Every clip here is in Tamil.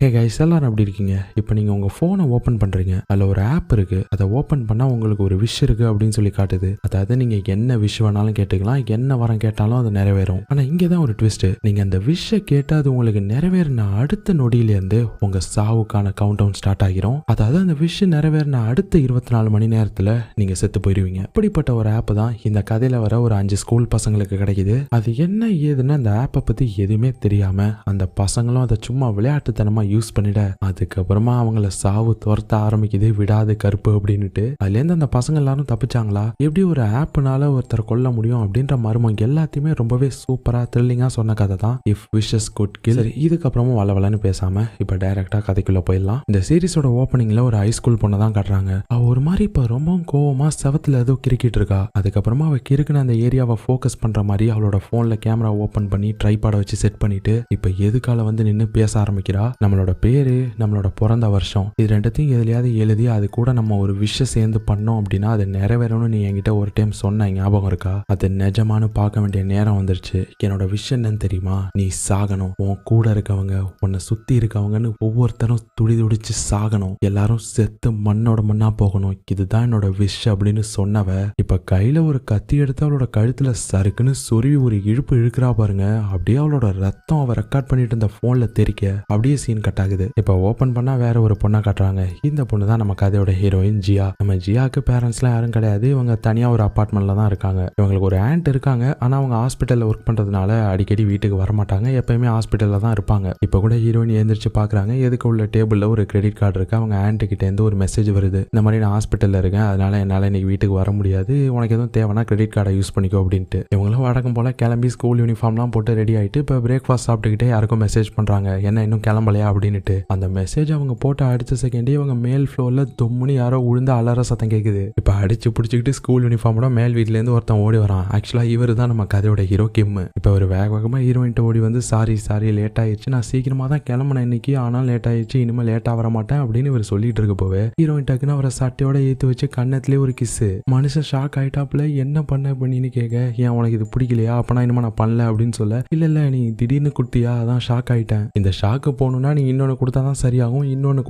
ஹே கைஸ், எல்லாரும் எப்படி இருக்கீங்க? இப்போ நீங்கள் உங்கள் ஃபோனை ஓப்பன் பண்ணுறீங்க. அதில் ஒரு ஆப் இருக்குது. அதை ஓப்பன் பண்ணால் உங்களுக்கு ஒரு விஷ் இருக்குது அப்படின்னு சொல்லி காட்டுது. அதாவது நீங்கள் என்ன விஷ் வேணாலும் கேட்டுக்கலாம், என்ன வரம் கேட்டாலும் அது நிறைவேறும். ஆனால் இங்கே தான் ஒரு ட்விஸ்ட்டு. நீங்கள் அந்த விஷை கேட்டு அது உங்களுக்கு நிறைவேறின அடுத்த நொடியிலேருந்து உங்கள் சாவுக்கான கவுண்ட் டவுன் ஸ்டார்ட் ஆகிரும். அதாவது அந்த விஷ் நிறைவேறின அடுத்த 24 மணி நேரத்தில் நீங்கள் செத்து போயிடுவீங்க. இப்படிப்பட்ட ஒரு ஆப் தான் இந்த கதையில் வர ஒரு 5 ஸ்கூல் பசங்களுக்கு கிடைக்குது. அது என்ன ஏதுன்னு அந்த ஆப்பை பற்றி எதுவுமே தெரியாமல் அந்த பசங்களும் அதை சும்மா விளையாட்டுத்தனமாக யூஸ் பண்ணிட அதுக்கப்புறமா அவங்கள சாவு துரத்த ஆரம்பிக்குது. விடாது கருப்பு அப்படின்னுட்டு அதுலேருந்து அந்த பசங்க எல்லாரும் தப்பிச்சாங்களா, எப்படி ஒரு ஆப்னால ஒருத்தரை கொல்ல முடியும் அப்படின்ற மர்மம் எல்லாத்தையுமே ரொம்பவே சூப்பரா த்ரில்லிங்கா சொன்ன கதை தான் இஃப் விஷஸ் குட் கில். இதுக்கப்புறமும் வளவலன்னு பேசாம இப்ப டைரக்டா கதைக்குள்ள போயிடலாம். இந்த சீரிஸோட ஓப்பனிங்ல ஒரு ஹைஸ்கூல் பொண்ணை தான் காட்டுறாங்க. அவ ஒரு மாதிரி இப்ப ரொம்பவும் கோவமா செவத்துல ஏதோ கிறுக்கிட்டு இருக்கா. அதுக்கப்புறமா அவ கிறுக்குன அந்த ஏரியாவை ஃபோக்கஸ் பண்ற மாதிரி அவளோட போன்ல கேமரா ஓபன் பண்ணி ட்ரைபாட வச்சு செட் பண்ணிட்டு இப்ப எதுக்கால வந்து நின்று பேச ஆரம்பிக்கிறா. நம்மளோட பேரு, நம்மளோட பிறந்த வருஷம், இது ரெண்டத்தையும் எதுலையாவது எழுதி அது கூட நம்ம ஒரு விஷயம் சேர்ந்து பண்ணோம் அப்படின்னா அது நிறைவேறணும்னு நீ என்கிட்ட ஒரு டைம் சொன்ன ஞாபகம் இருக்கா? அது நிஜமானு பார்க்க வேண்டிய நேரம் வந்துருச்சு. என்னோட விஷயம் என்னன்னு தெரியுமா? நீ சாகணும். உன் கூட இருக்கவங்க, உன்னை சுத்தி இருக்கவங்கன்னு ஒவ்வொருத்தரும் துடிதுடிச்சு சாகணும். எல்லாரும் செத்து மண்ணோட மண்ணா போகணும். இதுதான் என்னோட விஷ் அப்படின்னு சொன்னவ இப்ப கையில ஒரு கத்தி எடுத்து அவளோட கழுத்துல சறுக்குன்னு சொருவி ஒரு இழுப்பு இழுக்கிறா பாருங்க. அப்படியே அவளோட ரத்தம் அவ ரெக்கார்ட் பண்ணிட்டு இருந்த போன்ல தெரிக்க அப்படியே சீன் கட் ஆகுது. இப்ப ஓபன் பண்ணா வேற ஒரு பொண்ணை காட்டுறாங்க. இந்த பொண்ணு தான் நம்ம கதையோட ஹீரோயின் ஜியா. நம்ம ஜியாக்கு பேரண்ட்ஸ்லாம் யாரும் கிடையாது. இவங்க தனியா ஒரு அபார்ட்மெண்ட்ல தான் இருக்காங்க. இவங்களுக்கு ஒரு ஆண்ட் இருக்காங்க. ஆனா அவங்க ஹாஸ்பிட்டல்ல ஒர்க் பண்றதுனால அடிக்கடி வீட்டுக்கு வர மாட்டாங்க. எப்பயுமே ஹாஸ்பிட்டல்ல தான் இருப்பாங்க. இப்ப கூட ஹீரோயின் எழுந்திரிச்சு பாக்குறாங்க. எதுக்கு உள்ள டேபிள்ல ஒரு கிரெடிட் கார்டு இருக்கு. அவங்க ஆண்ட் கிட்ட இருந்து ஒரு மெசேஜ் வருது. இந்த மாதிரி நான் ஹாஸ்பிட்டல்ல இருக்கேன், அதனால என்னால இன்னைக்கு வீட்டுக்கு வர முடியாது, உனக்கு எதுவும் தேவைன்னா கிரெடிட் கார்டை யூஸ் பண்ணிக்கோ அப்படின்ட்டு. இவங்களும் வழக்கம் போல கிளம்பி ஸ்கூல் யூனிஃபார்ம்லாம் போட்டு ரெடி ஆயிட்டு இப்ப பிரேக்ஃபாஸ்ட் சாப்பிட்டுக்கிட்டே யாருக்கும் மெசேஜ் பண்றாங்க, என்ன இன்னும் கிளம்பலையா அப்படின்னுட்டு. அந்த மெசேஜ் அவங்க போட்ட அடுத்த செகண்டே இவங்க மேல் ஃப்ளோர்ல தொம்முன்னு யாரோ உழுந்து அலற சத்தம் கேட்குது. இப்ப அடிச்சு பிடிச்சிக்கிட்டு ஸ்கூல் யூனிஃபார்மோட மேல் வீட்ல இருந்து ஒருத்தன் ஓடி வரான். ஆக்சுவலா இவர் தான் நம்ம கதையோட ஹீரோ கிம். இப்ப ஒரு வேக வேகமா ஹீரோயின்ட்ட ஓடி வந்து சாரி லேட் ஆயிடுச்சு, நான் சீக்கிரமா தான் கிளம்பினேன் இன்னைக்கு, ஆனால் லேட் ஆயிடுச்சு, இனிமே லேட்டா வர மாட்டேன் அப்படின்னு இவர் சொல்லிட்டு இருக்க போவே ஹீரோயின் டக்குன்னு அவரை சட்டையோட ஏத்து வச்சு கண்ணத்திலே ஒரு கிஸ். மனுஷன் ஷாக் ஆயிட்டாப்ல. என்ன பண்ண பண்ணின்னு கேட்க, ஏன் உனக்கு இது பிடிக்கலையா? அப்பனா இனிமே நான் பண்ணல அப்படின்னு சொல்ல, இல்ல நீ திடீர்னு குடுத்தியா, அதான் ஷாக் ஆயிட்டேன். இந்த ஷாக்கு போகணும்னா நீ இன்னொன்னு கொடுத்தாதான் சரியாகும், இன்னொன்னு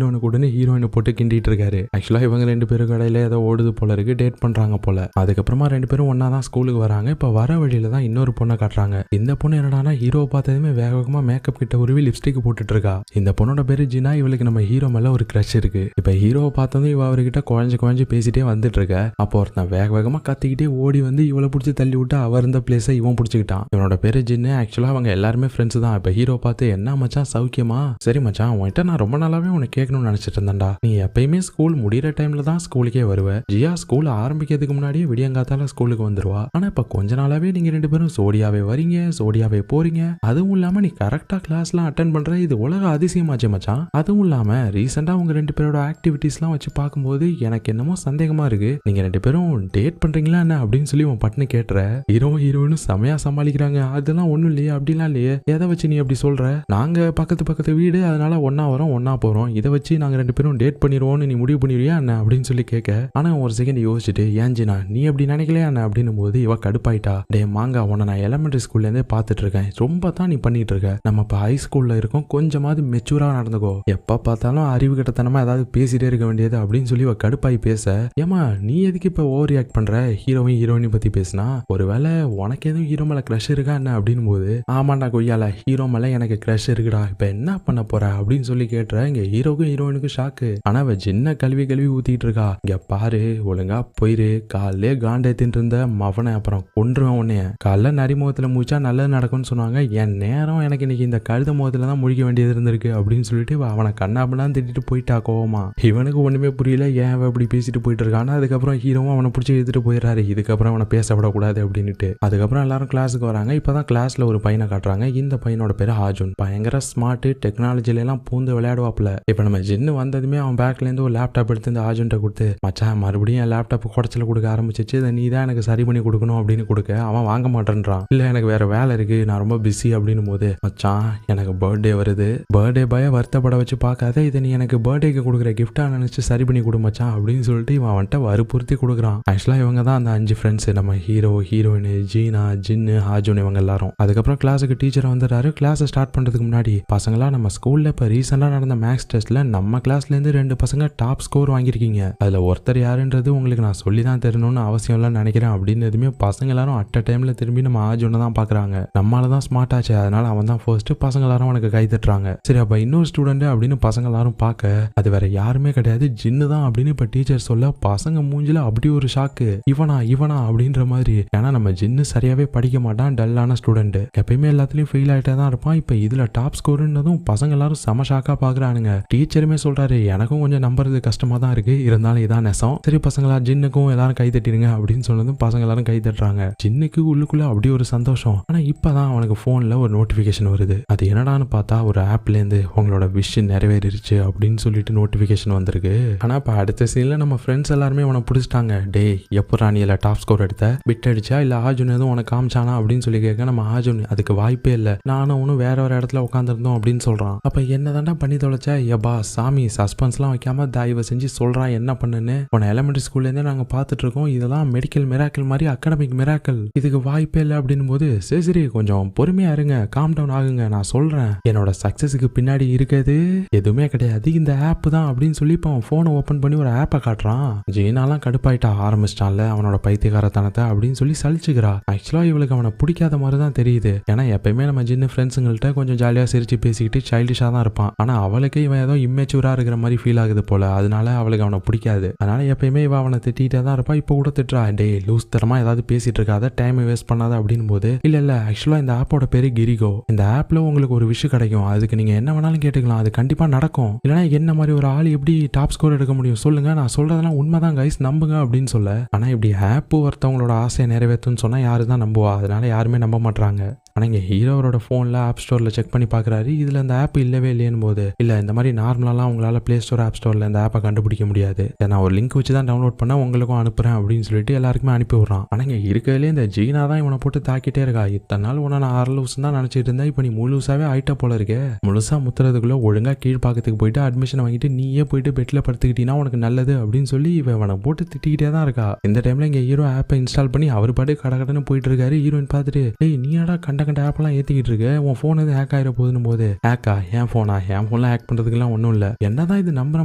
கூடன்னு ஹீரோயினை போட்டு கிண்டிட்டு இருக்காரு. ஆக்சுவலா இவங்க 2 பேரும் கடையில ஏதோ ஓடுது போல இருக்கு, டேட் பண்றாங்க போல. அதுக்கப்புறமா 2 பேரும் ஒன்னா தான் ஸ்கூலுக்கு வராங்க. இப்ப வர வழியில தான் இன்னொரு பொண்ணை காட்டுறாங்க. இந்த பொண்ணு என்னடானா ஹீரோ பார்த்ததுமே வேக வேகமா மேக்கப் கிட்ட உருவி லிப்ஸ்டிக் போட்டுட்டு இருக்கா. இந்த பொண்ணோட பேரு ஜினா. இவளுக்கு நம்ம ஹீரோ மேல ஒரு கிரஷ் இருக்கு. இப்ப ஹீரோவை பார்த்ததும் இவ அவர்கிட்ட குழஞ்சு பேசிட்டே வந்துட்டு இருக்க. அப்போ ஒருத்தன் வேக வேகமா கத்திக்கிட்டே ஓடி வந்து இவளை பிடிச்சி தள்ளி விட்டு அவர் இருந்த பிளேஸை இவன் பிடிச்சிக்கிட்டான். இவனோட பேரு ஜின்னு. ஆக்சுவலா அவங்க எல்லாருமே ஃப்ரெண்ட்ஸ் தான். இப்ப ஹீரோ பார்த்து, என்ன மச்சான் சௌக்கியமா? சரி மச்சான், உன்கிட்ட நான் ரொம்ப நாளாவே உனக்கு கேட்கணும்னு நினைச்சிட்டு இருந்தேன்டா. நீ எப்பயுமே ஸ்கூல் முடிகிற டைம்ல தான் ஸ்கூலுக்கே வருவ. ஜியா ஸ்கூல் ஆரம்பிக்கிறதுக்கு முன்னாடியே விடியங்காத்தால ஸ்கூலுக்கு வந்துருவா. ஆனா இப்ப கொஞ்ச நாளாவே நீங்க 2 பேரும் சோடியாவே வரீங்க, சோடியாவே போறீங்க. அதுவும் இல்லாம நீ கரெக்டா கிளாஸ்லாம் அட்டென்ட் பண்ற. இது உலக அதிசயமாச்சு மச்சான். அதுவும் இல்லாம ரீசெண்டா உங்க 2 பேரோட ஆக்டிவிட்டிஸ்லாம் வச்சு பார்க்கும்போது எனக்கு என்னமோ சந்தேகமா இருக்கு, நீங்க 2 பேரும் டேட் பண்றீங்களா என்ன அப்படின்னு சொல்லி உன் பட்டுன்னு கேட்டுற. ஹீரோயினும் செமையா சமாளிக்கிறாங்க. அதெல்லாம் ஒண்ணும் இல்லையே, அப்படிலாம் இல்லையே, எதை வச்சு நீ அப்படி சொல்ற? நாங்க பக்கத்து வீடு, அதனால ஒன்னா வரோம் ஒன்னா போறோம், இதை வச்சு நாங்க 2 பேரும் டேட் பண்ணிடுவோம்னு நீ முடிவு பண்ணிடுவியா என்ன அப்படின்னு சொல்லி கேட்க. ஆனா ஒரு செகண்ட் யோசிச்சுட்டு, ஏன் ஜினா நீ அப்படி நினைக்கலையா என்ன அப்படின்னு போது இவ கடுப்பாயிட்டா. டே மாங்கா, உன்னை நான் எலிமெண்டரி ஸ்கூல்ல இருந்தே பாத்துட்டு இருக்கேன், ரொம்ப தான் நீ பண்ணிட்டு இருக்க. நம்ம இப்ப ஹை ஸ்கூல்ல இருக்கோம், கொஞ்சமாவது மெச்சூரா நடந்துக்கோ. எப்ப பார்த்தாலும் அறிவு கட்டத்தனமா ஏதாவது பேசிட்டே இருக்க வேண்டியது அப்படின்னு சொல்லி இவ கடுப்பாய் பேச, ஏமா நீ எதுக்கு இப்ப ஓவர் ரியாக்ட் பண்ற? ஹீரோயின் பத்தி பேசினா ஒருவேளை உனக்கு எதுவும் ஹீரோ மேல கிரஷ் இருக்கா என்ன அப்படின்னு போது, ஆமாண்டா கொய்யால, ஹீரோ மேல எனக்கு கிரஷ் இருக்குடா, இப்ப என்ன பண்ண போற அப்படின்னு சொல்லி கேட்டுற. இங்க ஹீரோக்கும் ஹீரோயினுக்கும் ஷாக்கு. ஆனா அவ சின்ன கல்வி ஊத்திட்டு இருக்கா. இங்க பாரு, ஒழுங்கா போயிரு, காலையிலே காண்டேத்தின்னு இருந்த மவனை அப்புறம் கொன்றுவேன் உன்னைய. காலைல நரி முகத்துல மூச்சா நல்லது நடக்கும்னு சொன்னாங்க. என் நேரம் எனக்கு இன்னைக்கு இந்த கழுத முகத்துல தான் முழிக்க வேண்டியது இருந்திருக்கு அப்படின்னு சொல்லிட்டு அவனை கண்ணாபெல்லாம் திட்டிட்டு போயிட்டா கோவமா. இவனுக்கு ஒண்ணுமே புரியல, ஏன் அவ அப்படி பேசிட்டு போயிட்டு இருக்கானா. அதுக்கப்புறம் ஹீரோவும் அவனை பிடிச்சி எடுத்துட்டு போயிடுறாரு. இதுக்கப்புறம் அவனை பேச விடக்கூடாது அப்படின்னுட்டு. அதுக்கப்புறம் எல்லாரும் கிளாஸுக்கு வராங்க. இப்பதான் கிளாஸ்ல ஒரு பையனை காட்டுறாங்க. இந்த பையனோட பேரு ஆர்ஜுன். பயங்கர ஸ்மார்ட், டெக்னாலஜில எல்லாம் பூந்து விளையாடுவாப்ல. இப்ப நம்ம ஜின்னு வந்ததுமே அவன் பேக்ல இருந்து ஒரு லேப்டாப் எடுத்து இந்த ஆர்ஜுன்ட்ட கொடுத்து, மச்சான் மறுபடியும் என் லேப்டாப் குடைச்சல கொடுக்க ஆரம்பிச்சிச்சு, இதை நீ தான் எனக்கு சரி பண்ணி கொடுக்கணும் அப்படின்னு கொடுக்க அவன் வாங்க மாட்டேன்றான். இல்ல எனக்கு வேற வேலை இருக்கு, நான் ரொம்ப பிஸி அப்படின்னு போது, மச்சான் எனக்கு பர்த்டே வருது, பர்த்டே பாய வருத்தப்பட வச்சு பார்க்காத, இதை நீ எனக்கு பர்த்டேக்கு கொடுக்குற கிஃப்டா நினைச்சு சரி பண்ணி கொடு மச்சான் அப்படின்னு சொல்லிட்டு இவன் அவன்கிட்ட வற்புறுத்தி கொடுக்குறான். ஆக்சுவலா இவங்க தான் அந்த 5 ஃப்ரெண்ட்ஸ், நம்ம ஹீரோ, ஹீரோயின், ஜீனா, ஜின்னு, ஆர்ஜுன், இவங்க எல்லாரும். அதுக்கப்புறம் கிளாஸுக்கு டீச்சர் வந்துடுறாரு. கிளாஸ் ஸ்டார்ட் பண்றதுக்கு முன்னாடி, பசங்களா நம்ம நம்ம ஸ்கூல்ல இப்ப ரீசெண்டா நடந்த மேக்ஸ் டெஸ்ட்ல நம்ம கிளாஸ்ல இருந்து 2 பசங்க டாப் ஸ்கோர் வாங்கியிருக்கீங்க. அதுல ஒருத்தர் யாருன்றது உங்களுக்கு நான் சொல்லி தான் தெரியணும்னு அவசியம் இல்லைன்னு நினைக்கிறேன் அப்படின்னு எதுவுமே பசங்க எல்லாரும் அட் அ டைம்ல திரும்பி நம்ம ஆஜுன்னு தான் பாக்குறாங்க. நம்மளாலதான் ஸ்மார்ட் ஆச்சு, அதனால அவன் தான் ஃபர்ஸ்ட். பசங்க எல்லாரும் அவனுக்கு கை தட்டுறாங்க. சரி, அப்ப இன்னொரு ஸ்டூடெண்ட் அப்படின்னு பசங்க எல்லாரும் பார்க்க அது வேற யாருமே கிடையாது, ஜின்னு தான் அப்படின்னு இப்ப டீச்சர் சொல்ல பசங்க மூஞ்சில அப்படி ஒரு ஷாக்கு. இவனா அப்படின்ற மாதிரி. ஏன்னா நம்ம ஜின்னு சரியாவே படிக்க மாட்டான், டல்லான ஸ்டூடெண்ட், எப்பயுமே எல்லாத்துலயும் ஃபெயில் ஆயிட்டே தான் இருப்பான். இப்ப இதுல டாப் ஸ்கோர்னதும் பசங்க எல்லாரும் செம ஷாக்கா பாக்குறானுங்க. டீச்சருமே சொல்றாரு எனக்கும் கொஞ்சம் நம்புறது கஷ்டமா தான் இருக்கு, இருந்தாலும் இதான் நெசம். சரி பசங்களா, ஜின்னுக்கும் எல்லாரும் கை தட்டிடுங்க அப்படின்னு சொன்னதும் பசங்க எல்லாரும் கை தட்டுறாங்க. ஜின்னுக்கு உள்ளுக்குள்ள அப்படி ஒரு சந்தோஷம். ஆனா இப்பதான் அவனுக்கு போன்ல ஒரு நோட்டிபிகேஷன் வருது. அது என்னடான்னு பார்த்தா ஒரு ஆப்ல இருந்து உங்களோட விஷ் நிறைவேறிடுச்சு அப்படின்னு சொல்லிட்டு நோட்டிபிகேஷன் வந்திருக்கு. ஆனா இப்ப அடுத்த சீன்ல நம்ம ஃப்ரெண்ட்ஸ் எல்லாருமே உனக்கு பிடிச்சிட்டாங்க. டே எப்போ நீ எல்லாம் டாப் ஸ்கோர் எடுத்த, பிட் அடிச்சா இல்ல ஆஜுன் எதுவும் உனக்கு காமிச்சானா அப்படின்னு சொல்லி கேட்க நம்ம ஆஜுன் அதுக்கு வாய்ப்பே இல்ல, நானும் அவனும் வேற ஒரு இடத்துல உட்காந்துருந்தோம் அப்படின்னு சொல்றான். அப்ப என்னதாண்டா பண்ணி தொலைச்ச? எப்பா சாமி, சஸ்பென்ஸ் எல்லாம் வைக்காம தயவு செஞ்சு சொல்றான் என்ன பண்ணுன்னு. உன எலிமெண்டரி ஸ்கூல்ல இருந்தே நாங்க பாத்துட்டு இருக்கோம், இதெல்லாம் மெடிக்கல் மிராக்கிள் மாதிரி அகாடமிக் மிராக்கிள், இதுக்கு வாய்ப்பே இல்லை அப்படின்னு போது சரி கொஞ்சம் பொறுமையா இருங்க, காம் டவுன் ஆகுங்க, நான் சொல்றேன். என்னோட சக்சஸுக்கு பின்னாடி இருக்கிறது எதுவுமே கிடையாது, இந்த ஆப் தான் அப்படின்னு சொல்லி இப்போ அவன் போனை ஓபன் பண்ணி ஒரு ஆப்பை காட்டுறான். ஜீனாலாம் கடுப்பாயிட்டா, ஆரம்பிச்சிட்டான்ல அவனோட பைத்தியகாரத்தனத்தை அப்படின்னு சொல்லி சலிச்சுக்கிறா. ஆக்சுவலா இவளுக்கு அவனை பிடிக்காத மாதிரி தான் தெரியுது. ஏன்னா எப்பயுமே நம்ம ஜின்னு ஃப்ரெண்ட்ஸுங்கள்ட்ட கொஞ்சம் ஜாலியா சிரிச்சு பேசிக்கிட்டு சைல்டிஷா தான் இருப்பான். ஆனா அவளுக்கு இவன் ஏதோ இம்மெச்சூரா இருக்கிற மாதிரி ஃபீல் ஆகுது போல, அதனால அவளுக்கு அவனை பிடிக்காது. அதனால எப்பயுமே இவன் அவனை திட்டிகிட்டே தான் இருப்பா. இப்போ கூட திட்டுறா, டே லூஸ் தரமா ஏதாவது பேசிட்டு இருக்காத, டைம் வேஸ்ட் பண்ணாத அப்படின்னு போது இல்ல ஆக்சுவலா இந்த ஆப்போட பேரு கிரிகோ. இந்த ஆப்ல உங்களுக்கு ஒரு விஷயம் கிடைக்கும், அதுக்கு நீங்க என்ன வேணாலும் கேட்டுக்கலாம், அது கண்டிப்பா நடக்கும். இல்லைன்னா என்ன மாதிரி ஒரு ஆள் எப்படி டாப் ஸ்கோர் எடுக்க முடியும் சொல்லுங்க, நான் சொல்றதெல்லாம் உண்மைதான் கைஸ், நம்புங்க அப்படின்னு சொல்ல. ஆனா இப்படி ஆப் ஒருத்தவங்களோட ஆசையை நிறைவேற்றுன்னு சொன்னா யாரு தான் நம்புவா, அதனால யாருமே நம்ப மாட்டாங்க. ஆனா இங்க ஹீரோவோட போன்ல ஆப் ஸ்டோர்ல செக் பண்ணி பாக்குறாரு, இதுல இந்த ஆப் இல்லவே இல்லையன்னு போது இல்ல இந்த மாதிரி நார்மலாலாம் உங்களால பிளே ஸ்டோர் ஆப் ஸ்டோர்ல இந்த ஆப்பை கண்டுபிடிக்க முடியாது, நான் ஒரு லிங்க் வச்சு தான் டவுன்லோட் பண்ண உங்களுக்கும் அனுப்புறேன் அப்படின்னு சொல்லிட்டு எல்லாருக்குமே அனுப்பி விடுறான். ஆனா இங்க இருக்கிறதுலே இந்த ஜீனா தான் இவனை போட்டு தாக்கிட்டே இருக்கா. இத்தனை நாள் உன நான் அரலூசம் தான் நினைச்சிட்டு இருந்தேன், இப்ப நீ முழுசாவே ஆயிட்ட போல இருக்கே. முழுசா முத்துறதுக்குள்ள ஒழுங்கா கீழ் பாக்கத்துக்கு போயிட்டு அட்மிஷன் வாங்கிட்டு நீயே போயிட்டு பெட்ல படுத்துக்கிட்டீங்கன்னா உனக்கு நல்லது அப்படின்னு சொல்லி இவனை போட்டு திட்டிக்கிட்டே தான் இருக்கா. இந்த டைம்ல இங்க ஹீரோ ஆப்பை இன்ஸ்டால் பண்ணி அவர் பாட்டு கடகடன்னு போயிட்டு இருக்காரு. ஹீரோயின் பார்த்துட்டு டேய் நீயாடா கண்ட ஆப்லாம் ஏத்திக்கிட்டு இருக்க, உன் போன் எது ஹேக் ஆயிர போகுதுன்னு போது ஹேக்கா, என் போனா, என் போன்ல ஹேக் பண்றதுக்குலாம் ஒன்றும் இல்லை, என்னதான் இது நம்புற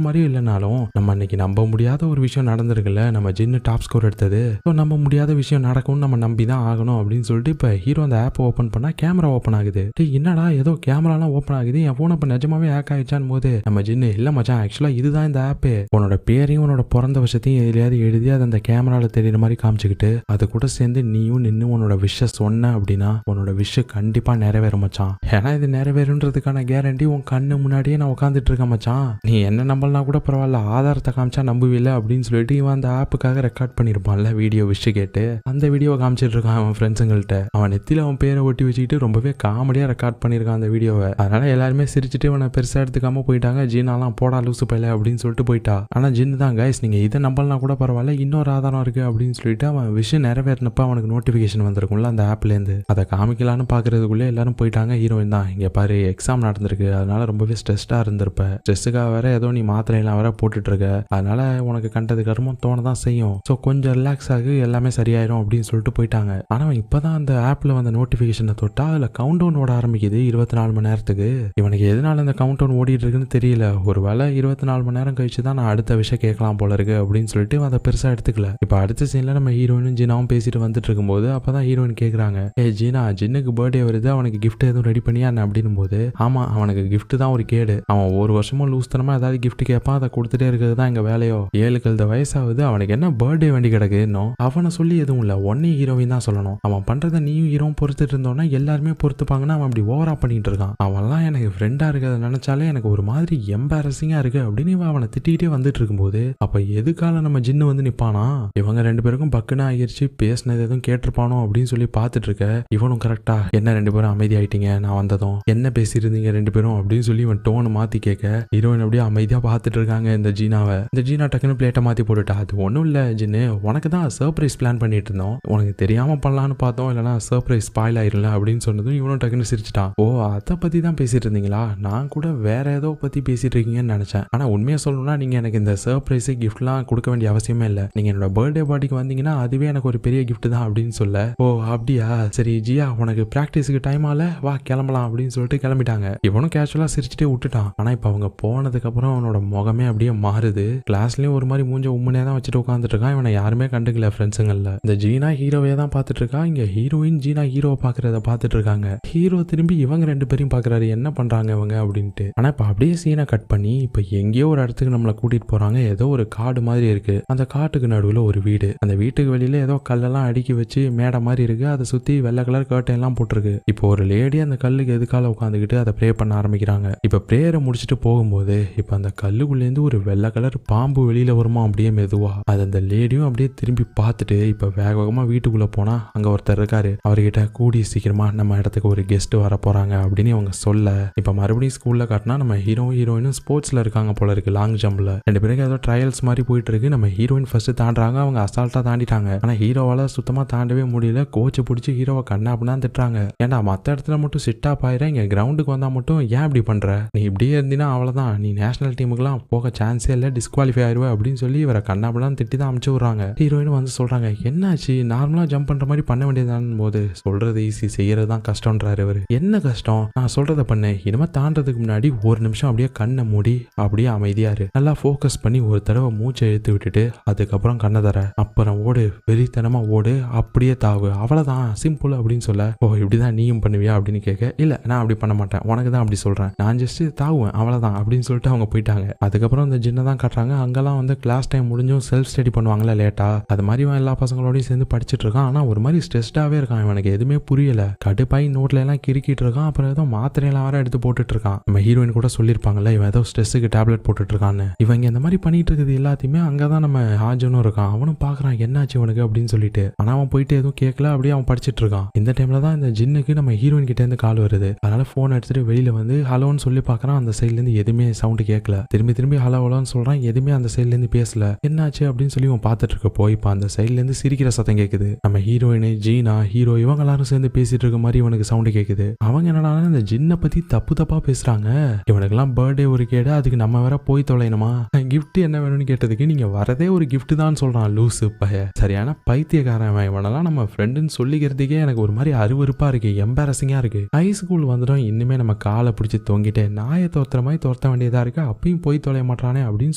மாதிரியும் இல்லைனாலும் நம்ம அன்னைக்கு நம்ப முடியாத ஒரு விஷயம் நடந்திருக்குல்ல, நம்ம ஜின்னு டாப் ஸ்கோர் எடுத்தது, நம்ப முடியாத விஷயம் நடக்கும்னு நம்ம நம்பி தான் ஆகணும் அப்படின்னு சொல்லிட்டு இப்ப ஹீரோ அந்த ஆப் ஓபன் பண்ணா கேமரா ஓபன் ஆகுது. என்னடா ஏதோ கேமராலாம் ஓபன் ஆகுது, என் போன் இப்ப நிஜமாவே ஹேக் ஆயிடுச்சான்னு போது நம்ம ஜின்னு இல்ல மச்சான், ஆக்சுவலா இதுதான் இந்த ஆப், உன்னோட பேரையும் உன்னோட பிறந்த வருஷத்தையும் எதுலையாவது எழுதி அதை அந்த கேமரால தெரியுற மாதிரி காமிச்சுக்கிட்டு அது கூட சேர்ந்து நீயும் நின்று உன்னோட விஷ சொன்ன அப்படின்னா உன்னோட விஷ கண்டிப்பா நிறைவேறும் மச்சான். ஏன்னா இது நிறைவேறுன்றதுக்கான கேரண்டி உன் கண்ணு முன்னாடியே நான் உட்காந்துட்டு இருக்கேன் மச்சான், நீ என்ன நம்பலனா கூட பரவாயில்ல, ஆதாரத்தை காமிச்சா நம்புவில்லை அப்படின்னு சொல்லிட்டு இவன் அந்த ஆப்புக்காக ரெக்கார்ட் பண்ணிருப்பான்ல வீடியோ விஷ் கேட்டு, அந்த வீடியோவை காமிச்சிட்டு இருக்கான் அவன் ஃப்ரெண்ட்ஸுங்கள்ட்ட. அவன் நெத்தில அவன் பேரை ஒட்டி வச்சுக்கிட்டு ரொம்பவே காமெடியா ரெக்கார்ட் பண்ணிருக்கான் அந்த வீடியோவை. அதனால எல்லாருமே சிரிச்சுட்டு இவனை பெருசா எடுத்துக்காம போயிட்டாங்க. ஜீனாலாம் போடா லூசு பையல அப்படின்னு சொல்லிட்டு போயிட்டா. ஆனா ஜின்னு தான் கைஸ் நீங்க இதை நம்பலனா கூட பரவாயில்ல, இன்னொரு ஆதாரம் இருக்கு அப்படின்னு சொல்லிட்டு அவன் விஷயம் நிறைவேறினப்ப அவனுக்கு நோட்டிபிகேஷன் வந்திருக்கும்ல அந்த ஆப்ல இருந்து, அதை காமிக்கலான்னு பாக்குறதுக்குள்ள எல்லாரும் போயிட்டாங்க. ஹீரோயின் தான் இங்க பாரு எக்ஸாம் நடந்திருக்கு, அதனால ரொம்பவே ஸ்ட்ரெஸ்டா இருந்திருப்ப, ஸ்ட்ரெஸ்ஸுக்காக வேற ஏதோ நீ மாத்திரை எல்லாம் வேற போட்டுட்டு இருக்க, அதனால உனக்கு கண்டது கருமம் தோணதான் செய்யும், ஸோ கொஞ்சம் ரிலாக்ஸ் ஆகு எல்லாமே சரியாயிரும் அப்படின்னு சொல்லிட்டு போயிட்டாங்க. ஆனா இப்பதான் அந்த ஆப்ல வந்த நோட்டிபிகேஷனை தொட்டா அதுல கவுண்ட் டவுன் ஓட ஆரம்பிக்குது 24 மணி நேரத்துக்கு. இவனுக்கு எதனால அந்த கவுண்ட் டவுன் ஓடிட்டு இருக்குன்னு தெரியல, ஒருவேளை 24 மணி நேரம் கழிச்சு தான் நான் அடுத்த விஷயம் கேட்கலாம் போல இருக்கு அப்படின்னு சொல்லிட்டு அதை பெருசா எடுத்துக்கல. இப்ப அடுத்த சீன்ல நம்ம ஹீரோயினும் ஜீனாவும் பேசிட்டு வந்துட்டு இருக்கும்போது அப்பதான் ஹீரோயின் கேக்குறாங்க, ஏ ஜீனா ஜின்னுக்கு பர்த்டே வருது, அவனுக்கு கிஃப்ட் எதுவும் ரெடி பண்ணியா அப்படின்னு போது ஆமா அவனுக்கு கிஃப்ட் தான் ஒரு கேடு, அவன் ஒரு வருஷமும் லூஸ் தனமா ஏதாவது கிஃப்ட் கேட்பான், அதை கொடுத்துட்டே இருக்கிறது தான் எங்க வேலையோ, 7 கழுத வயசாகுது அவனுக்கு என்ன பர்த்டே வேண்டி கிடக்கு இன்னும், அவனை சொல்லி எதுவும் இல்ல ஒன்னே ஹீரோயின் தான் சொல்லணும், அவன் பண்றதை நீயும் ஹீரோவும் பொறுத்துட்டு இருந்தோன்னா எல்லாருமே பொறுத்துப்பாங்கன்னா அவன் அப்படி ஓவரா பண்ணிட்டு இருக்கான், அவன்லாம் எனக்கு ஃப்ரெண்டா இருக்கிறத நினைச்சாலே எனக்கு ஒரு மாதிரி எம்பாரசிங்கா இருக்கு அப்படின்னு இவன் அவனை திட்டிகிட்டே வந்துட்டு இருக்கும்போது அப்ப எதுக்கால நம்ம ஜின்னு வந்து நிப்பானா, இவங்க 2 பேருக்கும் பக்குன்னு ஆகிருச்சு, பேசினது எதுவும் கேட்டிருப்பானோ அப்படின்னு சொல்லி பார்த்துட்டு இருக்க. இவனும் கரெக்டா என்ன 2 பேரும் அமைதி ஆயிட்டீங்க நான் வந்ததும், என்ன பேசியிருந்தீங்க 2 பேரும் அப்படின்னு சொல்லி இவன் டோனை மாத்தி கேட்க ஹீரோயின் அப்படியே அமைதியா பார்த்துட்டு இருக்காங்க இந்த ஜீனாவை. இந்த ஜீனா டக்குன்னு பிளேட்டை மாத்தி போட்டுட்டா, அது ஒன்றும் இல்லை ஜின்னு, உனக்கு தான் சர்ப்ரைஸ் பிளான் பண்ணிட்டு இருந்தோம், உனக்கு தெரியாம பண்ணலான்னு பார்த்தோம், இல்லைனா சர்ப்ரைஸ் ஸ்பாயில் ஆயிருல அப்படின்னு சொன்னதும் இவனும் டக்குன்னு சிரிச்சிட்டான். ஓ அதை பத்தி தான் பேசிட்டு இருந்தீங்களா, நான் கூட வேற ஏதோ பத்தி பேசிட்டு இருக்கீங்கன்னு நினைச்சேன், ஆனா உண்மையா சொல்லணும்னா நீங்க எனக்கு இந்த சர்ப்ரைஸ் கிஃப்ட்லாம் கொடுக்க வேண்டிய அவசியமே இல்லை, நீங்க என்னோட பர்த்டே பார்ட்டிக்கு வந்தீங்கன்னா அதுவே எனக்கு ஒரு பெரிய கிஃப்ட் தான் அப்படின்னு சொல்ல, ஓ அப்படியா சரி ஜியா உனக்கு பிராக்டிஸுக்கு டைம் ஆல வா கிளம்பலாம் அப்படின்னு சொல்லிட்டு கிளம்பிட்டாங்க. இவனும் கேஷுவலா சிரிச்சுட்டே விட்டுட்டான். ஆனா இப்ப அவங்க போனதுக்கு அப்புறம் அவனோட முகமே அப்படியே மாறுது. கிளாஸ்லயும் ஒரு மாதிரி மூஞ்ச உண்மையா தான் வச்சுட்டு உட்காந்துட்டு இருக்கான். இவனை யாருமே கண்டுக்கல ஃப்ரெண்ட்ஸுங்கள்ல. இந்த ஜீனா ஹீரோவே தான் பார்த்துட்டு இருக்கா. இங்க ஹீரோயின் ஜீனா ஹீரோவை பாக்குறத பார்த்துட்டு இருக்காங்க. ஹீரோ திரும்பி இவங்க 2 பேரையும் பாக்குறாரு, என்ன பண்றாங்க இவங்க அப்படின்ட்டு. ஆனா இப்ப அப்படியே சீனை கட் பண்ணி இப்ப எங்கேயோ ஒரு இடத்துக்கு நம்மளை கூட்டிட்டு போறாங்க. ஏதோ ஒரு காடு மாதிரி இருக்கு. அந்த காட்டுக்கு நடுவுல ஒரு வீடு. அந்த வீட்டுக்கு வெளியில ஏதோ கல்லெல்லாம் அடுக்கி வச்சு மேடை மாதிரி இருக்கு. அதை சுத்தி வெள்ளை கலர் கர்டன் எல்லாம் போட்டிருக்கு. இப்போ ஒரு லேடி அந்த கல்லுக்கு எதுக்கால உட்காந்துக்கிட்டு அதை ப்ரே பண்ண ஆரம்பிக்கிறாங்க. இப்ப பிரேயரை முடிச்சுட்டு போகும்போது இப்ப அந்த கல்லுக்குள்ளேருந்து ஒரு வெள்ளை கலர் பாம்பு வெளியில வருமா அப்படியே மெதுவா. அது அந்த லேடியும் அப்படியே திரும்பி பார்த்துட்டு இப்ப வேக வேகமா வீட்டுக்குள்ள போனா அங்க ஒருத்தர் இருக்காரு. அவர்கிட்ட கூடிய சீக்கிரமா நம்ம இடத்துக்கு ஒரு கெஸ்ட் வர போறாங்க அப்படின்னு அவங்க சொல்ல இப்ப மறுபடியும் ஸ்கூல்ல காட்டினா நம்ம ஹீரோயினும் ஸ்போர்ட்ஸ்ல இருக்காங்க போல இருக்கு. லாங் ஜம்ப்ல 2 பேருக்கு ஏதோ ட்ரையல்ஸ் மாதிரி போயிட்டு இருக்கு. நம்ம ஹீரோயின் ஃபர்ஸ்ட் தாண்டாங்க. அவங்க அசால்ட்டா தாண்டிட்டாங்க. ஆனா ஹீரோவால சுத்தமா தாண்டவே முடியல. கோச்சை பிடிச்சி ஹீரோவை கண்ணா அப்படின்னா திட்டுறாங்க. ஏன்டா மத்த இடத்துல மட்டும் சிட்டா பாயிர, இங்க கிரவுண்டுக்கு வந்தா மட்டும் ஏன் இப்படி பண்ற? நீ இப்படியே இருந்தீங்கன்னா அவ்வளவுதான், நீ நேஷனல் டீமுக்குலாம் போக சான்ஸே இல்ல, டிஸ்குவாலிஃபை ஆயிருவ அப்படின்னு சொல்லி இவரை கண்ணா அப்படின்னா திட்டி தான் அனுப்பிச்சு விடுறாங்க. ஹீரோயின் வந்து சொல்றாங்க, என்னாச்சு, நார்மலா ஜம்ப் பண்ற மாதிரி பண்ண வேண்டியதான் போது சொல்றது ஈஸி, செய்யறது தான் கஷ்டம்ன்றாரு இவரு. என்ன கஷ்டம்? நான் சொல்றத பண்ணு. இனிமே தாண்டதுக்கு முன்னாடி ஒரு நிமிஷம் அப்படியே கண்ணை மூடி அப்படியே அமைதியாரு. நல்லா ஃபோக்கஸ் பண்ணி ஒரு தடவை மூச்சை இழுத்து விட்டுட்டு அதுக்கப்புறம் கண்ணை தர, அப்புறம் ஓடு, வெறித்தனமா ஓடு, அப்படியே தாவு, அவ்வளவுதான், சிம்பிள் அப்படின்னு சொல்ல, ஓ இப்படிதான் நீயும் பண்ணுவியா அப்படின்னு கேட்க, இல்ல நான் அப்படி பண்ண மாட்டேன், உனக்கு தான் அப்படி சொல்றேன், நான் ஜஸ்ட் தாவுவேன் அவ்வளவுதான் அப்படின்னு சொல்லிட்டு அவங்க போயிட்டாங்க. அதுக்கப்புறம் அந்த ஜின்னை தான் காட்டுறாங்க. அங்கெல்லாம் வந்து கிளாஸ் டைம் முடிஞ்சும் செல்ஃப் ஸ்டடி பண்ணுவாங்களா லேட்டா, அது மாதிரி இவன் எல்லா பசங்களோடையும் சேர்ந்து படிச்சுட்டு இருக்கான். ஆனா ஒரு மாதிரி ஸ்ட்ரெஸ்டாவே இருக்கான். இவனுக்கு எதுவுமே புரியல. கடுப்பாய் நோட்ல எல்லாம் கிறுக்கிட்டு இருக்கான். அப்புறம் ஏதோ மாத்திரையெல்லாம் வேற எடுத்து போட்டுட்டு இருக்கான். நம்ம ஹீரோயின் கூட சொல்லியிருப்பாங்கல்ல இவன் ஏதோ ஸ்ட்ரெஸ்ஸுக்கு டேப்லெட் போட்டுட்டு இருக்கான்னு. இவங்க இந்த மாதிரி பண்ணிட்டு இருக்குது எல்லாத்தையுமே அங்கதான் நம்ம ஹாஜனும் இருக்கான். அவனும் பாக்குறான் என்னாச்சு இவனுக்கு அப்படின்னு சொல்லிட்டு. ஆனா அவன் போயிட்டு எதுவும் கேட்கல, அப்படியே அவன் படிச்சிட்டு இருக்கான். இந்த டைம்ல தான் இந்த ஜின்னுக்கு நம்ம ஹீரோயின் கிட்ட இருந்து கால் வருது. அதனால போன் எடுத்துட்டு வெளியில வந்து ஹலோன்னு சொல்லி பாக்குறான். அந்த சைட்ல இருந்து எதுவுமே சவுண்ட் கேட்கல. திரும்பி ஹலோ ஹலோன்னு சொல்றான். எதுவுமே அந்த சைட்ல இருந்து பேசல. என்னாச்சு அப்படின்னு சொல்லி அவன் பாத்துட்டு இருக்கப்போ இப்ப அந்த சைட்ல இருந்து சிரிக்கிற சத்தம் கேக்குது. நம்ம ஹீரோயின், ஜீனா, ஹீரோ இவங்க எல்லாரும் சேர்ந்து பேசிட்டு இருக்க மாதிரி இவனுக்கு சவுண்ட் கேக்குது. அவங்க என்னடா இந்த ஜின்னை பத்தி தப்பா பேசுறாங்க. இவனுக்கெல்லாம் பர்த்டே ஒரு கேடு, அதுக்கு நம்ம வேற போய் தொலைணுமா? கிஃப்ட் என்ன வேணும்னு கேட்டதுக்கு நீங்க வரதே ஒரு கிஃப்ட் தான் சொல்றான். லூசு பைய, சரியான பைத்தியக்காரன். இவனெல்லாம் நம்ம ஃப்ரெண்டுன்னு சொல்லிக்கிறதுக்கே எனக்கு ஒரு மாதிரி அருவருப்பா இருக்கு, எம்பாரசிங்கா இருக்கு. ஹை ஸ்கூல் வந்துடும், இன்னுமே நம்ம காலை பிடிச்சி தொங்கிட்டு நாயை தோத்துற மாதிரி தோர்த்த வேண்டியதா இருக்கு, அப்பயும் போய் தொலைய மாட்டானே அப்படின்னு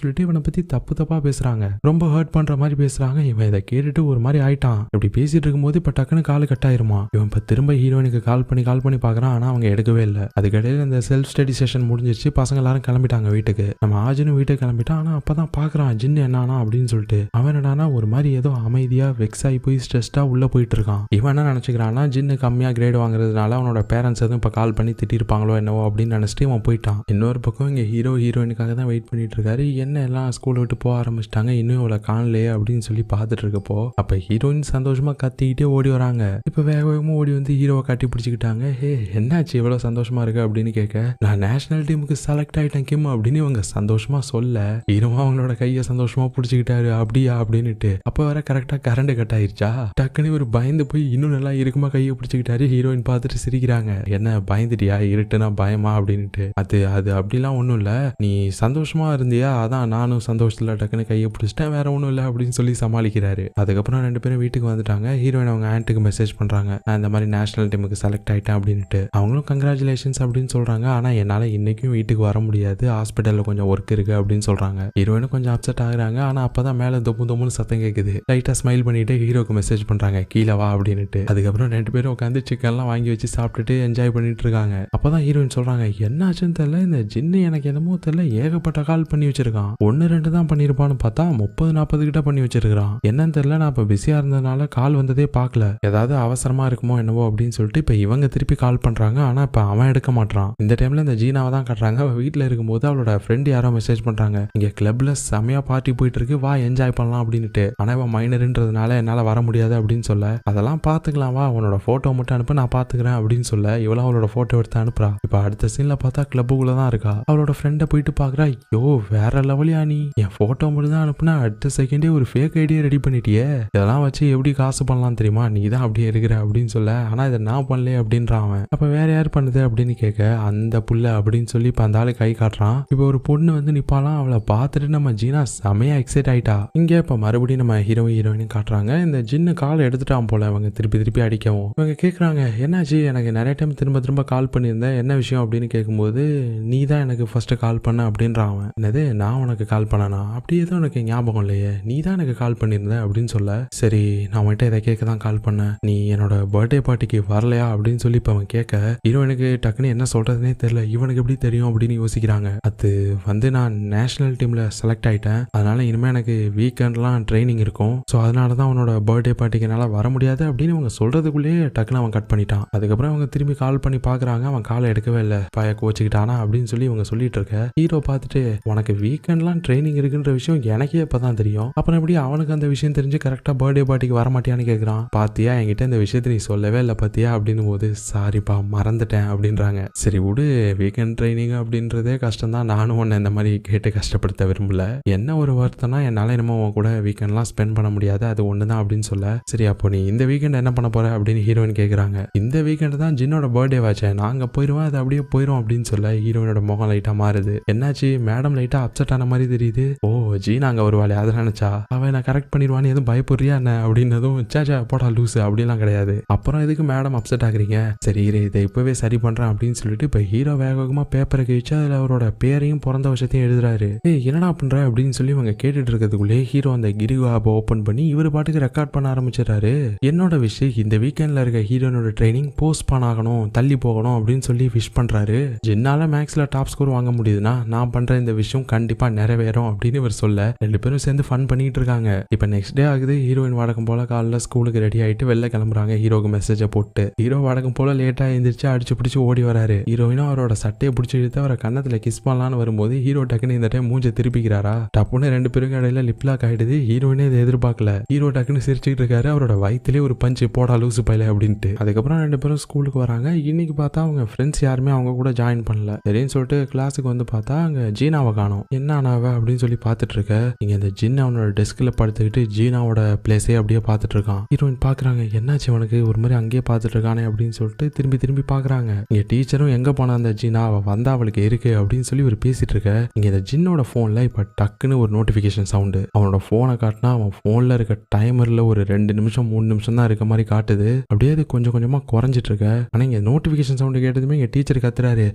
சொல்லிட்டு இவனை பத்தி தப்பா பேசுறாங்க. ரொம்ப ஹர்ட் பண்ற மாதிரி பேசுறாங்க. இவன் இதை கேட்டுட்டு ஒரு மாதிரி ஆயிட்டான். இப்படி பேசிட்டு இருக்கும்போது இப்ப டக்குன்னு காலு கட் ஆயிருமா. இவன் இப்ப திரும்ப ஹீரோயினுக்கு கால் பண்ணி பாக்குறான். ஆனா அவங்க எடுக்கவே இல்லை. அதுக்கிடையில இந்த செல்ஃப் ஸ்டடி செஷன் முடிஞ்சிருச்சு. பசங்க எல்லாரும் கிளம்பிட்டாங்க வீட்டுக்கு. நம்ம ஆஜனும் வீட்டுக்கு கிளம்பிட்டான். ஆனா அப்பதான் பாக்குறான் ஜின்னு என்னானா அப்படின்னு சொல்லிட்டு. அவன் என்னடானா ஒரு மாதிரி ஏதோ அமைதியா வெக்ஸ் ஆகி போய் ஸ்ட்ரெஸ்டா உள்ள போயிட்டு இருக்கான். இவன் என்ன நினைச்சுக்கிறான்னா ஜின்னு கம்மியா கிரேட் வாங்குறதுனால அவனோட பேரண்ட்ஸ் எதுவும் இப்ப கால் பண்ணி திட்டிருப்பாங்களோ என்னவோ அப்படின்னு நினைச்சிட்டு அவன் போயிட்டான். இன்னொரு பக்கம் இங்க ஹீரோயினுக்காக தான் வெயிட் பண்ணிட்டு இருக்காரு. என்ன எல்லாம் ஸ்கூல் விட்டு போக ஆரம்பிச்சிட்டாங்க, இன்னும் இவ்வளவு காணலையே அப்படின்னு சொல்லி பார்த்துட்டு இருக்கப்போ அப்ப ஹீரோயின் சந்தோஷமா கத்திக்கிட்டே ஓடி வராங்க. இப்ப வேகமா ஓடி வந்து ஹீரோவை கட்டி பிடிச்சிக்கிட்டாங்க. ஹே என்னாச்சு இவ்வளவு சந்தோஷமா இருக்கு அப்படின்னு கேட்க, நான் நேஷனல் டீமுக்கு செலக்ட் ஆயிட்டேன் கிம் அப்படின்னு இவங்க சந்தோஷமா சொல்ல, ஹீரோவா அவங்களோட கையை சந்தோஷமா பிடிச்சிக்கிட்டாரு. அப்படியா அப்படின்னுட்டு அப்ப வேற கரெக்டா கரண்ட் கட் ஆயிருச்சா. டக்குன்னு ஒரு பயந்து போய் இன்னும் நல்லா இருக்குமா கையை பிடிச்சிக்கிட்டாரு. ஹீரோயின் பார்த்துட்டு சிரிக்கிறாங்க. என்ன பயந்துட்டியா, இருட்டுனா பயமா அப்படின்னுட்டு. அது அது அப்படிலாம் ஒண்ணும் இல்ல, நீ சந்தோஷமா இருந்தியா, அதான் நானும் சந்தோஷத்துல டக்குன்னு கையை பிடிச்சிட்டேன், வேற ஒண்ணும் இல்ல அப்படின்னு சொல்லி சமாளிக்கிறாரு. அதுக்கப்புறம் 2 பேரும் வீட்டுக்கு வந்துட்டாங்க. ஹீரோயின் அவங்க ஆண்ட்டுக்கு மெசேஜ் பண்றாங்க, நான் இந்த மாதிரி நேஷனல் டீமுக்கு செலக்ட் ஆயிட்டேன் அப்படின்ட்டு. அவங்களும் கங்க்ராச்சுலேஷன்ஸ் அப்படின்னு சொல்றாங்க. ஆனா என்னால இன்னைக்கும் வீட்டுக்கு வர முடியாது, ஹாஸ்பிட்டல்ல கொஞ்சம் ஒர்க் இருக்கு அப்படின்னு சொல்றாங்க. ஹீரோயினும் கொஞ்சம் அப்செட் ஆகுறாங்க. ஆனா அப்பதான் மேல தொம்முன்னு சத்தம் கேக்குது. லைட்டா ஸ்மைல் பண்ணிட்டு ஹீரோக்கு மெசேஜ் பண்றாங்க, கீழே வா அப்படின்னுட்டு. அதுக்கப்புறம் 2 பேரும் உட்காந்து சிக்கன்லாம் வாங்கி வச்சு சாப்பிட்டுட்டு என்ஜாய் பண்ணிட்டு இருக்காங்க. அப்பதான் ஹீரோயின் சொல்றாங்க, என்னாச்சுன்னு தெரியல, இந்த ஜின்னு எனக்கு என்னமோ தெரியல ஏகப்பட்ட கால் பண்ணி வச்சிருக்கான். 1-2 தான் பண்ணிருப்பான்னு பார்த்தா 30-40 கிட்ட பண்ணி வச்சிருக்கான். என்னன்னு தெரியல, நான் இப்ப பிஸியா இருந்ததுனால கால் வந்ததே பார்க்கல, ஏதாவது அவசரமா இருக்குமோ என்னவோ அப்படின்னு சொல்லிட்டு இப்ப இவங்க திருப்பி கால் பண்றாங்க. ஆனா இப்ப அவன் எடுக்க மாட்டான். இந்த டைம்ல இந்த ஜீனாவை தான் காட்டுறாங்க. வீட்டுல இருக்கும்போது அவளோட ஃப்ரெண்ட் யாரோ மெசேஜ் பண்றாங்க, இங்க கிளப்ல செமையா பார்ட்டி போயிட்டு இருக்கு, வா என்ஜாய் பண்ணலாம் அப்படின்னுட்டு. ஆனா இவன் மைனர்ன்றதுனால என்னால வர முடியாது அப்படின்னு சொல்ல, அதெல்லாம் பாத்துக்கலாம் வா, உன்னோட போட்டோ மட்டும் அனுப்ப, நான் பாத்துக்கிறேன் அப்படின்னு சொல்ல இவளும் அவளோட போட்டோ எடுத்து அனுப்புறா. இப்ப அடுத்த சீன்ல பார்த்தா கிளப்புக்குள்ளதான் இருக்கா. அவளோட ஃப்ரெண்ட போயிட்டு பாக்குறா, ஐயோ வேற லெவலியா நீ, என் போட்டோ மட்டும் தான் அனுப்புனா அடுத்த செகண்டே ஒரு ஃபேக் ஐடியா ரெடி பண்ணிட்டியே, இதெல்லாம் வச்சு எப்படி காசு பண்ணலாம் தெரியுமா, நீ தான் அப்படியே இருக்கிற அப்படின்னு சொல்ல, ஆனா இதை நான் பண்ணல அப்படின்றான் அவன். அப்ப வேற யார் பண்ணுது அப்படின்னு கேட்க, அந்த புள்ள அப்படின்னு சொல்லி இப்ப அந்த ஆளு கை காட்டுறான். இப்ப ஒரு பொண்ணு வந்து நிப்பாலாம். அவளை பார்த்துட்டு நம்ம ஜீனா செமையா எக்ஸைட் ஆயிட்டா. இங்க இப்ப மறுபடியும் நம்ம ஹீரோயின் காட்டுறாங்க. இந்த ஜின்னு காலை எடுத்துட்டான் போல. அவங்க திருப்பி அடிக்கவும் இவங்க கேட்கறாங்க, கேட்குறாங்க, என்னாச்சு எனக்கு நிறைய டைம் திரும்ப திரும்ப கால் பண்ணியிருந்தேன், என்ன விஷயம் அப்படின்னு கேட்கும்போது, நீ தான் எனக்கு ஃபர்ஸ்ட்டு கால் பண்ண அப்படின்றான் அவன். என்னது நான் உனக்கு கால் பண்ணனா? அப்படி எதுவும் எனக்கு ஞாபகம் இல்லையே, நீ தான் எனக்கு கால் பண்ணியிருந்த அப்படின்னு சொல்ல, சரி நான் உன்கிட்ட இதை கேட்க தான் கால் பண்ணேன், நீ என்னோட பர்த்டே பார்ட்டிக்கு வரலையா அப்படின்னு சொல்லி இப்போ அவன் கேட்க, ஹீரோயினுக்கு டக்குன்னு என்ன சொல்றதுனே தெரியல, இவனுக்கு எப்படி தெரியும் அப்படின்னு யோசிக்கிறாங்க. அது நான் நேஷனல் டீம்ல செலக்ட் ஆயிட்டேன், அதனால இனிமே எனக்கு வீக்கெண்ட்லாம் ட்ரைனிங் இருக்கும், ஸோ அதனால தான் அவனோட பர்த்டே பார்ட்டிக்கு என்னால் வர முடியாது அப்படின்னு அவங்க சொல்றதுக்குள்ளேயே டக்குன்னு அவன் கட் பண்ணிட்டான். அதுக்கப்புறம் அவங்க திரும்பி கால் பண்ணி பார்க்குறாங்க, அவன் காலை எடுக்கவே இல்லை. பாய கோச்சிக்கிட்டானா அப்படின்னு சொல்லி இவங்க சொல்லிட்டு இருக்க, ஹீரோ பார்த்துட்டு உனக்கு வீக்கெண்ட்லாம் ட்ரைனிங் இருக்குன்ற விஷயம் எனக்கே இப்பதான் தெரியும், அப்புறம் எப்படி அவனுக்கு அந்த விஷயம் தெரிஞ்சு கரெக்டாக பர்த்டே பார்ட்டிக்கு வரமாட்டியான்னு கேட்குறான். பாத்தியா என்கிட்ட இந்த விஷயத்தை நீ சொல்லவே இல்லை பாத்தியா அப்படின்னு போது, சாரிப்பா மறந்துட்டேன் அப்படின்றாங்க. சரி விடு, வீக்கெண்ட் ட்ரைனிங் அப்படின்றதே கஷ்டம் தான், நானும் உன்னை இந்த மாதிரி கேட்டு கஷ்டப்படுத்த விரும்பல, என்ன ஒரு வருத்தம்னா என்னால் என்னமோ உன் கூட வீக்கெண்ட்லாம் ஸ்பெண்ட் பண்ண முடியாது, அது ஒன்று தான் அப்படின்னு சொல்ல, சரி அப்போ நீ இந்த வீக்கெண்ட் என்ன பண்ண போற அப்படின்னு ஹீரோயின் கேட்குறாங்க. இந்த வீக்கெண்ட் தான் ஜின்னோட பர்த்டே வாச்சேன், நாங்கள் போயிடுவோம், அது அப்படியே போயிடும் அப்படின்னு சொல்ல ஹீரோயினோட முகம் லைட்டாக மாறுது. என்னாச்சு மேடம் லைட்டாக அப்செட் ஆன மாதிரி தெரியுது. ஓ ஜீனா அங்கே வருவாளே அதை நினைச்சா அவன் நான் கரெக்ட் பண்ணிடுவான்னு எதுவும் பயப்படுறியா என்ன அப்படின்னதும், சாச்சா போடா லூஸு அப்படிலாம் கிடையாது, அப்புறம் எதுக்கு மேடம் அப்செட் ஆகுறீங்க, சரி இதை இப்பவே சரி பண்றேன் அப்படின்னு சொல்லிட்டு இப்போ ஹீரோ வேகமாக பேப்பரை கிழிச்சு அதில் அவரோட பேரையும் பிறந்த வருஷத்தையும் எழுதுறாரு. என்னடா பண்ற அப்படின்னு சொல்லி அவங்க கேட்டுட்டு இருக்கிறதுக்குள்ளே ஹீரோ அந்த கிரிகு ஆப்பை ஓப்பன் பண்ணி இவர் பாட்டுக்கு ரெக்கார்ட் பண்ண ஆரம்பிச்சிடறாரு. என்னோட விஷயம் இந்த வீக்கெண்ட்ல இருக்க ஹீரோனோட ட்ரைனிங் போஸ்ட்பான் ஆகணும், தள்ளி போகணும் அப்படின்னு சொல்லி விஷ் பண்றாரு. ஜின்னால மேக்ஸ்ல டாப் ஸ்கோர் வாங்க முடியுதுன்னா நான் பண்ற இந்த விஷயம் கண்டிப்பா நிறைவேறும் அப்படின்னு இவர் சொல்ல, ரெண்டு பேரும் சேர்ந்து ஃபன் பண்ணிட்டு இருக்காங்க. இப்ப நெக்ஸ்ட் டே ஆகுது, ஹீரோயின் வழக்கம் போல காலைல ஸ்கூலுக்கு ரெடி ஆயிட்டு வெளில கிளம்புறாங்க. ஹீரோக்கு மெசேஜை போட்டு ஹீரோ வழக்கம் போல லேட்டா எழுந்திரிச்சு அடிச்சு பிடிச்சு ஓடி வராரு. ஹீரோயினும் அவரோட சட்டையை பிடிச்சி இழுத்து அவரை கண்ணத்துல கிஸ் பண்ணலான்னு வரும்போது ஹீரோ டக்குன்னு இந்த டைம் மூஞ்ச திருப்பிக்கிறாரா, டப்புன்னு ரெண்டு பேருக்கு இடையில லிப்லாக் ஆயிடுது. ஹீரோயினே இதை எதிர்பார்க்கல, ஹீரோ டக்குன்னு சிரிச்சுட்டு இருக்காரு, அவரோட வயிற்றுலேயே ஒரு பஞ்சு போடா லூசு பையில அப்படின்ட்டு. அதுக்கப்புறம் ரெண்டு பேரும் ஸ்கூலுக்கு வராங்க. இன்னைக்கு பார்த்தா அவங்க ஃப்ரெண்ட்ஸ் யாருமே அவங்க கூட ஜாயின் பண்ணல. சரின்னு சொல்லிட்டு கிளாஸுக்கு வந்து பார்த்தா அங்க ஜீனாவை காணோம். என்ன ஆனாவ அப்படின்னு சொல்லி பார்த்துட்டு இருக்க, இங்க இந்த ஜின் அவனோட டெஸ்க்ல படுத்துக்கிட்டு ஜீனாவோட பிளேஸே அப்படியே பார்த்துட்டு இருக்கான். ஹீரோயின் பாக்குறாங்க, என்னாச்சு அவனுக்கு ஒரு மாதிரி அங்கேயே பார்த்துட்டு இருக்கானே அப்படின்னு சொல்லிட்டு திரும்பி பாக்குறாங்க. இங்க டீச்சரும் எங்க போனா அந்த ஜீனா, அவ வந்தா அவளுக்கு இருக்கு அப்படின்னு சொல்லி ஒரு பேசிட்டு இருக்க, இங்க இந்த ஜின்னோட போன்ல இப்ப டக்குன்னு ஒரு நோட்டிபிகேஷன் சவுண்டு. அவனோட போனை காட்டினா அவன் போன்ல இருக்க டைமர்ல ஒரு 2 நிமிஷம் 3 நிமிஷம் தான் இருக்க மாதிரி காட்டுது. அப்படியே அது கொஞ்சம் கொஞ்சமா குறைஞ்சிட்டு இருக்க. ஆனா இங்க நோட்டிபிகேஷன் சவுண்ட் கேட்டதுமே எங்க டீச்சர் கத்துறாரு,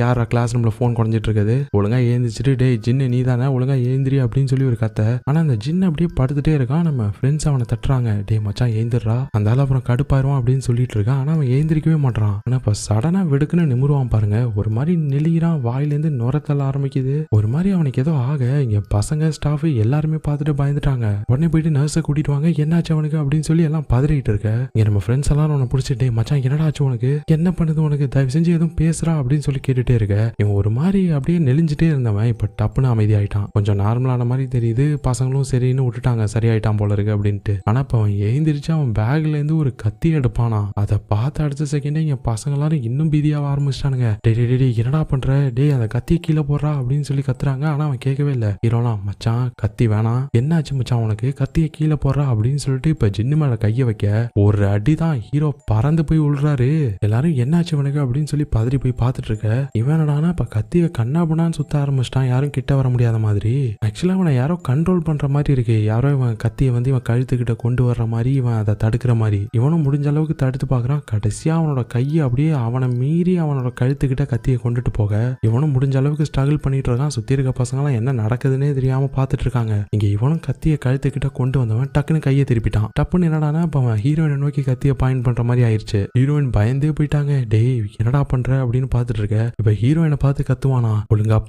யாரா கிளாஸ் ரூம்ல போன் குறைஞ்சிட்டு இருக்குது, ஒழுங்கா ஏந்திரிச்சிட்டு டேய் ஜின்னு நீ தானே ஒழுங்கா ஏந்திரி அப்படின்னு சொல்லி ஒரு கத்த. ஆனா அந்த ஜின்னு அப்படியே படுத்துட்டே இருக்கான். நம்ம ஃப்ரெண்ட்ஸ் அவனை தட்டுறாங்க, டே மச்சான் ஏந்திரா, அந்த ஆள் அப்புறம் கடுப்பாயிருவான் அப்படின்னு சொல்லிட்டு இருக்கான். ஆனா அவன் ஏந்திரிக்கவே மாட்டான். ஆனா இப்ப சடனா வெடுக்குன்னு நிமிருவான் பாருங்க, ஒரு மாதிரி நெளிகிறான், வாயிலேருந்து நுரத்தள்ள ஆரம்பிக்குது. ஒரு மாதிரி அவனுக்கு ஏதோ ஆக இங்க பசங்க ஸ்டாஃப் எல்லாருமே பார்த்துட்டு பயந்துட்டாங்க. உடனே போயிட்டு நர்ஸை கூட்டிட்டு வாங்க, என்னாச்சு அவனுக்கு அப்படின்னு சொல்லி எல்லாம் பதறிட்டு இருக்க. இங்க நம்ம ஃப்ரெண்ட்ஸ் எல்லாம் உன்னை பிடிச்சிட்டே, மச்சான் என்னடா ஆச்சு உனக்கு, என்ன பண்ணுது உனக்கு, தயவு செஞ்சு எதுவும் பேசுறா அப்படின்னு சொல்லி கேட்டுட்டே இருக்க. இவன் ஒரு மாதிரி அப்படியே நெளிஞ்சிட்டே இருந்தவன் இப்ப டப்புன்னு அமைதி ஆயிட்டான். கொஞ்சம் நார்மலான மாதிரி தெரியுது. பசங்களும் சரின்னு விட்டுட்டாங்க, சரியாயிட்டான் போல இருக்கு அப்படின்ட்டு. ஆனா இப்ப அவன் எழுந்திரிச்சு அவன் பேக்ல இருந்து ஒரு கத்தி எடுப்பானா, அதை பார்த்து அடுத்த செகண்டே இங்க பசங்க எல்லாரும் இன்னும் பீதியாக ஆரம்பிச்சிட்டானுங்க. டே என்னடா பண்ற, டே அந்த கத்தியை கீழே போடுறா அப்படின்னு சொல்லி கத்துறாங்க. ஆனா அவன் கேட்கவே இல்லை. ஹீரோலாம், மச்சான் கத்தி வேணாம், என்னாச்சு மச்சான் உனக்கு, கத்தியை கீழே போடுறா அப்படின்னு சொல்லிட்டு இப்ப ஜின்னு மேல கைய வைக்க ஒரு அடிதான் ஹீரோ பறந்து போய் விழுறாரு. எல்லாரும் என்னாச்சு உனக்கு அப்படின்னு சொல்லி பதறி போய் பார்த்துட்டு இருக்க. இவனடானா இப்ப கத்திய கண்ணாபுண்ணான்னு சுத்த ஆரம்பிச்சிட்டான், யாரும் கிட்ட வர முடியாத மாதிரி. ஆக்சுவலா அவனை யாரோ கண்ட்ரோல் பண்ற மாதிரி இருக்கு, யாரோ இவன் கத்தியை வந்து இவன் கழுத்துக்கிட்ட கொண்டு வர்ற மாதிரி, இவன் அதை தடுக்கிற மாதிரி. இவனும் முடிஞ்ச அளவுக்கு தடுத்து பாக்குறான். கடைசியா அவனோட கையை அப்படியே அவனை மீறி அவனோட கழுத்துக்கிட்ட கத்தியை கொண்டுட்டு போக இவனும் முடிஞ்ச அளவுக்கு ஸ்ட்ரகிள் பண்ணிட்டு இருக்கான். சுத்தி இருக்க பசங்க எல்லாம் என்ன நடக்குதுன்னே தெரியாம பாத்துட்டு இருக்காங்க. இங்க இவனும் கத்தியை கழுத்துக்கிட்ட கொண்டு வந்தவன் டக்குன்னு கையை திருப்பிட்டான். டப்புன்னு என்னடானா இப்ப அவன் ஹீரோயினை நோக்கி கத்தியை பாயிண்ட் பண்ற மாதிரி ஆயிடுச்சு. ஹீரோயின் பயந்தே போயிட்டாங்க. டேய் என்னடா பண்ற அப்படின்னு பாத்துட்டு இருக்க. இப்ப ஹீரோயினை பார்த்து கத்துவானா, ஒழுங்கா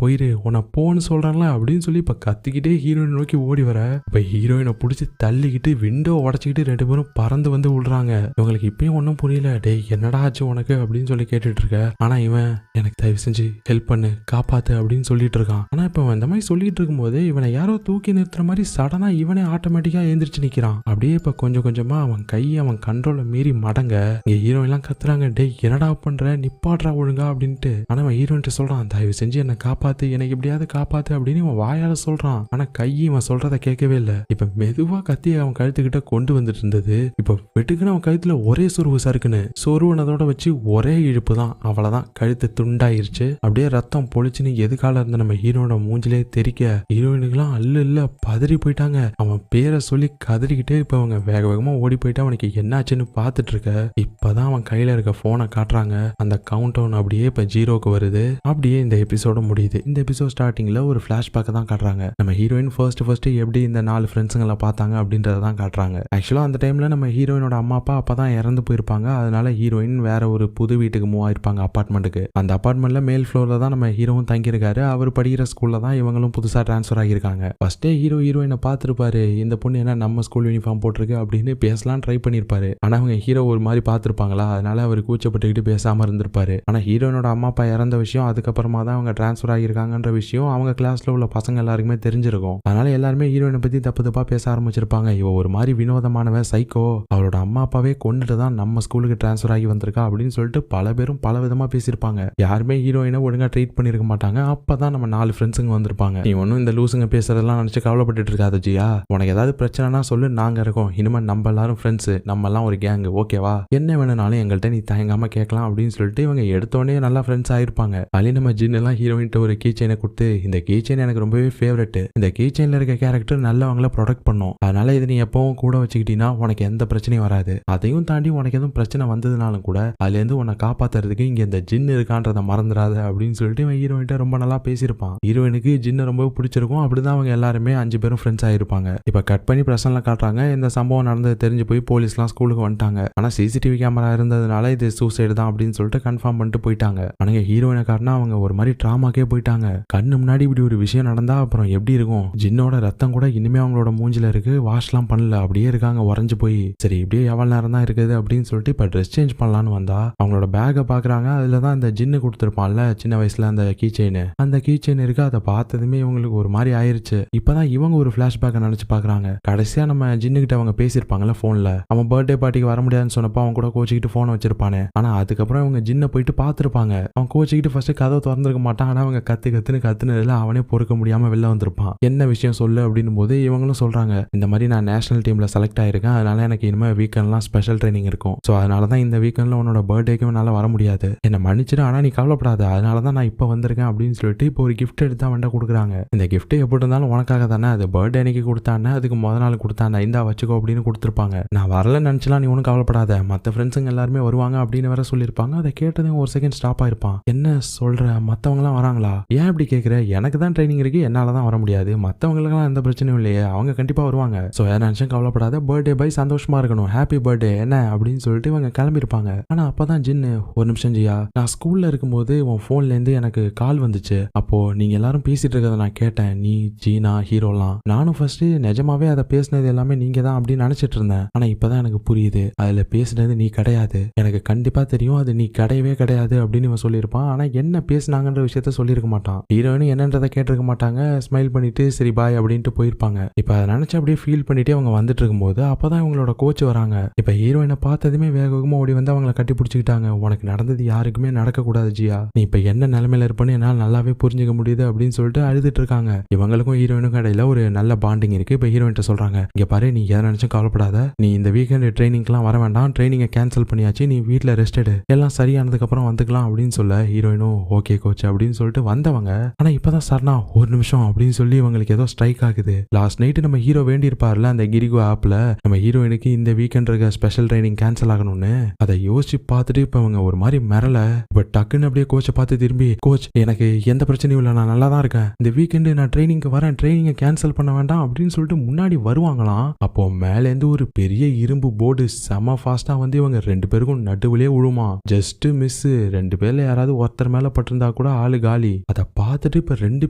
போயிரு உன்னை போன்னு சொல்றான்ல அப்படின்னு சொல்லி இப்ப கத்திக்கிட்டே ஹீரோயின் நோக்கி ஓடி வர, இப்ப ஹீரோயினை புடிச்சு தள்ளிக்கிட்டு விண்டோ உடச்சிக்கிட்டு ரெண்டு பேரும் பறந்து வந்து விடுறாங்க. இவங்களுக்கு இப்பயும் ஒன்னும் புரியல. டேய் என்னடா ஆச்சு உனக்கு அப்படின்னு சொல்லி கேட்டுட்டு இருக்க. ஆனா இவன், எனக்கு தயவு செஞ்சு ஹெல்ப் பண்ணு, காப்பாத்து அப்படின்னு சொல்லிட்டு இருக்கான். ஆனா இப்ப அவன் இந்த மாதிரி சொல்லிட்டு இருக்கும்போது இவனை யாரோ தூக்கி நிறுத்துற மாதிரி சடனா இவனே ஆட்டோமேட்டிக்கா எழுந்திரிச்சு நிக்கிறான். அப்படியே இப்ப கொஞ்சம் கொஞ்சமா அவன் கையை அவன் கண்ட்ரோல மீறி மடங்க இங்க ஹீரோயின் எல்லாம் கத்துறாங்க, டேய் என்னடா பண்ற, நிப்பாட்றா ஒழுங்கா அப்படின்ட்டு. ஆனா அவன் ஹீரோயின்ட்டு சொல்றான், தயவு செஞ்சு என்ன காப்பாத்து, எனக்கு எப்படியாவது காப்பாத்து அப்படின்னு இவன் வாயால சொல்றான். ஆனா கை இவன் சொல்றத கேட்கவே இல்லை. இப்ப மெதுவா கத்தியை அவன் கழுத்துக்கிட்ட கொண்டு வந்துட்டு இருந்தது. இப்ப வெட்டுக்குன்னு அவன் கழுத்துல ஒரே சொருவு சறுக்குன்னு சொருவனதோட வச்சு ஒரே இழுப்பு தான், அவ்வளவுதான், கழுத்து துண்டாயிருச்சு. அப்படியே ரத்தம் பொழிச்சுன்னு எதுக்கால இருந்த நம்ம ஹீரோட மூஞ்சிலே தெரிக்க ஹீரோயினுக்குலாம் அல்ல பதறி போயிட்டாங்க. அவன் பேரை சொல்லி கதறிக்கிட்டே இப்ப அவங்க வேக வேகமா ஓடி போயிட்டு அவனுக்கு உனக்கு என்னாச்சுன்னு பார்த்துட்டு இருக்க. இப்பதான் அவன் கையில இருக்க போனை காட்டுறாங்க. அந்த கவுண்ட் டவுன் அப்படியே இப்ப 0க்கு வருது. அப்படியே இந்த எபிசோட முடியுது. இந்த எபிசோட் ஸ்டார்டிங்ல ஒரு பிளாஷ்பேக் தான் காட்டுறாங்க. நம்ம ஹீரோயின் ஃபர்ஸ்ட் எப்படி இந்த 4 ஃப்ரெண்ட்ஸுங்களை பார்த்தாங்க அப்படின்றத தான் காட்டுறாங்க. ஆக்சுவலா அந்த டைம்ல நம்ம ஹீரோயினோட அம்மா அப்பா அப்பதான் இறந்து போயிருப்பாங்க. அதனால ஹீரோயின் வேற ஒரு புது வீட்டுக்கு மூவ் ஆயிருப்பாங்க, அபார்ட்மெண்ட்டுக்கு. அந்த அபார்ட்மெண்ட்ல மேல் ஃப்ளோர்ல தான் நம்ம ஹீரோவும் தங்கியிருக்காரு. அவர் படிக்கிற ஸ்கூல்ல தான் இவங்களும் புதுசா டிரான்ஸ்ஃபர் ஆகியிருக்காங்க. ஃபர்ஸ்டே ஹீரோயினை பார்த்துருப்பாரு. இந்த பொண்ணு என்ன நம்ம ஸ்கூல் யூனிஃபார்ம் போட்டிருக்கு அப்படின்னு பேசலாம் ட்ரை பண்ணிருப்பாரு. ஆனா அவங்க ஹீரோ ஒரு மாதிரி பார்த்துருப்பாங்களா, அதனால அவர் கூச்சப்பட்டுக்கிட்டு பேசாம இருந்திருப்பாரு. ஆனா ஹீரோயினோட அம்மா அப்பா இறந்த விஷயம், அதுக்கப்புறமா தான் அவங்க டிரான்ஸ்ஃபர் ஆகியிருக்காங்கன்ற விஷயம் அவங்க கிளாஸ்ல உள்ள பசங்க எல்லாருக்குமே தெரிஞ்சிருக்கும். அதனால எல்லாருமே ஹீரோயினை பத்தி தப்பு தப்பா பேச ஆரம்பிச்சிருப்பாங்க. இவ ஒரு மாதிரி வினோதமானவ, சைக்கோ, அவளோட அம்மா அப்பாவே கொண்டுட்டு தான் நம்ம ஸ்கூலுக்கு டிரான்ஸ்ஃபர் ஆகி வந்திருக்கா அப்படின்னு சொல்லிட்டு பல பேரும் பல விதமா பேசியிருப்பாங்க. யாருமே ஹீரோயினை ஒழுங்கா ட்ரீட் பண்ணிருக்க மாட்டாங்க. அப்பதான் நம்ம 4 ஃப்ரெண்ட்ஸுங்க வந்திருப்பாங்க. நீ ஒன்னும் இந்த லூசுங்க பேசுறதெல்லாம் நினைச்சு கவலைப்பட்டு இருக்காது ஜியா. உனக்கு ஏதாவது பிரச்சனைனா சொல்லு, நாங்க இருக்கோம். இனிமே நம்ம எல்லாரும் ஃப்ரெண்ட்ஸ், நம்ம எல்லாம் ஒரு கேங், ஓகேவா? என்ன வேணும்னாலும் எங்கள்கிட்ட நீ தயங்காம கேட்கலாம் அப்படின்னு சொல்லிட்டு இவங்க எடுத்தோடனே நல்லா ஃப்ரெண்ட்ஸ் ஆயிருப்பாங்க. அதுல நம்ம ஜின் எல்லாம் ஹீரோயின்ட்ட ஒரு கீ செயினை கொடுத்து, இந்த கீ செயின் எனக்கு ரொம்பவே ஃபேவரட். இந்த கீ செயின்ல இருக்க கேரக்டர் நல்லவங்கள ப்ரொடெக்ட் பண்ணும். அதனால இது நீ எப்பவும் கூட வச்சுக்கிட்டீங்கன்னா உனக்கு எந்த பிரச்சனையும் வராது. அதையும் தாண்டி உனக்கு எதுவும் பிரச்சனை வந்ததுனாலும் கூட அதுல இருந்து உன்னை காப்பாத்துறதுக்கு இங்க இந்த ஜின் இருக்கான்றத மறந்துடாத அப்படின்னு சொல்லிட்டு இவன் ஹீரோயின்ட்ட ரொம்ப நல்லா பேசியிருப்பான். ஹீரோயினுக்கு ஜின்னை ரொம்ப பிடிச்சிருக்கும். அப்படிதான் அவங்க எல்லாருமே 5 பேரும் ஃப்ரெண்ட்ஸ் ஆயிருப்பாங்க. இப்ப கட் பண்ணி பிரசன்ல காட்டுறாங்க. இந்த சம்பவம் நடந்தது தெரிஞ்சு போய் போலீஸ்லாம் ஸ்கூலுக்கு வந்துட்டாங்க. ஆனா சிசிடிவி கேமரா இருந்ததுனால இது சூசைடு தான் அப்படின்னு சொல்லிட்டு கன்ஃபார்ம் பண்ணிட்டு போயிட்டாங்க. ஆனா ஹீரோயினை காட்டினா அவங்க ஒரு மாதிரி டிராமாக்கே போயிட்டாங்க. கண்ணு முன்னாடி இப்படி ஒரு விஷயம் நடந்தா அப்புறம் எப்படி இருக்கும்? ஜின்னோட ரத்தம் கூட இனிமே அவங்களோட மூஞ்சில இருக்கு. வாஷ்லாம் பண்ணல, அப்படியே இருக்காங்க உறைஞ்சு போய். சரி இப்படியே எவ்வளவு நேரம் தான் இருக்குது அப்படின்னு சொல்லிட்டு இப்ப ட்ரெஸ் சேஞ்ச் பண்ணலான்னு வந்தா அவங்களோட பேக்கை பாக்குறாங்க. அதுலதான் இந்த ஜின்னு கொடுத்துருப்பான்ல சின்ன வயசுல அந்த கீ செயின், அந்த கீ செயின் இருக்கு. அதை பார்த்ததுமே இவங்களுக்கு ஒரு மாதிரி ஆயிருச்சு. இப்பதான் இவங்க ஒரு பிளாஷ்பேக்கை நினைச்சு பாக்குறாங்க. கடைசியா நம்ம ஜின்னு கிட்ட அவங்க பேசியிருப்பாங்கல்ல போன்ல, அவன் பர்த்டே பார்ட்டிக்கு வர முடியாதுன்னு சொன்னப்போ அவன் கூட கோச்சிக்கிட்டு போன் வச்சிருப்பானே. ஆனா அதுக்கப்புறம் இவங்க ஜின்னை போயிட்டு பார்த்திருப்பாங்க. அவன் கோச்சிக்கிட்டு ஃபர்ஸ்ட் கதவை திறந்திருக்க மாட்டான். ஆனா அவங்க கத்துனதுல அவனே பொறுக்க முடியாம வெளில வந்திருப்பான். என்ன விஷயம் சொல்லு அப்படின்னும் போது இவங்களும் சொல்றாங்க, இந்த மாதிரி நான் நேஷனல் டீம்ல செலக்ட் ஆயிருக்கேன். அதனால எனக்கு இனிமே வீக்கெண்ட்லாம் ஸ்பெஷல் ட்ரைனிங் இருக்கும். ஸோ அதனாலதான் இந்த வீக்கெண்ட்ல உன்னோட பர்த்டேக்கு என்னால வர முடியாது. என்ன மன்னிச்சிடு, ஆனா நீ கவலைப்படாத, அதனாலதான் நான் இப்ப வந்திருக்கேன் அப்படின்னு சொல்லிட்டு இப்போ ஒரு கிஃப்ட் எடுத்து அவன்கிட்ட கொடுக்குறாங்க. இந்த கிஃப்ட் எப்படி இருந்தாலும் உனக்காக தானே, அது பர்த்டே அன்னைக்கு கொடுத்தானே, அதுக்கு முத நாள் கொடுத்தானே, இந்தா வச்சுக்கோ அப்படின்னு கொடுத்துருப்பாங்க. நான் வரலன்னு நினைச்சலாம், நீ ஒன்றும் கவலைப்படாத, மற்ற ஃப்ரெண்ட்ஸுங்க எல்லாருமே வருவாங்க அப்படின்னு வேற சொல்லியிருப்பாங்க. அதை கேட்டதும் ஒரு செகண்ட் ஸ்டாப் ஆயிருப்பான். என்ன சொல்ற, மற்றவங்களாம் வராங்களா? ஏன் இப்படி கேட்குற? எனக்கு தான் ட்ரைனிங் இருக்கு, என்னால தான் வர முடியாது. மற்றவங்களுக்குலாம் எந்த பிரச்சனையும் இல்லையே, அவங்க கண்டிப்பா வருவாங்க. ஸோ யார் நினைச்சும் கவலைப்படாத, பர்த்டே பை சந்தோஷமா இருக்கணும், ஹாப்பி பர்த்டே என்ன அப்படின்னு சொல்லிட்டு இவங்க கிளம்பிருப்பாங்க. ஆனா அப்பதான் ஜின்னு, ஒரு நிமிஷம் ஜியா, நான் ஸ்கூல்ல இருக்கும்போது உன் போன்ல இருந்து எனக்கு கால் வந்துச்சு. அப்போ நீங்க எல்லாரும் பேசிட்டு இருக்கதை நான் கேட்டேன். நீ, ஜீனா, ஹீரோலாம். நானும் ஃபர்ஸ்ட் நிஜமாவே அதை பேசினது எல்லாமே நீங்க தான் அப்படின்னு நினைச்சிட்டு இருந்தேன். ஆனா இப்பதான் எனக்கு புரியுது, அதுல பேசினது நீ கிடையாது. எனக்கு கண்டிப்பா தெரியும் அது நீ கிடையவே கிடையாது அப்படின்னு இவன் சொல்லியிருப்பான். ஆனா என்ன பேசினாங்கன்ற விஷயத்த சொல்லியிருக்க மாட்டான். ஹீரோயினும் என்னன்றதை கேட்டிருக்க மாட்டாங்க. ஸ்மைல் பண்ணிட்டு சரி பாய் அப்படின்ட்டு போயிருப்பாங்க. இப்ப அதை நினைச்சு அப்படியே ஃபீல் பண்ணிட்டு அவங்க வந்துட்டு இருக்கும்போது அப்பதான் இவங்களோட கோச் வராங்க. இப்ப ஹீரோயினை பார்த்ததுமே வேகமா ஓடி வந்து அவங்களை கட்டி பிடிச்சிக்கிட்டாங்க. உனக்கு நடந்தது யாருக்குமே நடக்க கூடாது ஜியா, நீ இப்ப என்ன நிலைமையில இருப்பன்னு என்னால் நல்லாவே புரிஞ்சுக்க முடியுது அப்படின்னு சொல்லிட்டு அழுதுட்டு இருக்காங்க. இவங்களுக்கும் ஹீரோயினுக்கும் இடையில ஒரு நல்ல பாண்டிங் இருக்கு. இப்ப ஹீரோயின்ட்ட சொல்றாங்க, இங்க பாரு, நீ எதை நினைச்சும் கவலைப்படாத, நீ இந்த வீக்கெண்ட் ட்ரைனிங்லாம் வர வேண்டாம், ட்ரைனிங்கை கேன்சல் பண்ணியாச்சு, நீ வீட்டுல ரெஸ்ட் எடு, எல்லாம் சரியானதுக்கு அப்புறம் வந்துக்கலாம் அப்படின்னு சொல்ல ஹீரோயினும் ஓகே கோச் அப்படின்னு சொல்லிட்டு வந்தவங்க. ஆனா இப்பதான் சரணா ஒரு நிமிஷம் அப்படின்னு சொல்லி இவங்களுக்கு ஏதோ ஸ்ட்ரைக் ஆகுது. லாஸ்ட் நைட் நம்ம ஹீரோ வேண்டி இருப்பார்ல அந்த கிரிகோ ஆப்ல, நம்ம ஹீரோயினுக்கு இந்த வீக்கெண்ட் இருக்க ஸ்பெஷல் ட்ரைனிங் கேன்சல் ஆகணும்னு. அதை யோசிச்சு பார்த்துட்டு இப்ப அவங்க ஒரு மாதிரி மிரள. இப்ப டக்குன்னு அப்படியே கோச்சை பார்த்து திரும்பி, கோச் எனக்கு எந்த பிரச்சனையும் இல்லை, நான் நல்லா தான் இருக்கேன், இந்த வீக்கெண்டு நான் ட்ரைனிங்க்கு வரேன், ட்ரைனிங்கை கேன்சல் பண்ண வேண்டாம் அப்படின்னு சொல்லிட்டு முன்னாடி வருவாங்களாம். அப்போ மேலேருந்து ஒரு பெரிய இரும்பு போர்டு செம ஃபாஸ்டா வந்து இவங்க 2 பேருக்கும் நடுவுலயே விழுமா. ஜஸ்ட் மிஸ், 2 பேர்ல யாராவது ஒருத்தர் மேல பட்டிருந்தா கூட ஆளு காலி. அதை பார்த்துட்டு இப்ப 2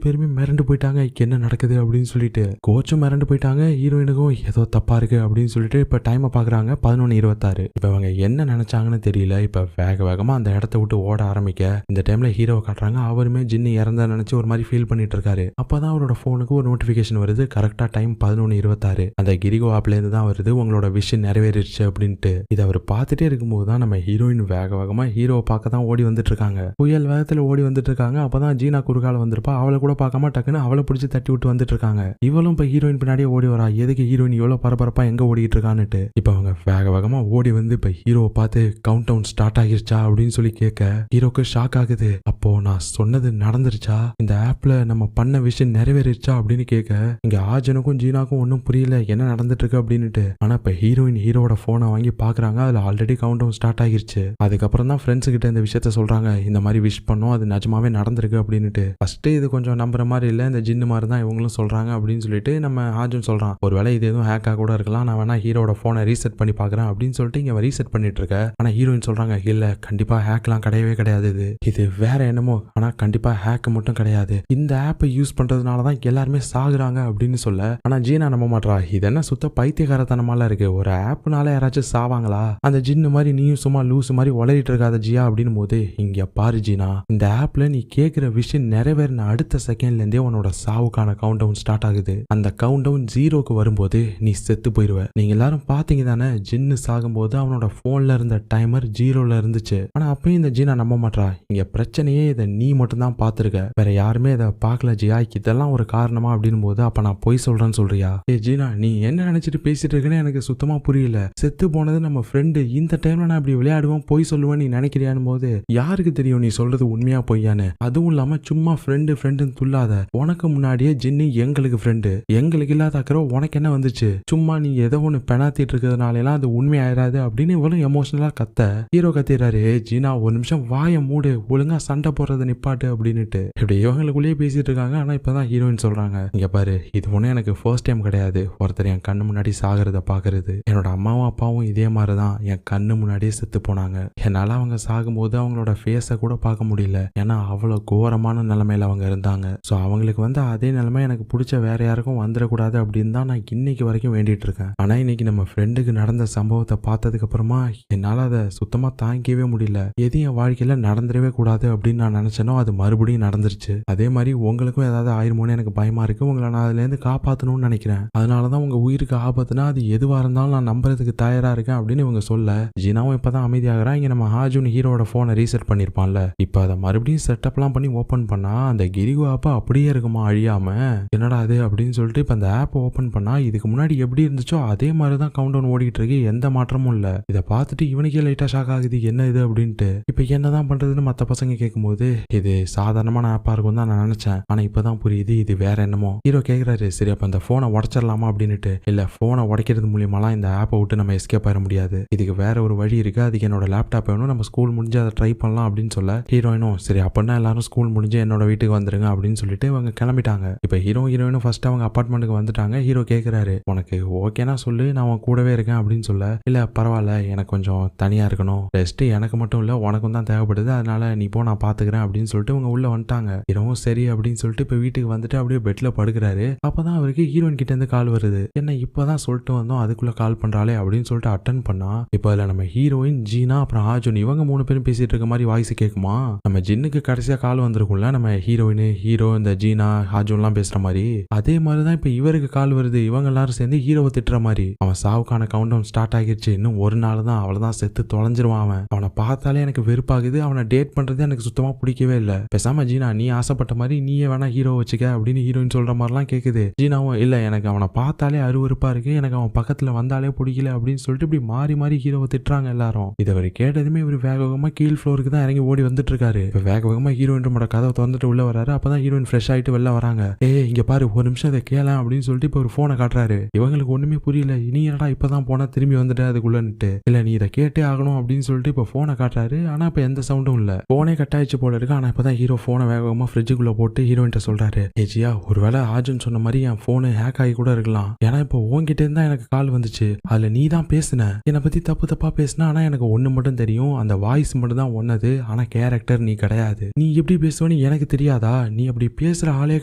பேருமே மிரண்டு போயிட்டாங்க, என்ன நடக்குது அப்படின்னு சொல்லிட்டு. கோச்சும் மிரண்டு போயிட்டாங்க. ஹீரோயினுக்கும் ஏதோ தப்பா இருக்கு அப்படின்னு சொல்லிட்டு இப்ப டைமை பாக்குறாங்க 11:26. இப்ப இவங்க என்ன நினைச்சாங்கன்னு தெரியல. இப்ப வேகமா அந்த இடத்த விட்டு ஓட ஆரம்பிக்க இந்த டைம்ல ஹீரோவை காட்டுறாங்க. அவருமே ஜின்னு இறந்தா நினைச்சு ஒரு மாதிரி ஃபீல் பண்ணிட்டு இருக்காரு. அப்பதான் அவரோட போனுக்கு ஒரு நோட்டிபிகேஷன் வருது. கரெக்டா டைம் 11:26. அந்த கிரிகோ ஆப்ல இருந்து தான் வருது, உங்களோட விஷயம் நிறைவேறிடுச்சு அப்படின்ட்டு. இதை அவர் பார்த்துட்டே இருக்கும்போது தான் நம்ம ஹீரோயின் வேகமா ஹீரோவை பார்க்க தான் ஓடி வந்துட்டு இருக்காங்க. புயல் வேகத்துல ஓடி வந்துட்டு இருக்காங்க. அப்பதான் ஜீனா குறுக்கால வந்திருப்பா. அவளை கூட பார்க்காம டக்குன்னு அவளை பிடிச்சி தட்டி விட்டு வந்துட்டு இருக்காங்க. இவளும் இப்ப ஹீரோயின் பின்னாடியே ஓடி வரா. எதுக்கு ஹீரோயின் இவ்வளவு பரபரப்பா எங்க ஓடிட்டு இருக்கான்னுட்டு. இப்ப அவங்க வேகமா ஓடி வந்து இப்ப ஹீரோவை பார்த்து கவுண்ட் டவுன் ஸ்டார்ட் ஆகிருச்சா அப்படின்னு சொல்லி கேட்க ஹீரோக்கு ஷாக் ஆகுது. அப்போ நான் சொன்னது நடந்துருச்சா, இந்த ஆப்ல நம்ம பண்ண விஷயம் நிறைவேறிச்சா அப்படின்னு கேட்க இங்க ஆஜனுக்கும் ஜீனாக்கும் ஒன்னும் புரியல என்ன நடந்துட்டு இருக்கு அப்படின்னுட்டு. ஆனா இப்ப ஹீரோயின் ஹீரோயின் ஹீரோட போனை வாங்கி பாக்குறாங்க. அதுல ஆல்ரெடி கவுண்ட் டவுன் ஸ்டார்ட் ஆகிருச்சு. அதுக்கப்புறம் தான் ஃப்ரெண்ட்ஸ் கிட்ட இந்த விஷயத்த சொல்றாங்க. இந்த மாதிரி விஷ் பண்ணோம், அது நிஜமாவே நடந்திருக்கு அப்படின்னுட்டு. ஃபர்ஸ்ட் இது கொஞ்சம் நம்புற மாதிரி இல்ல, இந்த ஜின்னு மாதிரி தான் இவங்களும் சொல்றாங்க அப்படின்னு சொல்லிட்டு நம்ம ஆர்ஜுன் சொல்றான். ஒருவேளை இது எதுவும் ஹேக்கா கூட இருக்கலாம், நான் வேணா ஹீரோட போனை ரீசெட் பண்ணி பாக்குறேன் அப்படின்னு சொல்லிட்டு இங்க ரீசெட் பண்ணிட்டு இருக்க. ஆனா ஹீரோயின் சொல்றாங்க, இல்ல கண்டிப்பா ஹேக்லாம் கிடையவே கிடையாது, இது வேற என்னமோ, ஆனா கண்டிப்பா ஹேக் மட்டும் கிடையாது, இந்த ஆப்பை யூஸ் பண்றதுனாலதான் எல்லாருமே சாகுறாங்க அப்படின்னு சொல்ல. ஆனா ஜீனா நம்ப மாட்றா. இது என்ன சுத்த பைத்தியகாரத்தனமால இருக்கு, ஒரு ஆப்னால யாராச்சும் சாவாங்களா, அந்த ஜின்னு மாதிரி நீயும் சும்மா லூஸ் மாதிரி உளறிட்டு இருக்காத ஜியா அப்படின்னு போது, இங்க பாரு ஜீனா, இந்த ஆப்ல நீ கேட்கிற விஷயம் நிறைவேறின அடுத்த செகண்ட்ல இருந்தே உன்னோட சாவுக்கான கவுண்ட் டவுன் ஸ்டார்ட் ஆகுது. அந்த கவுண்ட் டவுன் 0க்கு வரும்போது நீ செத்து போயிருவ. நீங்க எல்லாரும் பாத்தீங்க தானே, ஜின்னு சாகும்போது அவனோட போன்ல இருந்த டைமர் 0ல இருந்துச்சு. ஆனா அப்பயும் இந்த ஜீனா நம்ப மாட்றா. இங்க பிரச்சனையே இதை நீ மட்டும் தான் பாத்துருக்க, வேற யாருமே இதை பாக்கல ஜியா, இதெல்லாம் ஒரு காரணமா அப்படின்னு போது, அப்ப நான் பொய் சொல்றேன்னு சொல்றியா? ஏ ஜீனா, நீ என்ன நினைச்சிட்டு பேசிட்டு இருக்குன்னு எனக்கு சுத்தமா புரியல. செத்து போனது நம்ம ஃப்ரெண்டு, இந்த டைம்ல நான் இப்படி விளையாடுவோம் பொய் சொல்லுவேன் நீ நினைக்கிறியான்னு போது, யாருக்கு தெரியும் நீ சொல்றது உண்மையா பொய்யான்னு. அதுவும் இல்லாம சும்மா ஃப்ரெண்டுன்னு துள்ளாத. உனக்கு முன்னாடியே ஜின்னு எங்களுக்கு ஃப்ரெண்டு, எங்களுக்கு இல்லாத அக்கறை உனக்கு என்ன வந்துச்சு? சும்மா நீ ஏதோ ஒண்ணு பெணாத்திட்டு இருக்கிறதுனால எல்லாம் அது உண்மையாயிராது அப்படின்னு இவ்வளவு எமோஷனலா கத்த. ஹீரோ கத்திடுறாரு, ஜீனா ஒரு நிமிஷம் வாய மூடு, ஒழுங்கா சண்டை போடுறத நிப்பாட்டு அப்படின்னுட்டு. இப்படி இவங்களுக்குள்ளேயே பேசிட்டு இருக்காங்க. ஆனா இப்பதான் ஹீரோயின் சொல்றாங்க, இங்க பாரு, இது ஒண்ணு எனக்கு ஃபர்ஸ்ட் டைம் கிடையாது ஒருத்தர் என் கண்ணு முன்னாடி சாகிறத பாக்குறது. என்னோட அம்மாவும் அப்பாவும் இதே மாதிரிதான் என் கண்ணு முன்னாடியே செத்து போனாங்க. என்னால அவங்க சாகும்போது அவங்களோட ஃபேஸை கூட பார்க்க முடியல, ஏன்னா அவ்வளவு கோரமான நிலைமையில அவங்க இருந்தாங்க. ஸோ அவங்களுக்கு வந்து அதே நிலைமை எனக்கு பிடிச்ச வேற யாருக்கும் வந்துடக்கூடாது அப்படின்னு தான் நான் இன்னைக்கு வரைக்கும் வேண்டிட்டு இருக்கேன். ஆனா இன்னைக்கு நம்ம ஃப்ரெண்டுக்கு நடந்த சம்பவத்தை பார்த்ததுக்கு அப்புறமா என்னால அதை சுத்தமா தாங்கிக்கவே முடியல. எது என் வாழ்க்கையில நடந்துடவே கூடாது அப்படின்னு நான் நினைச்சேனோ அது மறுபடியும் நடந்துருச்சு. அதே மாதிரி உங்களுக்கும் ஏதாவது ஆயிருமோன்னு எனக்கு பயமா இருக்கு. உங்களை நான் அதுல இருந்து காப்பாற்றணும்னு நினைக்கிறேன். அதனாலதான் உங்க உயிருக்கு ஆபத்துனா அது எதுவா இருந்தாலும் நான் நம்புறதுக்கு தயாரா இருக்கேன் அப்படின்னு இவங்க சொல்ல, ஜீனாவும் இப்பதான் அமைதியாகிறான். இங்க நம்ம ஹாஜுன் ஹீரோட போனை ரீசெட் பண்ணிருப்பான்ல, இப்ப அதை மறுபடியும் செட்டப்லாம் பண்ணி ஓபன் பண்ணா அந்த கிரிகு ஆப் அப்படியே இருக்குமா அழியாம? என்னடா அது அப்படின்னு சொல்லிட்டு இப்ப அந்த ஆப் ஓபன் பண்ணா இதுக்கு முன்னாடி எப்படி இருந்துச்சோ அதே மாதிரிதான் கவுண்ட் டவுன் ஓடிட்டு இருக்கு, எந்த மாற்றமும் இல்ல. இதை பார்த்துட்டு இவனுக்கே லைட்டா ஷாக் ஆகுது, என்ன இது அப்படின்ட்டு. இப்ப என்னதான் பண்றதுன்னு மத்த பசங்க கேட்கும்போது, இது சாதாரணமான ஆப்பா இருக்கும் தான் நான் நினைச்சேன், ஆனா இப்பதான் புரியுது இது வேற என்னமோ. ஹீரோ கேக்குறாரு, சரி அப்ப அந்த போனை உடைச்சிடலாமா அப்படின்னுட்டு. இல்ல, போனை உடைக்கிறது மூலியமாலாம் இந்த ஆப்பை விட்டு நம்ம எஸ்கேப் ஆயிட முடியாது, இதுக்கு வேற ஒரு வழி இருக்கு, அதுக்கு என்னோட லேப்டாப் வேணும், நம்ம ஸ்கூல் முடிஞ்சு அதை ட்ரை பண்ணலாம் அப்படின்னு சொல்ல, ஹீரோயினும் சரி அப்படின்னா எல்லாரும் ஸ்கூல் முடிஞ்சு என்னோட வீட்டுக்கு வந்துருங்க அப்படின்னு சொல்லிட்டு இவங்க கிளம்பிட்டாங்க. இப்ப ஹீரோயினும் ஃபர்ஸ்ட் அவங்க அபார்ட்மெண்ட்டுக்கு வந்துட்டாங்க. ஹீரோ கேக்குறாரு, உனக்கு ஓகேனா சொல்லு, நான் உன் கூடவே இருக்கேன் அப்படின்னு சொல்ல, இல்ல பரவாயில்ல எனக்கு கொஞ்சம் தனியா இருக்கணும், ரெஸ்ட் எனக்கு மட்டும் இல்ல உனக்கும் தான் தேவைப்படுது, அதனால நீ போ நான் பாத்துக்கிறேன் அப்படின்னு சொல்லிட்டு இவங்க உள்ள வந்துட்டாங்க. ஹீரோவும் சரி அப்படின்னு சொல்லிட்டு இப்ப வீட்டுக்கு வந்துட்டு அப்படியே பெட்ல படுக்கிறாரு. அப்பதான் அவருக்கு ஹீரோயின் கிட்ட இருந்து கால் வருது. என்ன இப்பதான் சொல்லிட்டு வந்தோம் அதுக்குள்ள கால் பண்றாளே அப்படின்னு சொல்லிட்டு அட்டன் பண்ணா, இப்ப அதுல நம்ம ஹீரோயின், ஜீனா அப்புறம் ஆர்ஜுன் இவங்க 3 பேரும் பேசிட்டு இருக்க மாதிரி வாய்ஸ் கேக்குமா. நம்ம ஜின்னுக்கு கடைசியா கால் வந்திருக்கும்ல, நம்ம ஹீரோயின் ஹீரோ இந்த ஜீனா ஆர்ஜுன்லாம் பேசுற மாதிரி, அதே மாதிரிதான் இப்ப இவருக்கு கால் வருது. இவங்க எல்லாரும் சேர்ந்து ஹீரோவை திட்டுற மாதிரி, அவன் சாவுக்கான கவுண்ட் டவுன் ஸ்டார்ட் ஆகிடுச்சு, இன்னும் ஒரு நாள் தான், அவ்வளவுதான் செத்து தொலைஞ்சிருவான். அவனை பார்த்தாலே எனக்கு வெறுப்பாகுது, அவனை டேட் பண்றது எனக்கு சுத்தமா பிடிக்கவே இல்ல, பேசாம ஜீனா நீ ஆசைப்பட்ட மாதிரி நீயே வேணா ஹீரோ வச்சுக்க அப்படின்னு ஹீரோயின் சொல்ற மாதிரிலாம் கேக்குது. ஜீனாவும் இல்ல எனக்கு அவனை பார்த்தாலே அருவருப்பா இருக்கு, எனக்கு அவன் பக்கத்துல வந்தாலே பிடிக்கல அப்படின்னு சொல்லிட்டு இப்படி மாறி மாறி ஹீரோவை திட்டுறாங்க எல்லாரும். இதை அவர் கேட்டதுமே இவர் வேக வேகமா கீழ் ஃப்ளோருக்கு தான் இறங்கி ஓடி வந்துட்டு இருக்காரு. இப்ப வேக வேகமா ஹீரோயின் கதவை திறந்துட்டு உள்ள வராரு. அப்பதான் ஹீரோயின் ஃப்ரெஷ் ஆயிட்டு வெளில வராங்க. இங்க பாரு ஒரு நிமிஷம் இதை கேளலாம் அப்படின்னு சொல்லிட்டு இப்ப ஒரு போனை காட்டுறாரு. இவங்களுக்கு ஒண்ணுமே புரியல, நீ என்னடா இப்பதான் போனா திரும்பி வந்துட்டு அதுக்குள்ளன்ட்டு, இல்ல நீ இதை கேட்டே ஆகணும் அப்படின்னு சொல்லிட்டு இப்ப போனை காட்டுறாரு. ஆனா இப்ப எந்த சவுண்டும் இல்ல, போனே கட் ஆயிடுச்சு போல இருக்கு. ஆனா இப்பதான் ஹீரோ போனை வேகமா ஃப்ரிட்ஜுக்குள்ள போட்டு ஹீரோயின்ட்ட சொல்றாரு, ஜியா ஒருவேளை ஆர்ஜுன் சொன்ன மாதிரி என் போனு ஹேக் ஆகி கூட இருக்கலாம், ஏன்னா இப்போ உன்கிட்ட இருந்தா எனக்கு கால் வந்துச்சு, அதுல நீ தான் பேசுன, என்னை பத்தி தப்பு தப்பா பேசின, ஆனா எனக்கு ஒண்ணு மட்டும் தெரியும், அந்த வாய்ஸ் மட்டும் தான் ஒன்னது, ஆனா கேரக்டர் நீ கிடையாது, நீ எப்படி பேசுவன்னு எனக்கு தெரியாதா, நீ அப்படி பேசுற ஆளே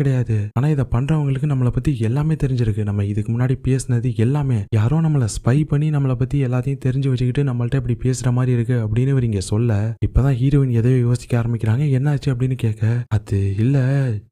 கிடையாது, ஆனா இதை பண்றவங்களுக்கு நம்மளை பத்தி எல்லாமே தெரிஞ்சிருக்கு, நம்ம இதுக்கு முன்னாடி பேசினது எல்லாமே யாரோ நம்மளை ஸ்பை பண்ணி நம்மளை பத்தி எல்லாத்தையும் தெரிஞ்சு வச்சுக்கிட்டு நம்மள்ட்ட இப்படி பேசுற மாதிரி இருக்கு அப்படின்னு இவர் இங்க சொல்ல, இப்பதான் ஹீரோயின் எதையோ யோசிக்க ஆரம்பிக்கிறாங்க. என்னாச்சு அப்படின்னு கேட்க, அது இல்ல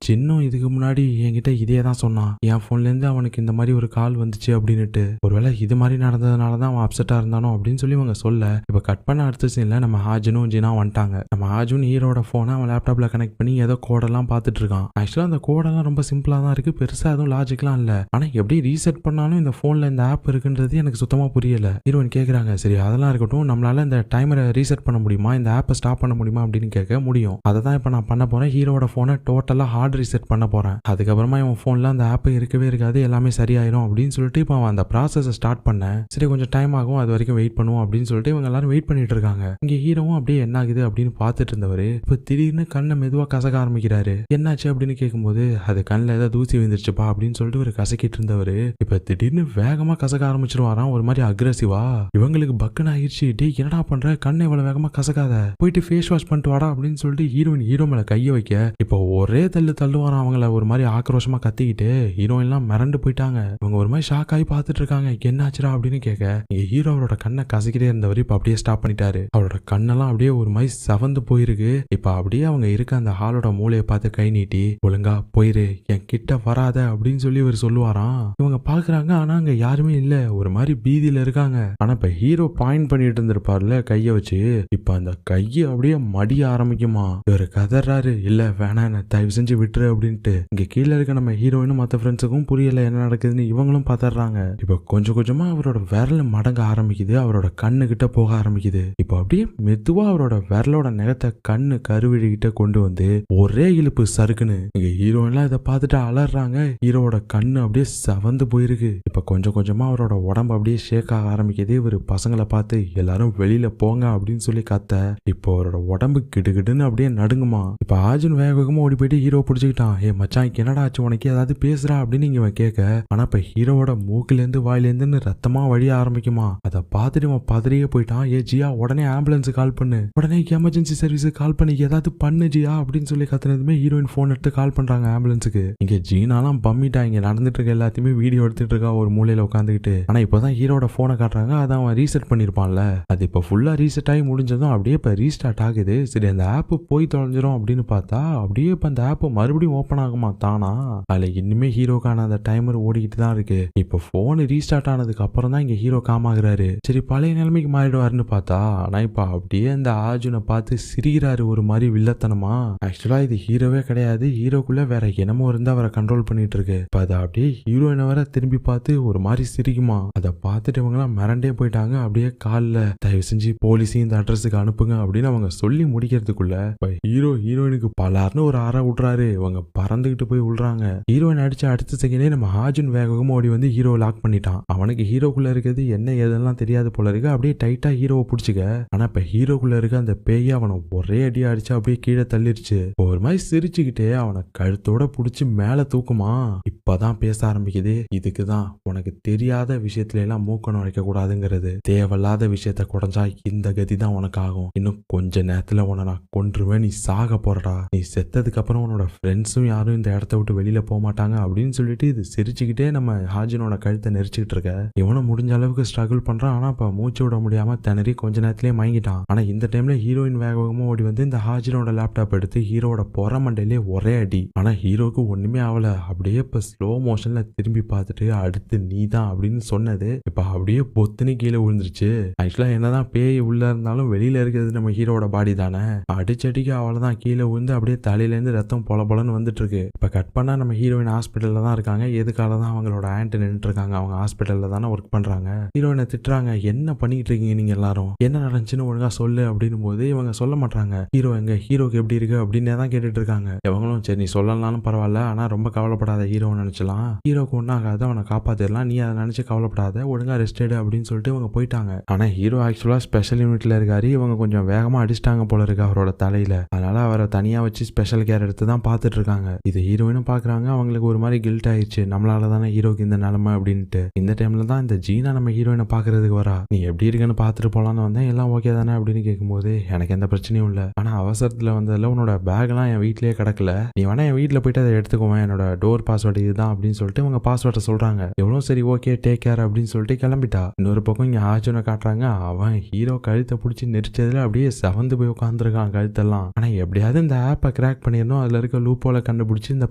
சின்னும் இதுக்கு முன்னாடி என்கிட்ட இதே தான் சொன்னான், என் போன்ல இருந்து அவனுக்கு இந்த மாதிரி ஒரு கால் வந்துச்சு அப்படின்னுட்டு, ஒருவேளை இது மாதிரி நடந்ததுனாலதான் அவன் அப்செட்டா இருந்தானோ அப்படின்னு சொல்லி அவங்க சொல்ல, இப்ப கட் பண்ண அடுத்த சீன்ல நம்ம ஹாஜனும் ஜினா வந்துட்டாங்க. நம்ம ஹாஜுன் ஹீரோட போனை அவன் லேப்டாப்ல கனெக்ட் பண்ணி ஏதோ கோடெல்லாம் பார்த்துட்டு இருக்கான். ஆக்சுவலா அந்த கோடெல்லாம் ரொம்ப சிம்பிளா தான் இருக்கு, பெருசா எதுவும் லாஜிக்லாம் இல்ல, ஆனா எப்படி ரீசெட் பண்ணாலும் இந்த போன்ல இந்த ஆப் இருக்குன்றது எனக்கு சுத்தமா புரியல. ஹீரோயின் கேக்குறாங்க, சரி அதெல்லாம் இருக்கட்டும், நம்மளால இந்த டைமரை ரீசெட் பண்ண முடியுமா, இந்த ஆப்பை ஸ்டாப் பண்ண முடியுமா அப்படின்னு கேட்க, முடியும், அதை தான் இப்ப நான் பண்ண போறேன், ஹீரோட போனை டோட்டலா ஹார்ட் ரீசெட் பண்ண போறேன், அதுக்கப்புறமா இவன் போன்ல அந்த ஆப் இருக்கவே இருக்காது, எல்லாமே சரியாயிரும் அப்படின்னு சொல்லிட்டு இப்ப அவன் அந்த ப்ராசஸை ஸ்டார்ட் பண்ண, சரி கொஞ்சம் டைம் ஆகும், அது வரைக்கும் வெயிட் பண்ணுவோம் அப்படின்னு சொல்லிட்டு இவங்க எல்லாரும் வெயிட் பண்ணிட்டு இருக்காங்க. இங்க ஹீரோவும் அப்படியே என்ன ஆகுது அப்படின்னு பார்த்துட்டு இருந்தவரு இப்ப திடீர்னு கண்ணை மெதுவா கசக்க ஆரம்பிக்கிறாரு. என்னாச்சு அப்படின்னு கேட்கும்போது அது கண்ணில் ஏதாவது தூசி விழுந்துருச்சுப்பா அப்படின்னு சொல்லிட்டு ஒரு கசக்கிட்டு இருந்தவரு இப்ப திடீர்னு வேகமா கசக்க ஆரம்பிச்சிருவாராம், ஒரு மாதிரி அக்ரெசிவா. இவங்களுக்கு பக்குன்னு ஆயிடுச்சு. டே என்னடா பண்ற, கண்ணை இவ்வளவு வேகமா கசக்காத, போயிட்டு ஃபேஸ் வாஷ் பண்ணிட்டு வாடா அப்படின்னு சொல்லிட்டு ஹீரோ மேல கைய வைக்க இப்போ ஒரே தள்ளுவாராம் அவங்கள, ஒரு மாதிரி ஆக்ரோஷமா கத்திக்கிட்டு. ஹீரோயின் எல்லாம் மிரண்டு போயிட்டாங்க. இவங்க ஒரு மாதிரி ஷாக் ஆகி பார்த்துட்டு இருக்காங்க, என்னாச்சுரா அப்படின்னு கேட்க இங்க ஹீரோ அவரோட கண்ணை கசக்கிட்டே இருந்தவர் இப்ப அப்படியே ஸ்டாப் பண்ணிட்டாரு. அவரோட கண்ணெல்லாம் அப்படியே ஒரு மாதிரி செவந்து போயிருக்கு. இப்ப அப்படியே அவங்க இருக்க அந்த ஹாலோட மூளையை பார்த்து கை நீட்டி ஒழுங்கா போயிரு, என் கிட்ட வராத அப்படின்னு சொல்லி இவர் சொல்லுவாராம். இவங்க பாக்குறாங்க, ஆனா அங்க யாருமே இல்ல, ஒரு மாதிரி பீதியில இருக்காங்க. ஆனா இப்ப ஹீரோ பாயிண்ட் பண்ணிட்டு இருந்திருப்பார்ல கைய வச்சு, இப்ப அந்த கைய அப்படியே மடிய ஆரம்பிக்குமா. இவர் கதறாரு, இல்ல வேணாம் என்ன தயவு செஞ்சு விட்டுரு அப்படின்ட்டு. இங்க கீழே இருக்க நம்ம ஹீரோயினும் மத்த ஃப்ரெண்ட்ஸுக்கும் புரியல என்ன நடக்குதுன்னு, இவங்களும் பாத்துறாங்க. இப்ப கொஞ்சம் கொஞ்சமா அவரோட விரல் மடங்க ஆரம்பிக்குது, அவரோட கண்ணு கிட்ட போக ஆரம்பிக்குது. இப்ப அப்படியே மெதுவா அவரோட விரலோட நகத்தை கண்ணு கருவிழி கிட்ட கொண்டு வந்து ஒரே இழுப்பு சறுக்குன்னு. இங்க ஹீரோயின்லாம் இதை பார்த்துட்டு அலறாங்க. ஹீரோவோட கண்ணு அப்படியே செவந்து போயிருக்கு. இப்ப கொஞ்சம் கொஞ்சமா அவரோட உடம்பு அப்படியே ஷேக் ஆக ஆரம்பிக்குது. இவர் பசங்களை பார்த்து எல்லாரும் வெளியில போங்க அப்படின்னு சொல்லி கத்த இப்போ அவரோட உடம்பு கிடுகிடுன்னு அப்படியே நடுங்குமா. இப்ப ஆர்ஜுன் வேக வேகமா ஓடி போயிட்டு ஹீரோ பிடிச்சிக்கிட்டான். ஏ மச்சான் என்னடா ஆச்சு உனக்கு, ஏதாவது பேசுறா அப்படின்னு இவன் கேட்க, ஆனா இப்ப ஹீரோவோட மூக்குல இருந்து வாயில இருந்துன்னு ரத்தமா வழிய ஆரம்பிக்குமா. அதை பார்த்துட்டு இவன் பதறியே போயிட்டான். ஏ ஜியா உடனே ஆம்புலன்ஸ் கால் பண்ணு, உடனே எமர்ஜென்சி சர்வீஸ் கால் பண்ணி ஏதாவது பண்ணு ஜியா அப்படின்னு சொல்லி கத்துனதுமே ஹீரோயின் போன் எடுத்து கால் பண்றாங்க ஆம்புலன்ஸுக்கு. இங்க ஜீனாலாம் பம்மிட்டா, இங்க நடந்துட்டு இருக்க எல்லாத்தையுமே வீடியோ எடுத்துட்டு இருக்கா ஒரு மூலையில உட்காந்துக்கிட்டு. ஆனா இப்பதான் ஹீரோட போனை காட்டுறாங்க, அதை அவன் ரீசெட் பண்ணிருப்பான்ல, அது இப்ப ஃபுல்லா ரீசெட் ஆகி முடிஞ்சதும் அப்படியே இப்ப ரீஸ்டார்ட் ஆகுது. சரி அந்த ஆப் போய் தொலைஞ்சிரும் அப்படின்னு பார்த்தா அப்படியே இப்ப அந்த ஆப் மறுபடியும் ஓபன் ஆகுமா தானா. அதுல இன்னுமே ஹீரோக்கான அந்த டைமர் ஓடிக்கிட்டு தான் இருக்கு. இப்ப போன் ரீஸ்டார்ட் ஆனதுக்கு அப்புறம் தான் இங்க ஹீரோ காமாகிறாரு. சரி பழைய நிலைமைக்கு மாறிடுவாருன்னு பார்த்தா, ஆனா இப்ப அப்படியே அந்த ஆர்ஜுனை பார்த்து சிரிக்கிறாரு ஒரு மாதிரி வில்லத்தனமா. ஆக்சுவலா இது ஹீரோவே கிடையாது, ஹீரோக்குள்ள வேற என்னமோ இருந்து அவரை கண்ட்ரோல் பண்ணிட்டு இருக்கு. இப்ப அதை அப்படியே ஹீரோயினை வர திரும்பி பார்த்து ஒரு மாதிரி சிரிக்குமா. அதை பார்த்துட்டு இவங்க எல்லாம் மிரண்டே போயிட்டாங்க. அப்படியே காலில் தயவு செஞ்சு போலீஸையும் இந்த அட்ரஸுக்கு அனுப்புங்க அப்படின்னு அவங்க சொல்லி முடிக்கிறதுக்குள்ள ஹீரோயினுக்கு பலார்னு ஒரு அறை விட்றாரு. இவங்க பறந்துகிட்டு போய் விழுறாங்க. ஹீரோயின் அடிச்சு அடுத்த செகண்டே நம்ம ஆர்ஜுன் வேகமா ஓடி வந்து ஹீரோ லாக் பண்ணிட்டான். அவனுக்கு ஹீரோக்குள்ள இருக்கிறது என்ன ஏதெல்லாம் தெரியாது போல இருக்கு. அப்படியே டைட்டா ஹீரோவை பிடிச்சிக்க. ஆனா இப்ப ஹீரோக்குள்ள இருக்க அந்த பேய அவனை ஒரே அடி அடிச்சு அப்படியே கீழே தள்ளிருச்சு. ஒரு மாதிரி சிரிச்சுக்கிட்டே அவனை கழுத்தோட பிடிச்சி மேல தூக்குமா. இப்பதான் பேச ஆரம்பிக்குது. இதுக்குதான் உனக்கு தெரியாத விஷயத்துல எல்லாம் மூக்க நுழைக்க கூடாதுங்கிறது. தேவையில்லாத விஷயத்த குறைஞ்சா இந்த கதி தான் உனக்கு ஆகும். இன்னும் கொஞ்ச நேரத்துல உன்னை நான் கொன்றுவேன், நீ சாக போறடா. நீ செத்ததுக்கு அப்புறம் உன்னோட ஃப்ரெண்ட்ஸும் யாரும் இந்த இடத்த விட்டு வெளியில போக மாட்டாங்க அப்படின்னு சொல்லிட்டு இது சிரிச்சுக்கிட்டே நம்ம ஹாஜினோட கழுத்தை நெரிச்சுக்கிட்டு இருக்க. இவனும் முடிஞ்ச அளவுக்கு ஸ்ட்ரகிள் பண்றான். ஆனா இப்ப மூச்சு விட முடியாம திணறி கொஞ்ச நேரத்திலேயே மயங்கிட்டான். ஆனா இந்த டைம்ல ஹீரோயின் வேகமா ஓடி வந்து இந்த ஹாஜினோட லேப்டாப் எடுத்து ஹீரோட பொற மண்டையிலே ஒரே அடி. ஆனா ஹீரோக்கு ஒண்ணுமே ஆகல. அப்படியே இப்ப ஸ்லோ மோஷன்ல திரும்பி பார்த்துட்டு அடுத்து நீ தான் அப்படின்னு சொன்னது இப்ப அப்படியே பொத்துன்னு கீழே விழுந்துருச்சு. ஆக்சுவலா என்னதான் பேய் உள்ள இருந்தாலும் வெளியில இருக்கிறது நம்ம ஹீரோட பாடி தானே. அடிச்சடிக்கு அவ்வளவுதான் கீழே விழுந்து அப்படியே தலையில இருந்து ரத்தம் பொல பொலன்னு வந்துட்டு இருக்கு. இப்ப கட் பண்ணா நம்ம ஹீரோயின் ஹாஸ்பிட்டல்ல தான் இருக்காங்க. எதுக்காக தான் அவங்களோட ஆன்ட் நின்றுட்டு இருக்காங்க. அவங்க ஹாஸ்பிட்டல்ல தானே ஒர்க் பண்றாங்க. ஹீரோயினை திட்டுறாங்க, என்ன பண்ணிட்டு இருக்கீங்க நீங்க எல்லாரும், என்ன நடந்துச்சுன்னு ஒழுங்கா சொல்லு அப்படின்னும் போது இவங்க சொல்ல மாட்டாங்க. ஹீரோ எங்க, ஹீரோக்கு எப்படி இருக்கு அப்படின்னு தான் கேட்டுட்டு இருக்காங்க. இவங்களும் சரி நீ சொல்லலாம்னு பரவாயில்ல, ஆனா ரொம்ப கவலைப்படாத, ஹீரோன்னு நினைச்சலாம், ஹீரோக்கு ஒன்னாகாத, அவனை காப்பாத்திடலாம், நீ அதை நினைச்சு கவலைப்படாத, ஒழுங்கா ரெஸ்ட் எடு அப்படின்னு சொல்லிட்டு இவங்க போயிட்டாங்க. ஆனா ஹீரோ ஆக்சுவலா ஸ்பெஷல் யூனிட்ல இருக்காரு. இவங்க கொஞ்சம் வேகமா அடிச்சிட்டாங்க போல இருக்கு அவரோட தலையில. அதனால அவரை தனியா வச்சு ஸ்பெஷல் கேர் எடுத்து தான் பாத்துட்டு இருக்காங்க. இது ஹீரோயினும் பாக்குறாங்க. அவங்களுக்கு ஒரு மாதிரி கில்ட் ஆயிடுச்சு, நம்மளால தானே ஹீரோக்கு இந்த நிலைமை அப்படின்ட்டு. இந்த டைம்ல தான் இந்த ஜீனா நம்ம ஹீரோயினை பாக்குறதுக்கு வரா. நீ எப்படி இருக்குன்னு பாத்துட்டு போலான்னு வந்தேன், எல்லாம் ஓகே தானே அப்படின்னு கேட்கும்போது எனக்கு எந்த பிரச்சனையும் இல்ல, ஆனா அவசரத்துல வந்ததுல உன்னோட பேக் எல்லாம் என் வீட்லயே கிடக்கல, நீ வேணா என் வீட்டுல போயிட்டு அதை எடுத்துக்குவேன், என்னோட டோர் பாஸ்வேர்டு இதுதான் அப்படின்னு சொல்லிட்டு இவங்க பாஸ்வேர்டை சொல்றாங்க. எவ்வளவு சரி ஓகே டேக் கேர் அப்படின்னு சொல்லிட்டு கிளம்பிட்டா. இன்னொரு பக்கம் இங்க ஆர்ஜுனை காட்டுறாங்க. அவன் ஹீரோ கழுத்தை பிடிச்சி நெரிச்சதுல அப்படியே செவந்து போய் உட்காந்துருக்கான் கழுத்தெல்லாம். ஆனா எப்படியாவது இந்த ஆப்பை கிராக் பண்ணிடணும், அதுல இருக்க லூப்போல கண்டுபிடிச்சு இந்த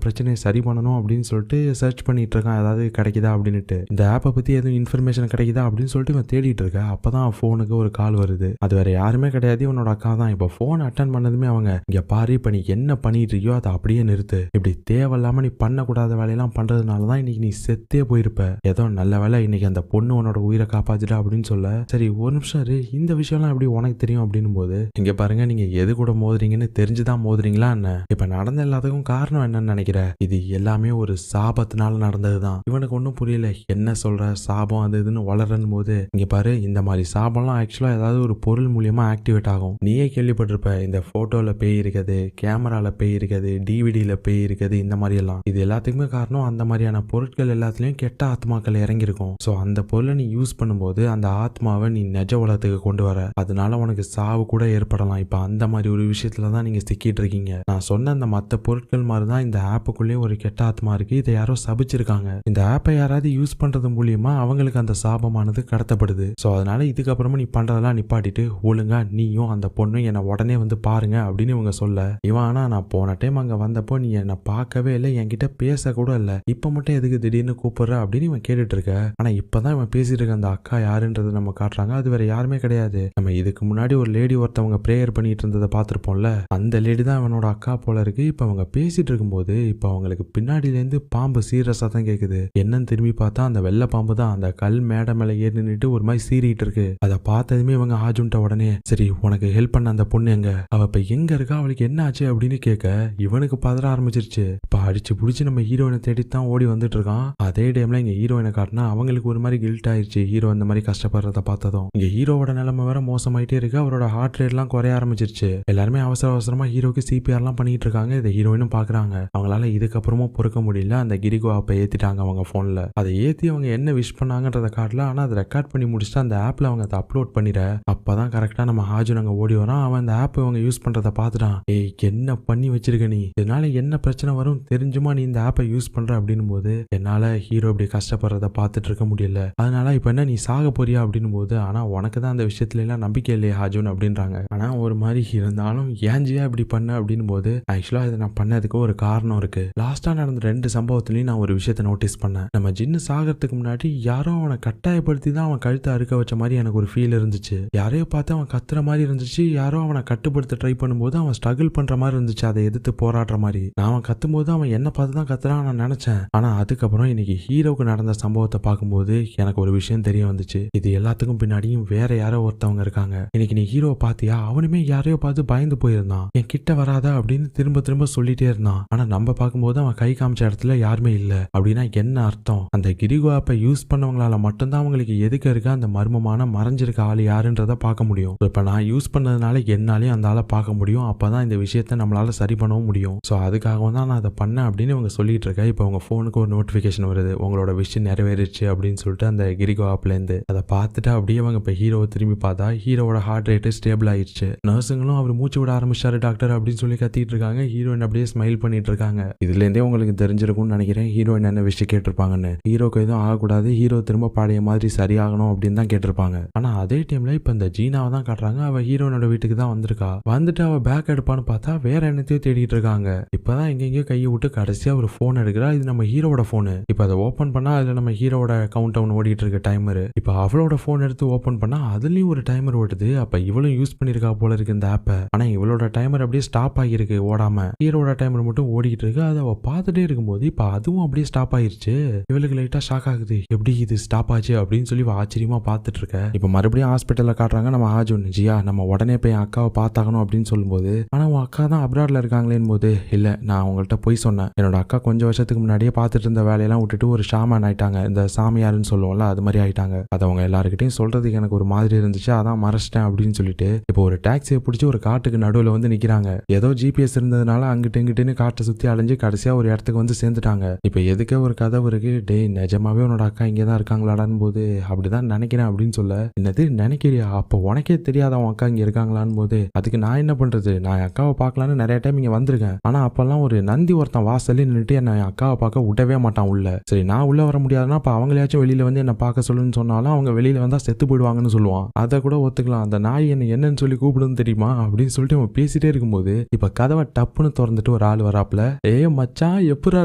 பிரச்சனையை சரி பண்ணணும் அப்படின்னு சொல்லிட்டு சர்ச் பண்ணிட்டு இருக்கான், ஏதாவது கிடைக்குதா அப்படின்னுட்டு. இந்த ஆப்பை பத்தி எதுவும் இன்ஃபர்மேஷன் கிடைக்குதா அப்படின்னு சொல்லிட்டு இவன் தேடிட்டு இருக்க. அப்பதான் போனுக்கு ஒரு கால் வருது. அது வேற யாருமே கிடையாது, இவனோட அக்கா தான். இப்ப போன் அட்டன் பண்ணதுமே அவங்க, இங்க பாரு இப்ப நீ என்ன பண்ணிட்டு இருக்கியோ அதை அப்படியே நிறுத்து, இப்படி தேவையில்லாம நீ பண்ணக்கூடாத வேலையெல்லாம் பண்றதுனாலதான் இன்னைக்கு நீ செத்தே போயிருப்ப, ஏதோ நல்ல வேலை இன்னைக்கு அந்த பொண்ணு உன்னோட உயிரை காப்பாத்திட்டா அப்படின்னு சொல்ல. சரி ஒரு நிமிஷம் இரு, இந்த விஷயம்லாம் எப்படி உனக்கு தெரியும் அப்படின்னும் போது, இங்க பாருங்க நீங்க எது கூட மோதுறீங்கன்னு தெரிஞ்சுதான் மோதுறீங்களா என்ன, இப்ப நடந்த எல்லாத்துக்கும் காரணம் என்னன்னு நினைக்கிற, இது எல்லாமே ஒரு சாபத்தினால நடந்ததுதான். இவனுக்கு ஒன்னும் புரியல, என்ன சொல்ற சாபம் அது இதுன்னு வளரணும் போது இங்க பாரு இந்த மாதிரி சாபம்லாம் ஆக்சுவலா ஏதாவது ஒரு பொருள் மூலியமா ஆக்டிவேட் ஆகும். நீயே கேள்விப்பட்டிருப்ப இந்த போட்டோல பேய் இருக்குது, கேமரால பேய் இருக்குது, டிவிடியில பேய் இருக்குது, இந்த மாதிரி எல்லாம். இது எல்லாத்துக்குமே காரணம் அந்த மாதிரியான பொருட்கள் எல்லாத்துலயும் கெட்ட ஆத்மாக்கள் இறங்கியிருக்கும். சோ அந்த பொருளை நீ யூஸ் பண்ணும்போது அந்த ஆத்மாவை நீ நிஜ உலகத்துக்கு கொண்டு வர, அதனால உனக்கு சாவு கூட ஏற்படலாம். இப்ப அந்த மாதிரி ஒரு விஷயத்துலதான் நீங்க சிக்கிட்டு இருக்கீங்க. நான் சொன்ன அந்த மத்த பொருட்கள் மாதிரிதான் இந்த ஆப்புக்குள்ளேயே ஒரு கெட்ட ஆத்மா இருக்கு. இதை யாரோ சபிச்சிருக்காங்க. இந்த ஆப்பை யாராவது யூஸ் பண்றது மூலியமா அவங்களுக்கு அந்த சாபமானது கடத்தப்படுது. சோ அதனால இதுக்கப்புறமா நீ பண்றதெல்லாம் நிப்பாட்டிட்டு ஒழுங்கா நீயும் அந்த பொண்ணும் என்னை உடனே வந்து பாருங்க அப்படின்னு இவங்க சொல்ல, இவன் ஆனா நான் போன டைம் அங்க வந்தப்போ நீ என்னை பார்க்கவே இல்லை, என்கிட்ட பேச கூட இல்லை, இப்ப மட்டும் எதுக்கு திடீர்னு கூப்பிடுற அப்படின்னு இவன் கேட்டுட்டு இருக்க. ஆனா இப்பதான் இவன் பேசிட்டு இருக்க அந்த அக்கா யாருன்றது நம்ம காட்டுறாங்க. அது வேற யாருமே கிடையாது. நம்ம இதுக்கு முன்னாடி ஒரு லேடி ஒருத்தவங்க பிரேயர் பண்ணிட்டு இருந்ததை பார்த்திருப்போம்ல, அந்த லேடி தான் அவனோட அக்கா போல இருக்கு. இப்ப அவங்க பேசிட்டு இருக்கும்போது இப்ப அவங்களுக்கு பின்னாடில இருந்து பாம்பு சீர சத்தம் கேக்குது. என்னன்னு திரும்பி பார்த்தா அந்த வெள்ளை பாம்பு தான் அந்த கல் மேடை மேல ஏறி நின்னுட்டு ஒரு மாதிரி சீறிட்டு இருக்கு. அதை பார்த்ததுமே இவங்க ஆஜுன்ட்ட உடனே சரி உனக்கு ஹெல்ப் பண்ண அந்த பொண்ணு எங்க, அவ இப்ப எங்க இருக்கா, அவளுக்கு என்ன ஆச்சு அப்படின்னு கேட்க இவனுக்கு பதற ஆரம்பிச்சிருச்சு. இப்ப அடிச்சு புடிச்சு நம்ம ஹீரோயினை தேடித்தான் ஓடி வந்துட்டு இருக்கான். அதே டைம்ல இங்க ஹீரோயினை காட்டினா அவங்களுக்கு ஒரு மாதிரி கில்ட் ஆயிடுச்சு. ஹீரோ இந்த மாதிரி கஷ்டப்படுறத பார்த்ததும் இங்க ஹீரோவோட நிலைமை வேற மோசமாயிட்டே இருக்கு. அவரோட ஹார்ட் ரேட் எல்லாம் குறைய ஆரம்பிச்சிருச்சு. எல்லாருமே அவசர அவசரமா ஹீரோக்கு சிபிஆர் எல்லாம் பண்ணிட்டு இருக்காங்க. இதை ஹீரோயினும் பாக்குறாங்க. அவங்களால இதுக்கப்புறமும் பொறுக்க முடியல. அந்த கிரிகோ ஆப்பை ஏத்திட்டாங்க அவங்க போன்ல. அதை ஏத்தி அவங்க என்ன விஷ் பண்ணாங்கன்றத காட்டல. ஆனா அதை ரெக்கார்ட் பண்ணி முடிச்சுட்டு அந்த ஆப்ல அவங்க அதை அப்லோட் பண்ணிட, அப்பதான் கரெக்டா நம்ம ஹாஜுன் அங்க ஓடி வரான். அவன் அந்த ஆப் அவங்க யூஸ் பண்றத பாத்துட்டான். ஏய் என்ன பண்ணி வச்சிருக்க நீ, இதனால என்ன பிரச்சனை வரும் தெரிஞ்சுமா நீ இந்த ஆப்பை யூஸ் பண்ற அப்படின்னு போது என்னால ஹீரோ இப்படி கஷ்டப்படுறத பார்த்துட்டு இருக்க முடியல, அதனால இப்ப என்ன நீ சாக போறியா அப்படின்னு போது ஆனா உனக்கு தான் அந்த விஷயத்துல எல்லாம் நம்பிக்கை இல்லையா ஹாஜுன் அப்படின்றாங்க. ஆனா ஒரு மாதிரி இருந்தாலும் ஏஞ்சியா இப்படி பண்ண அப்படின்னு போது ஆக்சுவலா இதை நான் பண்ணதுக்கு ஒரு காரணம் இருக்கு. லாஸ்டா நடந்த 2 சம்பவத்திலையும் நான் ஒரு விஷயத்த நோட்டீஸ் பண்ணேன். நம்ம ஜின்னு சாகிறதுக்கு முன்னாடி யாரோ அவனை கட்டாயப்படுத்தி தான் அவன் கழுத்தை அறுக்க வச்ச மாதிரி எனக்கு ஒரு ஃபீல் இருந்துச்சு. யாரையோ பார்த்து அவன் கத்துற மாதிரி இருந்துச்சு. யாரோ அவனை கட்டுப்படுத்த ட்ரை பண்ணும்போது அவன் ஸ்ட்ரகிள் பண்ற மாதிரி இருந்துச்சு, அதை எதிர்த்து போராடுற மாதிரி. நான் அவன் கத்தும் போது அவன் என்ன பார்த்து தான் கத்துறான் நான் நினைச்சேன். ஆனா அதுக்கப்புறம் இன்னைக்கு ஹீரோக்கு நடந்த சம்பவத்தை பார்க்கும்போது எனக்கு ஒரு விஷயம் தெரிய வந்துச்சு. இது எல்லாத்துக்கும் பின்னாடியும் வேற யாரோ ஒருத்தவங்க இருக்காங்க. இன்னைக்கு நீ ஹீரோ பாத்தியா, அவனுமே யாரையோ பார்த்து பயந்து போயிருந்தான். என் கிட்ட வராதா அப்படின்னு திரும்ப திரும்ப சொல்லிட்டே இருந்தான். ஆனா நம்ம பார்க்கும்போது அவன் கை காமிச்ச இடத்துல யாருமே இல்ல. அப்படின்னா என்ன அர்த்தம், அந்த கிரிகோ ஆப்பை யூஸ் பண்ணவங்களால மட்டும்தான் அவங்களுக்கு எதுக்கு இருக்க அந்த மர்மமான மறைஞ்சிருக்க ஆள் யாருன்றத பார்க்க முடியும். இப்ப நான் யூஸ் பண்ணதுனால என்னாலையும் அந்த ஆளை பார்க்க முடியும். அப்பதான் இந்த விஷயத்த நம்மளால சரி பண்ணவும் முடியும். சோ அதுக்காக தான் நான் அதை பண்ணேன் அப்படின்னு இவங்க சொல்லிட்டு இருக்க. இப்ப உங்க போனுக்கு ஒரு நோட்டிபிகேஷன் வருது, உங்களோட விஷயம் நிறைவேறிச்சு அப்படின்னு சொல்லிட்டு அந்த கிரிகோ ஆப்ல இருந்து. அதை பார்த்துட்டு அப்படியே அவங்க இப்ப ஹீரோவை திரும்பி பார்த்தா ஹீரோவோட ஹார்ட் ரேட் ஸ்டேபிள் ஆயிடுச்சு. நர்ஸுங்களும் அவர் மூச்சு விட ஆரம்பிச்சாரு டாக்டர் அப்படின்னு சொல்லி கத்திட்டு இருக்காங்க. ஹீரோயின் அப்படியே ஸ்மைல் பண்ணிட்டு இருக்காங்க. இதுல இருந்தே உங்களுக்கு தெரிஞ்சிருக்கும்னு நினைக்கிறேன் ஹீரோயின் என்ன விஷயம் கேட்டிருப்பாங்கன்னு. ஹீரோக்கு எதுவும் ஆகக்கூடாது, ஹீரோ திரும்ப பழைய மாதிரி சரியாகணும் அப்படின்னு தான் கேட்டிருப்பாங்க. ஆனா அதே டைம்ல இப்ப இந்த ஜீனாவை தான் காட்டுறாங்க. அவ ஹீரோனோட வீட்டுக்கு தான் வந்திருக்கா. வந்துட்டு அவ பேக் எடுப்பான்னு பார்த்தா வேற என்னத்தையும் தேடிட்டு இருக்காங்க. இப்பதான் எங்கெங்கயோ கையை விட்டு கடைசியா ஒரு போன் எடுக்கிறா. இது நம்ம ஹீரோட போனு. இப்ப அதை ஓபன் பண்ணா அதுல நம்ம ஹீரோட கவுண்ட் டவுன் ஓடிட்டு இருக்க டைமர். இப்ப அவளோட போன் எடுத்து ஓபன் பண்ணா அதுலயும் ஒரு டைமர் ஓடுது. அப்ப இவளும் யூஸ் பண்ணிருக்கா போல இருக்கு இந்த ஆப்பை. ஆனா இவளோட டைமர் அப்படியே ஸ்டாப் ஆகிருக்கு ஓடாம. ஹீரோட டைமர் மட்டும் ஓடிட்டு இருக்கு. அதை அவ பார்த்துட்டே இருக்கும்போது இப்ப அதுவும் அப்படியே ஸ்டாப் ஆயிருச்சு. இவளுக்கு லைட்டா ஷாக் ஆகுது, எப்படி இது ஸ்டாப் ஆச்சு அப்படின்னு சொல்லி ஆச்சரியமா பார்த்துட்டு இருக்க. இப்ப மறுபடியும் ஹாஸ்பிட்டல்ல காட்டுறாங்க. நம்ம ஹாஜுன் ஜியா நம்ம உடனே போய் அக்காவை பார்த்தாகணும் அப்படின்னு சொல்லும்போது ஆனா உன் அக்கா தான் அப்ராட்ல இருக்காங்களேன்னு போது இல்ல நான் உங்கள்கிட்ட போய் சொன்னேன். என்னோட அக்கா கொஞ்சம் வருஷத்துக்கு முன்னாடியே பார்த்துட்டு இருந்த வேலையெல்லாம் விட்டுட்டு ஒரு ஷாமான் ஆயிட்டாங்க. இந்த சாமியாருன்னு சொல்லுவோம்ல அது மாதிரி ஆயிட்டாங்க. அதை அவங்க எல்லாருக்கிட்டையும் சொல்றதுக்கு எனக்கு ஒரு மாதிரி இருந்துச்சு, அதான் மறைச்சிட்டேன் அப்படின்னு சொல்லிட்டு இப்போ ஒரு டாக்ஸியை பிடிச்சி ஒரு காட்டுக்கு நடுவில் வந்து நிக்கிறாங்க. ஏதோ ஜிபிஎஸ் இருந்ததுனால அங்கிட்டு இங்கிட்டுன்னு காட்டை சுத்தி அலைஞ்சு கடைசியா ஒரு இடத்துக்கு வந்து சேர்ந்துட்டாங்க. இப்ப எதுக்கே ஒரு கதவு இருக்கு, டே நிஜமாவே உன்னோட அக்கா இங்கதான் இருக்காங்களாடான்னு போது அப்படிதான் நினைக்கிறேன் அப்படின்னு சொல்ல, என்னது நினைக்கிறியா, அப்போ உனக்கே தெரியாத அவன் அக்கா இங்க இருக்காங்களான்னு போது அதுக்கு நான் என்ன பண்றது, நான் அக்காவை பார்க்கலான்னு நிறைய டைம் இங்க வந்திருக்கேன். ஆனா அப்பெல்லாம் ஒரு நந்தி ஒருத்தன் வாசல்ல நின்னுட்டு என்ன அக்காவை பார்க்க விடவே மாட்டான் உள்ள. சரி நான் உள்ள வர முடியாதுன்னா அப்ப அவங்களையாச்சும் வெளியில வந்து என்ன பார்க்க சொல்லுன்னு சொன்னாலும் அவங்க வெளியில வந்தா செத்து போயிடுவாங்கன்னு சொல்லுவான். அதை கூட ஒத்துக்கலாம். அந்த நாய் என்ன என்னன்னு சொல்லி கூப்பிடுன்னு தெரியுமா அப்படின்னு சொல்லிட்டு அவன் பேசிட்டே இருக்கும்போது இப்ப கதவை டப்புன்னு திறந்துட்டு ஒரு ஆள் வராப்ல, ஏ மச்சான் எப்படா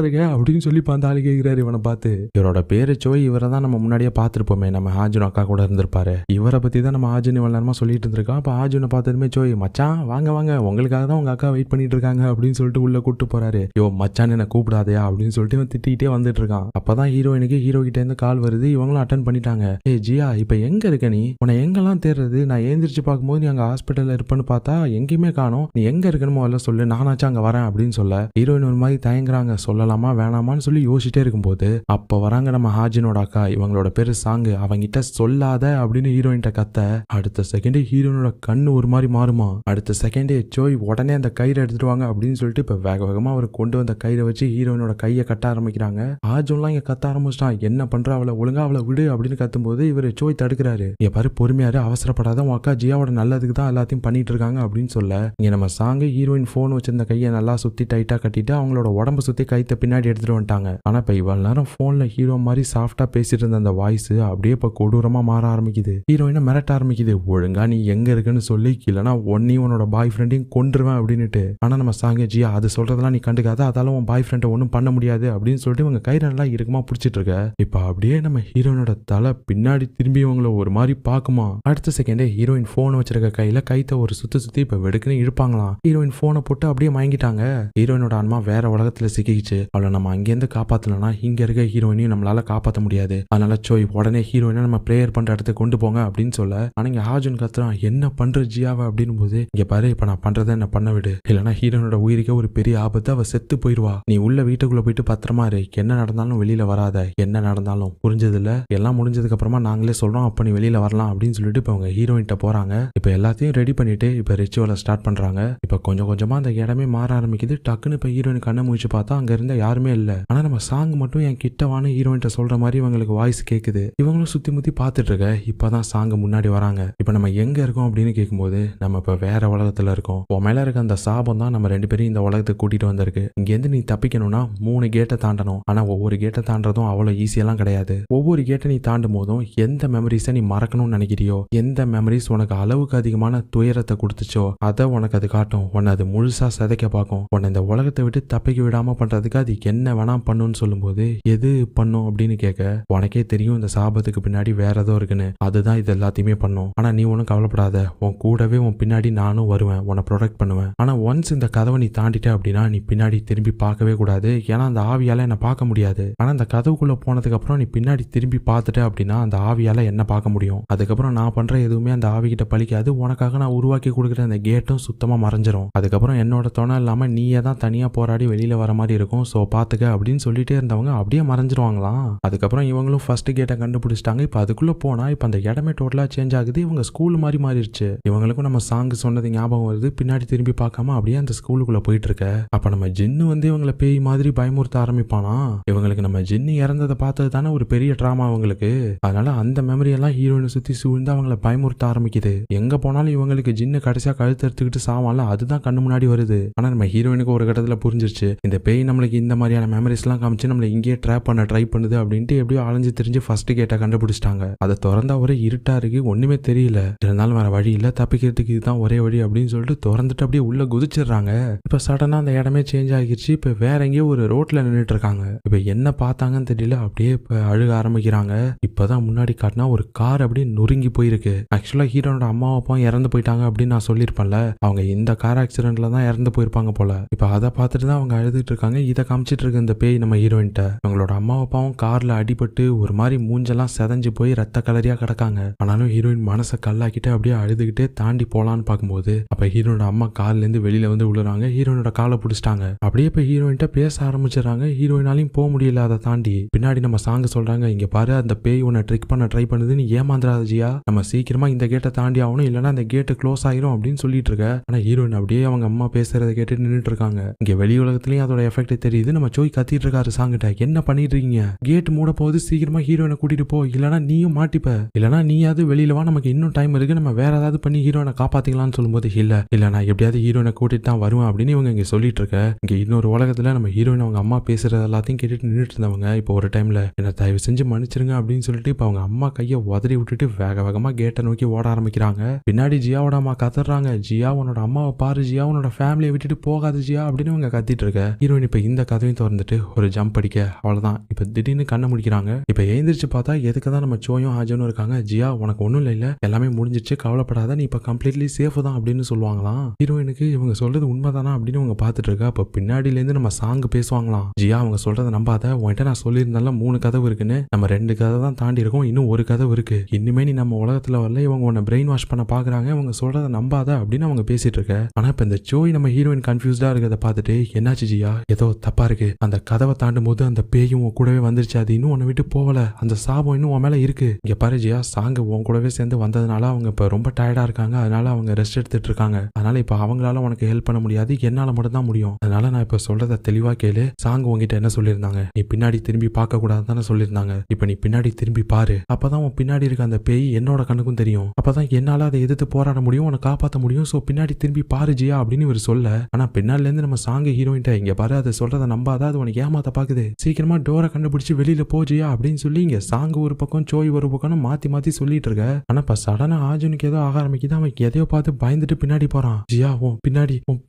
இருக்க அப்படின்னு சொல்லி அந்த ஆளு கேட்கிறாரு இவனை பார்த்து. இவரோட பேரு சோய். இவரை தான் நம்ம முன்னாடியே பார்த்திருப்போமே, நம்ம ஹாஜுன் அக்கா கூட இருந்திருப்பாரு. இவரை பத்தி தான் நம்ம ஹாஜுன் இவ்வளவு நேரமா சொல்லிட்டு இருந்திருக்கான். அப்ப ஹாஜுனை பார்த்ததுமே சோய் மச்சான் வாங்க வாங்க உங்களுக்காக தான் உங்க அக்கா வெயிட் பண்ணிட்டு இருக்காங்க அப்படின்னு சொல்லிட்டு உள்ள கூட்டு போறாரு. யோ மச்சான் என்ன கூப்பிடாதையா அப்படின்னு சொல்லிட்டு இவன் திட்டிகிட்டே வந்துட்டு இருக்கான். அப்பதான் ஹீரோயினுக்கு ஹீரோ கிட்ட இருந்து கால் வருது. இவங்களும் அட்டன் பண்ணிட்டாங்க. ஏ ஜியா இப்ப எங்க இருக்க நீ, உன்னை எங்கெல்லாம் தேடுறது, நான் எழுந்திரிச்சு பார்க்கும்போது நீ அங்க ஹாஸ்பிட்டல்ல இருப்பேன்னு பார்த்தா எங்கேயுமே காணோம், நீ எங்க இருக்கணுமோ எல்லாம் சொல்லு, நானாச்சும் அங்க வரேன் அப்படின்னு சொல்ல ஹீரோயின் ஒரு மாதிரி தயங்குறாங்க. சொல்லலாமா வேணாமான்னு சொல்லி யோசிச்சுட்டே இருக்கும்போது அப்ப வராங்க நம்ம ஹாஜினோட அக்கா. இவங்களோட அவங்களோட பேரு சாங்கு, அவங்கிட்ட சொல்லாத அப்படின்னு ஹீரோயின்ட்ட கத்த, அடுத்த செகண்டே ஹீரோயினோட கண்ணு ஒரு மாதிரி மாறுமா. அடுத்த செகண்டே சோய் உடனே அந்த கயிறை எடுத்துட்டு வாங்க அப்படின்னு சொல்லிட்டு இப்ப வேக வேகமா அவர் கொண்டு வந்த கயிறை வச்சு ஹீரோயினோட கையை கட்ட ஆரம்பிக்கிறாங்க. ஆஜோன்லாம் இங்க கத்த ஆரம்பிச்சிட்டான். என்ன பண்ற, அவளை ஒழுங்கா அவளை விடு அப்படின்னு கத்தும்போது இவர் சோய் தடுக்கிறாரு. இங்க பாரு, பொறுமையாரு, அவசரப்படாத, உன் அக்கா ஜியாவோட நல்லதுக்கு தான் எல்லாத்தையும் பண்ணிட்டு இருக்காங்க அப்படின்னு சொல்ல, இங்க நம்ம சாங்கு ஹீரோயின் போன் வச்சிருந்த கையை நல்லா சுத்தி டைட்டா கட்டிட்டு அவங்களோட உடம்பு சுத்தி கைத்த பின்னாடி எடுத்துட்டு வந்துட்டாங்க. ஆனா இப்ப இவ்வளவு நேரம் போன்ல ஹீரோ மாதிரி சாஃப்டா பேசிட்டு இருந்த அந்த வாய்ஸ் அப்படியே இப்ப கொடூரமா மாற ஆரம்பிக்குது. ஹீரோயினை மிரட்ட ஆரம்பிக்குது. ஒழுங்கா நீ எங்க இருக்குன்னு சொல்லி, இல்லனா ஒன்னையும் உன்னோட பாய் ஃப்ரெண்டையும் கொன்றுவேன் அப்படின்னுட்டு. ஆனா நம்ம சாங்கு, ஜியா அது சொல்றதெல்லாம் நீ கண்டுக்காத, அதால உன் பாய் ஃப்ரெண்டை ஒன்றும் பண்ண முடியாது அப்படின்னு சொல்லிட்டு இவங்க கயிறு நல்லா இருக்குமா பிடிச்சிட்டு இருக்க. இப்ப அப்படியே நம்ம ஹீரோயினோட தலை பின்னாடி திரும்பி இவங்களை ஒரு மாதிரி பாக்குமா. அடுத்த செகண்டே ஹீரோயின் போன் வச்சிருக்க கையில கைத்த ஒரு சுத்தி இப்ப வெடுக்குன்னு இழுப்பாங்களாம். ஹீரோயின் போனை போட்டு அப்படியே மயங்கிட்டாங்க. ஹீரோயினோட ஆன்மா வேற உலகத்துல சிக்கிச்சு. அவளை நம்ம அங்கேருந்து காப்பாத்தலனா இங்க இருக்க ஹீரோயினையும் நம்மளால காப்பாற்ற முடியாது. அதனால சோய் உடனே ஹீரோயினை நம்ம பிரேயர் பண்ற இடத்துக்கு கொண்டு போங்க அப்படின்னு சொல்ல, ஆனா இங்க ஹாஜுன் கத்துறான், என்ன பண்ற ஜியாவை அப்படின்னு போது, இங்க பாரு, இப்ப நான் பண்றதை என்ன பண்ண விடு, இல்லனா ஹீரோயினோட உயிருக்கு ஒரு பெரிய ஆபத்து, அவ செத்து போயிருவா. நீ உள்ள வீட்டுக்குள்ள போயிட்டு பத்திரமா இரு, என்ன நடந்தாலும் வெளியில வராத, என்ன நடந்தாலும் புரிஞ்சது இல்ல, எல்லாம் முடிஞ்சதுக்கு அப்புறமா நாங்களே சொல்றோம், அப்ப நீ வெளியில வரலாம் அப்படின்னு சொல்லிட்டு இப்ப அவங்க ஹீரோயின்ட்ட போறாங்க. இப்ப எல்லாத்தையும் ரெடி பண்ணிட்டு இப்ப ரிச்சுவலை ஸ்டார்ட் பண்றாங்க. இப்ப கொஞ்சம் கொஞ்சமா அந்த இடமே மாற ஆரம்பிக்குது. டக்குன்னு இப்ப ஹீரோயின் கண்ணை முடிச்சு பார்த்தா அங்க இருந்த யாருமே இல்ல. ஆனா நம்ம சாங் மட்டும் என் கிட்டவான ஹீரோயின்ட்ட சொல்ற மாதிரி இவங்களுக்கு வாய்ஸ் கேக்குது. இவங்களும் சுத்தி முத்தி பாத்துட்டு இருக்க. இப்பதான் சாங் முன்னாடி வராங்க. இப்ப நம்ம எங்க இருக்கோம் அப்படின்னு கேட்கும்போது, நம்ம இப்ப வேற உலகத்துல இருக்கோம். உன் மேல இருக்க அந்த சாபம் தான் நம்ம ரெண்டு பேரும் இந்த உலகத்துக்கு கூட்டிட்டு வந்திருக்கு. இங்க இருந்து நீ தப்பிக்கணும்னா 3 கேட்டை தாண்டணும். ஆனா ஒவ்வொரு கேட்டை தாண்டதும் அவ்வளவு ஈஸியெல்லாம் கிடையாது. ஒவ்வொரு கேட்டை நீ தாண்டும் போதும் எந்த மெமரிஸை நீ மறக்கணும்னு நினைக்கிறியோ, எந்த மெமரிஸ் உனக்கு அளவுக்கு அதிகமான துயரத்தை கொடுத்துச்சோ அதை உனக்கு அது காட்டும். உன்னை அது முழுசா சிதைக்க பார்க்கும். உன்னை இந்த உலகத்தை விட்டு தப்பிக்க விடாம பண்றதுக்கு அது என்ன வேணா பண்ணுன்னு சொல்லும்போது, எது பண்ணும் அப்படின்னு கேட்க, உனக்கே தெரியும் இந்த சாபத்துக்கு பின்னாடி வேற ஏதோ இருக்குன்னு, அதுதான் இது எல்லாத்தையுமே பண்ணும். ஆனா நீ ஒன்னும் கவலைப்படாத, உன் கூடவே உன் பின்னாடி நானும் வருவேன், உன்னை ப்ரொடெக்ட் பண்ணுவேன். ஆனா ஒன்ஸ் இந்த கதவை நீ தாண்டிட்ட அப்படின்னா நீ பின்னாடி திரும்பி பார்க்கவே கூடாது. ஏன்னா அந்த ஆவியால என்ன பார்க்க முடியாது. ஆனா அந்த கதவுக்குள்ள போனதுக்கு அப்புறம் நீ பின்னாடி திரும்பி பார்த்துட்ட அப்படின்னா அந்த ஆவியால என்ன பார்க்க முடியும். அதுக்கப்புறம் நான் பண்ற எதுவுமே அந்த ஆவி கிட்ட பலிக்காது. உனக்காக நான் உருவாக்கி கொடுக்குற அந்த கேட்டும் சுத்தமா மறைஞ்சிரும். அதுக்கப்புறம் என்னோட துணை இல்லாம நீயே தான் தனியா போராடி வெளியில வர மாதிரி இருக்கும். சோ பாத்துக்க அப்படின்னு சொல்லிட்டே இருந்தவங்க அப்படியே மறைஞ்சிருவாங்களாம். அதுக்கப்புறம் இவங்களும் ஃபர்ஸ்ட் கேட்டை கண்டுபிடிச்சிட்டாங்க. இப்ப அதுக்குள்ள போனா இப்ப அந்த இடமே டோட்டலா சேஞ்ச் ஆகுது. இவங்க ஸ்கூல் மாதிரி மாறிடுச்சு. இவங்களுக்கும் நம்ம சாங் சொன்னது ஞாபகம் வருது. பின்னாடி திரும்பி பார்க்காம அப்படியே அந்த ஸ்கூலுக்குள்ள போயிட்டு இருக்க. அப்ப நம்ம ஜின்னு வந்து இவங்களை பேய் மாதிரி பயமுறுத்த ஆரம்பிப்பானா. இவங்களுக்கு நம்ம ஜின்னு இறந்ததை பார்த்தது தானே ஒரு பெரிய டிராமா அவங்களுக்கு. அதனால அந்த மெமரி எல்லாம் ஹீரோயினை சுத்தி சூழ்ந்து அவங்களை பயமுறுத்த ஆரம்பிக்குது. எங்க போனாலும் இவங்களுக்கு ஜின்னு கடைசியா கழுத்து எடுத்துக்கிட்டு சாவான்ல, அதுதான் கண்ணு முன்னாடி வருது. ஆனா நம்ம ஹீரோயினுக்கு ஒரு கட்டத்துல புரிஞ்சிருச்சு, இந்த பேய் நம்மளுக்கு இந்த மாதிரியான மெமரிஸ் எல்லாம் காமிச்சு நம்மளை இங்கேயே ட்ராப் பண்ண ட்ரை பண்ணுது அப்படின்ட்டு எப்படியோ அலைஞ்சு தெரிஞ்சு ஃபர்ஸ்ட் கேட்டை கண்டுபிடிச்சிட்டாங்க. அதை திறந்தா ஒரே இருட்டா இருக்கு, ஒண்ணுமே தெரியல. இருந்தாலும் வேற வழி இல்ல, தப்பிக்கிறதுக்கு இதுதான் ஒரே வழி அப்படின்னு சொல்லிட்டு திறந்துட்டு அப்படியே உள்ள குதிச்சிடுறாங்க. இப்ப சடனா அந்த இடமே சேஞ்ச் ஆகிருச்சு. இப்ப வேற எங்கேயோ ஒரு ரோட்ல நின்றுட்டு இருக்காங்க. இப்ப என்ன பார்த்தாங்கன்னு தெரியல, அப்படியே இப்ப அழுக ஆரம்பிக்கிறாங்க. இப்பதான் முன்னாடி காட்டினா ஒரு கார் அப்படியே நொறுங்கி போயிருக்கு. ஆக்சுவலா ஹீரோனோட அம்மா அப்பா இறந்து போயிட்டாங்க அப்படின்னு நான் சொல்லியிருப்பேன்ல, அவங்க இந்த கார் ஆக்சிடென்ட்ல தான் இறந்து போயிருப்பாங்க போல. இப்ப அதை பார்த்துட்டு தான் அவங்க அழுதுட்டு இருக்காங்க. இதை காமிச்சிட்டு இருக்கு இந்த பேய் நம்ம ஹீரோயின்ட்ட. அவங்களோட அம்மா அப்பாவும் கார்ல அடிபட்டு ஒரு மாதிரி மூஞ்செல்லாம் செதஞ்சு போய் ரத்த கலரியா கிடக்காங்க. ஆனாலும் ஹீரோயின் மனசை கல்லாக்கிட்டு அப்படியே அழுதுகிட்டே தாண்டி போலான்னு பார்க்கும்போது அப்ப ஹீரோனோட அம்மா கார்ல இருந்து வெளியில வந்து விழுறாங்க. ஹீரோயினோட காலை பிடிச்சிட்டாங்க. அப்படியே இப்ப ஹீரோயின்ட்ட பேச ஆரம்பிச்சிடறாங்க. ஹீரோயினாலையும் போக முடியல அதை தாண்டி. பின்னாடி நம்ம சாங்க சொல்றாங்க, இங்க பாரு, அந்த பேய் உன்னை ட்ரிக் பண்ண ட்ரை பண்ணுது, நீ ஏமாந்துராத ஜியா, நம்ம சீக்கிரமா இந்த கேட்டை தாண்டி ஆகணும், இல்லைன்னா அந்த கேட்டு க்ளோஸ் ஆயிரும் அப்படின்னு சொல்லிட்டு இருக்க. ஆனா ஹீரோயின் அப்படியே அவங்க அம்மா பேசுறதை கேட்டு நின்றுட்டு இருக்காங்க. இங்க வெளி உலகத்திலயும் அதோட எஃபெக்ட் தெரியுது. நம்ம சோய் கத்திட்டு இருக்காரு சாங்கிட்ட, என்ன பண்ணிட்டு இருக்கீங்க, கேட் மூட போகுது, சீக்கிரமா ஹீரோயினை கூட்டிட்டு போ, இல்லனா நீயும் மாட்டிப்ப, இல்லனா நீயாவது வெளியில வா, நமக்கு இன்னும் டைம் இருக்கு, நம்ம வேற ஏதாவது பண்ணி ஹீரோயினை காப்பாத்திக்கலாம்னு சொல்லும்போது, இல்ல நான் எப்படியாவது ஹீரோயினை கூட்டிட்டு தான் வருவேன் அப்படின்னு இவங்க இங்க சொல்லிட்டு இருக்க. இங்க இன்னொரு உலகத்துல நம்ம ஹீரோயின் அவங்க அம்மா பேசுறது எல்லாத்தையும் கேட்டுட்டு நின்றுட்டு இருந்தவங்க இப்போ ஒரு டைம்ல என்ன தயவு செஞ்சு மன்னிச்சிருங்க அப்படின்னு சொல்லிட்டு இப்ப அவங்க அம்மா கையை உதறி விட்டுட்டு வேக வேகமா கேட்டை நோக்கி ஓட ஆரம்பிக்கிறாங்க. பின்னாடி ஜியாவோட அம்மா கத்துறாங்க, ஜியா உன்னோட அம்மாவை பாரு, ஜியா உன்னோட ஃபேமிலியை விட்டுட்டு போகாது ஜியா அப்படின்னு இவங்க கத்திட்டு இருக்க. ஹீரோயின் இப்ப இந்த கதையும் திறந்துட்டு ஒரு ஜம்ப் அடிக்க, அவ்வளவுதான். இப்ப திடீர்னு கண்ணை முடிக்கிறாங்க. இப்ப எழுந்திரிச்சு பார்த்தா எதுக்கு தான் நம்ம சோயும் ஹாஜனும் இருக்காங்க. ஜியா உனக்கு ஒண்ணும் இல்ல, எல்லாமே முடிஞ்சிச்சு, கவலைப்படாத, நீ இப்ப கம்ப்ளீட்லி சேஃப் தான் அப்படின்னு சொல்லுவாங்களாம். ஹீரோயினுக்கு இவங்க சொல்றது உண்மைதானா அப்படின்னு அவங்க பாத்துட்டு இருக்கா. அப்ப பின்னாடில இருந்து நம்ம சாங் பேசுவாங்களாம், ஜியா அவங்க சொல்றதை நம்பாத, உன்கிட்ட நான் சொல்லியிருந்தால 3 கதவு இருக்குன்னு, நம்ம 2 கதை தான் தாண்டி இருக்கோம், இன்னும் ஒரு கதவு இருக்கு, இனிமே நீ நம்ம உலகத்துல வரல, இவங்க உன்னை பிரெயின் வாஷ் பண்ண பாக்குறாங்க, இவங்க சொல்றதை நம்பாத அப்படின்னு அவங்க பேசிட்டு இருக்க. ஆனா இப்ப இந்த சோய் நம்ம ஹீரோயின் கன்ஃபியூஸ்டா இருக்கிறத பார்த்துட்டு, என்னாச்சு ஜியா, ஏதோ தப்பா இருக்கு, அந்த கதவை தாண்டும் போது அந்த பேயும் கூடவே வந்துருச்சு, அது இன்னும் உன்னை விட்டு போகல, அந்த சாபம் இன்னும் உன் மேல இருக்கு. இங்க பாரு ஜியா, சாங்கு உன் கூடவே சேர்ந்து வந்ததுனால அவங்க இப்ப ரொம்ப டயர்டா இருக்காங்க. அதனால அவங்க ரெஸ்ட் எடுத்துட்டு இருக்காங்க. அதனால இப்ப அவங்களால உனக்கு ஹெல்ப் பண்ண முடியாது, என்னால மட்டும் தான் முடியும். அதனால நான் இப்ப சொல்றத தெளிவா கேளு. சாங்கு உங்ககிட்ட என்ன சொல்லியிருந்தாங்க, நீ பின்னாடி திரும்பி பார்க்க கூடாதுன்னு சொல்லியிருந்தாங்க. இப்ப நீ பின்னாடி திரும்பி பாரு, அப்பதான் உன் பின்னாடி இருக்க அந்த பேய் என்னோட கண்ணுக்கும் தெரியும். அப்பதான் என்னால அதை எதிர்த்து போராட முடியும், உனக்கு காப்பாற்ற முடியும். சோ பின்னாடி திரும்பி பாரு ஜியா அப்படின்னு இவர் சொல்ல, ஆனா பின்னால இருந்து நம்ம சாங்கு ஹீரோயின்ட்ட இங்க பாரு, அதை சொல்றத நம்பாத, அது உனக்கு ஏமாத்த பாக்குது, சீக்கிரமா டோரை கண்டுபிடிச்சு வெளியில போ ஜியா அப்படின்னு சொல்லி இங்க சாங்கு ஒரு பக்கம் சோய் ஒரு பக்கம் மாத்தி மாத்தி சொல்லிட்டு இருக்க. ஆனா இப்ப சடனா ஆர்ஜுனுக்கு ஏதோ ஆக ஆரம்பிக்குது. அவன் எதையோ பார்த்து பயந்துட்டு பின்னாடி போறான். ஜியா உன்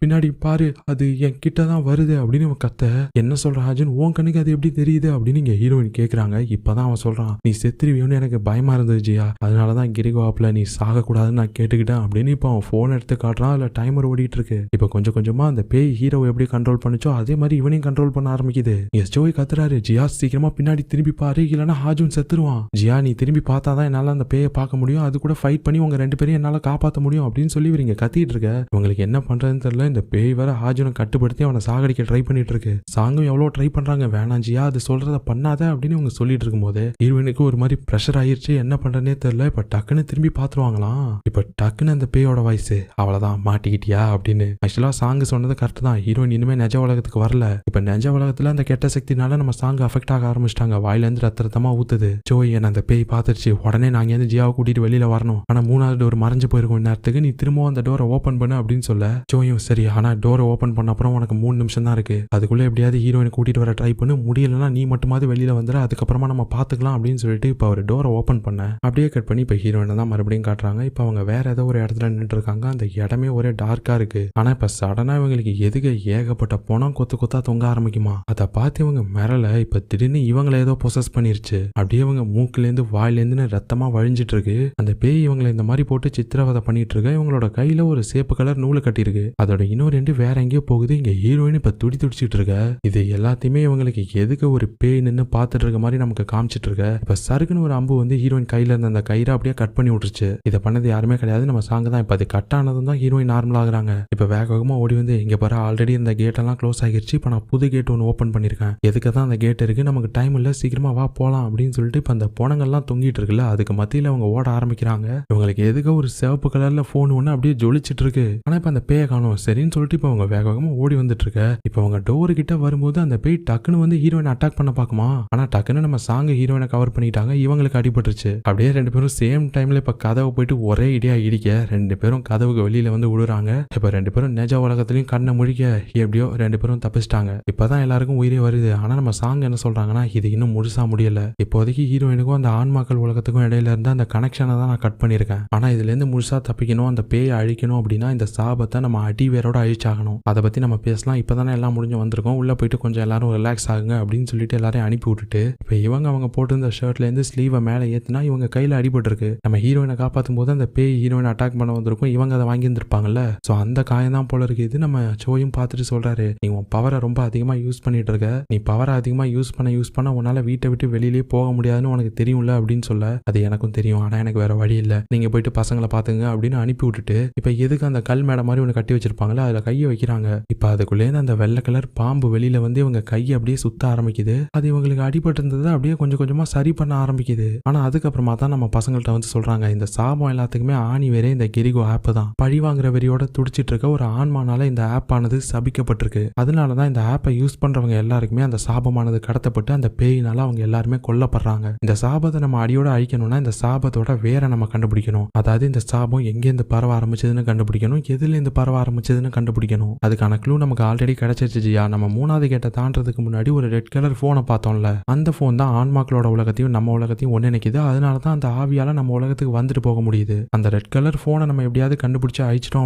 பின்னாடி பாரு, அது என் கிட்டதான் வருது அப்படின்னு அவன் கத்த. என்ன சொல்ற அர்ஜுன், உன் கண்ணுக்கு அது எப்படி தெரியுது அப்படின்னு இங்க ஹீரோயின் கேக்குறாங்க. இப்பதான் அவன் சொல்றான், நீ செத்துருவியோன்னு எனக்கு பயமா இருந்தது ஜியா, அதனாலதான் கிரிகோ ஆப்ல நீ சாக கூடாதுன்னு நான் கேட்டுக்கிட்டேன் அப்படின்னு இப்ப அவன் போன் எடுத்து காட்டுறான். அதுல டைமர் ஓடிட்டு இருக்கு. இப்ப கொஞ்சம் கொஞ்சமா அந்த பேய் ஹீரோ எப்படி கண்ட்ரோல் பண்ணிச்சோ அதே மாதிரி இவனையும் கண்ட்ரோல் பண்ண ஆரம்பிக்குது. ஜோய் கத்துறாரு, ஜியா சீக்கிரமா பின்னாடி திரும்பி பாரு, இல்லன்னா ஹாஜுன் செத்துருவான். ஜியா நீ திரும்பி பார்த்தாதான் என்னால அந்த பேயை பார்க்க முடியும், அது கூட ஃபைட் பண்ணி உங்க 2 பேரையும் என்னால காப்பாற்ற முடியும் அப்படின்னு சொல்லி இவங்க கத்திட்டு இருக்க. உங்களுக்கு என்ன பண்றதுன்னு தெரியல. இந்த பேய் வேற ஹாஜுனை கட்டுப்படுத்தி அவனை சாகடிக்க ட்ரை பண்ணிட்டு இருக்கு. சாங்கும் எவ்வளவு ட்ரை பண்றாங்க, வேணாம் ஜியா அது சொல்றத பண்ணாத அப்படின்னு இவங்க சொல்லிட்டு இருக்கும் போது ஹீரோயினுக்கு ஒரு மாதிரி பிரஷர் ஆயிருச்சு. என்ன பண்றேன்னே தெரியல. இப்ப டக்குன்னு திரும்பி பாத்துருவாங்களாம். இப்ப டக்குன்னு அந்த பேயோட வாய்ஸ், அவ்வளவுதான் மாட்டிக்கிட்டியா அப்படின்னு. ஆக்சுவலா சாங் சொன்னது கரெக்ட் தான். ஹீரோயின் இனிமே நிஜ உலகத்துக்கு வரல. இப்ப நிஜ உலகத்துல அந்த கெட்ட சக்தினால நம்ம சாங் அஃபெக்ட் ஆக ஆரம்பிச்சிட்டாங்க. வாயில இருந்து ரத்தமா ஊத்துது. ஜோய் என்ன அந்த பேய் பாத்துருச்சு, உடனே நாங்க வந்து ஜியாவை கூட்டிட்டு வெளியில வரணும். ஆனா 3வது டோர் மறைஞ்சு போயிருக்கும் நேரத்துக்கு, நீ திரும்பவும் அந்த டோரை ஓபன் பண்ணு அப்படின்னு சொல்ல. ஜோயும் சரி, ஆனா டோரை ஓபன் பண்ண அப்புறம் உனக்கு 3 நிமிஷம் தான் இருக்கு, அதுக்குள்ள எப்படியாவது ஹீரோயினை கூட்டிட்டு வர ட்ரை பண்ணு, முடியலன்னா நீ மட்டுமாவது வெளியில வந்துட, அதுக்கப்புறமா நம்ம பாத்துக்கலாம் அப்படின்னு சொல்லிட்டு இப்ப அவர் டோரை ஓபன் பண்ண அப்படியே கட் பண்ணி இப்ப ஹீரோயினை தான் மறுபடியும் காட்டுறாங்க. இப்ப அவங்க வேற ஏதோ ஒரு இடத்துல நின்று இருக்காங்க. அந்த இடமே ஒரே டார்க்கா இருக்கு. ஆனா இப்ப சடனா இவங்களுக்கு எதுக்கு ஏகப்பட்ட பணம் கொத்தா தொங்க ஆரம்பிக்குமா. அதை பார்த்து இவங்க மிரள. இப்ப திடீர்னு இவங்களை ஏதோ பொசஸ் பண்ணிருச்சு. அப்படியே இவங்க மூக்குல இருந்து வாயில இருந்து ரத்தமா வழிஞ்சிட்டு இருக்கு. அந்த பேய் இவங்களை இந்த மாதிரி போட்டு சித்திரவதை பண்ணிட்டு இருக்கு. இவங்களோட கையில ஒரு சேப்பு கலர் நூலை கட்டி இருக்கு. அதோட இன்னொரு ரெண்டு வேற எங்கேயோ போகுது. இங்க ஹீரோயின் இப்ப துடிச்சிட்டு இருக்க. இது எல்லாத்தையுமே இவங்களுக்கு எதுக்கு ஒரு பேய் நின்று பார்த்துட்டு இருக்க மாதிரி நமக்கு காமிச்சிட்டு இருக்க. இப்ப சருக்குன்னு ஒரு அம்பு வந்து ஹீரோயின் கையில இருந்த அந்த கயிறை அப்படியே கட் பண்ணி விட்டுருச்சு. இதை பண்ணது யாருமே கிடையாது, நம்ம சாங் தான். இப்ப அது கட் ஆனதும் தான் ஹீரோயின் நார்மல் ஆகுறாங்க. இப்ப வேகமா ஓடி வந்து இங்க பாரு, ஆல்ரெடி இந்த கேட் எல்லாம் க்ளோஸ் ஆகிருச்சு, இப்ப நான் புது கேட் ஒன்று ஓப்பன் பண்ணிருக்கேன், எதுக்கு தான் அந்த கேட் இருக்கு, நமக்கு டைம் இல்ல, சீக்கிரமா வா போலாம் அப்படின்னு சொல்லிட்டு இப்ப அந்த போனங்கள்லாம் தொங்கிட்டு இருக்குல்ல, அதுக்கு மத்தியில அவங்க ஓட ஆரம்பிக்கிறாங்க. இவங்களுக்கு எதுக்கு ஒரு சிவப்பு கலர்ல போன் ஒண்ணு அப்படியே ஜொலிச்சிட்டு இருக்கு. ஆனா இப்ப அந்த பேயை காணும். சரின்னு சொல்லிட்டு இப்ப அவங்க வேகமா ஓடி வந்துட்டு இருக்க. இப்ப அவங்க டோர் கிட்ட வரும்போது அந்த பேய் டக்குன்னு வந்து ஹீரோயினை அட்டாக் பண்ண பாக்குமா. ஆனா டக்குன்னு நம்ம சாங் ஹீரோயினை கவர் பண்ணிட்டாங்க. இவங்களுக்கு அடிபட்டுருச்சு. அப்படியே 2 பேரும் சேம் டைம்ல இப்ப கதவை போயிட்டு ஒரே இடியா இடிக்க 2 பேரும் கதவுக்கு வெளியில வந்து விடுறாங்க. இப்ப 2 பேரும் நிஜ உலகத்திலையும் கண்ணை முழிக்க எப்படியோ 2 பேரும் தப்பிச்சிட்டாங்க. இப்பதான் எல்லாருக்கும் உயிரே வருது. ஆனா நம்ம சாங் என்ன சொல்றாங்கன்னா, இது இன்னும் முழுசா முடியல, இப்போதைக்கு ஹீரோயினுக்கும் அந்த ஆன்மாக்கள் உலகத்துக்கும் இடையில இருந்து அந்த கனெக்ஷனை தான் நான் கட் பண்ணிருக்கேன். ஆனா இதுல இருந்து முழுசா தப்பிக்கணும், அந்த பேயை அழிக்கணும் அப்படின்னா இந்த சாபத்தை நம்ம அடிவேரோட அழிச்சாகணும். அதை பத்தி நம்ம பேசலாம். இப்பதானே எல்லாம் முடிஞ்சு வந்திருக்கோம், உள்ள போயிட்டு கொஞ்சம் எல்லாரும் ரிலாக்ஸ் ஆகுங்க அப்படின்னு சொல்லிட்டு எல்லாரையும் அனுப்பி விட்டுட்டு இப்ப அவங்க போட்டிருந்த ஷர்ட்ல இருந்து ஸ்லீவை மேல ஏத்துனா இவங்க கையில அடிபட்டு இருக்கு. நம்ம ஹீரோயினை காப்பாற்றும் போது அந்த பேய் ஹீரோயினை அட்டாக் பண்ண வந்திருக்கும். இவங்க அதை வாங்கி இருந்திருப்பாங்கல்ல. சோ அந்த காயம் தான் போல இருக்கு. இது நம்ம சோயும் பார்த்துட்டு சொல்றாரு, நீ உன் பவரை ரொம்ப அதிகமா யூஸ் பண்ணிட்டு இருக்க, நீ பவரை அதிகமா யூஸ் பண்ண உன்னால வீட்டை விட்டு வெளியிலே போக முடியாதுன்னு உனக்கு தெரியும்ல அப்படின்னு சொல்ல. அது எனக்கும் தெரியும், ஆனா எனக்கு வேற வழி இல்ல, நீங்க போயிட்டு பசங்களை பாத்துங்க அப்படின்னு அனுப்பி விட்டுட்டு இப்ப எதுக்கு அந்த கல் மேடை மாதிரி ஒன்று கட்டி வச்சிருப்பாங்களா, அதுல கையை வைக்கிறாங்க. இப்ப அதுக்குள்ளேருந்து அந்த வெள்ளை கலர் பாம்பு வெளியில வந்து இவங்க கையை அப்படியே சுத்த ஆரம்பிக்குது. அது இவங்களுக்கு அடிபட்டு இருந்தது அப்படியே கொஞ்சம் கொஞ்சமா சரி பண்ண ஆரம்பிக்குது. ஆனா அதுக்கப்புறமா தான் நம்ம பசங்கள்ட்ட வந்து சொல்றாங்க, இந்த சாபம் எல்லாத்துக்குமே ஆணி வேறே இந்த கிரிகோ ஆப் தான். பழி வாங்குற வெறியோட துடிச்சிட்டு இருக்க ஒரு ஆன்மானால இந்த ஆப் ஆனது சபிக்கப்பட்டிருக்கு. அதனாலதான் இந்த ஆப்பை யூஸ் பண்றவங்க எல்லாருக்குமே அந்த சாபமானது கடத்தப்பட்டு அந்த பேயினால அவங்க எல்லாருமே கொல்லப்படுறாங்க. இந்த சாபத்தை நம்ம அடியோட அழிக்கணும்னா இந்த சாபத்தோட வேற நம்ம கண்டுபிடிக்கணும். அதாவது இந்த சாபம் எங்கேருந்து பரவ ஆரம்பிச்சதுன்னு கண்டுபிடிக்கணும், எதுல இருந்து பரவ ஆரம்பிச்சதுன்னு கண்டுபிடிக்கணும். அதுக்கான க்ளூ நமக்கு ஆல்ரெடி கிடைச்சிருச்சு ஜியா. நம்ம 3வது கேட்டை தாண்டறதுக்கு முன்னாடி ஒரு ரெட் கலர் போனை பார்த்தோம்ல, அந்த போன் தான் ஆன்மாக்களோட உலகத்தையும் நம்ம உலகத்தையும் ஒன்றிணைக்குது. அதனாலதான் அந்த ஆவியால நம்ம உலகத்துக்கு வந்துட்டு போக முடியுது. அந்த ரெட் கலர் போனை நம்ம எப்படியாவது கண்டுபிடிச்சு அழிச்சிட்டோம்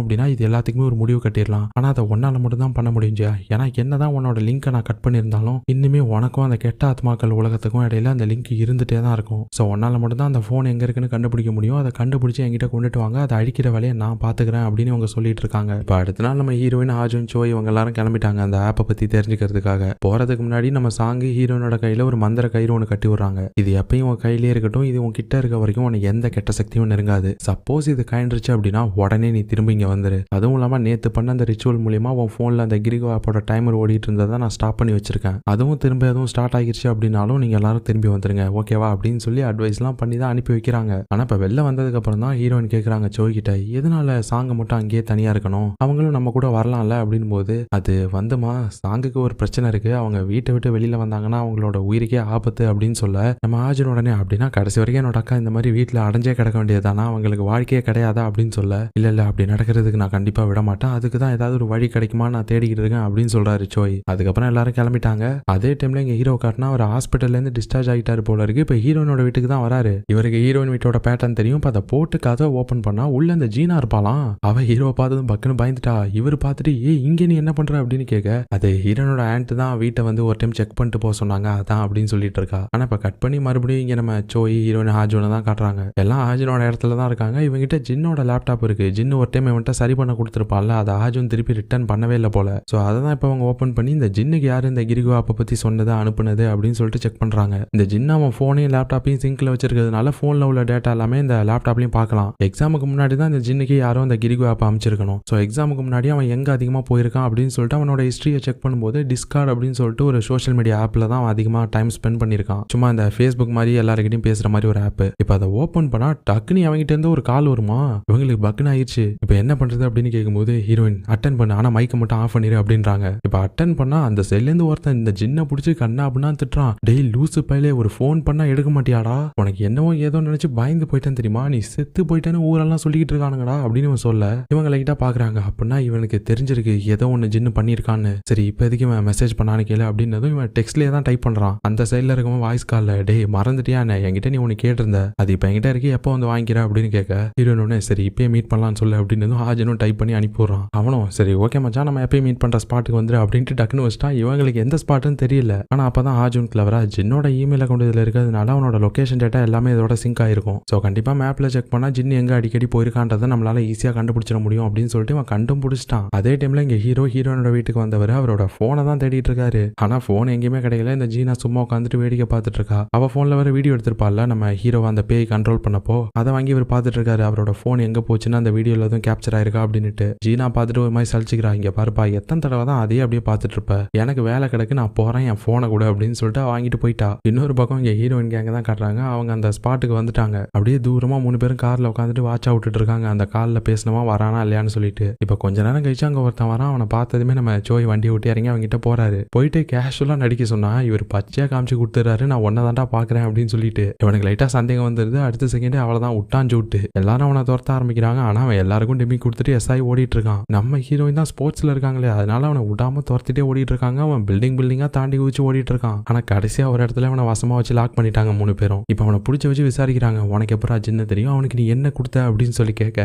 அப்படின்னா இது எல்லாத்துக்குமே ஒரு முடிவு கட்டிடலாம். ஆனா அதை ஒன்னால மட்டும் தான் பண்ண முடியும் ஜியா. ஏன்னா என்னதான் உன்னோட லிங்கை நான் கட் பண்ணியிருந்தாலும் இன்னுமே உனக்கும் அந்த கெட்ட ஆத்மாக்கள் உலகத்துக்கும் இடையில அந்த லிங்க் இருந்துட்டே தான் இருக்கும். ஸோ உன்னால மட்டும் தான் அந்த போன் எங்க இருக்குன்னு கண்டுபிடிக்க முடியும். அதை கண்டுபிடிச்சு என்கிட்ட கொண்டுட்டு வாங்க, அதை அழிக்கிற வேலையை நான் பாத்துக்கிறேன் அப்படின்னு அவங்க சொல்லிட்டு இருக்காங்க. இப்போ அடுத்த நாள் நம்ம ஹீரோயின் ஆஜுன் சோய் இவங்க எல்லாரும் கிளம்பிட்டாங்க அந்த ஆப்பை பத்தி தெரிஞ்சுக்கிறதுக்காக. போறதுக்கு முன்னாடி நம்ம சாங்கு ஹீரோயினோட கையில ஒரு மந்திர கயிறு ஒன்று கட்டி விடுறாங்க. இது எப்பயும் உன் கையிலே இருக்கட்டும், இது உன் கிட்ட இருக்க வரைக்கும் உனக்கு எந்த கெட்ட சக்தியும் நெருங்காது. சப்போஸ் இது கயன்றுச்சு அப்படின்னா உடனே நீ திரும்ப இங்க வந்துரு. அதுவும் இல்லாம நேத்து பண்ண அந்த ரிச்சுவல் மூலியமா உன் போன்ல அந்த கிரிகோ ஆப்போட டைமர் ஓடிட்டு இருந்ததை நான் ஸ்டாப் பண்ணி வச்சிருக்கேன். அதுவும் திரும்ப எதுவும் ஸ்டார்ட் ஆகிருச்சு அப்படின்னாலும் நீங்க எல்லாரும் திரும்பி வந்துருங்க ஓகேவா அப்படின்னு சொல்லி அட்வைஸ்லாம் பண்ணி தான் அனுப்பி வைக்கிறாங்க. ஆனா இப்ப வெளில வந்ததுக்கு அப்புறம் தான் ஹீரோயின் கேக்குறாங்க சோய் கிட்ட, எதனால சாங்க மட்டும் அங்கேயே தனியா இருக்கணும், அவங்களும் நம்ம கூட வரலாம்ல அப்படின்னு போது, அது வந்துமா சாங்குக்கு ஒரு பிரச்சனை இருக்கு, அவங்க வீட்டை விட்டு வெளியில வந்தாங்கன்னா அவங்களோட உயிருக்கே ஆபத்து அப்படின்னு சொல்ல, நம்ம ஆஜன் உடனே அப்படின்னா கடைசி வரைக்கும் என்னோட அக்கா இந்த மாதிரி வீட்டுல அடைஞ்சே கிடக்க வேண்டியதானா, அவங்களுக்கு வாழ்க்கையே கிடையாதா அப்படின்னு சொல்ல, இல்ல அப்படி நடக்கிறதுக்கு நான் கண்டிப்பா விட மாட்டேன், அதுக்கு தான் ஏதாவது ஒரு வழி கிடைக்குமா நான் தேடிக்கிட்டு இருக்கேன் அப்படின்னு சொல்றாரு சோய். அதுக்கப்புறம் எல்லாரும் கிளம்பிட்டாங்க. அதே டைம்ல இங்க ஹீரோ காட்டினா அவர் ஹாஸ்பிட்டல்ல இருந்து டிஸ்சார்ஜ் ஆகிட்டாரு போல இருக்கு. இப்ப ஹீரோனோட வீட்டுக்கு தான் வராரு. இவருக்கு ஹீரோயின் வீட்டோட பேட்டர்ன் தெரியும். இப்ப அதை போட்டு கதை ஓபன் பண்ணா உள்ள அந்த ஜீனா இருப்பாளாம். அவ ஹீரோவை பார்த்ததும் பக்குன்னு பயந்துட்டா. இவர் பார்த்துட்டு இங்க நீ என்ன பண்ற அப்படின்னு கேட்க, அது ஹீரோனோட ஆண்ட் தான் வீட்டை வந்து ஒரு டைம் செக் பண்ணிட்டு போக சொன்னாங்க அதான் அப்படின்னு சொல்லிட்டு இருக்கா. ஆனா இப்ப கட் பண்ணி மறுபடியும் இங்க நம்ம சோய் ஹீரோயின் ஹாஜுனை தான் காட்டுறாங்க. எல்லாம் ஹாஜுனோட இடத்துல தான் இருக்காங்க. இவங்கிட்ட ஜின்னோட லேப்டாப் இருக்கு. ஜின்னு ஒரு டைம் இவன்ட்ட சரி பண்ண கொடுத்துருப்பான்ல, அதை ஹாஜுன் திருப்பி ரிட்டர்ன் பண்ணவே இல்லை போல. சோ அதை தான் இப்ப அவங்க ஓபன் பண்ணி இந்த ஜின்னுக்கு யாரு இந்த கிரிகோ ஆப்பை பத்தி சொன்னது அனுப்புனது அப்படின்னு சொல்லிட்டு செக் பண்றாங்க. இந்த ஜின் அவன் போனையும் லேப்டாப்பையும் சிங்க்ல வச்சிருக்கிறதுனால போன்ல உள்ள டேட்டா எல்லாமே இந்த லேப்டாப்லயும் பார்க்கலாம். எக்ஸாமுக்கு முன்னாடி தான் இந்த ஜின்னுக்கு யாரோ இந்த கிரிகோ ஆப் அமைச்சிருக்கணும். ஸோ எக்ஸாமுக்கு முன்னாடி அவன் எங்க அதிகமாக போயிருக்கான் அப்படின்னு சொல்லிட்டு அவனோட ஹிஸ்டரியை செக் பண்ணும்போது டிஸ்கார்ட் அப்படின்னு சொல்லிட்டு ஒரு சோஷியல் மீடியா ஆப்ல தான் அவன் அதிகமாக டைம் ஸ்பெண்ட் பண்ணியிருக்கான். சும்மா இந்த ஃபேஸ்புக் மாதிரி எல்லாருக்கிட்டையும் பேசுற மாதிரி ஒரு ஆப். இப்போ அதை ஓப்பன் பண்ணா டக்குனு அவங்ககிட்ட இருந்து ஒரு கால் வருமா, இவங்களுக்கு பக்குன்னு ஆயிடுச்சு. இப்போ என்ன பண்றது அப்படின்னு கேட்கும்போது ஹீரோயின் அட்டன் பண்ணு, ஆனா மைக்கை மட்டும் ஆஃப் பண்ணிரு அப்படின்றாங்க. இப்போ அட்டன் பண்ணா அந்த செல்லேருந்து ஒருத்தன் இந்த ஜின்னை பிடிச்சி கண்ணா அப்படின்னா திட்டுறான். டேய் லூசு பையிலே, ஒரு ஃபோன் பண்ணா எடுக்க மாட்டியாடா, உனக்கு என்னவோ ஏதோ நினைச்சு பயந்து போயிட்டேன்னு தெரியுமா, நீ செத்து போயிட்டேன்னு ஊரெல்லாம் சொல்லிக்கிட்டு இருக்கானுங்கடா அப்படின்னு சொல்ல, இவங்க லைட்டா பாக்குறாங்க. அப்படின்னா இவனுக்கு தெரிஞ்சிருக்கு ஏதோ ஒன்னு ஜின்னு பண்ணிருக்கான்னு. சரி இப்போ எதுக்கு இவன் மெசேஜ் பண்ணான்னு கேளு அப்படின்னதும் இவன் டெக்ஸ்ட்லயே தான் டைப் பண்றான். அந்த சைட்ல இருக்கவன் வாய்ஸ் கால்ல, டேய் மறந்துட்டியா என்ன, என்கிட்ட நீ ஒன்னு கேட்டிருந்த, அது இப்போ என்கிட்ட இருக்கு, எப்போ வந்து வாங்கிக்கிற அப்படின்னு கேட்க, ஹீரோனே சரி இப்பயே மீட் பண்ணலாம்னு சொல்லு அப்படின்னதும் ஹாஜனும் டைப் பண்ணி அனுப்பிடுறான். அவனும் சரி ஓகே மச்சான் நம்ம எப்பயும் மீட் பண்ற ஸ்பாட்டுக்கு வந்துரு அப்படின்ட்டு டக்குன்னு வச்சுட்டா. இவங்களுக்கு எந்த ஸ்பாட்டுன்னு தெரியல. ஆனா அப்பதான் ஹாஜுன் கிளவரா ஜின்னோட இமெயில் அக்கௌண்ட் இதுல இருக்கிறதுனால அவனோட லொகேஷன் டேட்டா எல்லாமே இதோட சிங்க் ஆயிருக்கும். ஸோ கண்டிப்பா மேப்ல செக் பண்ணா ஜின் எங்க அடிக்கடி போயிருக்கான்றதை நம்மளால ஈஸியா கண்டுபிடிச்சிட முடியும் அப்படின்னு சொல்லிட்டு அவன் கண்டுபிடிச்சிட்டான். அதே டைம்ல இங்க ஹீரோனோட வீட்டுக்கு வந்தவர் அவரோட போனை தான் தேடிட்டு இருக்காரு. ஆனா போன் எங்கேயுமே கிடைக்கல. இந்த ஜீனா சும்மா உட்காந்துட்டு வேடிக்கை பார்த்துட்டு இருக்கா. அவ போன்ல வர வீடியோ எடுத்திருப்பால நம்ம ஹீரோவை அந்த பேய் கண்ட்ரோல் பண்ணப்போ, அதை வாங்கி இவர் பார்த்துட்டு இருக்காரு. அவரோட போன் எங்க போச்சுன்னா அந்த வீடியோல எதுவும் கேப்சர் ஆயிருக்கா அப்படின்னுட்டு. ஜீனா பார்த்துட்டு ஒரு மாதிரி சலிச்சுக்கிறா. இங்க பாருப்பா எத்தனை தடவை தான் அதே அப்படியே பார்த்துட்டு இருப்ப, எனக்கு வேலை கிடக்கு நான் போறேன் என் போனை கூட அப்படின்னு சொல்லிட்டு வாங்கிட்டு போயிட்டா. இன்னொரு பக்கம் இங்க ஹீரோயின் கேங்க தான் காட்டுறாங்க. அவங்க அந்த ஸ்பாட்டுக்கு வந்துட்டாங்க. அப்படியே தூரமா 3 பேரும் கார்ல உட்காந்துட்டு வாட்ச் அவுட்டு இருக்காங்க. அந்த கால்ல பேசணுமா வரானா இல்லையான்னு சொல்லிட்டு. இப்ப கொஞ்ச நேரம் கழிச்சு அங்க ஒருத்தன் வரான். அவனை பார்த்ததுமே நம்ம சோய் வண்டி விட்டு இறங்கி அவங்க கிட்ட போறாரு. போயிட்டு கேஷுவலா நடிக்க சொன்னா இவர் பச்சையா காமிச்சு கொடுத்துறாரு, நான் ஒன்ன தாண்டா பாக்குறேன் அப்படின்னு சொல்லிட்டு. இவனுக்கு லைட்டா சந்தேகம் வந்துருது. அடுத்த செகண்டே அவளதான் விட்டாஞ்சு விட்டு எல்லாரும் அவனை துரத்த ஆரம்பிக்கிறாங்க. ஆனா அவன் எல்லாருக்கும் டிமி கொடுத்துட்டு எஸ்ஐ ஓடிட்டு இருக்கான். நம்ம ஹீரோயின் தான் ஸ்போர்ட்ஸ்ல இருக்காங்களே, அதனால அவனை விடாம துரத்திட்டே ஓடிட்டு இருக்காங்க. அவன் பில்டிங்கா தாண்டி குதிச்சு ஓடிட்டு இருக்கான். ஆனா கடைசியா ஒரு இடத்துல அவனை வசமா வச்சு லாக் பண்ணிட்டாங்க 3 பேரும். இப்ப அவனை பிடிச்ச வச்சு விசாரிக்கிறாங்க. உனக்கு எப்பரா ஜின்னு தெரியும், அவனுக்கு நீ என்ன கொடுத்த அப்படின்னு சொல்லி கேட்க,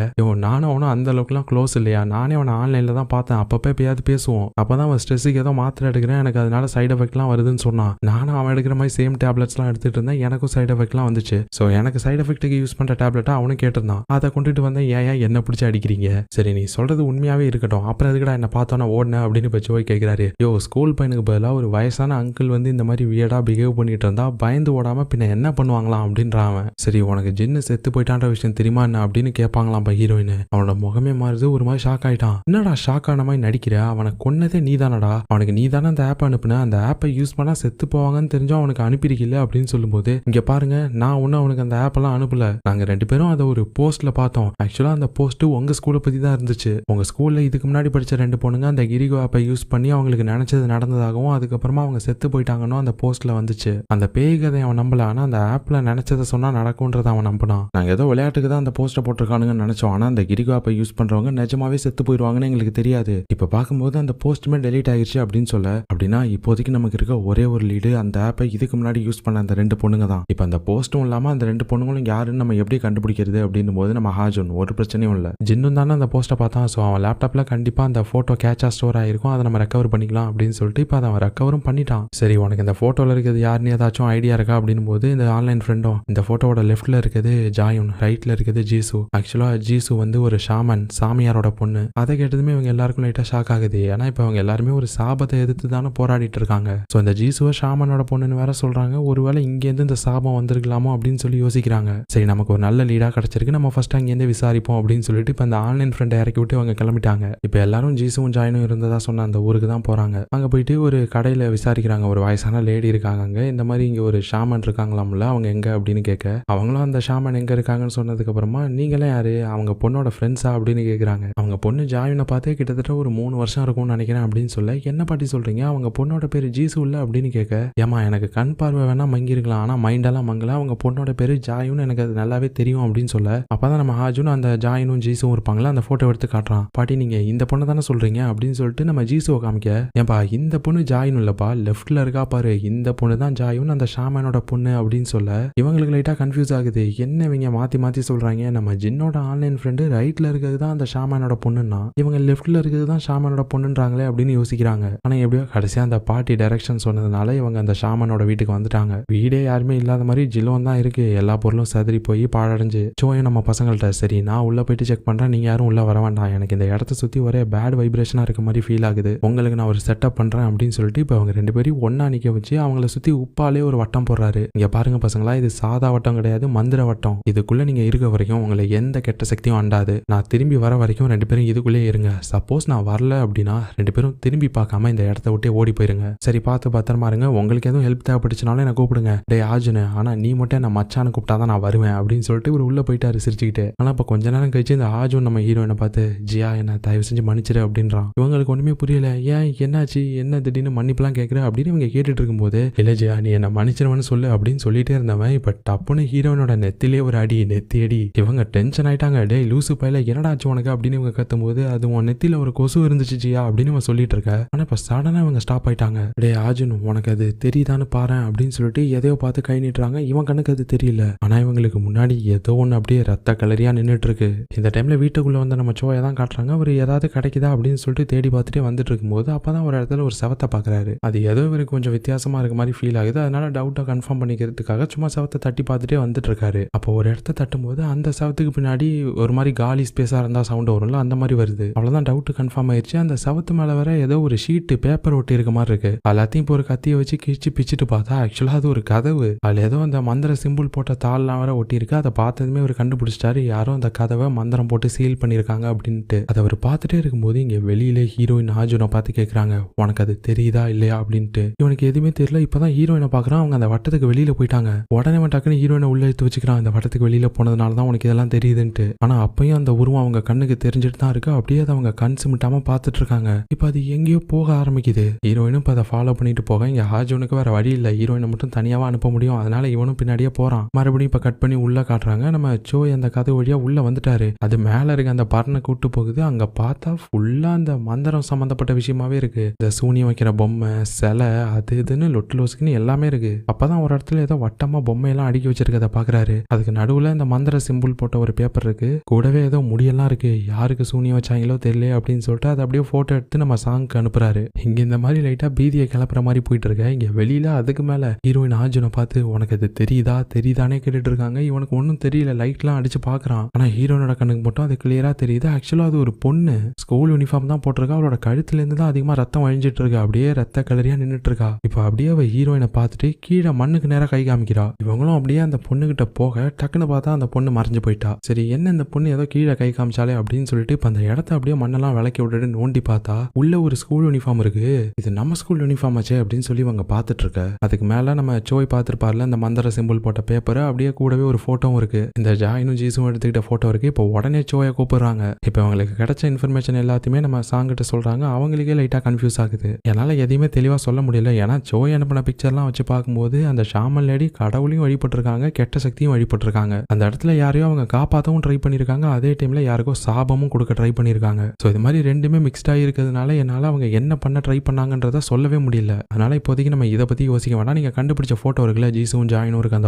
நானும் அவனும் அந்த அளவுக்குலாம் க்ளோஸ் இல்லையா, நானே அவனை ஆன்லைன்ல தான் பார்த்தேன், அப்பப்போ எப்பயாவது பேசுவோம், அப்பதான் அவன் ஸ்ட்ரெஸ்ஸுக்கு ஏதோ மாத்திரை எடுக்கிறேன், எனக்கு அதனால சைடு எஃபெக்ட்லாம் வருதுன்னு சொன்னான். நானும் அவன் எடுக்கிற மாதிரி சேம் டேப்லெட்ஸ்லாம் எடுத்துட்டு இருந்தேன், எனக்கும் சைடு எஃபெக்ட்லாம் வந்துச்சு. ஸோ எனக்கு சைடு எஃபெக்ட்டுக்கு யூஸ் பண்ற டேப்லெட்டா அவனும் கேட்டிருந்தான். அதை கொண்டுட்டு வந்தேன். ஏன் என்ன பிடிச்சி அடிக்கிறீங்க, சரி நீ சொல்றது உண்மையாவே இருக்கட்டும், அப்புறம் எதுக்கடா என்ன பார்த்தோன்னா ஓடுன அப்படின்னு இப்போ சோய் கேட்கிறாரு. ஸ்கூல் பையனுக்கு பதிலாக ஒரு வயசான அங்கிள் வந்து இந்த மாதிரி வியர்டா பிஹேவ் பண்ணிட்டு இருந்தா பயந்து ஓடாம பின்ன என்ன பண்ணுவாங்களாம் அப்படின்றான். சரி உனக்கு ஜின்னு செத்து போயிட்டான்ற விஷயம் தெரியுமா என்ன அப்படின்னு கேட்பாங்களாம் ஹீரோயின். அவனோட முகமே மாறுது. ஒரு மாதிரி ஷாக் ஆயிட்டான். என்னடா ஷாக் ஆன மாதிரி நடிக்கிற, அவனை கொன்னதே நீ தானடா, அவனுக்கு நீ தானே அந்த ஆப் அனுப்புன, அந்த ஆப்பை யூஸ் பண்ணா செத்து போவாங்கன்னு தெரிஞ்சோம் அவனுக்கு அனுப்பியிருக்கல அப்படின்னு சொல்லும்போது, இங்க பாருங்க நான் ஒன்னும் அவனுக்கு அந்த ஆப் எல்லாம் அனுப்பல, நாங்க 2 பேரும் அதை ஒரு போஸ்ட்ல பார்த்தோம். ஆக்சுவலா அந்த போஸ்ட் உங்க ஸ்கூலை பத்தி தான் இருந்துச்சு. உங்க ஸ்கூல்ல இதுக்கு முன்னாடி படிச்ச 2 பொண்ணுங்க அந்த கிரிகோ ஆப்பை யூஸ் பண்ணி அவங்களுக்கு நினைச்சது நடந்ததாகவும் அதுக்கப்புறமா அவங்க செத்து போயிட்டாங்கன்னு அந்த போஸ்ட்ல வந்துச்சு. அந்த பேய் கதை அவன் நம்பல. ஆனா அந்த ஆப்ல நினைச்சதை சொன்னா நடக்கும்ன்றத அவன் நம்பினான். நாங்க ஏதோ விளையாட்டுக்கு தான் அந்த போஸ்ட்டை போட்டிருக்கானுங்கன்னு நினைச்சோம். ஆனா அந்த கிரிகோ ஆப்பை யூஸ் பண்றவங்க நிஜமாவே செத்து போயிடுவாங்கன்னு எங்களுக்கு தெரியாது. இப்ப பார்க்கும்போது அந்த போஸ்ட்டுமே டெலீட் ஆயிடுச்சு அப்படின்னு சொல்ல, அப்படின்னா இப்போதைக்கு நமக்கு இருக்க ஒரே ஒரு லீடு அந்த ஆப்பை இதுக்கு முன்னாடி யூஸ் பண்ண அந்த 2 பொண்ணுங்க தான். இப்ப அந்த போஸ்ட்டும் இல்லாம அந்த 2 பொண்ணுங்களும் யாருன்னு நம்ம எப்படி கண்டுபிடிக்கிறது அப்படின்னு போது நம்ம ஹாஜுன் ஒரு பிரச்சனையும் இல்ல. ஜின்னும் தானே அந்த போஸ்ட்டை பார்த்தான். ஸோ அவன் லேப்டாப்ல கண்டிப்பா அந்த போட்டோ கேட்சா ஸ்டோர் ஆயிருக்கும், அதை நம்ம ரெக்கவர் பண்ணிக்கலாம் அப்படின்னு சொல்லிட்டு இப்ப அதை அவன் ரெக்கவரும் பண்ணிட்டான். சரி உனக்கு இந்த போட்டோல இருக்கிறது யாருன்னு ஏதாச்சும் ஐடியா இருக்கா அப்படின்னு போது, இந்த ஆன்லைன் ஃப்ரெண்டும் இந்த போட்டோவோட லெஃப்ட்ல இருக்குது ஜாயுன், ரைட்ல இருக்குது ஜீசு. ஆக்சுவலா ஜீசு வந்து ஒரு ஷாமன், சாமியாரோட பொண்ணு. அதை கேட்டதுமே இவங்க எல்லாருக்கும் லைட்டா ஷாக் ஆகுது. ஏன்னா இப்ப அவங்க எல்லாருமே ஒரு சாபத்தை எதிர்த்து தானே போராடிட்டு இருக்காங்க. ஸோ இந்த ஜீசுவை ஷாமனோட பொண்ணுன்னு வேற சொல்றாங்க. ஒருவேளை இங்கேருந்து இந்த சாபம் வந்திருக்கலாமோ அப்படின்னு சொல்லி யோசிக்கிறாங்க. சரி நமக்கு ஒரு நல்ல லீடா கிடைச்சிருக்கு, நம்ம ஃபர்ஸ்ட் அங்கேருந்து விசாரிப்போம் அப்படின்னு சொல்லிட்டு இப்ப அந்த ஆன்லைன் ஃப்ரெண்டை இறக்கி விட்டு அவங்க கிளம்பிட்டாங்க. இப்ப எல்லாரும் ஜீசுவும் ஜாயினும் இருந்ததா சொன்ன அந்த ஊருக்கு தான் போறாங்க. அங்க போயிட்டு ஒரு கடையில விசாரிக்கிறாங்க. ஒரு வயசான லேடி இருக்காங்க அங்க. இந்த மாதிரி மாதிரி இங்கே ஒரு ஷாமன் இருக்காங்களாம்ல, அவங்க எங்கே அப்படின்னு கேட்க, அவங்களும் அந்த ஷாமன் எங்கே இருக்காங்கன்னு சொன்னதுக்கப்புறமா நீங்களே யாரு, அவங்க பொண்ணோட ஃப்ரெண்ட்ஸா அப்படின்னு கேட்குறாங்க. அவங்க பொண்ணு ஜாயுனை பார்த்தே கிட்டத்தட்ட ஒரு 3 வருஷம் இருக்கும்னு நினைக்கிறேன் அப்படின்னு சொல்ல, என்ன பாட்டி சொல்கிறீங்க, அவங்க பொண்ணோட பேர் ஜீசு இல்லை அப்படின்னு கேட்க, ஏமா எனக்கு கண் பார்வை வேணா மங்கிருக்கலாம், ஆனால் மைண்டெல்லாம் மங்கல, அவங்க பொண்ணோட பேர் ஜாயுன்னு எனக்கு அது நல்லாவே தெரியும் அப்படின்னு சொல்ல, அப்பதான் நம்ம ஹாஜுன்னு அந்த ஜாயினும் ஜீசும் இருப்பாங்களா அந்த ஃபோட்டோ எடுத்து காட்டுறான். பாட்டி நீங்கள் இந்த பொண்ணை தானே சொல்கிறீங்க அப்படின்னு சொல்லிட்டு நம்ம ஜீசுவை காமிக்க, ஏன்பா இந்த பொண்ணு ஜாயின் இல்லைப்பா, லெஃப்ட்டில் இருக்கா பாரு, இந்த பொண்ணு தான் ஜாயுன்னு அந்த ஷாமனோட பொண்ணு அப்படின்னு சொல்ல, இவங்களுக்கு லைட்டாக கன்ஃபியூஸ் ஆகுது. என்ன இவங்க மாற்றி மாற்றி சொல்கிறாங்க, நம்ம ஜின்னோட ஆன்லைன் ஃப்ரெண்டு ரைட்டில் இருக்கிறது தான் அந்த ஷாமனோட பொண்ணுன்னா, இவங்க லெஃப்ட்டில் இருக்கிறது தான் ஷாமனோட பொண்ணுன்றாங்களே அப்படின்னு யோசிக்கிறாங்க. ஆனால் எப்படியோ கடைசியாக அந்த பாட்டி டைரக்ஷன் சொன்னதுனால இவங்க அந்த ஷாமனோட வீட்டுக்கு வந்துட்டாங்க. வீடே யாருமே இல்லாத மாதிரி ஜிலோன் தான் இருக்கு, எல்லா பொருளும் சதறி போய் பாழடைஞ்சு. சோயும் நம்ம பசங்கள்கிட்ட, சரி நான் உள்ள போயிட்டு செக் பண்றேன், நீங்க யாரும் உள்ள வர வேண்டாம், எனக்கு இந்த இடத்த சுத்தி ஒரே பேட் வைப்ரேஷனா இருக்க மாதிரி ஃபீல் ஆகுது, உங்களுக்கு நான் ஒரு செட்டப் பண்றேன் அப்படின்னு சொல்லிட்டு இப்போ அவங்க 2 பேரும் ஒன்னா நிக்க வச்சு அவங்கள சுத்தி உப்பாலே ஒரு வட்டம் போடுறாரு. இங்க பாருங்க பசங்களா, இது சாதா வட்டம் கிடையாது, மந்திர வட்டம். இதுக்குள்ள நீங்க இருக்க வரைக்கும் உங்களை எந்த கெட்ட சக்தியும் அண்டாது. நான் திரும்பி வர வரைக்கும் 2 பேரும் இதுக்குள்ளே இருங்க. சப்போஸ் நான் வரல அப்படின்னா 2 பேரும் திரும்பி பார்க்காம இந்த இடத்த விட்டே ஓடி போயிருங்க. சரி பார்த்து பத்திரமா இருங்க, உங்களுக்கு எதுவும் ஹெல்ப் தேவைப்பட்டுச்சுனாலும் என்ன கூப்பிடுங்க. டே ஆஜுனு, ஆனா நீ மட்டும் என்ன மச்சான்னு கூப்பிட்டாதான் நான் வருவேன் அப்படின்னு சொல்லிட்டு ஒரு உள்ள போயிட்டாரு சிரிச்சுக்கிட்டு. ஆனா இப்ப கொஞ்ச நேரம் கழிச்சு இந்த ஆஜுன் நம்ம ஹீரோயினை பார்த்து, ஜியா என்ன தயவு செஞ்சு மன்னிச்சிரு அப்படின்றான். இவங்களுக்கு ஒண்ணுமே புரியல, ஏன் என்னாச்சு, என்ன திடீர்னு மன்னிப்புலாம் கேட்குற அப்படின்னு இவங்க கேட்டுட்டு இருக்கும்போது, இல்ல ஜியா நீ என்ன மன்னிச்சிருவன்னு சொல்லு அப்படின்னு சொல்லிட்டே இருந்தவன் இப்ப டப்புன்னு ஹீரோயினோட நெத்திலே ஒரு அடி, நெத்தி அடி. இவங்க டென்ஷன் ஆயிட்டாங்க. டே லூசு பையில என்னடா ஆச்சு உனக்கு அப்படின்னு இவங்க கத்தும் போது, அது உன் நெத்தில ஒரு கொசு இருந்துச்சு ஜியா அப்படின்னு இவன் சொல்லிட்டு இருக்க. ஆனா இப்ப சடனா இவங்க ஸ்டாப் ஆயிட்டாங்க. டே ஆஜுன் உனக்கு அது தெரியுதான்னு பாரு அப்படின்னு சொல்லிட்டு எதையோ பார்த்து கை நீட்டுறாங்க. இவன் கண்ணுக்கு அது தெரியல, ஆனா இவங்களுக்கு முன்னாடி ஏதோ ஒன்று அப்படியே ரத்த கலரியா நின்றுட்டு இருக்கு. இந்த டைம்ல வீட்டுக்குள்ள வந்து நம்ம சோயை தான் காட்டுறாங்க. அவர் ஏதாவது கிடைக்குதா அப்படின்னு சொல்லிட்டு தேடி பார்த்துட்டே வந்துட்டு இருக்கும்போது அப்பதான் ஒரு இடத்துல ஒரு செவத்தை பாக்குறாரு. அது ஏதோ இவருக்கு கொஞ்சம் வித்தியாசமா இருக்க மாதிரி ஃபீல் ஆகுது. அதனால டவுட்டா கன்ஃபார்ம் பண்ணிக்கிறதுக்காக சும்மா செவத்தை தட்டி பார்த்துட்டே வந்துட்டு இருக்காரு. அப்போ ஒரு இடத்த தட்டும் போது அந்த செவத்துக்கு பின்னாடி ஒரு மாதிரி காலி ஸ்பேஸா இருந்தா சவுண்ட் வரும்ல, அந்த மாதிரி வருது. அவ்வளவுதான் டவுட் கன்ஃபார்ம் ஆயிடுச்சு. அந்த செவத்து மேல வர ஏதோ ஒரு ஷீட் பேப்பர் ஒட்டி இருக்க மாதிரி இருக்கு. எல்லாத்தையும் இப்போ ஒரு கத்தியை வச்சு கிழிச்சு பிச்சுட்டு பார்த்தா ஆக்சுவலா அது ஒரு கதவு. அதுல ஏதோ அந்த மந்திர சிம்பிள் போட்ட தாள்லாம் வர ஒட்டி இருக்கு. அதை பார்த்ததுமே அவர் கண்டுபிடிச்சிட்டாரு, யாரும் அந்த கதவை மந்திரம் போட்டு சீல் பண்ணிருக்காங்க அப்படின்ட்டு. அதை அவர் பார்த்துட்டே இருக்கும்போது இங்க வெளியில ஹீரோயின் ஆஜுனை பார்த்து கேட்கறாங்க, உனக்கு அது தெரியுதா இல்லையா அப்படின்ட்டு. இவனுக்கு எதுவுமே தெரியல. இப்பதான் ஹீரோயினை பாக்குறான். அவங்க அந்த வட்டத்துக்கு வெளியில போயிட்டாங்க. உடனே டக்குன்னு ஹீரோயினை உள்ள எடுத்து வச்சுக்கிறான். அந்த வட்டத்துக்கு வெளியில போனதுனால தான் உனக்கு இதெல்லாம் தெரியுதுன்ட்டு. ஆனா அப்பயும் அந்த உருவம் அவங்க கண்ணுக்கு தெரிஞ்சுட்டு தான் இருக்கு. அப்படியே அதை அவங்க கண் சிமிட்டாம பார்த்துட்டு இருக்காங்க. இப்ப அது எங்கேயோ போக ஆரம்பிக்குது. ஹீரோயினும் இப்ப அதை ஃபாலோ பண்ணிட்டு போக இங்க ஆஜுனுக்கு வேற வழி இல்லை, ஹீரோயினை மட்டும் தனியாவா அனுப்ப முடியும். அதனால இவனும் பின்னாடியே போறான். மறுபடியும் இப்ப கட் பண்ணி உள்ள காட்டுறாங்க. நம்ம சோய் அந்த கதை வழியா உள்ள வந்துட்டாரு. அது மேல இருக்க அந்த பர்னை கூட்டு போகுது. அங்க பார்த்தா ஃபுல்லா அந்த மந்திரம் சம்பந்தப்பட்ட விஷயமாவே இருக்கு. இந்த சூனியம் வைக்கிற பொம்மை, சிலை, அது இதுன்னு லொட்டுலோசுக்குன்னு எல்லாமே இருக்கு. அப்பதான் ஒரு இடத்துல ஏதோ வட்டமா பொம்மையெல்லாம் அடுக்கி வச்சிருக்கத பாக்குறாரு. அதுக்கு நடுவுல இந்த மந்திர சிம்பிள் போட்ட ஒரு பேப்பர் இருக்கு. கூடவே ஏதோ முடியெல்லாம் இருக்கு. யாருக்கு சூனியம் வச்சாங்களோ தெரியல அப்படின்னு சொல்லிட்டு அதை அப்படியே போட்டோ எடுத்து நம்ம சாங்க்கு அனுப்புறாரு. இங்க இந்த மாதிரி லைட்டா பீதியை கிளப்புற மாதிரி போயிட்டு இருக்க. இங்க வெளியில அதுக்கு மேல ஹீரோயின் ஆஜுனை பார்த்து, உனக்கு அது தெரியுதானே கேட்டுட்டு இருக்காங்க. இவனுக்கு ஒன்னும் தெரியல, லைட்லாம் அடிச்சு பாக்குறான். ஆனா ஹீரோனோட கண்ணுக்கு மட்டும் அது கிளியரா தெரியுது. ஆக்சுவலா அது ஒரு பொண்ணு, ஸ்கூல் யூனிஃபார்ம் தான் போட்டிருக்கா. அவளோட கழுத்துல இருந்து தான் அதிகமா ரத்தம் வழிஞ்சிட்டு இருக்கா. அப்படியே ரத்த கலரியா நின்றுட்டு இருக்கா. இப்ப அப்படியே அவ ஹீரோயினை பார்த்துட்டு கீழே மண்ணுக்கு நேரா கை காமிக்கிறா. இவங்களும் அப்படியே அந்த பொண்ணுகிட்ட போக டக்குன்னு பார்த்தா அந்த பொண்ணு மறைஞ்சு போயிட்டா. சரி என்ன இந்த பொண்ணு ஏதோ கீழே கை காமிச்சாலே அப்படின்னு சொல்லிட்டு இப்ப அந்த இடத்த அப்படியே மண்ணெல்லாம் விளக்கி விட்டுட்டு நோண்டி பார்த்தா உள்ள ஒரு ஸ்கூல் யூனிஃபார்ம் இருக்கு. இது நம்ம ஸ்கூல் யூனிஃபார்ம் ஆச்சே அப்படின்னு சொல்லி இவங்க பார்த்துட்டு இருக்க. அதுக்கு மேல நம்ம சோய் பார்த்துருப்பார்ல அந்த மந்திர சிம்பிள் போட்ட பேப்பர், அப்படியே கூடவே ஒரு போட்டோவும் இருக்கு. இந்த ஜாயினும் ஜீசும் எடுத்துக்கிட்ட போட்டோ இருக்கு. இப்போ உடனே சோயை கூப்பிடுறாங்க. இப்போ அவங்களுக்கு கிடைச்ச இன்ஃபர்மேஷன் எல்லாத்தையுமே நம்ம சாங்கிட்ட சொல்றாங்க. அவங்களுக்கே லைட்டா கன்ஃபியூஸ் ஆகுது. என்னால எதையுமே தெளிவா சொல்ல முடியல. ஏன்னா சோய் அனுப்பின பிக்சர்லாம் வச்சு பார்க்கும்போது அந்த ஷாமல் லேடி கடவுளையும் வழிபட்டிருக்காங்க, கெட்ட சக்தியும் வழிபட்டிருக்காங்க. அந்த இடத்துல யாரையோ அவங்க காப்பாற்றவும் ட்ரை பண்ணிருக்காங்க. அதே டைம்ல யாருக்கோ சாபமும் கொடுக்க ட்ரை பண்ணிருக்காங்க. ஸோ இது மாதிரி ரெண்டுமே மிக்ஸ்ட் ஆகிருக்கிறதுனால என்னால அவங்க என்ன பண்ண ட்ரை பண்ணாங்கன்றத சொல்லவே முடியல. அதனால இப்போதைக்கு நம்ம இதை பத்தி யோசிக்க வேண்டாம். நீங்க கண்டுபிடிச்ச போட்டோ இருக்குல்ல, ஜீசுவும் ஜாயினும் இருக்கு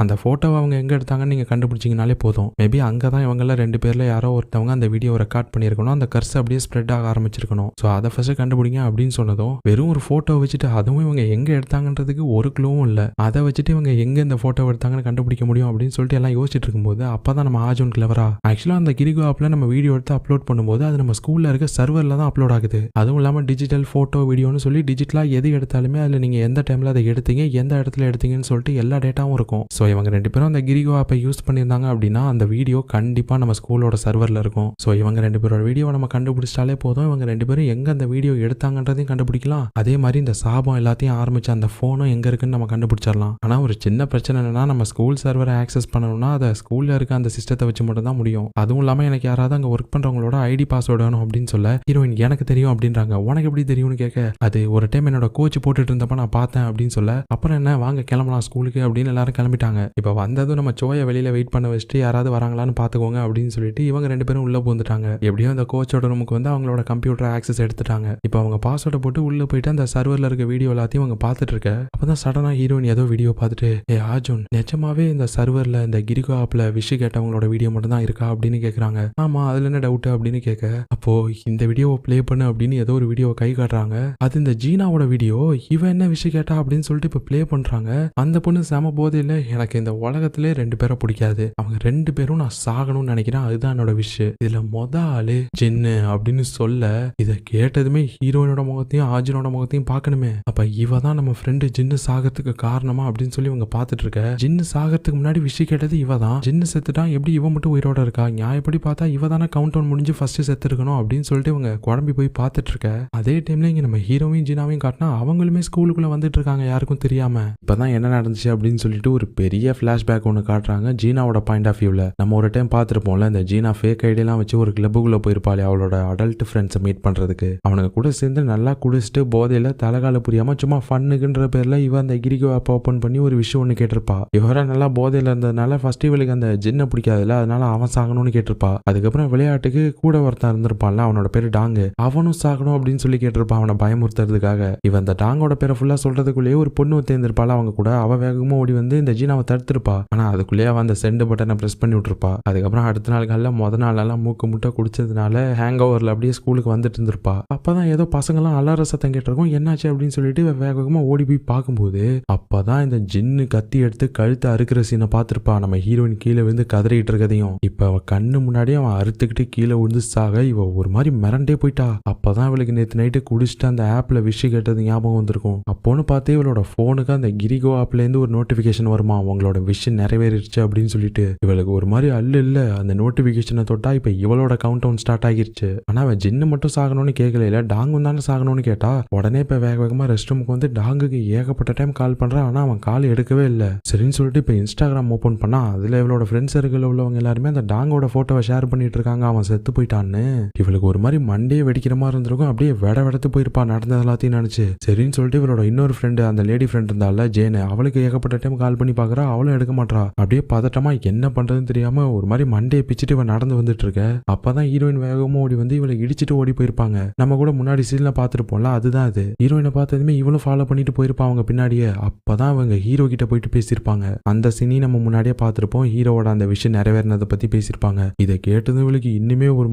அந்த போட்டோவை அவங்க எங்க எடுத்தாங்கன்னு நீங்க கண்டுபிடிச்சிங்கனாலே போதும். மேபி அங்கதான் இவங்கள 2 பேர்ல யாரோ ஒருத்தவங்க அந்த வீடியோ ரெக்கார்ட் பண்ணிருக்கணும். அந்த கர்ஸ் அப்படியே ஸ்ப்ரெட் ஆக ஆரம்பிச்சிருக்கணும். ஸோ அதை ஃபர்ஸ்ட் கண்டுபிடிங்க அப்படின்னு சொன்னதும் வெறும் ஒரு போட்டோ வச்சுட்டு அதுவும் இவங்க எங்க எடுத்தாங்கன்றதுக்கு ஒரு க்ளூவும் இல்லை. அதை வச்சுட்டு இவங்க எங்க இந்த போட்டோ எடுத்தாங்கன்னு கண்டுபிடிக்க முடியும் அப்படின்னு சொல்லிட்டு எல்லாம் யோசிச்சுட்டு இருக்கும்போது அப்பதான் நம்ம ஆஜுன் கிளவரா ஆக்சுவலா அந்த கிரிகோ ஆப்ல நம்ம வீடியோ எடுத்து அப்லோட் பண்ணும்போது அது நம்ம ஸ்கூல்ல இருக்க சர்வர்ல தான் அப்லோட் ஆகுது. அதுவும் இல்லாம டிஜிட்டல் போட்டோ வீடியோன்னு சொல்லி டிஜிட்டலா எது எடுத்தாலுமே அதுல நீங்க எந்த டைம்ல அதை எடுத்தீங்க, எந்த இடத்துல எடுத்தீங்கன்னு சொல்லிட்டு எல்லா டேட்டாவும் இருக்கும். ஸோ இவங்க 2 பேரும் அந்த கிரிகோ ஆப்பை யூஸ் பண்ணியிருந்தாங்க அப்படின்னா அந்த வீடியோ கண்டிப்பா நம்ம ஸ்கூலோட சர்வர்ல இருக்கும். ஸோ இவங்க 2 பேரோட வீடியோவை நம்ம கண்டுபிடிச்சாலே போதும். இவங்க 2 பேரும் எங்க அந்த வீடியோ எடுத்தாங்கன்றதையும் கண்டுபிடிக்கலாம். அதே மாதிரி இந்த சாபம் எல்லாத்தையும் ஆரம்பிச்ச அந்த போனும் எங்க இருக்குன்னு நம்ம கண்டுபிடிச்சிடலாம். ஆனா ஒரு சின்ன பிரச்சனை என்னன்னா நம்ம ஸ்கூல் சர்வரை ஆக்சஸ் பண்ணணும்னா அதை ஸ்கூல்ல இருக்க அந்த சிஸ்டத்தை வச்சு மட்டும் தான் முடியும். அதுவும் இல்லாம எனக்கு யாராவது அங்க ஒர்க் பண்றவங்களோட ஐடி பாஸ்வேர்டு வேணும் அப்படின்னு சொல்ல ஹீரோயின் எனக்கு தெரியும் அப்படின்றாங்க. உனக்கு எப்படி தெரியும்னு கேட்க அது ஒரு டைம் என்னோட கோச் போட்டுட்டு இருந்தப்ப நான் பார்த்தேன் அப்படின்னு சொல்ல அப்புறம் என்ன வாங்க கிளம்பலாம் ஸ்கூலுக்கு அப்படின்னு எல்லாரும் கிளம்பிட்டாங்க. இப்ப வந்ததும் நம்ம சோயை வெளியில வெயிட் பண்ண வச்சுட்டு யாராவது வராங்களான்னு பாத்துக்கோங்க அப்படின்னு சொல்லிட்டு இவங்க 2 பேரும் உள்ள போந்துட்டாங்க. எப்படியோ அந்த கோச்சோட ரூமுக்கு வந்து அவங்களோட கம்ப்யூட்டர் ஆக்சஸ் எடுத்துட்டாங்க. இப்போ அவங்க பாஸ்வேர்டை போட்டு உள்ள போயிட்டு அந்த சர்வர்ல இருக்க வீடியோ எல்லாத்தையும் அவங்க பார்த்துட்டு இருக்க அப்பதான் சடனா ஹீரோயின் ஏதோ வீடியோ பார்த்துட்டு அர்ஜுன் நிஜமாவே இந்த சர்வர்ல இந்த கிரிகோ ஆப்ல விஷ் கேட்டவங்களோட வீடியோ மட்டும் தான் இருக்கா அப்படின்னு கேக்குறாங்க. ஆமா அதுல என்ன டவுட் அப்படின்னு கேட்க அப்போ இந்த வீடியோவை பிளே பண்ணு அப்படின்னு ஏதோ ஒரு வீடியோ கை காட்டுறாங்க. அது இந்த ஜீனாவோட வீடியோ. இவன் என்ன விஷயம் கேட்டா அப்படின்னு சொல்லிட்டு இப்ப பிளே பண்றாங்க. அந்த பொண்ணு செம போதையில எனக்கு இந்த உலகத்திலே 2 பேரை பிடிக்காது, அவங்க 2 பேரும் நான் சாகணும்னு நினைக்கிறேன், அதுதான் என்னோட விஷயம். இதுல மொத ஆளு ஜின்னு அப்படின்னு சொல்ல இதை கேட்டதுமே ஹீரோயினோட முகத்தையும் அர்ஜுனோட முகத்தையும் பார்க்கணுமே. அப்ப இவ தான் நம்ம ஃப்ரெண்டு ஜின்னு சாகிறதுக்கு காரணமா அப்படின்னு சொல்லி இவங்க பார்த்துட்டு இருக்க. ஜின்னு சாகிறதுக்கு முன்னாடி விஷயம் கேட்டது இவ தான். ஜின்னு செத்துட்டான், எப்படி இவ மட்டும் உயிரோட இருக்கா? நியாயப்படி பார்த்தா இவ தானே கவுண்ட் டவுன் முடிஞ்சு ஃபர்ஸ்ட் செத்து இருக்கணும் அப்படின்னு சொல்லிட்டு இவங்க குழம்பி போய் பார்த்துட்டு இருக்க. அதே டைம்ல இங்க நம்ம ஹீரோவையும் ஜீனாவையும் காட்டினா அவங்களுமே ஸ்கூலுக்குள்ள வந்துட்டு இருக்காங்க யாருக்கும் தெரியாம. இப்பதான் என்ன நடந்துச்சு அப்படின்னு சொல்லிட்டு ஒரு பெரிய பிளாஷ்பேக் ஒன்று காட்டுறாங்க ஜீனாவோட பாயிண்ட் ஆஃப் வியூல. நம்ம ஒரு டைம் பார்த்துருப்போம்ல இந்த ஜீனா ஃபேக் ஐடியெல்லாம் வச்சு ஒரு கிளப்புக்குள்ள போயிருப்பாளே அவளோட அடல்ட் ஃப்ரெண்ட்ஸை மீட் பண்றதுக்கு. அவனுக்கு கூட சேர்ந்து நல்லா குடிச்சிட்டு போதையில தலைகால புரியாம சும்மா ஃபன்னுக்குன்ற பேர்ல இவ அந்த கிரிகோ ஆப் ஓப்பன் பண்ணி ஒரு விஷயம் ஒன்று கேட்டிருப்பா. இவர நல்லா போதையில இருந்ததுனால ஃபர்ஸ்ட் இவளுக்கு அந்த ஜின்னை பிடிக்காதுல்ல, அதனால அவன் சாகணும்னு கேட்டிருப்பா. அதுக்கப்புறம் விளையாட்டுக்கு கூட ஒருத்தன் இருந்திருப்பான்ல அவனோட பேரு டாங்கு, அவனும் சாகணும் அப்படின்னு சொல்லி கேட்டிருப்பான் அவனை பயமுறுத்துறதுக்காக. இவன் அந்த டாங்கோட பேரை ஃபுல்லா சொல்றதுக்குள்ளேயே ஒரு பொண்ணு தேர்ந்திருப்பாள் அவங்க கூட. அவ வேகமா ஓடி வந்து இந்த ஜீனாவை தடுத்திருப்பா. ஆனா அதுக்குள்ளேயே அவன் அந்த சென்ட் பட்டனை பிரஸ் பண்ணி விட்டுருப்பா. அதுக்கப்புறம் அடுத்த நாள் காலைல நாளெல்லாம் மூக்கு முட்டை குடிச்சதுனால ஹேங் ஓவர்ல அப்படியே ஸ்கூலுக்கு வந்துட்டு இருந்திருப்பா. அப்பதான் ஏதோ பசங்கெல்லாம் அலற சத்தம் கேட்டிருக்கும். என்னாச்சு அப்படின்னு சொல்லிட்டு வேகமா ஓடி போய் பார்க்கும்போது அப்பதான் இந்த ஜின்னு கத்தி எடுத்து கழுத்தை அறுக்கிற சீனை பார்த்திருப்பா. நம்ம ஹீரோயின் கீழே விழுந்து கதறிட்டு இருக்கதையும் இப்ப அவ கண்ணு முன்னாடியே அவன் அறுத்துக்கிட்டு கீழே விழுந்து சாக இவ ஒரு மாதிரி மிரண்டே போயிட்டா. அப்பதான் இவளுக்கு நேற்று நைட்டு குடிச்சிட்டு அந்த ஆப்ல விஷ் கேட்டது ஞாபகம் வந்திருக்கும். அப்போன்னு பார்த்து இவளோட போனுக்கு அந்த கிரிகோ ஆப்ல இருந்து ஒரு நோட்டிபிகேஷன் வருமா, உங்களோட விஷ் நிறைவேறிடுச்சு அப்படின்னு சொல்லிட்டு. இவளுக்கு ஒரு மாதிரி இல்ல அந்த நோட்டிபிகேஷனை தொட்டா இப்ப இவளோட கவுண்ட் டவுன் ஸ்டார்ட் ஆகிருச்சு. ஆனா அவன் ஜின்னு மட்டும் சாகணும்னு கேட்கல, இல்ல டாங்கும் தானே சாகணும்னு கேட்டா. உடனே இப்ப வேகமா ரெஸ்ட் ரூமுக்கு வந்து டாங்குக்கு ஏகப்பட்ட டைம் கால் பண்றான். ஆனா அவன் கால் எடுக்கவே இல்லை. சரின்னு சொல்லிட்டு இப்ப இன்ஸ்டாகிராம் ஓபன் பண்ணா அதுல இவளோட ஃப்ரெண்ட்ஸ் சர்க்கிள் உள்ளவங்க எல்லாருமே அந்த டாங்கோட போட்டோவை ஷேர் பண்ணிட்டு இருக்காங்க அவன் செத்து போயிட்டான்னு. இவளுக்கு ஒரு மாதிரி மண்டையை வெடிக்கிற மாதிரி இருந்திருக்கும். அப்படியே வெடத்து போயிருப்பா நடந்தது எல்லாத்தையும் நினைச்சு. சரின்னு சொல்லிட்டு இவளோட இன்னொரு ஃப்ரெண்டு அந்த லேடி ஃப்ரெண்ட் இருந்தால ஜேனு, அவளுக்கு ஏகப்பட்ட டைம் கால் பண்ணி பாக்குறா, அவளும் எடுக்க மாட்டா. அப்படியே பதட்டமா என்ன பண்றதுன்னு தெரியாம ஒரு மாதிரி மண்டையை பிச்சுட்டு இவன் நடந்து வந்துட்டு இருக்க. அப்பதான் ஹீரோயின் வேகமா ஓடி வந்து இவளை இடிச்சிட்டு ஓடி போயிருப்பாங்க. நம்ம கூட முன்னாடி சீன்ல பாத்துருப்போம்ல, அதுதான் அது. ஹீரோயினை பார்த்ததுமே இவளும் ஃபாலோ பண்ணிட்டு போயிருப்பா அவங்க பின்னாடியே. அப்பதான் அவங்க ஹீரோ கிட்ட போயிட்டு பேசியிருப்பாங்க. அந்த சீனி நம்ம முன்னாடியே பார்த்திருப்போம். ஹீரோவோட அந்த விஷயம் நிறைவேறினதை பத்தி பேசியிருப்பாங்க. இதை கேட்டதும் இவளுக்கு இன்னுமே ஒரு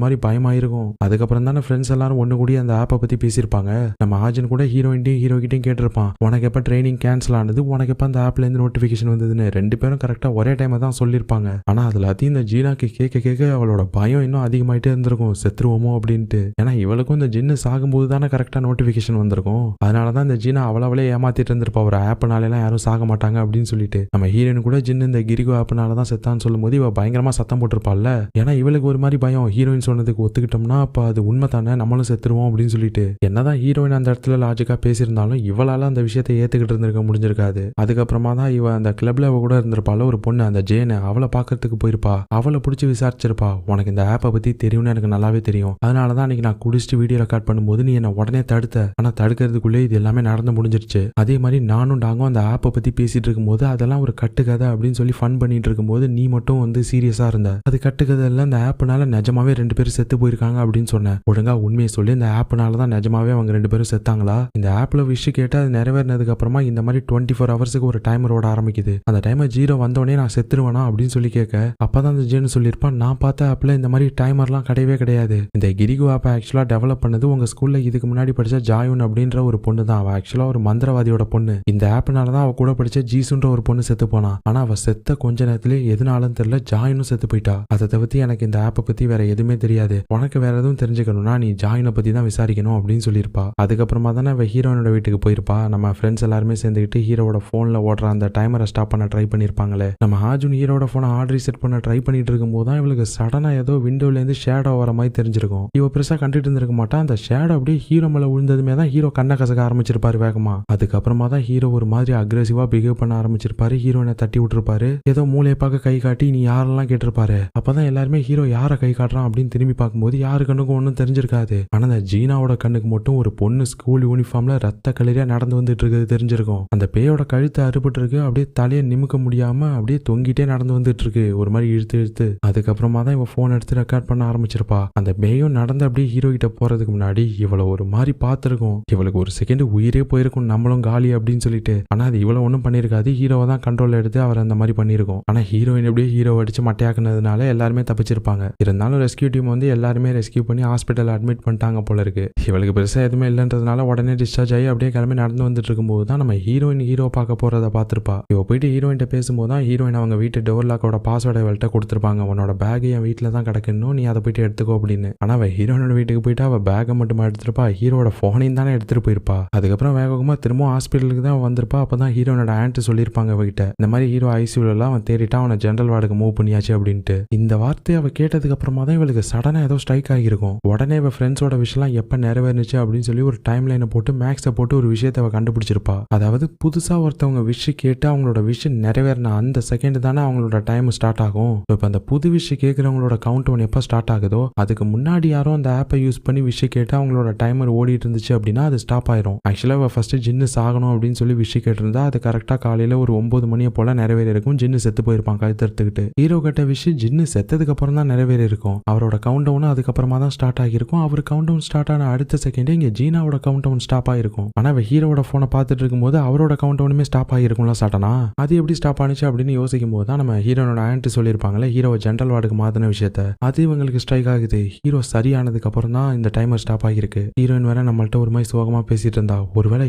மாதிரி பயமாயிருக்கும். அதுக்கப்புறம் தானே ஃப்ரெண்ட்ஸ் எல்லாரும் ஒண்ணு கூடி அந்த ஆப்பை பத்தி பேசியிருப்பாங்க. நம்ம ஆஜன் கூட ஹீரோயின்ட்டையும் ஹீரோ கிட்டையும் கேட்டிருப்பான், உனக்கு எப்ப ட்ரைனிங் கேன்சல் ஆனது, உனக்கு எப்ப அந்த ஆப்ல இருந்து நோட்டிபிகேஷன் வந்ததுன்னு. 2 பேரும் கரெக்டா ஒரே டைம் தான் சொல்லியிருப்பாங்க. ஆனா அதுல அதையும் இந்த ஜீனாக்கு கேட்க அவளோட பயம் இன்னும் அதிகமாயிட்டே இருந்திருக்கும், செத்துருவோமோ அப்படின்ட்டு. ஏன்னா இவளுக்கும் இந்த ஜின்னு சாகும்போது தானே கரெக்டா நோட்டிபிகேஷன் வந்திருக்கும். அதனாலதான் இந்த ஜீனா அவளே ஏமாத்திட்டு இருந்திருப்பா, ஒரு ஆப்னால எல்லாம் யாரும் சாக மாட்டாங்க அப்படின்னு சொல்லிட்டு. நம்ம ஹீரோயின் கூட ஜின்னு இந்த கிரிகோ ஆப்னால தான் செத்தான்னு சொல்லும் போது இவ பயங்கரமா சத்தம் போட்டிருப்பாள்ல. ஏன்னா இவளுக்கு ஒரு மாதிரி பயம், ஹீரோயின் சொன்னதுக்கு ஒத்துக்கிட்டோம்னா அப்ப அது உண்மை தானே, நம்மளும் செத்துருவோம் அப்படின்னு சொல்லிட்டு. என்னதான் ஹீரோயின் அந்த இடத்துல லாஜிக்கா பேசியிருந்தாலும் இவளால அந்த விஷயத்தை ஏத்துக்கிட்டு இருந்திருக்க முடிஞ்சிருக்காது. அதுக்கப்புறமா தான் இவ அந்த கிளப்ல கூட இருந்திருப்பாள் ஒரு பொண்ணு, அந்த ஜேனு, அவளை பாக்கிறதுக்கு போயிருப்பா. அவளை பிடிச்சி விசாரிச்சிருப்பா, உனக்கு இந்த ஆப்பை பத்தி தெரியும்னு எனக்கு நல்லாவே தெரியும், அதனாலதான் அன்னைக்கு நான் குடிச்சிட்டு வீடியோ ரெக்கார்ட் பண்ணும்போது நீ என்ன உடனே தடுத்த. ஆனா தடுக்கிறதுக்குள்ளே இது எல்லாமே நடந்து முடிஞ்சிருச்சு. அதே மாதிரி நானும் டாங்கும் அந்த ஆப்பை பத்தி பேசிட்டு இருக்கும்போது அதெல்லாம் ஒரு கட்டுக்கதை அப்படின்னு சொல்லி ஃபன் பண்ணிட்டு இருக்கும்போது நீ மட்டும் வந்து சீரியஸா இருந்த. அது கட்டுக்கதை இல்ல, இந்த ஆப்னால நிஜமாவே 2 பேரும் செத்து போயிருக்காங்க அப்படின்னு சொன்னேன். ஒழுங்கா உண்மையை சொல்லி இந்த ஆப்னால தான் நிஜமாவே அவங்க 2 பேரும் செத்தாங்களா? இந்த ஆப்ல விஷயம் கேட்டு அது நிறைவேறினதுக்கு அப்புறமா இந்த மாதிரி 24 ஹவர்ஸுக்கு ஒரு டைமர் ஓட ஆரம்பிக்குது. அந்த டைமர் 0 வந்தோடனே நான் செத்துருவேனா அப்படின்னு சொல்லி கேட்க அப்பதான் அந்த ஜேன்னு சொல்லியிருப்பான், நான் பார்த்த ஆப்ல இந்த மாதிரி டைமர்லாம் கிடையவே கிடையாது. இந்த கிரிகோ ஆப்பை ஆக்சுவலா டெவலப் பண்ணது உங்க ஸ்கூல்ல இதுக்கு முன்னாடி படிச்ச ஜாயுன் அப்படின்ற ஒரு பொண்ணு தான். அவ ஆக்சுவலா ஒரு மந்திரவாதியோட பொண்ணு. இந்த ஆப்னாலதான் அவ கூட படிச்ச ஜீசுன்ற ஒரு பொண்ணு செத்து போனா. ஆனா அவ செத்த கொஞ்ச நேரத்திலே எதுனாலும் தெரியல ஜாயினும் செத்து போயிட்டா. அதை தவிர்த்து எனக்கு இந்த ஆப்பை பத்தி வேற எதுவுமே தெரியாது, உனக்கு வேற எதுவும் தெரிஞ்சுக்கணும்னா நீ ஜாயினை பத்தி தான் விசாரிக்கணும் அப்படின்னு சொல்லியிருப்பா. அதுக்கப்புறமா தானே அவ ஹீரோனோட வீட்டுக்கு போயிருப்பா. நம்ம ஃப்ரெண்ட்ஸ் எல்லாருமே சேர்ந்துக்கிட்டு ஹீரோட போன்ல ஓடுற அந்த டைமரை ஸ்டாப் பண்ண ட்ரை பண்ணிருப்பாங்களே. நம்ம ஆர்ஜுன் ஹீரோட போனை ஆர்டர் செட் பண்ண ட்ரை பண்ணிட்டு இருக்கும் போது தான் இவளுக்கு சடனா ஏதோ விண்டோல இருந்து ஷேடோ வர மாதிரி தெரிஞ்சிருக்கும். இவ பெருசா கண்டுட்டு இருந்திருக்க மாட்டா. அந்த ஷேடோ அப்படியே ஹீரோ மேல விழுந்ததுமே தான் ஹீரோ கண்ணை கசக்க ஆரம்பிச்சிருப்பாரு வேகமா. அதுக்கப்புறமா தான் ஹீரோ ஒரு மாதிரி அக்ரெசிவா பிஹேவ் பண்ண ஆரம்பிச்சிருப்பாரு. ஹீரோயினை தட்டி விட்டுருப்பாரு. ஏதோ மூளையை பார்க்க கை காட்டி நீ யாரெல்லாம் கேட்டிருப்பாரு. அப்பதான் எல்லாருமே ஹீரோ யாரை கை காட்டுறான் அப்படின்னு திரும்பி பார்க்கும்போது யாரு கண்ணுக்கும் ஒன்றும் தெரிஞ்சிருக்காது. ஆனா அந்த ஜீனாவோட கண்ணுக்கு மட்டும் ஒரு பொண்ணு ஸ்கூல் யூனிஃபார்ம்ல ரத்த கலரியா நடந்து வந்துட்டு இருக்குது தெரிஞ்சிருக்கும். அந்த பேயோட கழுத்தை அறுபட்டு இருக்கு. அப்படியே தலையை நிமிக்க முடியாம அப்படியே தொங்கிட்டே நடந்து வந்துட்டு இருக்கு ஒரு மாதிரி இழுத்து. அதுக்கப்புறமா தான் இவன் போன் எடுத்து ரெக்கார்ட் பண்ண ஆரம்பிச்சிருப்பா. அந்த பேயும் நடந்து அப்படியே ஹீரோ கிட்ட போறதுக்கு முன்னாடி இவளை ஒரு மாதிரி பார்த்திருக்கும். இவளுக்கு ஒரு செகண்ட் உயிரே போயிருக்கும், நம்மளும் காலி அப்படின்னு சொல்லிட்டு. ஆனா அது இவ்வளவு ஒன்றும் பண்ணிருக்காது. ஹீரோவை தான் கண்ட்ரோல் எடுத்து அவர் அந்த மாதிரி பண்ணிருக்கும். ஆனா ஹீரோயின் எப்படியே ஹீரோ அடிச்சு மட்டையாக்குனதுனால எல்லாருமே தப்பிச்சிருப்பாங்க. இருந்தாலும் ரெஸ்கியூ டீம் வந்து எல்லாருமே ரெஸ்கியூ பண்ணி ஹாஸ்பிட்டல் அட்மிட் பண்ணிட்டாங்க போல இருக்கு. இவளுக்கு பெருசா எதுவுமே இல்லைன்றதுனால உடனே டிஸ்சார்ஜ் ஆகி அப்படியே கிளம்பி நடந்து வந்துட்டு இருக்கும்போது தான் நம்ம ஹீரோ பார்க்க போறதை பார்த்திருப்பா. இவ போயிட்டு ஹீரோயின் பேசும்போது தான் ஹீரோயின் அவங்க வீட்டு டோர் லாக்கோட பாஸ்வேர்டை இவள்கிட்ட கொடுத்துருப்பாங்க. உன்னோட பேக் என் வீட்டில் தான் கிடக்கணும், நீ அதை போயிட்டு எடுத்துக்கோ அப்படின்னு. ஆனா அவ ஹீரோனோட வீட்டுக்கு போயிட்டு அவ பேக்கை மட்டுமா எடுத்துருப்பா, ஹீரோட போனையும் தானே எடுத்துட்டு போயிருப்பா. அதுக்கப்புறம் வேகமா திரும்ப ஹாஸ்பிட்டலுக்கு தான் வந்திருப்பா. அப்பதான் ஹீரோனோட ஆன்ட் சொல்லியிருப்பாங்க அவகிட்ட, இந்த மாதிரி ஹீரோ ஐசியூல அவன் தேடிட்டா அவனை ஜெனரல் வார்டுக்கு மூவ் பண்ணியாச்சு அப்படின்ட்டு. இந்த வார்த்தையை அவ கேட்டதுக்கு அப்புறமா தான் இவளுக்கு சடனா ஏதோ ஸ்ட்ரைக் ஆகிருக்கும். உடனே இவ ஃப்ரெண்ட்ஸோட விஷயம் எப்ப நிறைவேறுச்சு அப்படின்னு சொல்லி ஒரு டைம் லைனை போட்டு மேக்ஸை போட்டு ஒரு விஷயத்தை அவ கண்டுபிடிச்சிருப்பா. அதாவது புதுசா ஒருத்தவங்க விஷயம் கேட்டு அவங்களோட விஷயம் நிறைவேறின அந்த செகண்ட் தானே அவங்களோட டைம் ஸ்டார்ட் ஆகும். இப்போ அந்த புது விஷயம் கேட்கறவங்களோட கவுண்ட் ஒன் எப்போ ஸ்டார்ட் ஆகுதோ அதுக்கு முன்னாடி யாரும் அந்த ஆப்பை யூஸ் பண்ணி விஷயம் கேட்டு அவங்களோட டைமர் ஓடிட்டு இருந்துச்சு அப்படின்னா அது ஸ்டாப் ஆயிரும். ஆக்சுவலாக ஃபர்ஸ்ட் ஜின்னு சாகணும் அப்படின்னு சொல்லி விஷயம் கேட்டிருந்தா அது கரெக்டா காலையில ஒரு 9 மணியை போல நிறைவேறி இருக்கும். ஜின்னு செத்து போயிருப்பான் கழுத்தெடுத்துக்கிட்டு. ஹீரோ கேட்ட விஷயம் ஜின்னு செத்ததுக்கு அப்புறம் தான் நிறைவேறி இருக்கும். அவரோட கவுண்ட் டவுன் அதுக்கப்புறமா தான் ஸ்டார்ட் ஆகிருக்கும். அவர் கவுண்ட் டவுன் ஸ்டார்ட் ஆன அடுத்த செகண்டே இங்க ஜீனாவோட கவுண்ட் டவுன் ஸ்டாப் ஆயிருக்கும். ஆனா ஹீரோட போனை பார்த்துட்டு இருக்கும்போது அவரோட கவுண்ட் டவுனுமே ஸ்டாப் ஆகிருக்கும்ல சாட்டனா. அது எப்படி ஸ்டாப் ஆனிச்சு அப்படின்னு யோசிக்கும் போது தான் நம்ம ஹீரோனோட ஆன்ட் சொல்லியிருப்பாங்கல்ல ஹீரோவை ஜெனரல் வார்டுக்கு மாத்தின விஷயத்த. அது இவங்களுக்கு ஸ்ட்ரைக் ஆகுது. ஹீரோ சரியானதுக்கு அப்புறம் தான் இந்த டைமர் ஸ்டாப் ஆகிருக்கு. ஹீரோயின் வேற நம்மள்ட்ட ஒரு மாதிரி சோகமா பேசிட்டு இருந்தா. ஒருவேளை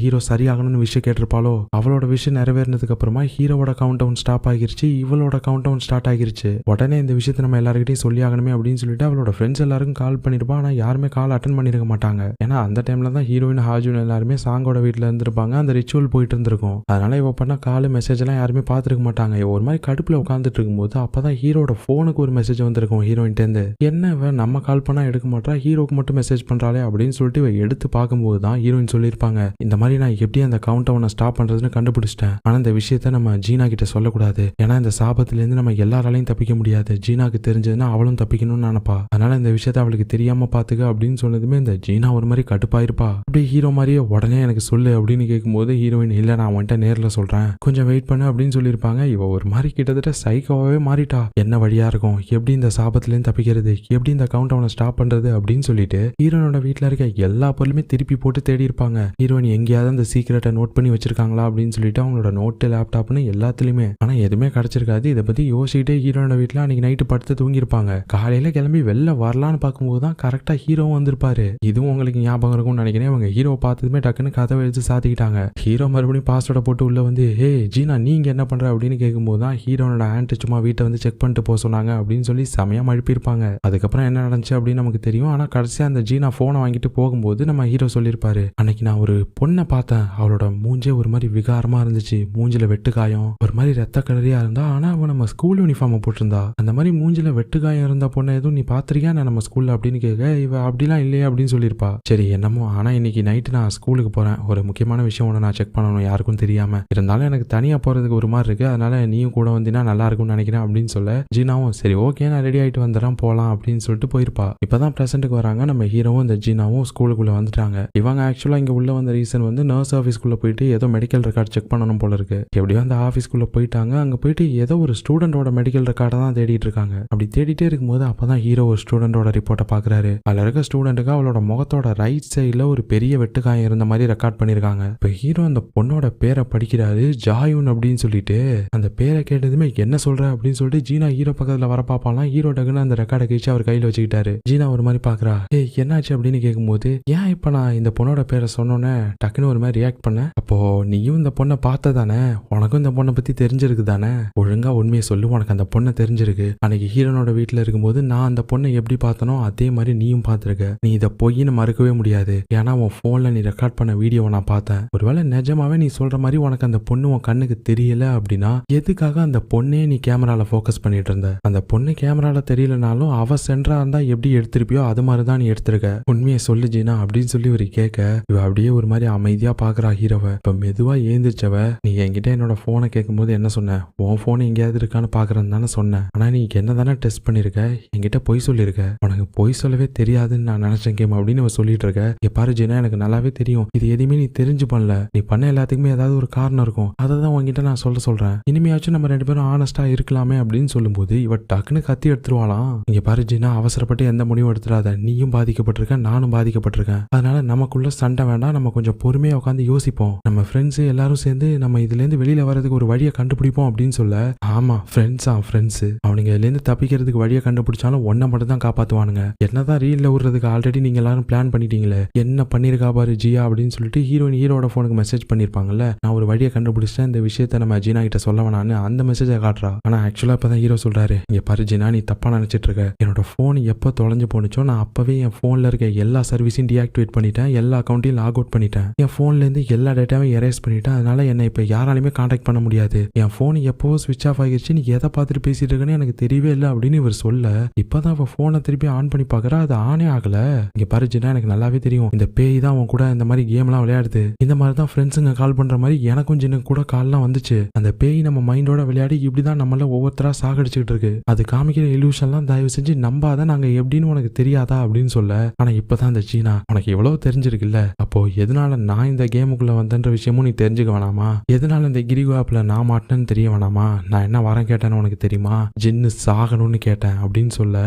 ஹீரோ சரியாகணும்னு விஷயம் கேட்டிருப்பாலோ. அவளோட விஷயம் நிறைவேறினதுக்கு அப்புறமா ஹீரோவோட கவுண்ட் டவுன் ஸ்டாப் ஆகிருச்சு, இவளோட கவுண்ட் டவுன் ஸ்டார்ட் ஆகிருச்சு. உடனே இந்த விஷயத்தை நம்ம எல்லாருக்கிட்டையும் சொல்லி ஆகணுமே அப்படின்னு சொல்லிட்டு அவளோட ஃப்ரெண்ட்ஸ் எல்லாருக்கும் கால் பண்ணிருப்பா. ஆனா யாருமே கால் அட்டன் பண்ணிருக்க மாட்டாங்க. ஏன்னா அந்த டைம்ல தான் ஹீரோயின் ஹாஜூன் எல்லாருமே சாங்கோட வீட்டுல இருந்திருப்பாங்க. அந்த ரிச்சுவல் போயிட்டு இருந்திருக்கும். அதனால இவ பண்ண கால் மெசேஜ் எல்லாம் யாருமே பார்த்துருக்க மாட்டாங்க. ஒரு மாதிரி கடுப்புல உட்காந்துட்டு இருக்கும்போது அப்பதான் ஹீரோட போனுக்கு ஒரு மெசேஜ் வந்திருக்கும் ஹீரோயின்ட்டு இருந்து. என்ன இவ நம்ம கால் பண்ணா எடுக்க மாட்டா, ஹீரோக்கு மட்டும் மெசேஜ் பண்றாளே அப்படின்னு சொல்லிட்டு இவ எடுத்து பார்க்கும்போது தான் ஹீரோயின் சொல்லியிருப்பாங்க, இந்த மாதிரி நான் எப்படி அந்த கவுண்ட் டவுனை ஸ்டாப் பண்றதுன்னு கண்டுபிடிச்சிட்டேன். ஆனா இந்த விஷயத்த நம்ம ஜீனா கிட்ட சொல்லக்கூடாது. ஏன்னா இந்த சாபத்துல இருந்து நம்ம எல்லாராலையும் தப்பிக்க முடியாது. ஜீனாக்கு தெரிஞ்சதுன்னா அவளும் தப்பிக்கணும்னு நினைப்பா. அதனால இந்த விஷயத்த அவளுக்கு தெரியாம பாத்துக்க அப்படின்னு சொன்னதுமே இந்த ஜீனா ஒரு மாதிரி கடுப்பாயிருப்பா. அப்படியே ஹீரோ மாதிரியே உடனே எனக்கு சொல்லு அப்படின்னு கேட்கும்போது ஹீரோயின் இல்ல நான் வந்துட்டு நேர்ல சொல்றேன், கொஞ்சம் வெயிட் பண்ணு அப்படின்னு சொல்லியிருப்பாங்க. இவ ஒரு மாதிரி கிட்டத்தட்ட சைக்கோவாவே மாறிட்டா. என்ன வழியா இருக்கும், எப்படி இந்த சாபத்திலேருந்து தப்பிக்கிறது, எப்படி இந்த கவுண்ட் டவுனை ஸ்டாப் பண்றது அப்படின்னு சொல்லிட்டு ஹீரோனோட வீட்டுல இருக்க எல்லா பொருளுமே திருப்பி போட்டு தேடி இருப்பாங்க. ஹீரோயின் எங்கேயாவது அந்த சீக்கிரட்டை நோட் பண்ணி வச்சிருக்காங்களா அப்படின்னு சொல்லிட்டு அவங்களோட நோட்டு லேப்டாப்னு எல்லாத்துலயுமே. ஆனா எதுவுமே கிடைச்சிருக்காது. இதை பத்தி யோசிச்சுட்டே ஹீரோனோட வீட்டுல அன்னைக்கு நைட்டு படுத்து தூங்கிருப்பாங்க. காலையில கிளம்பி வெளில வரலான்னு பார்க்கும்போது தான் கரெக்டா ஹீரோவும் வந்திருப்பாரு. இதுவும் உங்களுக்கு ஞாபகம் இருக்கும்னு நினைக்கிறேன். அவங்க ஹீரோ பார்த்ததுமே டக்குன்னு கதவை எடுத்து சாத்திக்கிட்டாங்க. ஹீரோ மறுபடியும் பாஸ்வேர்டை போட்டு உள்ள வந்து ஹே ஜீனா நீங்க என்ன பண்ற அப்படின்னு கேட்கும்போது தான் ஹீரோனோட ஆன்ட் சும்மா வீட்டை வந்து செக் பண்ணிட்டு போக சொன்னாங்க அப்படின்னு சொல்லி செமையா மழுப்பிருப்பாங்க. அதுக்கப்புறம் என்ன நடந்துச்சு அப்படின்னு நமக்கு தெரியும். ஆனா கடைசியா அந்த ஜீனா போனை வாங்கிட்டு போகும்போது நம்ம ஹீரோ சொல்லியிருப்பாரு, அன்னைக்கு நான் ஒரு பொண்ணை பார்த்தேன். அவளோட மூஞ்சே ஒரு மாதிரி விகாரமா இருந்துச்சு. மூஞ்சில வெட்டுக்காயம் ஒரு மாதிரி ரத்த கலரியா இருந்தா. ஆனா அவன் நம்ம ஸ்கூல் யூனிஃபார்ம் போட்டிருந்தா. அந்த மாதிரி மூஞ்சில வெட்டுக்காயம் இருந்த பொண்ணை எதுவும் நீ பாத்திருக்கியா நம்ம ஸ்கூல்ல அப்படின்னு கேட்க இவ அப்படிலாம் இல்லையே அப்படின்னு சொல்லியிருப்பா. சரி என்னமோ, ஆனா இன்னைக்கு நைட்டு நான் ஸ்கூலுக்கு போறேன். ஒரு முக்கியமான விஷயம் ஒன்று நான் செக் பண்ணணும், யாருக்கும் தெரியாம. இருந்தாலும் எனக்கு தனியா போறதுக்கு ஒரு மாதிரி இருக்கு. அதனால நீயும் கூட வந்தீங்கன்னா நல்லா இருக்கும்னு நினைக்கிறேன் அப்படின்னு சொல்ல ஜீனாவும் சரி ஓகே நான் ரெடி ஆயிட்டு வந்துடுறேன் போலாம் அப்படின்னு சொல்லிட்டு போயிருப்பா. இப்பதான் பிரசன்ட்டுக்கு வராங்க. நம்ம ஹீரோவும் இந்த ஜீனாவும் ஸ்கூலுக்குள்ள வந்துட்டாங்க. இவங்க ஆக்சுவலா இங்க உள்ள வந்த ரீசன் வந்து நர்ஸ் ஆஃபீஸ்க்குள்ள போயிட்டு ஏதோ மெடிக்கல் ரெக்கார்ட் செக் பண்ணணும் போல இருக்கு. எப்படியோ அந்த ஆஃபீஸ்க்குள்ள போயிட்டாங்க. அங்க போயிட்டு ஏதோ ஒரு ஸ்டூடெண்டோட மெடிக்கல் ரெக்கார்டை தான் தேடிட்டு இருக்காங்க. அப்படி தேடிட்டே இருக்கும்போது அப்பதான் ஹீரோ ஒரு ஸ்டூடெண்டோட ரிப்போர்ட்டை பாக்குறாரு. அதுல இருக்க ஸ்டூடெண்ட்டுக்கு அவளோட முகத்தோட ரைட் சைட்ல ஒரு பெரிய வெட்டுக்காயம் இருந்த மாதிரி ரெக்கார்ட் பண்ணிருக்காங்க. இப்ப ஹீரோ அந்த பொண்ணோட பேரை படிக்கிறாரு, ஜாயுன் அப்படின்னு சொல்லிட்டு. அந்த பேரை கேட்டதுமே என்ன சொல்ற அப்படின்னு சொல்லிட்டு ஜீனா ஹீரோ பக்கத்துல வர பாப்பாலாம். ஹீரோ டக்குன்னு அந்த ரெக்கார்டை கழிச்சு அவர் கையில வச்சுக்கிட்டாரு. ஜீனா ஒரு மாதிரி பாக்குறா, ஏய் என்னாச்சு அப்படின்னு கேட்கும்போது ஏன் இப்ப நான் இந்த பொண்ணோட பேரை சொன்னோன்னே டக்குன்னு ஒரு மாதிரி ரியாக்ட் பண்ண, அப்போ நீயும் இந்த பொண்ணை பார்த்த தானே, உனக்கும் இந்த பொண்ணை பத்தி தெரிஞ்சிருக்கு தானே, ஒழுங்கா உண்மையை சொல்லு, உனக்கு அந்த பொண்ணை தெரிஞ்சிருக்கு. அன்னைக்கு ஹீரோனோட வீட்டுல இருக்கும்போது நான் அந்த பொண்ணை எப்படி பார்த்தனோ அதே மாதிரி நீயும் பார்த்திருக்க. நீ இதை பொய்ன்னு மறுக்கவே முடியாது. ஏன்னா உன் போன்ல நீ ரெக்கார்ட் பண்ண வீடியோவை நான் பார்த்தேன். ஒருவேளை நிஜமாவே நீ சொல்ற மாதிரி உனக்கு அந்த பொண்ணு உன் கண்ணுக்கு தெரியல அப்படின்னா எதுக்காக அந்த பொண்ணே நீ கேமரால போக்கஸ் பண்ணிட்டு இருந்த? அந்த பொண்ணு கேமரால தெரியலனாலும் அவ சென்றா இருந்தா எப்படி எடுத்திருப்பியோ அது மாதிரிதான் நீ எடுத்திருக்க. உண்மையை சொல்லு ஜீனா அப்படின்னு சொல்லி ஒரு கேட்க இவ அப்படியே ஒரு மாதிரி அமைதியா பாக்குறா ஹீரோவை. இப்ப மெதுவா ஏந்திரிச்சவ, நீ என்கிட்ட என்னோட போனை கேட்கும் போது என்ன சொன்ன? உன் போன் எங்கேயாவது இருக்கான்னு பாக்குறேன்னு தானே சொன்னேன். ஆனா நீ என்ன தானே டெஸ்ட் பண்ணிருக்க, என்கிட்ட பொய் சொல்லிருக்க. உனக்கு பொய் சொல்லவே தெரியாதுன்னு நான் நினைச்சேன் கேம் அப்படின்னு அவ சொல்லிட்டு இருக்க. பாரு ஜீனா, எனக்கு நல்லாவே தெரியும் இது எதுவுமே நீ தெரிஞ்சு பண்ணல. நீ பண்ண எல்லாத்துக்குமே ஏதாவது ஒரு காரணம் இருக்கும். அதை தான் உன்கிட்ட நான் சொல்றேன். இனிமையாச்சும் நம்ம 2 பேரும் ஆனஸ்டா இருக்கலாமே அப்படின்னு சொல்லும்போது இவ டக்குன்னு கத்தி எடுத்துருவாளாம். இங்க பாரு ஜீனா, அவசரப்பட்டு எந்த முடிவும் எடுத்துடாத. நீயும் பாதிக்கப்பட்டிருக்க, நானும் பாதிக்கப்பட்டிருக்கேன். அதனால நமக்குள்ள சண்டை வேண்டாம். நம்ம கொஞ்சம் பொறுமையா உட்காந்து யோசிப்போம். நம்ம ஃப்ரெண்ட்ஸ் எல்லாரும் சேர்ந்து நம்ம இதுல இருந்து வெளியில வர்றதுக்கு ஒரு வழியை கண்டுபிடிப்போம் அப்படின்னு சொல்ல, ஆமா ஃப்ரெண்ட்ஸ் அவனுங்க இதுல இருந்து தப்பிக்கிறதுக்கு வழியை கண்டுபிடிச்சாலும் ஒன்ன மட்டும் தான் காப்பாத்துவானுங்க. என்னதான் ரீல்ல விடுறதுக்கு ஆல்ரெடி நீங்க எல்லாரும் பிளான் பண்ணிட்டீங்களே, என்ன பண்ணிருக்கா பாரு ஜியா அப்படின்னு சொல்லிட்டு ஹீரோட போனுக்கு மெசேஜ் பண்ணிருப்பாங்கல்ல, நான் ஒரு வழியை கண்டுபிடிச்சேன், இந்த விஷயத்த நம்ம ஜீனா கிட்ட சொல்ல வேணான்னு அந்த மெசேஜை காட்டுறா. ஆனா ஆக்சுவலா இப்பதான் ஹீரோ சொல்றாரு, இங்க பாரு ஜீனா, நீ தப்பா நினைச்சிட்டு இருக்க. என்னோட போன் எப்ப தொலைஞ்சு போனுச்சோ நான் அப்பவே என் போன்ல இருக்க எல்லா சர்வீஸையும் டீஆக்டிவேட் பண்ணிட்டேன், எல்லா அக்கௌண்ட்டையும் லாக் அவுட் பண்ணிட்டேன், என் போன்ல இருந்து எல்லா டேட்டாவையும் எரேஸ் பண்ணிட்டேன். அதனால என்னை இப்ப யாராலையுமே கான்டாக்ட் பண்ண முடியாது. என் போன் எப்போ ஸ்விட்ச் ஆஃப் ஆகிடுச்சு, நீ எதை பார்த்துட்டு பேசிட்டு இருக்கன்னு எனக்கு தெரியவே இல்லை அப்படின்னு இவர் சொல்ல, இப்பதான் அவ போனை திருப்பி ஆன் பண்ணி பாக்குறா, அது ஆனே ஆகல. இங்க பாரு ஜீனா, எனக்கு நல்லாவே தெரியும் இந்த பேய் தான் உன் கூட இந்த மாதிரி கேம் எல்லாம் விளையாடுது. இந்த மாதிரி தான் ஃப்ரெண்ட்ஸுங்க கால் பண்ற மாதிரி எனக்கும் ஜின்னு கூட கால்லாம் வந்துச்சு. அந்த பேய் நம்ம மைண்டோட விளையாடி இப்படிதான் நம்மள ஒவ்வொருத்தரா சாகடிச்சுக்கிட்டு இருக்கு. அது காமிக்கிற இல்யூஷன்லாம் தயவு செஞ்சு நம்பாத, நாங்க எப்படின்னு உனக்கு தெரியாதா அப்படின்னு சொல்ல. ஆனா இப்பதான் இந்த ஜீனா, உனக்கு எவ்வளவு தெரிஞ்சிருக்குல்ல, அப்போ எதனால நான் இந்த கேமுக்குள்ள வந்தன்ற விஷயமும் நீ தெரிஞ்சுக்க வேணாமா? எதனால இந்த கிரிகோ ஆப்ல நான் மாட்டேன்னு தெரிய வேணாமா? நான் என்ன வரம் கேட்டேன்னு உனக்கு தெரியுமா? ஜின்னு சாகணும்னு கேட்டேன் அப்படின்னு சொல்ல,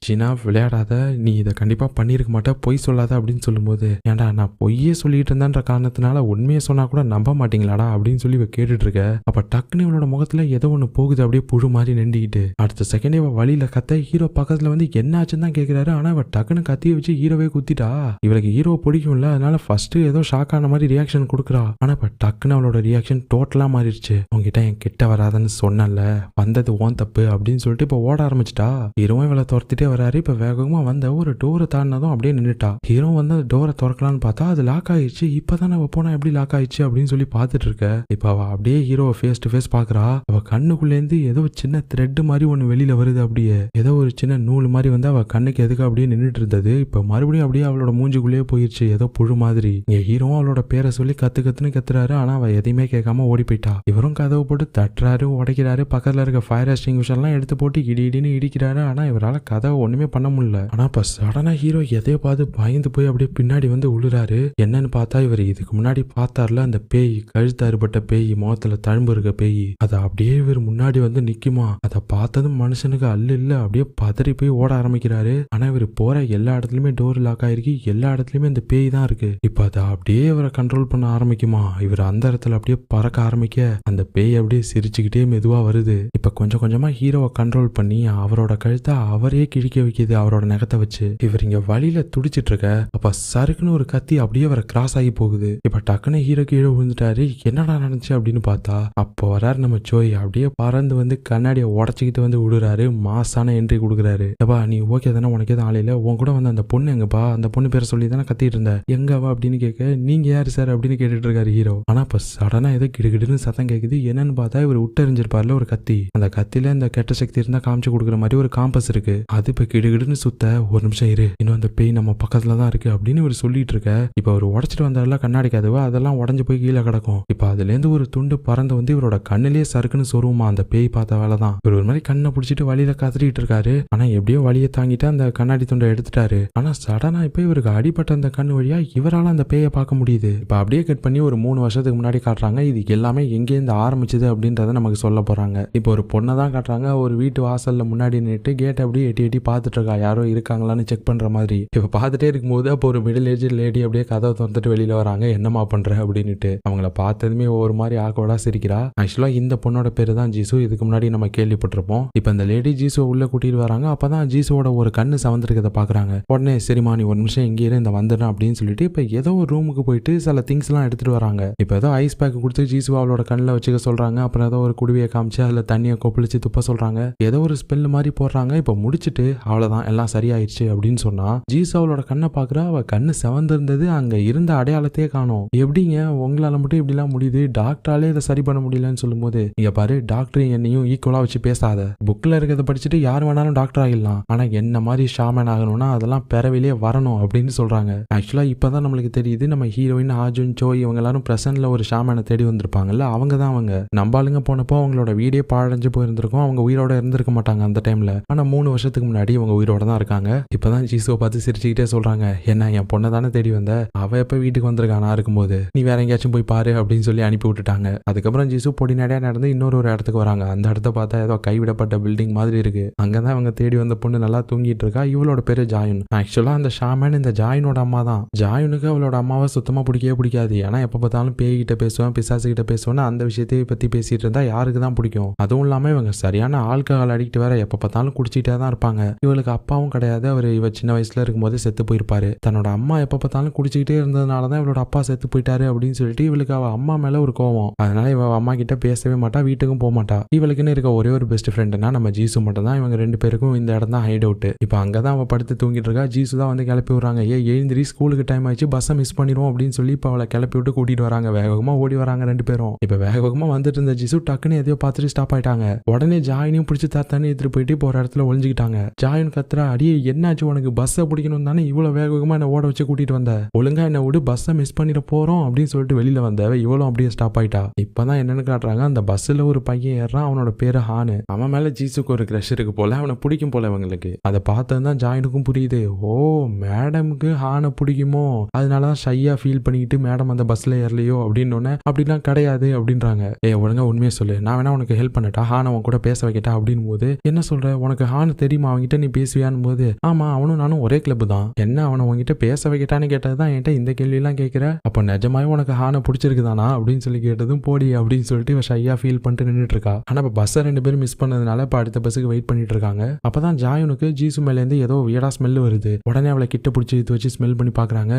ஜினா விளையாடாத, நீ இதை கண்டிப்பா பண்ணிருக்க மாட்டே, பொய் சொல்லாத அப்படின்னு சொல்லும்போது, ஏன்டா நான் பொய்யே சொல்லிட்டு இருந்தேன்ற காரணத்தினால உண்மையை சொன்னா கூட நம்ப மாட்டீங்களாடா அப்படின்னு சொல்லி இவ கேட்டுட்டு இருக்க. அப்ப டக்குன்னு இவளோட முகத்துல ஏதோ ஒண்ணு போகுது, அப்படியே புழு மாதிரி நின்றுகிட்டு. அடுத்த செகண்ட் இவ வழியில கத்த, ஹீரோ பக்கத்துல வந்து என்ன ஆச்சுன்னு தான் கேட்கிறாரு. ஆனா இவ டக்குன்னு கத்திய வச்சு ஹீரோவே குத்திட்டா. இவளுக்கு ஹீரோ பிடிக்கும்ல, அதனால ஃபர்ஸ்ட் ஏதோ ஷாக் ஆன மாதிரி ரியாக்ஷன் கொடுக்குறா. ஆனா இப்ப டக்குன்னு அவளோட ரியாக்ஷன் டோட்டலா மாறிடுச்சு. உங்ககிட்ட என் கிட்ட வராதன்னு சொன்னல, வந்தது ஓன் தப்பு அப்படின்னு சொல்லிட்டு இப்ப ஓட ஆரம்பிச்சிட்டா. ஹீரோவும் இவளை துரத்திட்டே வராரு. இப்ப வேகமா வந்த ஒரு டோரை தாண்டினதும் அப்படியே நின்றுட்டா. ஹீரோ வந்து டோரை திறக்கலான்னு பார்த்தா அது லாக் ஆயிடுச்சு. இப்பதான் அவ போனா எப்படி லாக் ஆயிடுச்சு அப்படின்னு சொல்லி பாத்துட்டு இருக்க. இப்ப அவ அப்படியே ஹீரோவை ஃபேஸ் டு ஃபேஸ் பாக்குறா. அவ கண்ணுக்குள்ள இருந்து ஏதோ சின்ன த்ரெட் மாதிரி ஒண்ணு வெளியில வருது. அப்படியே ஏதோ ஒரு சின்ன நூல் மாதிரி வந்து அவ கண்ணுக்கு எதுக்கு அப்படியே நின்றுட்டு இருந்தது. இப்ப மறுபடியும் அப்படியே அவளோட மூஞ்சுக்குள்ளேயே போயிடுச்சு ஏதோ புழு மாதிரி. இங்க ஹீரோவும் அவளோட பேரை சொல்லி கத்துன்னு கத்துறாரு. ஆனா அவ எதையுமே கேட்காம ஓடி போயிட்டா. இவரும் கதவை போட்டு தட்டுறாரு, உடைக்கிறாரு, பக்கத்துல இருக்க ஃபயர் எக்ஸ்டிங்விஷர் எல்லாம் எடுத்து போட்டு இடின்னு இடிக்கிறாரு. ஆனா இவரால கதவை ஒண்ணுமே பண்ண முடியல. ஆனா இப்ப சடனா ஹீரோ எதையோ பார்த்து பயந்து போய் அப்படியே பின்னாடி வந்து உழுறாரு. என்னன்னு பார்த்தா இவர் இதுக்கு முன்னாடி பார்த்தார்ல அந்த பேய், கழுத்து அறுபட்ட பேய், முகத்துல தழும்பு இருக்க பேய், அது அப்படியே இவர் முன்னாடி வந்து நிக்குமா. அதை பார்த்ததும் மனுஷனுக்கு இல்ல அப்படியே பதறி போய் ஓட ஆரம்பிக்கிறாரு. ஆனா இவர் போற எல்லா இடத்துலயுமே டோர் லாக் ஆயிருக்கு, எல்லா இடத்துலயுமே இந்த பேய் தான் இருக்கு. இப்ப அதை அப்படியே இவரை கண்ட்ரோல் பண்ண ஆரம்பிக்குமா. இவர் அந்த இடத்துல அப்படியே பறக்க ஆரம்பிக்க அந்த பேய் அப்படியே சிரிச்சுக்கிட்டே மெதுவா வருது. இப்ப கொஞ்சம் கொஞ்சமா ஹீரோவை கண்ட்ரோல் பண்ணி அவரோட கழுத்தை அவரே கிழிக்க வைக்குது அவரோட நகத்தை வச்சு. இவர் இங்க வழியில துடிச்சிட்டு இருக்க. அப்ப சருக்குன்னு ஒரு கத்தி அப்படியே அவரை கிராஸ் ஆகி போகுது. இப்ப டக்குன்னு ஹீரோ கீழே விழுந்துட்டாரு. என்னடா நினைச்சு அப்படின்னு பார்த்தா அப்போ வராரு நம்ம ஜோய். அப்படியே பறந்து வந்து கண்ணாடியை உடச்சிக்கிட்டு வந்து விடுறாரு. மாசான என்ட்ரி கொடுக்குறாரு. எப்பா நீ ஓகே தானே, உனக்கு எதுவும் ஆலையில, உன் கூட வந்து அந்த பொண்ணு எங்கப்பா, அந்த பொண்ணு பேரை சொல்லி தானே கத்திட்டு இருந்த, எங்கவா அப்படின்னு கேட்க, நீங்க யாரு சார் அப்படின்னு கேட்டுட்டு இருக்காரு ஹீரோ. ஆனா இப்ப சடனா ஏதோ கிடுகிடுன்னு சத்தம் கேக்குது. என்னன்னு பார்த்தா இவர் விட்டெறிஞ்சிருப்பார்ல ஒரு கத்தி, அந்த கத்தில இந்த கெட்ட சக்தி இருந்தா காமிச்சு கொடுக்குற மாதிரி ஒரு காம்பஸ் இருக்கு. அது இப்ப கிடுகிடுன்னு சுத்த, ஒரு நிமிஷம் இரு, இன்னும் அந்த பேய் நம்ம பக்கத்துல தான் இருக்கு அப்படின்னு இவர் சொல்லிட்டு இருக்க. இப்ப அவர் உடச்சிட்டு வந்தாருல கண்ணாடி கதவு, அதெல்லாம் உடஞ்சு போய் கீழே கிடக்கும். இப்ப அதுல இருந்து ஒரு துண்டு பறந்து வந்து இவரோட கண்ணிலேயே சறுக்குன்னு சொருவுமா. அந்த பேய் பார்த்த வேலை தான். இவர் ஒரு மாதிரி கண்ணை பிடிச்சிட்டு வழியில கத்திட்டு இருக்காரு. ஆனா எப்படியோ வழியை தாங்கிட்டு அந்த கண்ணாடி துண்டை எடுத்துட்டாரு. ஆனா சடனா இப்ப இவருக்கு அடிபட்ட அந்த கண்ணு வழியா இவரால அந்த பேயை பார்க்க முடியுது. இப்ப அப்படியே கட் பண்ணி ஒரு 3 வருஷத்துக்கு முன்னாடி காட்டுறாங்க. இது எல்லாமே எங்கேருந்து ஆரம்பிச்சது அப்படின்றத நமக்கு சொல்ல போறாங்க. இப்போ ஒரு பொண்ணை தான் காட்டுறாங்க. ஒரு வீட்டு வாசல்ல முன்னாடி நின்று கேட் அப்படியே எட்டி எட்டி பார்த்துட்டு இருக்கா, யாரோ இருக்காங்களான்னு செக் பண்ற மாதிரி. இப்ப பார்த்துட்டே இருக்கும்போது அப்போ ஒரு மிடில் ஏஜ் லேடி அப்படியே கதவை திறந்துட்டு வெளியில வராங்க. என்னமா பண்ற அப்படின்னுட்டு. அவங்கள பார்த்ததுமே ஒரு மாதிரி ஆக்கோடா சிரிக்கிறா. ஆக்சுவலா இந்த பொண்ணோட பேரு தான் ஜீசு. இதுக்கு முன்னாடி நம்ம கேள்விப்பட்டிருப்போம். இப்ப இந்த லேடி ஜீசுவை உள்ள கூட்டிட்டு வராங்க. அப்பதான் ஜீசுவோட ஒரு கண்ணு சவந்திருக்கதை பாக்குறாங்க. உடனே சரிமா நீ ஒரு நிமிஷம் இங்கே இந்த வந்துடும் அப்படின்னு சொல்லிட்டு இப்ப ஏதோ ஒரு ரூமுக்கு போயிட்டு சில திங்ஸ் எல்லாம் எடுத்துட்டு வராங்க. இப்ப ஏதோ ஐஸ் பேக் கொடுத்து ஜீசுவா அவளோட கண்ணில் வச்சுக்க சொல்றாங்க. அப்புறம் ஏதோ ஒரு குடுவையை காமிச்சு அதுல தண்ணியை கொப்பளிச்சு துப்ப சொல்றாங்க. ஏதோ ஒரு ஸ்பெல் மாதிரி போடுறாங்க. இப்ப முடிச்சுட்டு அவ்வளவுதான் எல்லாம் சரியாயிடுச்சு அப்படின்னு சொன்னா ஜீசு அவளோட கண்ணை பாக்குறா. அவ கண்ணு செவந்திருந்தது. அங்க இருந்த அடையாளத்தையே காணோம். எப்படிங்க உங்களால மட்டும் இப்படி எல்லாம் முடியுது, டாக்டராலே இதை சரி பண்ண முடியலன்னு சொல்லும் போது, இங்க பாரு டாக்டர் என்னையும் ஈக்குவலா வச்சு பேசாத. புக்ல இருக்கிறத படிச்சுட்டு யார் வேணாலும் டாக்டர் ஆகிடலாம். ஆனா என்ன மாதிரி ஷாமன் ஆகணும்னா அதெல்லாம் பிறவிலே வரணும் அப்படின்னு சொல்றாங்க. ஆக்சுவலா இப்பதான் நம்மளுக்கு தெரியுது நம்ம ஹீரோயின் ஆஜோ ஜுன்சோ இவங்க எல்லாரும் பிரசன்ட்ல ஒரு ஷாமனை தேடி வந்திருப்பாங்கல்ல, அவங்க தான் அவங்க. நம்பாளுங்க போனப்போ அவங்களோட வீடே பாழஞ்சு போயிருந்திருக்கும், அவங்க உயிரோட இருந்திருக்க மாட்டாங்க அந்த டைம்ல. ஆனா 3 வருஷத்துக்கு முன்னாடி இவங்க உயிரோட தான் இருக்காங்க. இப்பதான் ஜீசுவை பார்த்து சிரிச்சுக்கிட்டே சொல்றாங்க, என்ன என் பொண்ணை தானே தேடி வந்த, அவ எப்ப வீட்டுக்கு வந்திருக்கானா இருக்கும்போது நீ வேற எங்கேயாச்சும் போய் பாரு அப்படின்னு சொல்லி அனுப்பி விட்டுட்டாங்க. அதுக்கப்புறம் ஜீசு பொடி நடையா நடந்து இன்னொரு இடத்துக்கு வராங்க. அந்த இடத்த பார்த்தா ஏதோ கைவிடப்பட்ட பில்டிங் மாதிரி இருக்கு. அங்கதான் அவங்க தேடி வந்த பொண்ணு நல்லா தூங்கிட்டு இருக்கா. இவளோட பேரு ஜாயுன். ஆக்சுவலா அந்த ஷாமன் இந்த ஜாயுனோட அம்மா தான். ஜாயுனுக்கு அவளோட அம்மாவை சுத்தமா பிடிக்கவே பிடிக்காது. ஏன்னா எப்ப பார்த்தாலும் பேய்கிட்ட பேசுவேன், பிசாசு கிட்ட பேசுவேன்னு அந்த விஷயத்தையே பத்தி பேசிட்டு இருந்தா யாருக்கு தான் பிடிக்கும். அதுவும் இல்லாம இவங்க சரியான ஆல்கஹால் அடிக்ட் வேற, எப்ப பார்த்தாலும் குடிச்சிட்டே தான் இருப்பாங்க. இவளுக்கு அப்பாவும் கிடையாது, அவர் இவ சின்ன வயசுல இருக்கும்போது செத்து போயிருப்பாரு. தன்னோட அம்மா எப்ப பார்த்தாலும் குடிச்சிக்கிட்டே இருந்ததுனாலதான் இவளோட அப்பா செத்து போயிட்டாரு அப்படின்னு சொல்லிட்டு இவளுக்கு அவ அம்மா மேல ஒரு கோவம். அதனால இவ அம்மா கிட்ட பேசவே மாட்டா, வீட்டுக்கும் போக மாட்டா. இவளுக்குன்னு இருக்க ஒரே ஒரு பெஸ்ட் ஃப்ரெண்டுனா நம்ம ஜீசு மட்டும் தான். இவங்க 2 பேருக்கும் இந்த இடம் தான் ஹைட் அவுட். இப்ப அங்கதான் அவ படுத்து தூங்கிட்டு இருக்கா. ஜீசு தான் வந்து கிளப்பி விடுறாங்க. எழுந்திரி, ஸ்கூலுக்கு டைம் ஆயிடுச்சு, பஸ்ஸை மிஸ் பண்ணிடுவோம் அப்படின்னு சொல்லி இப்ப அவளை கிளப்பி விட்டு கூட்டிட்டு வராங்க. வேகமா ஓடி வராங்க 2 பேரும். இப்ப வேகமா வந்துட்டு இருந்த ஜீசு டக்குன்னு எதையோ பார்த்துட்டு ஸ்டாப் ஆயிட்டாங்க. உடனே ஜாயினையும் பிடிச்சி தாத்தானே எடுத்துட்டு போயிட்டு இப்போ ஒரு இடத்துல ஒளிஞ்சுக்கிட்டாங்க. ஜாயின் கத்துறா, அடியே என்னாச்சு உனக்கு, பஸ்ஸை பிடிக்கணும் தானே இவ்வளவு வேகமா என்ன ஓட வச்சு கூட்டிட்டு வந்த, ஒழுங்கா என்ன விடு, பஸ்ஸை மிஸ் பண்ணிட போறோம் அப்படின்னு சொல்லிட்டு வெளியில வந்த இவ்வளவு அப்படியே ஸ்டாப் ஆயிட்டா. இப்பதான் என்னன்னு காட்டுறாங்க, அந்த பஸ்ல ஒரு பையன் ஏறான். அவனோட பேரு ஹானு. அவன் மேல ஜீசுக்கு ஒரு கிரஷ் இருக்கு போல, அவனை பிடிக்கும் போல இவங்களுக்கு. அதை பார்த்ததுதான் ஜாயினுக்கும் புரியுது. ஓ, மேடமுக்கு ஹானை பிடிக்குமோ, அதனாலதான் ஷையா ஃபீல் பண்ணிக்கிட்டு மேடம் அந்த பஸ்ல ஏறலையோ அப்படின்னு. அப்படிலாம் கிடையாது அப்படின்றாங்க. ஒழுங்கா உண்மையை சொல்லு, நான் வேணா உனக்கு ஹெல்ப் பண்ணட்டா, ஹான் அவன் கூட பேச வைக்கட்டா அப்படின்னு போது, என்ன சொல்ற, உனக்கு ஹான் தெரியுமா, அவன்கிட்ட நீ பேசுவியான்னு போது, ஆமா அவனும் நானும் ஒரே கிளப் தான், என்ன அவனை உங்ககிட்ட பேச வைக்கட்டான்னு கேட்டதுதான் என்கிட்ட இந்த கேள்வி எல்லாம் கேட்கிற, அப்ப நிஜமாவே உனக்கு ஹானை பிடிச்சிருக்குதானா அப்படின்னு சொல்லி கேட்டதும் போடி அப்படின்னு சொல்லிட்டு இவன் ஷையா ஃபீல் பண்ணிட்டு நின்றுட்டு இருக்கா. ஆனா இப்ப பஸ்ஸை 2 பேரும் மிஸ் பண்ணதுனால இப்ப அடுத்த பஸ்ஸுக்கு வெயிட் பண்ணிட்டு இருக்காங்க. அப்பதான் ஜாயுனுக்கு ஜீசு மேல இருந்து ஏதோ வியடா ஸ்மெல் வருது. உடனே அவளை கிட்ட பிடிச்சி இது வச்சு ஸ்மெல் பண்ணி பாக்குறாங்க.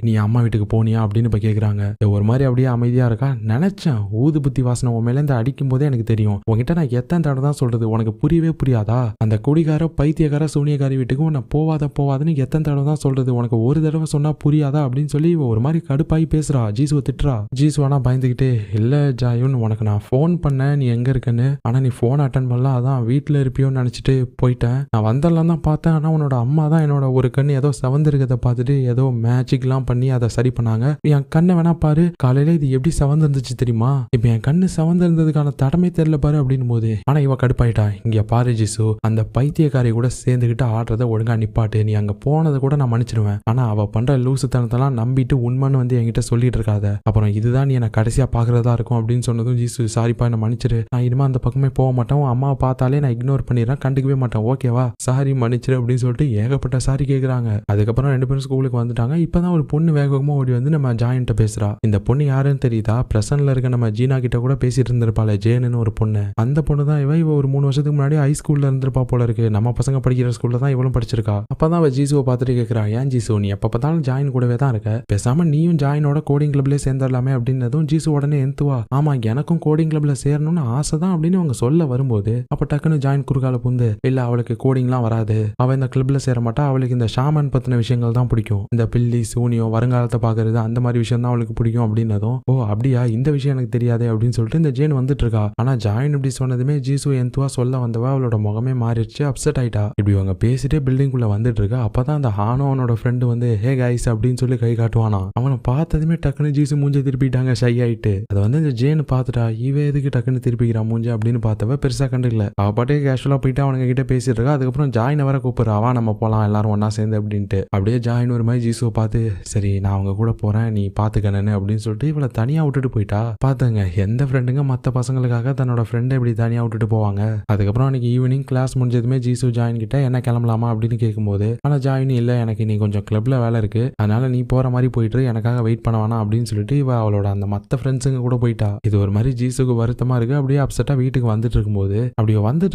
நீ அம்மா வீட்டுக்கு போனியா அப்படின்னு இப்ப கேக்குறாங்க. ஒரு மாதிரி அப்படியே அமைதியா இருக்கா. நினைச்சேன் ஊது புத்தி வாசனை உன் மேல இருந்து அடிக்கும் போதே எனக்கு தெரியும், உங்ககிட்ட நான் எத்தனை தடவை தான் சொல்றது, உனக்கு புரியவே புரியாதா, அந்த குடிகார பைத்தியக்கார சூனியக்காரி வீட்டுக்கு உன்னை போவாதன்னு எத்தனை தடவை தான் சொல்றது, உனக்கு ஒரு தடவை சொன்னா புரியாதா அப்படின்னு சொல்லி ஒரு மாதிரி கடுப்பாகி பேசுறா. ஜீசுவை திட்டுறா. ஜீசுவானா பயந்துகிட்டே, இல்ல ஜாயுன், உனக்கு நான் போன் பண்ணேன் நீ எங்க இருக்கன்னு, ஆனா நீ போன் அட்டன் பண்ணலாம், அதான் வீட்டுல இருப்பியோன்னு நினைச்சிட்டு போயிட்டேன், நான் வந்தெல்லாம் தான் பார்த்தேன், ஆனா உன்னோட அம்மா தான் என்னோட ஒரு கண்ணு ஏதோ செவந்திருக்கதை பார்த்துட்டு ஏதோ மேஜிக் எல்லாம் பண்ணி அதை சரி பண்ணாங்க, என் கண்ணை வேணா பாரு, காலையில இது எப்படி செவந்திருந்துச்சு தெரியுமா, இப்ப என் கண்ணு செவந்திருந்ததுக்கான தடமே தெரியல பாரு அப்படின்னு போது. ஆனா இவ கடுப்பாயிட்டா. இங்க பாரு ஜீசு, அந்த பைத்தியக்காரி கூட சேர்ந்துகிட்டு ஆடுறத ஒழுங்கா நிப்பாட்டு, நீ அங்க போனதை கூட நான் மன்னிச்சிடுவேன், ஆனா அவ பண்ற லூசுத்தனத்தெல்லாம் நம்பிட்டு உண்மைன்னு வந்து என்கிட்ட சொல்லிட்டு இருக்காத, அப்புறம் இதுதான் நீ என்ன கடைசியா பாக்குறதா இருக்கும் அப்படின்னு சொன்னதும் ஜீசு, சாரிப்பா என்ன மன்னிச்சிரு, நான் இனிமே அந்த பக்கமே போக மாட்டேன், அம்மாவை பார்த்தாலே நான் இக்னோர் பண்ணிடுறேன், கண்டுக்கவே மாட்டேன், ஓகேவா, சாரி மன்னிச்சிரு அப்படின்னு சொல்லிட்டு ஏகப்பட்ட சாரி கேக்குறாங்க. அதுக்கப்புறம் 2 பேரும் ஸ்கூலுக்கு வந்துட்டாங்க. இப்பதான் ஒரு பொண்ணு வேகமா ஓடி வந்து நம்ம ஜாயின்ட்ட பேசுறா. இந்த பொண்ணு யாருன்னு தெரியுதா, பிரசன்ட்ல இருக்க நம்ம ஜீனா கிட்ட கூட பேசிட்டு இருந்திருப்பாளே, ஜேன்னு ஒரு பொண்ணு, அந்த பொண்ணு தான் இவ ஒரு 3 வருஷத்துக்கு முன்னாடி ஹை ஸ்கூல்ல இருந்திருப்பா போல இருக்கு, நம்ம பசங்க படிக்கிற ஸ்கூல்ல தான் இவளும் படிச்சிருக்கா. அப்பதான் அவ ஜீசுவை பார்த்துட்டு கேட்கிறா, ஏன் ஜீசு நீ எப்ப பார்த்தாலும் ஜாயின் கூடவே தான் இருக்க, பேசாம நீயும் ஜாயினோட கோடிங் கிளப்லயே சேர்ந்துடலாமே அப்படின்னதும் ஜீசு உடனே எந்துவா, ஆமா எனக்கும் கோடிங் கிளப்ல சேரணும்னு ஆசை தான் அப்படின்னு அவங்க சொல்ல வரும்போது, அப்ப டக்குன்னு ஜாயின் குறுக்கால புந்து, இல்ல அவளுக்கு கோடிங்லாம் வராது, அவ இந்த கிளப்ல சேர மாட்டா, அவளுக்கு இந்த ஷாமன் பத்தின விஷயங்கள் தான் பிடிக்கும், இந்த பில்லி சூனியம் வருங்காலத்தை பாக்குறது அந்த மாதிரி விஷயம் தான் அவளுக்கு பிடிக்கும் அப்படின்னதும், ஓ அப்படியா, இந்த விஷயம் எனக்கு தெரியாதே அப்படின்னு சொல்லிட்டு இந்த ஜேன் வந்துட்டு இருக்கா. ஆனா ஜாயின் இப்படி சொன்னதுமே ஜீசு எந்துவா சொல்ல வந்தவா அவளோட முகமே மாறிடுச்சு, அப்செட் ஆயிட்டா. இப்படி அவங்க பேசிட்டே பில்டிங் குள்ள வந்துட்டு இருக்கா. அப்பதான் அந்த ஹானோ அவனோட ஃப்ரெண்டு வந்து ஹே கைஸ் அப்படின்னு சொல்லி கை காட்டுவானா. அவனை பார்த்ததுமே டக்குன்னு ஜீசு மூஞ்ச திருப்பிட்டாங்க ஷை ஆயிட்டு. அதை வந்து இந்த ஜேன் பார்த்துட்டா, இவ எதுக்கு டக்குன்னு திருப்பிக்கிறான் மூஞ்ச அப்படின்னு பார்த்தவ பெருசா கண்டுக்கல. அவ பாட்டே கேஷுவலா போயிட்டு அவனுங்க கிட்ட பேசிட்டு இருக்கா. அதுக்கப்புறம் ஜாயினை வர கூப்பிடுறா, வா நம்ம போலாம் எல்லாரும் ஒன்னா சேர்ந்து அப்படின்ட்டு. அப்படியே ஜாயின் ஒரு மாதிரி ஜீசுவை பார்த்து, சரி நான் அவங்க கூட போறேன் நீ பாத்துக்கணு அப்படின்னு சொல்லிட்டு இவளை தனியா விட்டுட்டு போயிட்டா. பாத்துங்க எந்த ஃப்ரெண்டுங்க மத்த பசங்களுக்காக தன்னோட ஃப்ரெண்டை இப்படி தனியா விட்டுட்டு போவாங்க. அதுக்கப்புறம் அன்னைக்கு ஈவினிங் கிளாஸ் முடிஞ்சதுமே ஜீசு ஜாயின் கிட்ட என்ன கிளம்பலாமா அப்படின்னு கேட்கும்போது, ஆனா ஜாயின் இல்ல எனக்கு நீ கொஞ்சம் கிளப்ல வேலை இருக்கு, அதனால நீ போற மாதிரி போயிட்டு எனக்காக வெயிட் பண்ண வேணாம் அப்படின்னு சொல்லிட்டு இவ அவளோட அந்த மத்த ஃப்ரெண்ட்ஸுங்க கூட போயிட்டா. இது ஒரு மாதிரி ஜீசுக்கு வருத்தமா இருக்கு. அப்படியே அப்செட்டா வீட்டுக்கு வந்துட்டு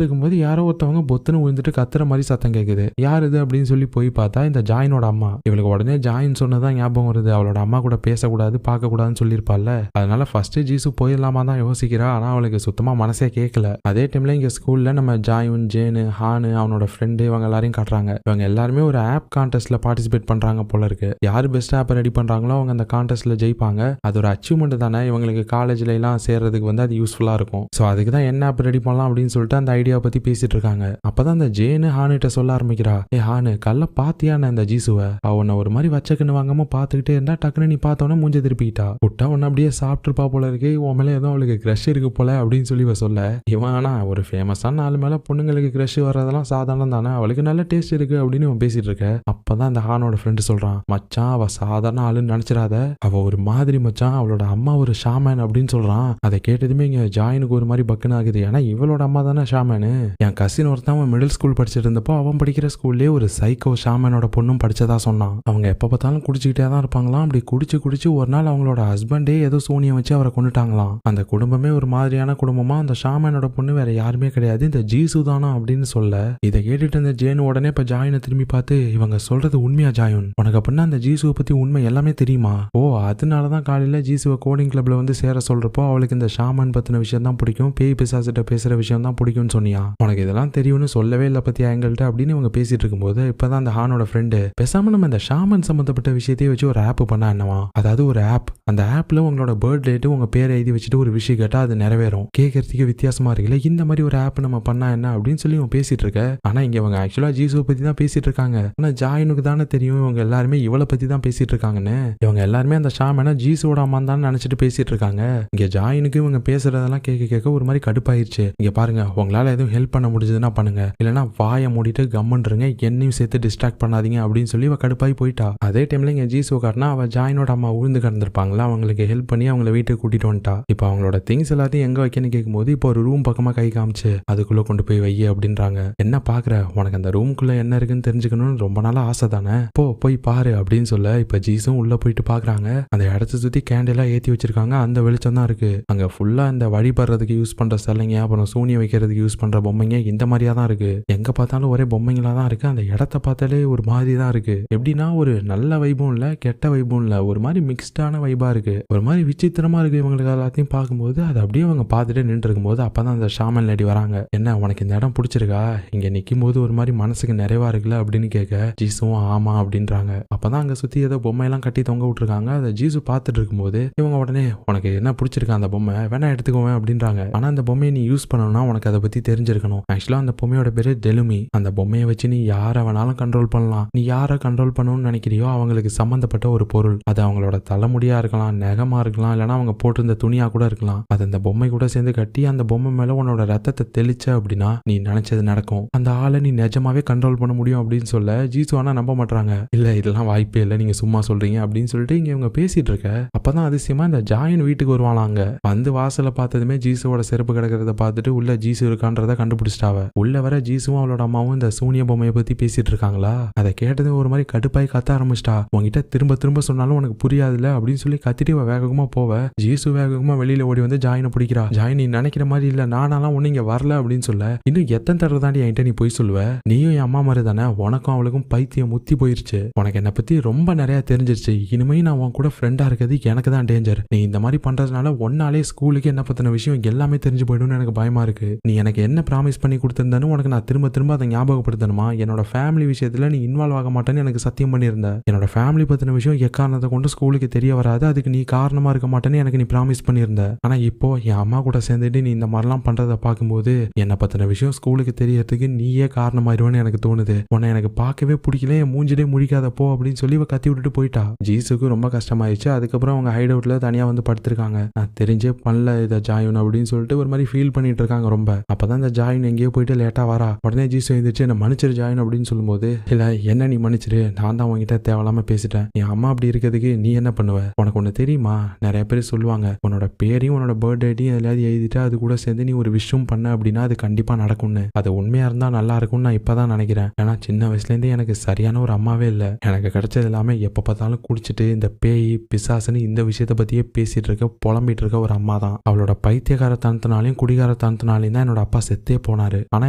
இருக்கும்போது யாரோ ஒருத்தவங்க பொத்துன்னு விழுந்துட்டு கத்துற மாதிரி சத்தம் கேக்குது. யார் இது அப்படின்னு சொல்லி போய் பார்த்தா இந்த ஜாயினோட அம்மா. இவளுக்கு உடனே ஜாயின் சொன்னதான் ஞாபகம் வருது, அவளோட அம்மா கூட பேசக்கூடாது பார்க்க கூடாதுன்னு சொல்லியிருப்பாள்ல, அதனால ஃபர்ஸ்ட் ஜீசு போயிடலாமா தான் யோசிக்கிறா. ஆனா அவளுக்கு சுத்தமா மனசே கேட்கல. அதே டைம்ல இங்க ஸ்கூல்ல நம்ம ஜாயுன், ஜேனு, ஹானு, அவனோட ஃப்ரெண்டு இவங்க எல்லாரையும் காட்டுறாங்க. இவங்க எல்லாருமே ஒரு ஆப் கான்டெஸ்ட்ல பார்ட்டிசிபேட் பண்றாங்க போல இருக்கு. யாரு பெஸ்ட் ஆப் ரெடி பண்றாங்களோ அவங்க அந்த கான்டெஸ்ட்ல ஜெயிப்பாங்க. அது ஒரு அச்சீவ்மெண்ட் தானே, இவங்களுக்கு காலேஜ்ல எல்லாம் சேர்றதுக்கு வந்து அது யூஸ்ஃபுல்லா இருக்கும். சோ அதுக்கு தான் என்ன ஆப் ரெடி பண்ணலாம் அப்படின்னு சொல்லிட்டு அந்த ஐடியாவை பத்தி பேசிட்டு இருக்காங்க. அப்பதான் அந்த ஜேனு ஹானுட்ட சொல்ல ஆரம்பிக்கிறா, ஏ ஹானு கல்ல பாத்தியா இந்த ஜீசுவை, அவனை ஒரு மாதிரி வச்சக்குன்னு வாங்காம பாத்துக்கிட்டே இருந்தா டக்குன்னு நீ பார்த்தோன்னே மூஞ்ச திருப்பிக்கிட்டா. விட்டா உன்ன அப்படியே சாப்பிட்டுருப்பா போல இருக்கு, உன் மேலே ஏதோ அவளுக்கு க்ரஷ் இருக்கு போல அப்படின்னு சொல்லி இவ சொல்ல, இவன் ஆனா ஒரு ஃபேமஸான ஆள் மேலே பொண்ணுங்களுக்கு க்ரஷ் வர்றதெல்லாம் சாதாரணம் தானே, அவளுக்கு நல்ல டேஸ்ட் இருக்கு அப்படின்னு இவன் பேசிட்டு இருக்க. அப்பதான் அந்த ஹானோட ஃப்ரெண்டு சொல்றான், மச்சான் அவ சாதாரண ஆளுன்னு நினைச்சிடாத, அவ ஒரு மாதிரி மச்சான், அவளோட அம்மா ஒரு ஷாமேன் அப்படின்னு சொல்றான். அதை கேட்டதுமே இங்க ஜாயினுக்கு ஒரு மாதிரி பக்குன்னு ஆகுது. ஏன்னா இவளோட அம்மா தானே ஷாமேனு. என் கசின் ஒருத்தன் அவன் மிடில் ஸ்கூல் படிச்சுட்டு இருந்தப்போ அவன் படிக்கிற ஸ்கூல்லேயே ஒரு சைக்கோ ஷாமேனோட பொண்ணும் படிச்சதா சொன்னான். அவங்க எப்ப பார்த்தாலும் குடிச்சுக்கிட்டே தான் இருப்பாங்களாம். அப்படி குடிச்சு ஒரு நாள் அவங்களோட ஹஸ்பண்டே ஏதோ சூனியம் வச்சு அவரை கொண்டுட்டாங்களாம். அந்த குடும்பமே ஒரு மாதிரியான குடும்பமா, அந்த ஷாமேனோட பொண்ணு வேற யாருமே கிடையாது, இந்த ஜீசு தானா அப்படின்னு சொல்ல, இதை கேட்டுட்டு இந்த ஜேனு உடனே இப்ப ஜாயினை திரும்பி பார்த்து, இவங்க சொல்றது உண்மையா ஜாயுன், உனக்கு அப்படின்னா அந்த ஜீசுவை பத்தி உண்மை எல்லாமே தெரியுமா? ஓ அதனாலதான் காலையில ஜீசுவை கோடிங் கிளப்ல வந்து சேர சொல்றப்போ அவளுக்கு இந்த ஷாமன் பத்தின விஷயம் தான் பிடிக்கும், பேய் பிசாசிட்ட பேசுற விஷயம் தான் பிடிக்கும்னு சொன்னியா, உனக்கு இதெல்லாம் தெரியும்னு சொல்லவே இல்லை பத்தியா எங்கள்கிட்ட அப்படின்னு இவங்க பேசிட்டு இருக்கும்போது இப்பதான் அந்த ஹானோட ஃப்ரெண்டு, பேசாம நம்ம இந்த ஷாமன் சம்பந்தப்பட்ட விஷயத்தையே வச்சு ஒரு ஆப் பண்ணா என்னவா, அதாவது ஒரு ஆப், அந்த ஆப்ல உங்களோட பர்த் டேட்டு உங்க பேரை எழுதி வச்சுட்டு ஒரு விஷயம் கேட்டா அது நிறைவேறும். கேட்கறதுக்கு வித்தியாசமா இருக்குல்ல, இந்த மாதிரி ஒரு ஆப் நம்ம பண்ணா என்ன அப்படின்னு சொல்லி இவன் பேசிட்டு இருக்க. ஆனா இங்க இவங்க ஆக்சுவலா ஜீசுவை பத்தி தான் பேசிட்டு இருக்காங்க. ஆனா ஜாயினுக்கு தானே தெரியும் இவங்க எல்லாருமே இவளை பத்தி தான் பேசிட்டு இருக்காங்கன்னு. இவங்க எல்லாருமே அந்த ஷாமேனா ஜீசுவோட அம்மா தான் நினைச்சிட்டு பேசிட்டு இருக்காங்க. இங்க ஜாயினுக்கு இவங்க பேசுறதெல்லாம் கேட்க ஒரு மாதிரி கடுப்பாயிருச்சு. இங்க பாருங்க, உங்களால எதுவும் ஹெல்ப் பண்ண முடிஞ்சதுன்னா பண்ணுங்க, இல்லைன்னா வாயை மூடிட்டு கம்முன்றங்க, என்னையும் சேர்த்து டிஸ்ட்ராக்ட் பண்ணாதீங்க அப்படின்னு சொல்லி இவ கடுப்பாய் போயிட்டா. அதே டைம்ல இங்க ஜீசுவை காட்டினா அவ ஜாயினோட அம்மா உழுந்து கிடந்திருப்பாங்களா, அவங்களுக்கு ஹெல்ப் பண்ணி அவங்கள வீட்டுக்கு கூட்டிட்டு வந்துட்டா. இப்போ அவங்களோட திங்ஸ் எல்லாத்தையும் எங்க வைக்கன்னு கேட்கும்போது இப்போ ஒரு ரூம் பக்கமா கை காமிச்சு அதுக்குள்ள கொண்டு போய் வை அப்படின்றாங்க. என்ன பாக்குற, உனக்கு அந்த ரூம்குள்ள என்ன இருக்குன்னு தெரிஞ்சுக்கணும்னு ரொம்ப நாளா ஆசை தானே, போய் பாரு அப்படின்னு சொல்ல இப்ப ஜீசும் உள்ள போயிட்டு பாக்குறாங்க. அந்த இடத்த சுத்தி கேண்டிலா ஏத்தி வச்சிருக்காங்க, அந்த வெளிச்சம் தான் இருக்கு. அங்க ஃபுல்லா இந்த வழிபடுறதுக்கு யூஸ் பண்ற சிலைங்க, அப்புறம் சூனிய வைக்கிறதுக்கு யூஸ் பண்ற பொம்மைங்க, இந்த மாதிரியா தான் இருக்கு. எங்க பார்த்தாலும் ஒரே பொம்மைங்களா தான் இருக்கு. அந்த இடத்த பார்த்தாலே ஒரு மாதிரி தான் இருக்கு. எப்படின்னா ஒரு நல்ல வைபும் இல்ல, கெட்ட வைபும் இல்ல, ஒரு மாதிரி மிக்ஸ்டான வைபா இருக்கு. ஒரு மாதிரி விசித்திரமா இருக்கு. இவங்களுக்கு எல்லாத்தையும் பார்க்கும்போது அதை அப்படியே அவங்க பார்த்துட்டு நின்று இருக்கும்போது அப்பதான் அந்த ஷாமன் லேடி வராங்க. என்ன உனக்கு இந்த இடம் பிடிச்சிருக்கா, இங்க நிக்கும் போது ஒரு மாதிரி மனசுக்கு நிறைவா இருக்குல்ல அப்படின்னு கேட்க, ஜீசுவும் ஆமா அப்படின்றாங்க. அப்பதான் அங்க சுத்தி ஏதோ பொம்மையெல்லாம் கட்டி தொங்க விட்டுருக்காங்க. அதை ஜீசு பார்த்துட்டு இருக்கும்போது இவங்க உடனே, உனக்கு என்ன பிடிச்சிருக்கா அந்த பொம்மை, வேணா எடுத்துக்கோவேன் அப்படின்றாங்க. ஆனா அந்த பொம்மையை நீ யூஸ் பண்ணணும்னா உனக்கு அதை பத்தி தெரிஞ்சிருக்கணும். ஆக்சுவலா அந்த பொம்மையோட பேரு டெலுமி. அந்த பொம்மையை வச்சு நீ யாரை வேணாலும் கண்ட்ரோல் பண்ணலாம். நீ யாரை கண்ட்ரோல் பண்ணணும்னு நினைக்கிறியோ அவங்களுக்கு சம்பந்தப்பட்ட ஒரு பொருள். அது அவங்களோட தலைமுடியா இருக்கலாம், நகமா இருக்கலாம், இல்லைன்னா அவங்க போட்டிருந்த துணியா கூட இருக்கலாம். அது அந்த பொம்மை கூட சேர்ந்து கட்டி அந்த பொம்மை மேல உன்னோட ரத்தத்தை தெளிச்ச அப்படின்னா நீ நினைச்சது நடக்கும். அந்த ஆளை நீ நிஜமாவே கண்ட்ரோல் பண்ண முடியும் அப்படின்னு சொல்ல ஜீசு ஆனா நம்ப மாட்டாங்க. இல்ல இதெல்லாம் வாய்ப்பே இல்லை, நீங்க சும்மா சொல்றீங்க அப்படின்னு சொல்லிட்டு இங்க இவங்க பேசிட்டு இருக்க. அப்பதான் அதிசயமா இந்த ஜாயின் வீட்டுக்கு வருவாங்க. வந்து வாசலை பார்த்ததுமே ஜீசுவோட செருப்பு கிடக்கிறத பார்த்துட்டு உள்ள ஜீசு இருக்கான்றத கண்டுபிடிச்சிட்டாவ. உள்ள வர ஜீசுவும் அவளோட அம்மாவும் இந்த சூனிய பொம்மையை பத்தி பேசிட்டு இருக்காங்களா. அதை கேட்டது ஒரு மாதிரி கடுப்பாய் கத்த ஆரம்பிச்சிட்டா. உங்ககிட்ட திரும்ப திரும்ப சொன்னாலும் உனக்கு புரியாதுல்ல அப்படின்னு சொல்லி கத்திட்டு வேகமா போவ. ஜீசு வேகமா வெளியில ஓடி வந்து ஜாயினை பிடிக்கிறா. ஜாயின் நீ நினைக்கிற மாதிரி இல்ல, நானாலாம் ஒண்ணு இங்க வரல அப்படின்னு சொல்ல, இன்னும் எத்தனை தடவை தாண்டி என்கிட்ட நீ போய் சொல்லுவ, நீயும் என் அம்மா மாதிரி தானே, உனக்கும் அவளுக்கும் பைத்தியம் முத்தி போயிருச்சு, உனக்கு என்னை பத்தி ரொம்ப நிறைய தெரிஞ்சிருச்சு, இனிமே நான் உன் கூட ஃப்ரெண்டா இருக்கிறது எனக்கு தான் டேஞ்சர், நீ இந்த மாதிரி பண்றதுனால ஒன்னாலே ஸ்கூலுக்கு என்ன பத்தின விஷயம் எல்லாமே தெரிஞ்சு போயிடும்னு எனக்கு பயமா இருக்கு, நீ எனக்கு என்ன ப்ராமிஸ் பண்ணி கொடுத்திருந்தானு உனக்கு நான் திரும்ப திரும்ப அதை ஞாபகப்படுத்தணுமா, என்னோட ஃபேமிலி விஷயத்துல நீ இன்வால்வ் ஆக மாட்டேன்னு எனக்கு சத்தியம் பண்ணியிருந்த, என்னோட ஃபேமிலி பத்தின விஷயம் எக்காரணத்தை கொண்டு ஸ்கூலுக்கு தெரிய வராது, அதுக்கு நீ காரணமா இருக்க மாட்டேன்னு எனக்கு நீ ப்ராமிஸ் பண்ணியிருந்த, ஆனா இப்போ என் அம்மா கூட சேர்ந்துட்டு நீ இந்த மாதிரிலாம் பண்றதை பார்க்கும்போது என்னை பத்தின விஷயம் ஸ்கூலுக்கு தெரியறதுக்கு நீயே காரணமாயிருவேன்னு எனக்கு தோணுது, உன்னை எனக்கு பார்க்கவே பிடிக்கல, என் மூஞ்சிலே முடிக்காத போ அப்படின்னு சொல்லி இவ கத்தி விட்டுட்டு போயிட்டா. ஜீசுக்கு ரொம்ப கஷ்டமாயிடுச்சு. அதுக்கப்புறம் அவங்க ஹைட் அவுட்ல தனியா வந்து படுத்திருக்காங்க. நான் தெரிஞ்சே பண்ணல இதை ஜாயின் அப்படின்னு சொல்லிட்டு ஒரு மாதிரி ஃபீல் பண்ணிட்டு இருக்காங்க ரொம்ப. அப்பதான் இந்த ஜாயின் எங்கேயோ போயிட்டு லேட்டா வரா. உடனே ஜீசு எழுந்திரிச்சு என்ன மன்னிச்சிரு ஜாயின் அப்படின்னு சொல்லும்போது, இல்ல என்ன நீ மன்னிச்சிரு, நான் தான் உங்ககிட்ட தேவையில்லாம பேசிட்டேன், என் அம்மா அப்படி இருக்கிறதுக்கு நீ என்ன பண்ணுவ, உனக்கு ஒண்ணு தெரியுமா, நிறைய பேர் சொல்லுவாங்க உன்னோட பேரையும் உன்னோட பர்த்டேட்டையும் எதையாவது எழுதிட்டு அது கூட சேர்ந்து நீ ஒரு விஷயம் பண்ண அப்படின்னா அது கண்டிப்பா நடக்கும்னு, அது உண்மையா இருந்தா நல்லா இருக்கும்னு நான் இப்பதான் நினைக்கிறேன். ஏன்னா சின்ன வயசுல இருந்தே எனக்கு சரியான ஒரு அம்மாவே இல்ல, எனக்கு கிடைச்சது எல்லாமே எப்ப பார்த்தாலும் குடிச்சிட்டு இந்த பேய் பிசாசுன்னு இந்த விஷயத்த பத்தியே பேசிட்டு இருக்க புலம்பிட்டு இருக்க ஒரு அம்மா தான். அவளோட பைத்தியகாரத்தனத்தினாலையும் குடிகாரத்தனத்தினாலையும் தான் என்னோட அப்பா செத்தே போனாரு. ஆனா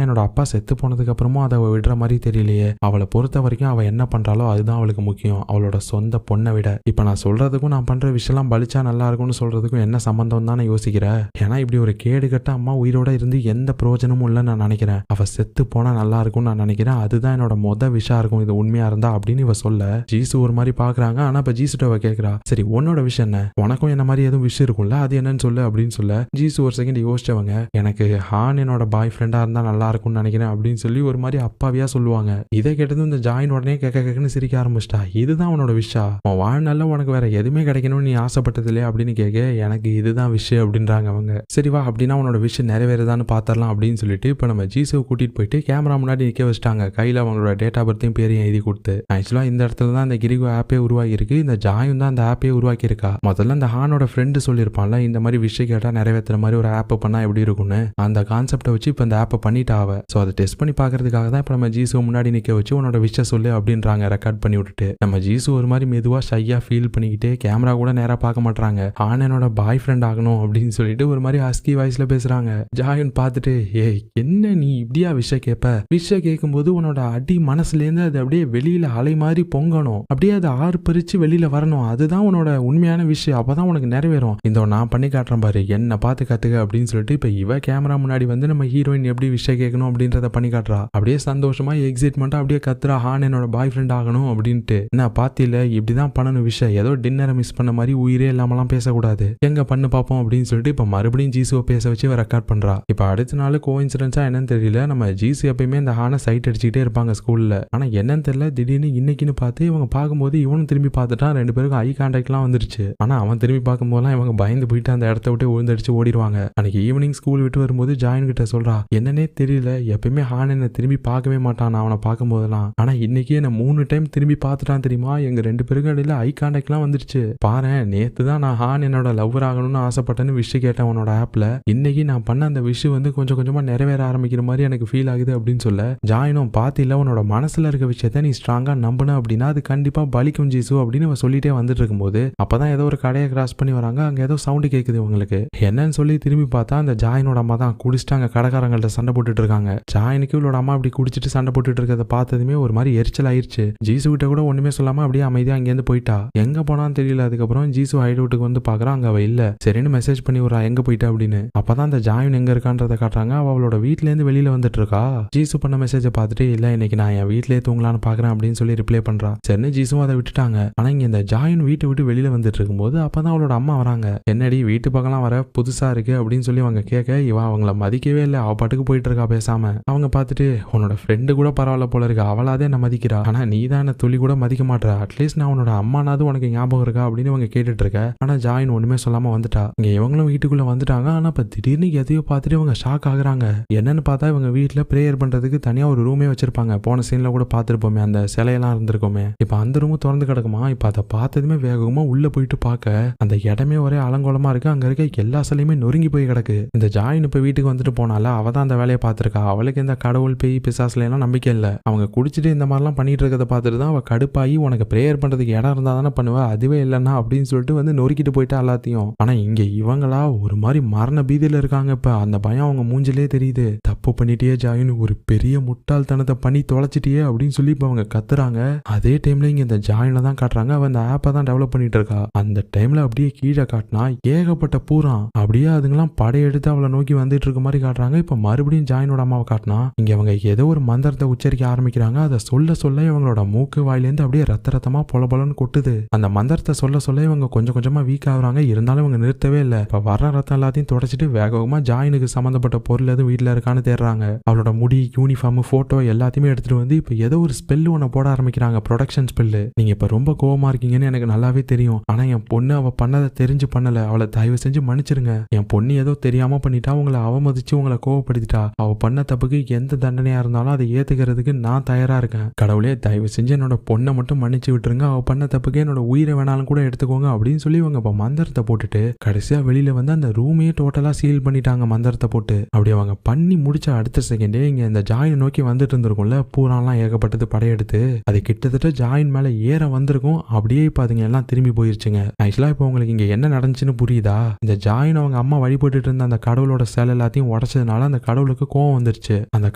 என்னோட அப்பா செத்து போனதுக்கு அப்புறமும் அதை விடுற மாதிரி தெரியலையே. அவளை பொறுத்த வரைக்கும் அவ என்ன பண்றாலோ அதுதான் அவளுக்கு முக்கியம், அவளோட சொந்த பொண்ணை விட. இப்ப நான் சொல்றதுக்கும் நான் பண்ற விஷயம்லாம் பலிச்சா நல்லா இருக்கும்னு சொல்றதுக்கும் என்ன சம்பந்தம் தான் நான் யோசிக்கிறேன். ஏன்னா இப்படி ஒரு கேடு கட்ட அம்மா உயிரோட இருந்து எந்த பிரயோஜனமும் இல்லைன்னு நான் நினைக்கிறேன். அவ செத்து போனா நல்லா இருக்கும்னு நான் நினைக்கிறேன். அதுதான் என்னோட விஷயம் இருக்கும் இது உண்மையா இருந்தா அப்படின்னு இவ சொல்ல ஜீசு ஒரு மாதிரி பாக்குறாங்க. ஆனா இப்ப ஜீசுட்ட அவ கேக்குறா, சரி உன்னோட விஷயம் என்ன, உனக்கும் என்ன மாதிரி எதுவும் விஷயம் இருக்கும்ல, அது என்னன்னு சொல்லு அப்படின்னு சொல்ல ஜீசு ஒரு செகண்ட் யோசிச்சவங்க, எனக்கு ஹான் என்னோட பாய் ஃப்ரெண்டா இருந்தா நல்லா இருக்கும்னு நினைக்கிறேன் அப்படின்னு சொல்லி ஒரு மாதிரி அப்பாவியா சொல்லுவாங்க. இதை கேட்டதும் இந்த ஜாயின் உடனே கேட்கன்னு சிரிக்க ஆரம்பிச்சிட்டா. இதுதான் உன்னோட விஷயம், உன் வாழ்நாள்ல உனக்கு வேற எதுவுமே கிடைக்கணும்னு நீ ஆசைப்பட்டது இல்லையா அப்படின்னு கேட்க எனக்கு இதுதான் விஷயம் அப்படின்றாங்க அவங்க. சரிவா அப்படின்னா உன்னோட விஷயம் நிறைவேறதான்னு பாத்திரலாம் அப்படின்னு சொல்லிட்டு இப்ப நம்ம ஜீசுவை கூட்டிட்டு போயிட்டு கேமரா முன்னாடி நிக்க வச்சிட்டாங்க. கையில அவங்களோட டேட்டா பர்த்தையும் பேரையும் எழுதி கொடுத்து. ஆக்சுவலா இந்த இடத்துல தான் அந்த கிரிகோ ஆப்பே உருவாகி இருக்கு. இந்த ஜாயும் தான் அந்த ஆப்பே உருவாக்கி இருக்கா. முதல்ல அந்த ஹானோட ஃப்ரெண்டு சொல்லியிருப்பான்ல இந்த மாதிரி விஷயம் கேட்டா நிறைவேற்றுற மாதிரி ஒரு ஆப் பண்ணா எப்படி இருக்கும்னு. அந்த கான்செப்டை வச்சு இப்ப இந்த ஆப்பை பண்ணிட்டா அவ. சோ அதை டெஸ்ட் பண்ணி பாக்குறதுக்காக தான் இப்ப நம்ம ஜீசுவை முன்னாடி நிக்க வச்சு உன்னோட விஷயம் சொல்லு அப்படின்றாங்க ரெக்கார்ட் பண்ணி விட்டுட்டு. நம்ம ஜீசு ஒரு மாதிரி மெதுவா ஷையா ஃபீல் பண்ணிக்கிட்டே கேமரா கூட நேரா பார்க்க மாட்டாங்க. ஹான் என்னோட பாய் ஃப்ரெண்ட் ஆகணும் அப்படின்னு சொல்லிட்டு ஒரு மாதிரி ஹஸ்கி வாய்ஸ்ல பேசுறாங்க. ஜாயுன் பார்த்துட்டு ஏய் என்ன நீ இப்படியா விஷயம் கேட்ப? விஷயம் கேட்கும்போது உன்னோட அடி மனசுல இருந்து அது அப்படியே வெளியில அலை மாதிரி பொங்கணும். அப்படியே அதை ஆர்ப்பரிச்சு வெளியில வரணும். அதுதான் உன்னோட உண்மையான விஷயம். அப்பதான் உனக்கு நிறைவேறும். இந்த நான் பண்ணி காட்டுறேன் பாரு, என்ன பார்த்து கத்துக்க அப்படின்னு சொல்லிட்டு இப்ப இவ கேமரா முன்னாடி வந்து நம்ம ஹீரோயின் எப்படி விஷயம் கேட்கணும் அப்படின்றத பண்ணி காட்டுறா. அப்படியே சந்தோஷமா எக்ஸைட்மெண்டா அப்படியே கத்துறா ஹான் என்னோட பாய் ஃப்ரெண்ட் ஆகணும் அப்படின்ட்டு. என்ன பாத்தியில இப்படிதான் பண்ணணும் விஷயம். ஏதோ டின்னரை மிஸ் பண்ண மாதிரி உயிரே இல்லாமலாம் பேசக்கூடாது. எங்க பண்ணு பாப்போம் அப்படின்னு சொல்லிட்டு இப்ப மறுபடியும் ஜீசுவை பேச வச்சு ரெக்கார்ட் பண்றா. இப்ப அடுத்த நாள் கோஇன்சிடென்ஸா என்னன்னு தெரியல, நம்ம ஜீசு எப்பயுமே இந்த ஹானை சைட் அடிச்சுக்கிட்டே இருப்பாங்க ஸ்கூல்ல. ஆனா என்னன்னு தெரியல திடீர்னு இன்னைக்குன்னு பார்த்து இவங்க பார்க்கும்போது இவனும் திரும்பி பார்த்துட்டான். ரெண்டு பேருக்கும் ஐ கான்டாக்ட்லாம் வந்துருச்சு. ஆனா அவன் திரும்பி பார்க்கும்போதெல்லாம் இவங்க பயந்து போயிட்டு அந்த இடத்த விட்டு விழுந்தடிச்சு ஓடிடுவாங்க. அன்னைக்கு ஈவினிங் ஸ்கூல் விட்டு வரும்போது ஜாயின் கிட்ட சொல்றா என்னன்னே தெரியல எப்பயுமே ஹான் என்ன திரும்பி பார்க்கவே மாட்டான் அவனை பார்க்கும் போதெல்லாம். ஆனா இன்னைக்கு என்ன 3 டைம் திரும்பி பார்த்துட்டான் தெரியுமா. எங்க ரெண்டு பேருக்கும் இடையில ஐ கான்டாக்ட்லாம் வந்துருச்சு. பாரு நேத்து தான் நான் ஹான் என்னோட லவ்வர் ஆகணும்னு ஆசைப்பட்டேன்னு விஷயம் கேட்டேன் உன்னோட ஆப்ல. இன்னைக்கு நான் பண்ண அந்த விஷயம் வந்து கொஞ்சம் கொஞ்சமா நிறைவேற ஆரம்பிக்கிற மாதிரி எனக்கு ஃபீல் ஆகுது அப்படின்னு சொல்ல ஜாயினும் பாத்தில உன்னோட மனசுல இருக்க விஷயத்த நீ ஸ்ட்ராங்கா நம்பின அப்படின்னா அது கண்டிப்பா பலிக்கும் ஜீசு அப்படின்னு அவ சொல்லிட்டே வந்துட்டு இருக்கும்போது அப்பதான் ஏதோ ஒரு கடையை கிராஸ் பண்ணி வராங்க. அங்க ஏதோ சவுண்ட் கேக்குது உங்களுக்கு. என்னன்னு சொல்லி திரும்பி பார்த்தா அந்த ஜாயினோட அம்மா தான் குடிச்சிட்டாங்க கடைக்காரங்கள்ட்ட சண்டை போட்டுட்டு இருக்காங்க. ஜாயினுக்கு இவளோட அம்மா அப்படி குடிச்சிட்டு சண்டை போட்டுட்டு இருக்கிறத பார்த்ததுமே ஒரு மாதிரி எரிச்சல் ஆயிருச்சு. ஜீசு கிட்ட கூட ஒண்ணுமே சொல்லாம அப்படியே அமைதியா அங்கேருந்து போயிட்டா. எங்க போனான்னு தெரியல. அதுக்கப்புறம் ஜீசு ஹைடவுட்டுக்கு வந்து பாக்குறான். அங்க அவ இல்ல. சரின்னு மெசேஜ் பண்ணி விடுறா எங்க போயிட்டா அப்படின்னு. அப்பதான் அந்த ஜாயின் எங்க இருக்கான்றத காட்டுறாங்க. அவளோட வீட்ல இருந்து வெளியில வந்துட்டு இருக்கா. ஜீசு பண்ண மெசேஜை பார்த்துட்டு இல்ல இன்னைக்கு நான் என் வீட்லயே தூங்கலான்னு பாக்குறேன் அப்படின்னு சொல்லி ரிப்ளை பண்றா. சரின்னு ஜீசுவும் அதை விட்டுட்டாங்க. ஆனா இங்க இந்த ஜாயின் வீட்டை விட்டு வெளியில வந்துட்டு இருக்கும்போது அப்பதான் அவளோட அம்மா வராங்க. என்னடி வீட்டு பக்கம்லாம் வர புதுசா இருக்கு அப்படின்னு சொல்லி அவங்க கேட்க இவ அவங்கள மதிக்கவே இல்லை. அவ பாட்டுக்கு போயிட்டு இருக்கா பேசாம. அவங்க பார்த்துட்டு உன்னோட ஃப்ரெண்டு கூட பரவாயில்ல போல இருக்கு, அவளாதே என்ன மதிக்கிறா, ஆனா நீ தான் என்ன துளி கூட மதிக்க மாட்டா. அட்லீஸ்ட் நான் உன்னோட அம்மானாவது உனக்கு ஞாபகம் இருக்கா அப்படின்னு அவங்க கேட்டுட்டு இருக்க. ஆனா ஜாயின் ஒண்ணுமே சொல்லாம வந்துட்டா. இங்க இவங்களும் வீட்டுக்குள்ள வந்துட்டாங்க. ஆனா இப்ப திடீர்னு எதையோ பார்த்துட்டு இவங்க ஷாக் ஆகுறாங்க. என்னன்னு பார்த்தா இவங்க வீட்டுல பிரேயர் பண்றதுக்கு தனியா ஒரு ரூமே வச்சிருப்பாங்க. போன சீன்ல கூட பார்த்திருப்போமே அந்த சிலையெல்லாம் இருந்திருக்கோமே. இப்ப அந்த ரூம் திறந்து கிடக்குமா. இப்ப அதை பார்த்ததுமே வேகமா உள்ள போயிட்டு பார்க்க அந்த இடமே ஒரே அலங்கோலமா இருக்கு. அங்க இருக்க எல்லா சிலையுமே நொறுங்கி போய் கிடக்கு. இந்த ஜாயின் இப்ப வீட்டுக்கு வந்துட்டு போனால அவ தான் அந்த வேலையை பார்த்திருக்கா. அவளுக்கு இந்த கடவுள் பேய் பிசாசுல எல்லாம் நம்பிக்கை இல்ல. அவங்க குடிச்சிட்டு இந்த மாதிரிலாம் பண்ணிட்டு இருக்கிறத பார்த்துட்டு தான் அவ கடுப்பாகி உனக்கு பிரேயர் பண்றதுக்கு இடம் இருந்தா தானே பண்ணுவா, அதுவே இல்லைன்னா அப்படின்னு சொல்லிட்டு வந்து நொறுக்கிட்டு போயிட்டா எல்லாத்தையும். ஆனா இங்க இவங்களா ஒரு மாதிரி மரண பீதியில இருக்காங்க. இப்ப அந்த பயம் அவங்க மூஞ்சிலே தெரியுது. தப்பு பண்ணிட்டே ஜாயின் ஒரு பெரிய முட்டாள்தனத்தை பண்ணி தொலைச்சிட்டியே அப்படின்னு சொல்லி இப்ப அவங்க கத்துறாங்க. அதே டைம்ல இங்க இந்த ஜாயினை தான் காட்டுறாங்க. அவன் அந்த ஆப்பை தான் டெவலப் பண்ணிட்டு இருக்கா. அந்த டைம்ல அப்படியே கீழே காட்டினா ஏகப்பட்ட பூரா அப்படியே அதுங்கெல்லாம் படையெடுத்து அவளை நோக்கி வந்துட்டு இருக்க மாதிரி காட்டுறாங்க. இப்ப மறுபடியும் ஜாயினோட அம்மாவை காட்டினா இங்க அவங்க ஏதோ ஒரு மந்திரத்தை உச்சரிக்க ஆரம்பிக்கிறாங்க. அதை சொல்ல சொல்ல இவங்களோட மூக்கு வாயிலேருந்து அப்படியே ரத்த ரத்தமா பொல பொலன்னு கொட்டுது. அந்த மந்திரத்தை சொல்ல சொல்ல இவங்க கொஞ்சம் கொஞ்சமா வீக் ஆகுறாங்க. இருந்தாலும் இவங்க நிறுத்தவே இல்லை. இப்ப வர்ற ரத்தம் எல்லாத்தையும் தொடச்சிட்டு வேகமா ஜாயினுக்கு சம்பந்தப்பட்ட பொருள் எதுவும் வீட்டுல இருக்கான்னு தேடுறாங்க. அவளோட முடி, யூனிஃபார்ம், போட்டோ எல்லாத்தையுமே எடுத்துட்டு வந்து இப்ப ஏதோ ஒரு ஸ்பெல் ஒண்ணு போட ஆரம்பிக்கிறாங்க. Production spell. நீங்க இப்ப ரொம்ப கோவமா இருக்கீங்கன்னு எனக்கு நல்லாவே தெரியும். ஆனா என் பொண்ணு அவ பண்ணதை தெரிஞ்சு பண்ணல. அவளை தயவு செஞ்சு மன்னிச்சிருங்க. என் பொண்ணு ஏதோ தெரியாம பண்ணிட்டா, உங்களை அவமதிச்சு உங்களை கோவப்படுத்திட்டா. அவ பண்ண தப்புக்கு எந்த தண்டனையா இருந்தாலும் அதை ஏத்துக்கிறதுக்கு நான் தயாரா இருக்கேன். கடவுளே தயவு செஞ்சு என்னோட பொண்ணை மட்டும் மன்னிச்சு விட்டுருங்க. அவ பண்ண தப்புக்கு என்னோட உயிரை வேணாலும் கூட எடுத்துக்கோங்க அப்படின்னு சொல்லி இவங்க இப்ப மந்திரத்தை போட்டுட்டு கடைசியா வெளியில வந்து அந்த ரூமே டோட்டலா சீல் பண்ணிட்டாங்க மந்திரத்தை போட்டு. அப்படி அவங்க பண்ணி முடிச்ச அடுத்த செகண்டே இங்க இந்த ஜாயின் நோக்கி வந்துட்டு இருந்திருக்கும்ல பூராலாம் ஏகப்பட்டது படையெடுத்து அது கிட்டத்தட்ட ஜாயின் மேல ஏற வந்திருக்கும். அப்படியே இப்ப அதுங்க எல்லாம் திரும்பி போயிருச்சுங்க. ஆக்சுவலா இப்ப உங்களுக்கு இங்க என்ன நடந்துச்சுன்னு புரியுதா? இந்த ஜாயின் அவங்க அம்மா வழிபட்டு இருந்த அந்த கடவுளோட சேலை எல்லாத்தையும் உடைச்சதுனால அந்த கடவுளுக்கு கோவம் வந்துருச்சு. அந்த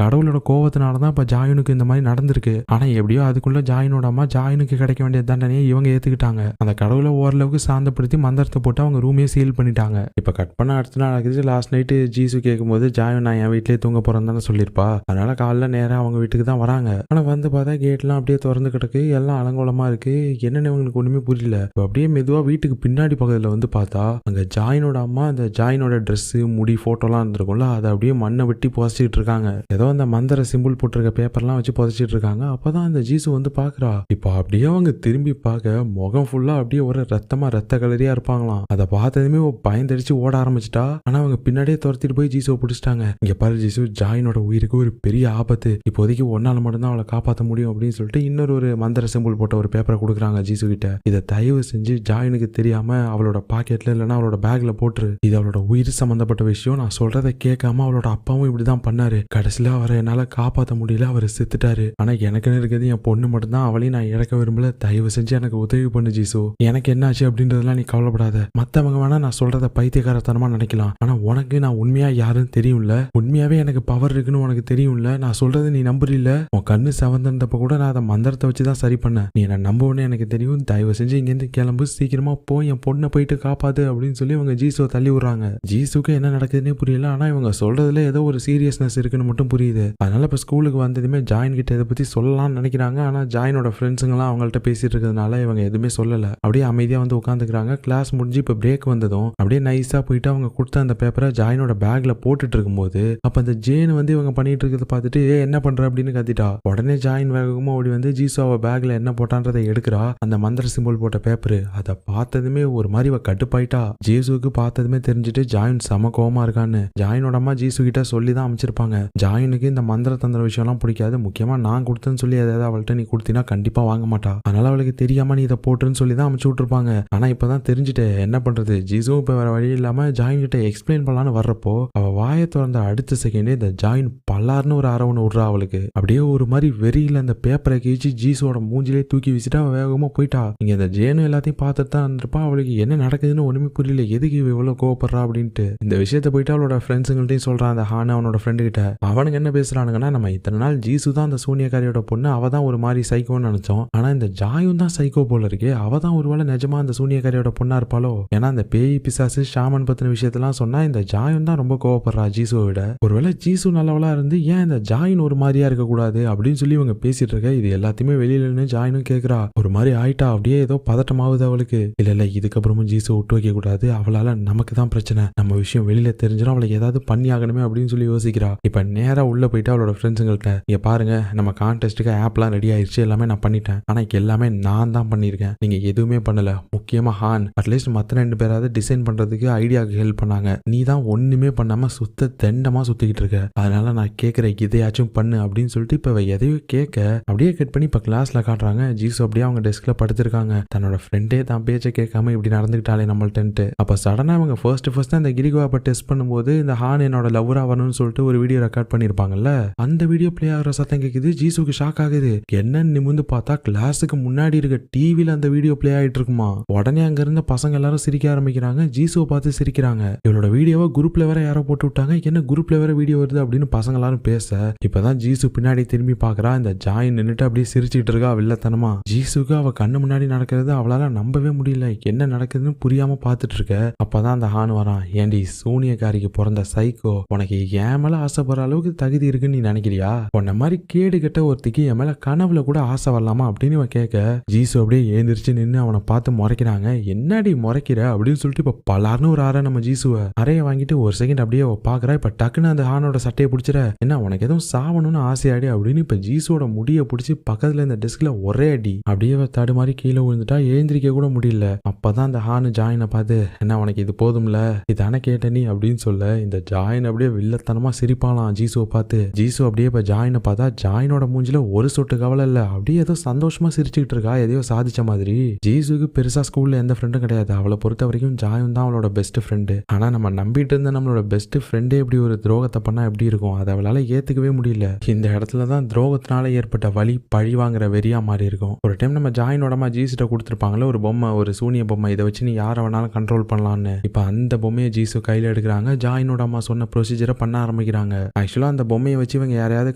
கடவுளோட கோவத்தினாலதான் இப்ப ஜாயினுக்கு இந்த மாதிரி நடந்திருக்கு. ஆனா எப்படியோ அதுக்குள்ள ஜாயினோட அம்மா ஜாயினுக்கு கிடைக்க வேண்டிய தண்டனையை இவங்க ஏத்துக்கிட்டாங்க. அந்த கடவுளை ஓரளவுக்கு சாந்தப்படுத்தி மந்திரத்தை போட்டு அவங்க ரூமே சீல் பண்ணிட்டாங்க. இப்ப கட் பண்ண அடுத்த நாள் ஆகுது. லாஸ்ட் நைட்டு ஜீசு கேட்கும் போது ஜாயின் நான் என் வீட்லயே தூங்க தூங்க போறேன்னு தானே சொல்லியிருப்பா. அதனால காலைல நேரம் அவங்க வீட்டுக்கு தான் வராங்க. ஆனா வந்து பார்த்தா கேட்லாம் அப்படியே திறந்து கிடக்கு, எல்லாம் அலங்கோலமா இருக்கு. என்னன்னு இவங்களுக்கு ஒண்ணுமே புரியல. அப்படியே மெதுவா வீட்டுக்கு பின்னாடி பக்கத்துல வந்து பார்த்தா அங்க ஜாயினோட அம்மா அந்த ஜாயினோட ட்ரெஸ் முடி போட்டோலாம் இருந்திருக்கும்ல, அதை அப்படியே மண்ணை வெட்டி புதைச்சிட்டு இருக்காங்க. ஏதோ அந்த மந்திர சிம்பிள் போட்டிருக்க பேப்பர்லாம் வச்சு புதைச்சிட்டு இருக்காங்க. அப்பதான் அந்த ஜீசு வந்து பாக்குறா. இப்போ அப்படியே அவங்க திரும்பி பார்க்க முகம் ஃபுல்லா அப்படியே ஒரு ரத்த கலரியா இருப்பாங்களாம். அதை பார்த்ததுமே பயந்தடிச்சு ஓட ஆரம்பிச்சிட்டா. ஆனா அவங்க பின்னாடியே துரத்திட்டு போய் ஜீசுவை பிடிச்சிட்டாங்க. இங்க பாரு ஜீசு, ஜாயினோட உயிருக்கு ஒரு பெரிய ஆபத்து, இப்போதைக்கு ஒன்னால மட்டும்தான் அவளை காப்பாற்ற முடியும் அப்படின்னு சொல்லிட்டு இன்னொரு மந்திர சிம்பிள் போட்ட ஒரு பேப்பரை கொடுக்குறாங்க ஜீசு கிட்ட. இதை தயவு செஞ்சு ஜாயினுக்கு தெரியாம அவளோட பாக்கெட்ல இல்லைன்னா அவளோட பேக்ல போட்டுரு. இது அவளோட உயிர் சம்பந்தப்பட்ட விஷயம். நான் சொல்றதை கேட்காம அவளோட அப்பாவும் இப்படிதான் பண்ணாரு. கடைசியில அவரை என்னால காப்பாற்ற முடியல, அவர் செத்துட்டாரு. ஆனா எனக்குன்னு இருக்கிறது என் பொண்ணு மட்டும்தான், அவளையும் நான் இழக்க விரும்பல. தயவு செஞ்சு எனக்கு உதவி பண்ணு ஜீசு. எனக்கு என்ன ஆச்சு அப்படின்றதெல்லாம் நீ கவலைப்படாத. மத்தவங்க வேணா நான் சொல்றத பைத்தியக்காரத்தனமா நினைக்கலாம், ஆனா உனக்கு நான் உண்மையா யாருன்னு தெரியும்ல, உண்மையாவே எனக்கு பவர் இருக்குன்னு உனக்கு தெரியும்ல, நான் சொல்றது நீ நம்புறீல்ல. உன் கண்ணு செவந்திருந்தப்ப கூட நான் அதை மந்திரத்தை வச்சுதான் சரி பண்ணேன். நீ என்ன நம்புவனே எனக்கு தெரியும். தயவு செஞ்சு இங்கேருந்து கிளம்பு, சீக்கிரமா போய் என் பொண்ணை போயிட்டு காப்பாது அப்படின்னு சொல்லி இவங்க ஜீசுவை தள்ளி விடுறாங்க. ஜீசுக்கு என்ன நடக்குதுன்னே புரியல. ஆனா இவங்க சொல்றதுல ஏதோ ஒரு சீரியஸ்னஸ் இருக்குன்னு மட்டும் புரியுது. அதனால இப்ப ஸ்கூலுக்கு வந்ததுமே ஜாயின் கிட்ட இதை பத்தி சொல்லலாம்னு நினைக்கிறாங்க. ஆனா ஜாயினோட ஃப்ரெண்ட்ஸுங்கெல்லாம் அவங்கள்ட்ட பேசிட்டு இருக்கிறதுனால இவங்க எதுவுமே சொல்லல. அப்படியே அமைதியா வந்து உட்காந்துக்கிறாங்க. கிளாஸ் முடிஞ்சு இப்ப பிரேக் வந்ததும் அப்படியே நைஸா போயிட்டு அவங்க கொடுத்த அந்த பேப்பரை ஜாயினோட பேக்ல போட்டுட்டு இருக்கும்போது அப்ப அந்த ஜேன் வந்து இவங்க பண்ணிட்டு இருக்கிறத பார்த்துட்டு என்ன பண்ற அப்படின்னு கத்திட்டா. உடனே ஜாயின் வேகமா ஓடி வந்து ஜீசு அவ பேக்ல என்ன போட்டான்றதை எடுக்கிறா. அந்த மந்திர சிம்பிள் போட்ட பேப்பர். அதை பார்த்ததுமே ஒரு மாதிரி இவ கட்டுப்பாயிட்டா. ஜீசுக்கு பார்த்ததுமே தெரிஞ்சுட்டு ஜாயின் செம கோவமா இருக்கான்னு ஜாயினோட அம்மா ஜீசு கிட்ட சொல்லி தான் அமைச்சிருப்பாங்க. ஜாயினுக்கு இந்த மந்திர தந்திர விஷயம்லாம் பிடிக்காது. முக்கியமா நான் கொடுத்தேன்னு சொல்லி ஏதாவது அவள்கிட்ட நீ கொடுத்தினா கண்டிப்பா வாங்க மாட்டா. அதனால அவளுக்கு தெரியாம நீ இதை போட்டுன்னு சொல்லி தான் அமைச்சு விட்டுருப்பாங்க. ஆனா இப்பதான் தெரிஞ்சுட்டு என்ன பண்றது. ஜீசுவும் இப்ப வேற வழி இல்லாம ஜாயின் கிட்ட எக்ஸ்பிளைன் பண்ணலான்னு வர்றப்போ அவ வாயை திறந்த அடுத்த செகண்டே இந்த ஜாயின் பல்லார்னு ஒரு அரவணை விடுறா. அவளுக்கு அப்படியே ஒரு மாதிரி வெறியில அந்த பேப்பரை கிழிச்சு ஜீசுவோட மூஞ்சிலே தூக்கி வீசிட்டு அவ வேகமா போயிட்டா. இங்க இந்த ஜேனு எல்லாத்தையும் பார்த்துட்டு தான் இருந்திருப்பா. அவளுக்கு என்ன நடக்குதுன்னு ஒண்ணுமே புரியல. எதுக்கு இவ்வளவு கோவப்படுறா அப்படின்ட்டு இந்த விஷயத்த போயிட்டு அவளோட ஃப்ரெண்ட்ஸுங்கள்ட்டையும் சொல்றான். அந்த ஹான் அவனோட ஃப்ரெண்டு கிட்ட அவனுக்கு என்ன பேசுறானுங்கன்னா, நம்ம இத்தனை நாள் ஜீசு தான் அந்த சூனியக்காரியோட பொண்ணு, அவ தான் ஒரு மாதிரி சைக்கோன்னு நினைச்சோம். ஆனா இந்த ஜாயும் தான் சைக்கோ போல இருக்கே. அவ தான் ஒருவேளை நிஜமா அந்த சூனியக்காரியோட பொண்ணா இருப்பாளோ. ஏன்னா அந்த பேய் பிசாசு ஷாமன் பத்தின விஷயத்தெல்லாம் சொன்னா இந்த ஜாயும் தான் ரொம்ப கோவப்படுறா ஜீசுவை விட. ஒருவேளை ஜீசு நல்லவளா இருந்து ஏன் இந்த ஜாயின் ஒரு மாதிரியா இருக்க கூடாது அப்படின்னு சொல்லி இவங்க பேசிட்டு இருக்க. இது எல்லாத்தையுமே வெளியில ஜாயினும் கேக்குறா. ஒரு மாதிரி ஆயிட்டா. அப்படியே ஏதோ பதட்டமாவுது அவளுக்கு. இல்ல இதுக்கப்புறமும் ஜீசு விட்டு வைக்க கூடாது, அவளால நமக்கு தான் பிரச்சனை, நம்ம விஷயம் வெளியில தெரிஞ்சிடும், அவளுக்கு ஏதாவது பண்ணி ஆகணுமே அப்படின்னு சொல்லி யோசிக்கிறா. இப்ப நேரா உள்ள போயிட்டு அவளோட ஃப்ரெண்ட்ஸுங்கள்ட்ட இங்க பாருங்க, நம்ம கான்டெஸ்ட்டுக்கு ஆப்லாம் ரெடி ஆயிடுச்சு, எல்லாமே நான் பண்ணிட்டேன். ஆனா எல்லாமே நான் தான் பண்ணியிருக்கேன், நீங்க எதுவுமே பண்ணல. முக்கியமா ஹான் அட்லீஸ்ட் மத்த 2 பேராவது டிசைன் பண்றதுக்கு ஐடியாவுக்கு ஹெல்ப் பண்ணாங்க. நீ தான் ஒண்ணுமே பண்ணாம சுத்த தெண்டமா சுத்திக்கிட்டு இருக்க. அதனால நான் கேட்கிற இதையாச்சும் பண்ணு அப்படின்னு சொல்லிட்டு இப்ப எதையோ கேட்க அப்படியே கட் பண்ணி இப்ப கிளாஸ்ல காட்டுறாங்க. ஜீசு அப்படியே அவங்க டெஸ்க்ல படுத்திருக்காங்க. தன்னோட ஃப்ரெண்டே தான் பேச்சை கேட்காம இப்படி நடந்துக்கிட்டாலே நம்மள்ட்டு. அப்ப சடனா அவங்க ஃபர்ஸ்ட் அந்த கிரிகோவை டெஸ்ட் பண்ணும்போது இந்த ஹான் என்னோட லவ்வரா வரணும்னு சொல்லிட்டு ஒரு வீடியோ ரெக்கார்ட் பண்ணிருப்பாங்கல்ல, அந்த வீடியோ பிளே ஆகிற சத்தம் கேக்குது. ஜீசுக்கு ஷாக் ஆகுது. என்னன்னு நிமிந்து பார்த்தா கிளாஸுக்கு முன்னாடி இருக்க டிவில அந்த வீடியோ பிளே ஆயிட்டு இருக்குமா. உடனே அங்க இருந்த பசங்க எல்லாரும் சிரிக்க ஆரம்பிக்கிறாங்க. ஜீசுவை பார்த்து சிரிக்கிறாங்க. இவளோட வீடியோவை குரூப்ல வேற யாரோ போட்டு விட்டாங்க. என்ன குரூப்ல வேற வீடியோ வருது அப்படின்னு பசங்க எல்லாரும் பேச இப்பதான் ஜீசு பின்னாடி திரும்பி பாக்குறா. இந்த ஜாயின் நின்னுட்டு அப்படியே சிரிச்சுட்டு இருக்கா வில்லத்தனமா. ஜீசுக்கு அவ கண்ணு முன்னாடி நடக்கிறது அவளால நம்பவே முடியல. என்ன நடக்குதுன்னு புரியாம பாத்துட்டு இருக்க. அப்பதான் அந்த ஹான் வரான். ஏண்டி சூனியக்காரிக்கு பிறந்த சைக்கோ, உனக்கு என் மேல ஆசைப்படுற அளவுக்கு தகுதி இருக்குன்னு நீ நினைக்கிறியா? உன்ன மாதிரி கேடு கெட்ட ஒருத்திக்கு என் மேல கனவுல கூட ஆசை வரலாமா அப்படின்னு இவன் கேட்க ஜீசு அப்படியே ஏந்திரிச்சு நின்று அவனை பார்த்து முறைக்கிறாங்க. என்னடி முறைக்கிற அப்படின்னு சொல்லிட்டு இப்ப பலார்னு ஒரு ஆற நம்ம ஜீசுவை அறைய வாங்கிட்டு ஒரு செகண்ட் அப்படியே பாக்குறா. இப்ப டக்குன்னு அந்த ஹானோட சட்டையை பிடிச்சிட, என்ன உனக்கு எதுவும் சாவணும்னு ஆசையாடி அப்படின்னு இப்ப ஜீசுவோட முடிய பிடிச்சி பக்கத்துல இந்த டெஸ்க்ல ஒரே அடி. அப்படியே தடுமாறி கீழே விழுந்துட்டா. எழுந்திரிக்க கூட முடியல. அப்பதான் அந்த ஹானு ஜாயினை பார்த்து, என்ன உனக்கு இது போதும்ல, இதான கேட்ட நீ அப்படின்னு சொல்ல இந்த ஜாயின் அப்படியே வில்லத்தனமா சிரிப்பாலாம் ஜீசுவை பார்த்து. ஜீசு அப்படியே இப்ப ஜாயினை பார்த்தா ஜாயினோட மூஞ்சில ஒரு சொட்டு கவலை இல்ல. அப்படியே ஏதோ சந்தோஷமா சிரிச்சுக்கிட்டு இருக்கா, எதையோ சாதிச்ச மாதிரி. ஜீசுக்கு பெருசா ஸ்கூல்ல எந்த ஃப்ரெண்டும் கிடையாது. அவளை பொறுத்த வரைக்கும் ஜாயின் தான் அவளோட பெஸ்ட் ஃப்ரெண்டு. ஆனா நம்ம நம்பிட்டு இருந்த நம்மளோட பெஸ்ட் ஃப்ரெண்டே இப்படி ஒரு துரோகத்தை பண்ணா எப்படி இருக்கும், அதை அவளால ஏத்துக்கவே முடியல. இந்த இடத்துலதான் துரோகத்தினால ஏற்பட்ட வலி பழி வாங்குற வெறியா மாறி இருக்கும். ஒரு டைம் நம்ம ஜாயினோடமா ஜீசுட்ட கொடுத்துருப்பாங்களே ஒரு பொம்மை, ஒரு சூனிய பொம்மை, இதை வச்சு நீ யாரை வேணாலும் கண்ட்ரோல் பண்ணலான்னு. இப்ப அந்த பொம்மையை ஜீசு கையில எடுக்கிறாங்க. ஜாயினோட அம்மா சொன்ன ப்ரொசீஜரை பண்ண ஆரம்பிக்கிறாங்க. ஆக்சுவலா அந்த பொம்மையை வச்சு இவங்க யாரையாவது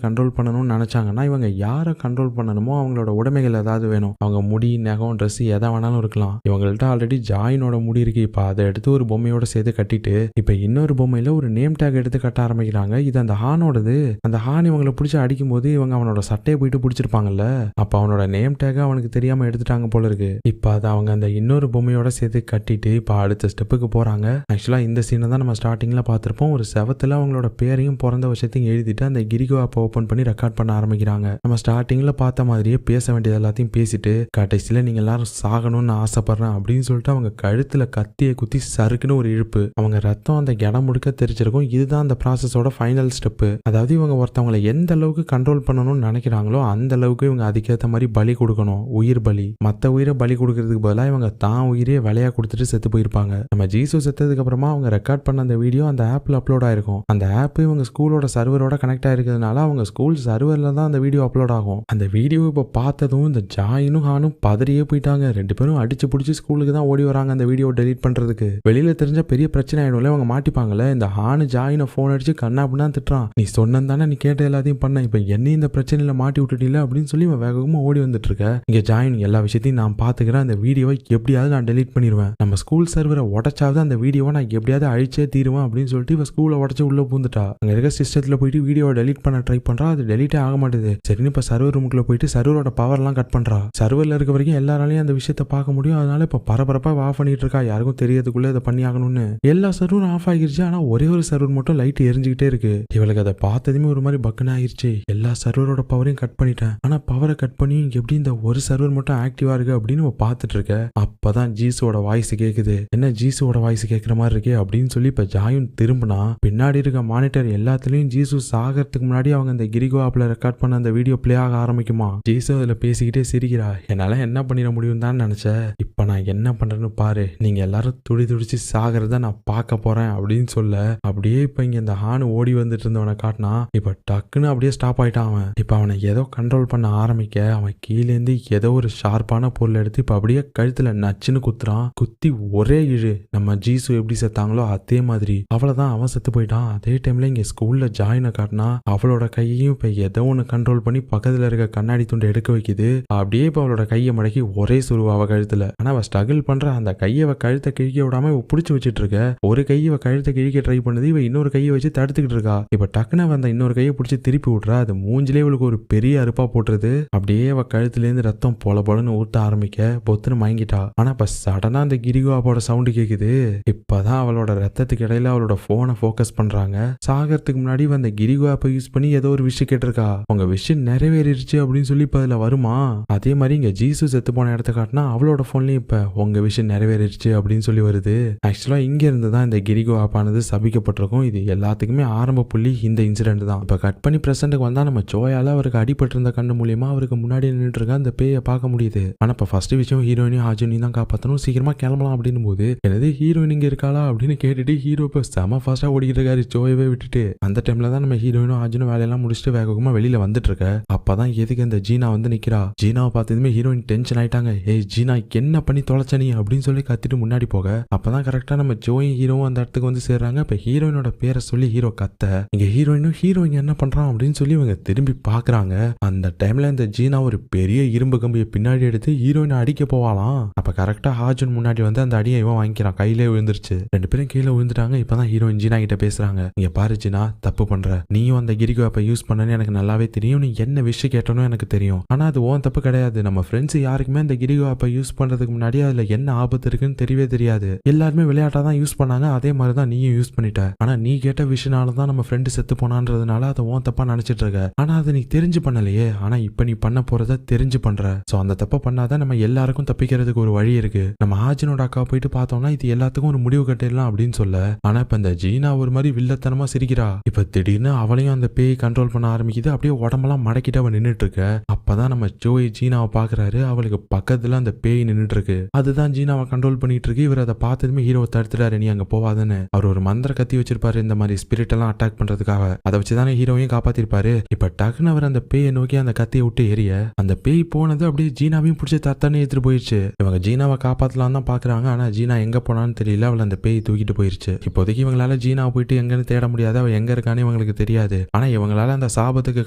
கண்ட்ரோல் பண்ணணும்னு நினைச்சாங்கன்னா இவங்க யாரை கண்ட்ரோல் பண்ணணுமோ அவங்களோட உடைமைகள் ஏதாவது வேணும். அவங்க முடி, நகம், ட்ரெஸ் எதை வேணாலும் இருக்கலாம். இவங்கள்ட்ட ஆல்ரெடி ஜாயினோட முடி இருக்கு. இப்ப அதை எடுத்து ஒரு பொம்மையோட சேர்த்து கட்டிட்டு இப்ப இன்னொரு பொம்மையில ஒரு நேம் டேக் எடுத்து கட்ட ஆரம்பிக்கிறாங்க. காட்டுறாங்க. இது அந்த ஹானோடது. அந்த ஹான் இவங்களை பிடிச்சி அடிக்கும்போது இவங்க அவனோட சட்டையை போயிட்டு பிடிச்சிருப்பாங்கல்ல, அப்ப அவனோட நேம் டேக் அவனுக்கு தெரியாம எடுத்துட்டாங்க போல இருக்கு. இப்ப அதை அவங்க அந்த இன்னொரு பொம்மையோட சேர்த்து கட்டிட்டு இப்ப அடுத்த ஸ்டெப்புக்கு போறாங்க. ஆக்சுவலா இந்த சீனை தான் நம்ம ஸ்டார்டிங்ல பார்த்திருப்போம். ஒரு செவத்துல அவங்களோட பேரையும் பிறந்த வருஷத்தையும் எழுதிட்டு அந்த கிரிகோ ஆப்பை ஓபன் பண்ணி ரெக்கார்ட் பண்ண ஆரம்பிக்கிறாங்க. நம்ம ஸ்டார்டிங்ல பார்த்த மாதிரியே பேச வேண்டியது எல்லாத்தையும் பேசிட்டு கடைசியில நீங்க எல்லாரும் சாகணும்னு ஆசைப்படுறேன் அப்படின்னு சொல்லிட்டு அவங்க கழுத்துல கத்தியை குத்தி சறுக்குன்னு ஒரு இழுப்பு. அவங்க ரத்தம் அந்த இடம் முழுக்க தெரிச்சிருக்கும். இதுதான் அந்த ப்ராசஸோட ஃபைனல் ஸ்டெப்பு. அதாவது இவங்க ஒருத்தவங்களை எந்த அளவுக்கு கண்ட்ரோல் பண்ணணும்னு நினைக்கிறாங்களோ அந்த அளவுக்கு இவங்க அதுக்கேற்ற மாதிரி பலி கொடுக்கணும். உயிர் பலி. மற்ற உயிரை பலி கொடுக்கறதுக்கு பதிலாக இவங்க தான் உயிரே விலையா கொடுத்துட்டு செத்து போயிருப்பாங்க. நம்ம ஜீசு செத்ததுக்கு அப்புறமா அவங்க ரெக்கார்ட் பண்ண அந்த வீடியோ அந்த ஆப்ல அப்லோட் ஆயிருக்கும். அந்த ஆப் இவங்க ஸ்கூலோட சர்வரோட கனெக்ட் ஆயிருக்கிறதுனால அவங்க ஸ்கூல் சர்வர்ல தான் அந்த வீடியோ அப்லோட் ஆகும். அந்த வீடியோ இப்போ பார்த்ததும் இந்த ஜாயினும் ஹானும் பதறியே போயிட்டாங்க. ரெண்டு பேரும் அடிச்சு பிடிச்சி ஸ்கூலுக்கு தான் ஓடி வராங்க அந்த வீடியோ டெலீட் பண்றதுக்கு. வெளியில தெரிஞ்ச பெரிய பிரச்சனை ஆயிடும்ல, அவங்க மாட்டிப்பாங்கல்ல. இந்த ஹானு ஜாயினை போன் அடிச்சு கண்ணா அப்படின்னா திட்டுறான். நீ சொன்னதானே, நீ கேட்ட எல்லாத்தையும் பண்ண, இப்ப என்னையும் இந்த பிரச்சனையில மாட்டி விட்டுட்டீல அப்படின்னு சொல்லி இவன் வேகமா ஓடி வந்துட்டு இருக்க. இங்க ஜாயின் எல்லா விஷயத்தையும் நான் பாத்துக்கிறேன், அந்த வீடியோவை எப்படியாவது நான் டெலீட் பண்ணிடுவேன், நம்ம ஸ்கூல் சர்வரை உடச்சாவது அந்த வீடியோவை நான் எப்படியாவது அழிச்சே தீருவேன் அப்படின்னு சொல்லிட்டு இவன் ஸ்கூலை உடச்சு உள்ள பூந்துட்டா. அங்க இருக்க சிஸ்டத்துல போயிட்டு வீடியோவை டெலீட் பண்ண ட்ரை பண்றா. அது டெலீட்டே ஆக மாட்டேது. சரின்னு இப்ப சர்வர் ரூமுக்குள்ள போயிட்டு சர்வரோட பவர் எல்லாம் கட் பண்றா. சர்வர்ல இருக்க வரைக்கும் எல்லாராலையும் அந்த விஷயத்த பார்க்க முடியும். அதனால இப்ப பரபரப்பா ஆஃப் பண்ணிட்டு இருக்கா, யாருக்கும் தெரியறதுக்குள்ள இதை பண்ணி ஆகணும்னு. எல்லா சர்வரும் ஆஃப் ஆகிருச்சு. ஆனா ஒரே ஒரு சர்வர் மட்டும் லைட் எரிஞ்சுக்கிட்டே இருக்கு. இவளுக்கு அதை பார்த்ததுமே ஒரு மாதிரி பக்குன்னு ஆயிருச்சு. எல்லா சர்வரோட பவரையும் கட் பண்ணிட்டேன், ஆனா பவரை கட் பண்ணி எப்படி இந்த ஒரு சர்வர் மட்டும் ஆக்டிவா இருக்கு அப்படின்னு பார்த்துட்டு இருக்க. அப்பதான் ஜீஸோட வாய்ஸ் கேக்குது. என்ன ஜீஸோட வாய்ஸ் கேட்கிற மாதிரி இருக்கே அப்படின்னு சொல்லி இப்ப ஜாயும் திரும்பினா பின்னாடி இருக்க மானிட்டர் எல்லாத்துலயும் ஜீசு சாகிறதுக்கு முன்னாடி அவங்க அந்த கிரிகோ ஆப்ல ரெக்கார்ட் பண்ண அந்த வீடியோ பிளே ஆக ஆரம்பிக்குமா. ஜீசு அதுல பேசிக்கிட்டே சிரிக்கிறா. என்னால என்ன பண்ணிட முடியும் தான் நினைச்சேன், இப்ப நான் என்ன பண்றேன்னு பாரு, நீங்க எல்லாரும் துடி துடிச்சு சாகிறத நான் பார்க்க போறேன் அப்படின்னு சொல்ல அப்படியே இப்ப இங்க இந்த ஹானு ஓடி வந்துட்டு இருந்தவனை காட்டினா இப்ப டக்குன்னு அப்படியே ஸ்டாப் ஆயிட்டான் அவன். இப்ப அவனை ஏதோ கண்ட்ரோல் பண்ண ஆரம்பிக்க அவன் கீழேந்து ஏதோ ஒரு ஷார்ப்பான பொருள் எடுத்து இப்ப அப்படியே கழுத்துல நச்சுன்னு குத்துறான். குத்தி ஒரே இழு. நம்ம ஜீசு எப்படி செத்தாங்களோ அதே மாதிரி அவ்வளவுதான், அவன் செத்து போயிட்டான். அதே டைம்ல இங்க ஸ்கூல்ல ஜாயினை காட்டினா அவளோட கையையும் இப்ப ஏதோ ஒண்ணு கண்ட்ரோல் பண்ணி பக்கத்துல இருக்க கண்ணாடி துண்டை எடுக்க வைக்குது. அப்படியே இப்ப அவளோட கையை மடக்கி ஒரே சுருவா அவ கழுத்துல. ஆனா அவ ஸ்ட்ரகிள் பண்ற அந்த கையை கழுத்தை கிழிக்க விடாம இவ பிடிச்சு வச்சுட்டு இருக்க. ஒரு கையை கழுத்தை கிழிக்க ட்ரை பண்ணுது, இவ இன்னொரு கையை வச்சு தடுத்துக்கிட்டு இருக்கா. இப்ப டக்குன்னு அவ அந்த இன்னொரு கையை பிடிச்சி திருப்பி விட்றா. அது மூஞ்சிலே இவளுக்கு ஒரு பெரிய அறுப்பா போட்டுருது. அப்படியே அவ கழுத்துல இருந்து ரத்தம் பொல பொலன்னு ஊத்த ஆரம்பிக்க பொத்துன்னு மயங்கிட்டா. ஆனா இப்ப சடனா அந்த கிரிகோ ஆப்போட சவுண்டு கேக்குது. இப்பதான் அவளோட ரத்தத்துக்கு இடையில அவளோட போனை போக்கஸ் பண்றாங்க. சாகிறதுக்கு முன்னாடி அந்த கிரிகோ ஆப்பை யூஸ் பண்ணி ஏதோ ஒரு விஷயம் கேட்டிருக்கா. உங்க விஷயம் நிறைவேறிடுச்சு அப்படின்னு சொல்லி இப்ப அதுல வருமா. அதே மாதிரி இங்க ஜீசு செத்து போன இடத்த காட்டினா அவளோட போன்லயும் இப்ப உங்க விஷயம் நிறைவேறிடுச்சு அப்படின்னு சொல்லி வருது. ஆக்சுவலா இங்க இருந்து தான் இந்த கிரிகோ ஆப்பானது சபிக்கப்பட்டிருக்கும். இது எல்லாத்துக்குமே ஆரம்ப புள்ளி இந்த இன்சிடென்ட் தான். இப்ப கட் பண்ணி பிரசன்ட்டுக்கு வந்தா நம்ம ஜோயால அவருக்கு அடிபட்டு இருந்த கண்ணு மூலியமா அவருக்கு முன்னாடி நின்றுட்டு இருக்க அந்த பேயை பார்க்க முடியுது. ஆனா இப்ப ஃபர்ஸ்ட் விஷயம் ஹீரோயினையும் ஹாஜனையும் தான் காப்பாற்றணும், சீக்கிரமா கிளம்பலாம் அப்படின்னு போது எனது ஹீரோயின் இங்க இருக்காளா அப்படின்னு கேட்டுட்டு ஹீரோ இப்ப செம ஃபாஸ்டா ஓடிக்கிட்டு இருக்காரு ஜோயவே விட்டுட்டு. அந்த டைம்ல தான் நம்ம ஹீரோயினும் ஹாஜனும் வேலையெல்லாம் முடிச்சுட்டு வேகமா வெளியில வந்துட்டு இருக்க. அப்பதான் எதுக்கு அந்த ஜீனா வந்து நிக்கிறா. ஜீனாவை பார்த்ததுமே ஹீரோயின் டென்ஷன் ஆயிட்டாங்க. ஏய் ஜீனா என்ன பண்ணி தொலைச்ச நீ அப்படின்னு சொல்லி கத்திட்டு முன்னாடி போக அப்பதான் கரெக்டா நம்ம ஜோயும் ஹீரோவும் அந்த இடத்துக்கு வந்து சேர்றாங்க. இப்ப ஹீரோயினோட பேரை சொல்லி ஹீரோ கத்த இங்க ஹீரோயின் என்ன பண்றான் அப்படின்னு சொல்லி இவங்க திரும்பி பாக்குறாங்க. அந்த டைம்ல இந்த ஜீனா ஒரு பெரிய இரும்பு கம்பியை பின்னாடி எடுத்து ஹீரோயினை அடிக்க போவாலாம். அப்ப கரெக்டா ஹாஜன் முன்னாடி வந்து அந்த அடியை இவன் வாங்கிக்கிறான். கையிலே விழுந்துருச்சு. ரெண்டு பேரும் கீழே விழுந்துட்டாங்க. இப்பதான் ஹீரோயின் ஜீனா கிட்ட பேசுறாங்க. இங்க பாரு ஜீனா, தப்பு பண்ற, நீயும் அந்த கிரிகோ ஆப்பை யூஸ் பண்ணனு எனக்கு நல்லாவே தெரியும், நீ என்ன விஷயம் கேட்டனும் எனக்கு தெரியும், ஆனா அது உன் தப்பு கிடையாது. நம்ம ஃப்ரெண்ட்ஸ் யாருக்குமே அந்த கிரிகோ ஆப்பை யூஸ் பண்றதுக்கு முன்னாடி அதுல என்ன ஆபத்து இருக்குன்னு தெரியவே தெரியாது. எல்லாருமே விளையாட்டா தான் யூஸ் பண்ணாங்க, அதே மாதிரிதான் நீயும் யூஸ் பண்ணிட்ட. ஆனா நீ கேட்ட விஷயனாலதான் நம்ம ஃப்ரெண்டு செத்து போனான்றதுனால அதை உன் தப்பா நினைச்சிட்டு இருக்க. ஆனா அதை நீ தெரிஞ்சு பண்ணலையே. ஆனா இப்ப நீ பண்ண போறத தெரிஞ்சு பண்ற. சோ அந்த தப்ப பண்ணாதான் நம்ம எல்லாருக்கும் தப்பிக்கிறதுக்கு ஒரு வழி இருக்கு. நம்ம ஆஜனோட அக்கா போயிட்டு பார்த்தோம்னா இது எல்லாத்துக்கும் ஒரு முடிவு கட்டிடலாம் அப்படின்னு சொல்ல. ஆனா இப்ப இந்த ஜீனா ஒரு மாதிரி வில்லத்தனமா சிரிக்கிறா. இப்ப திடீர்னு அவளையும் அந்த பேய் கண்ட்ரோல் பண்ண ஆரம்பிக்குது. அப்படியே உடம்பெல்லாம் மடக்கிட்டு அவன் நின்றுட்டு இருக்க. அப்பதான் நம்ம ஜோய் ஜீனாவை பாக்குறாரு. அவளுக்கு பக்கத்துல அந்த பேய் நின்றுட்டு இருக்கு. அதுதான் ஜீனாவை கண்ட்ரோல் பண்ணிட்டு இருக்கு. இவர் அதை பார்த்ததுமே ஹீரோவை தடுத்துட்டாரு, நீ அங்க போவாதுன்னு. அவர் ஒரு மந்திர கத்தி வச்சிருப்பாரு இந்த மாதிரி ஸ்பிரிட் எல்லாம் அட்டாக் பண்றதுக்காக. அதை வச்சுதானே ஹீரோவையும் காப்பாத்திருப்பாரு. இப்ப டக்குன்னு அவர் அந்த பேயை நோக்கி அந்த கத்தியை விட்டு எரிய அந்த பேய் போனது அப்படியே ஜீனாவையும் பிடிச்சி தத்தானே எடுத்துட்டு போயிடுச்சு. இவங்க ஜீனாவை காப்பாத்தலாம் தான் பாக்குறாங்க. ஆனா ஜீனா எங்க போனான்னு தெரியல. அவளை அந்த பேய் தூக்கிட்டு போயிருச்சு. இப்போதைக்கு இவங்களால ஜீனாவை போயிட்டு எங்கன்னு தேட முடியாது. அவ எங்க இருக்கான்னு இவங்களுக்கு தெரியாது. ஆனா இவங்களால அந்த சாபத்துக்கு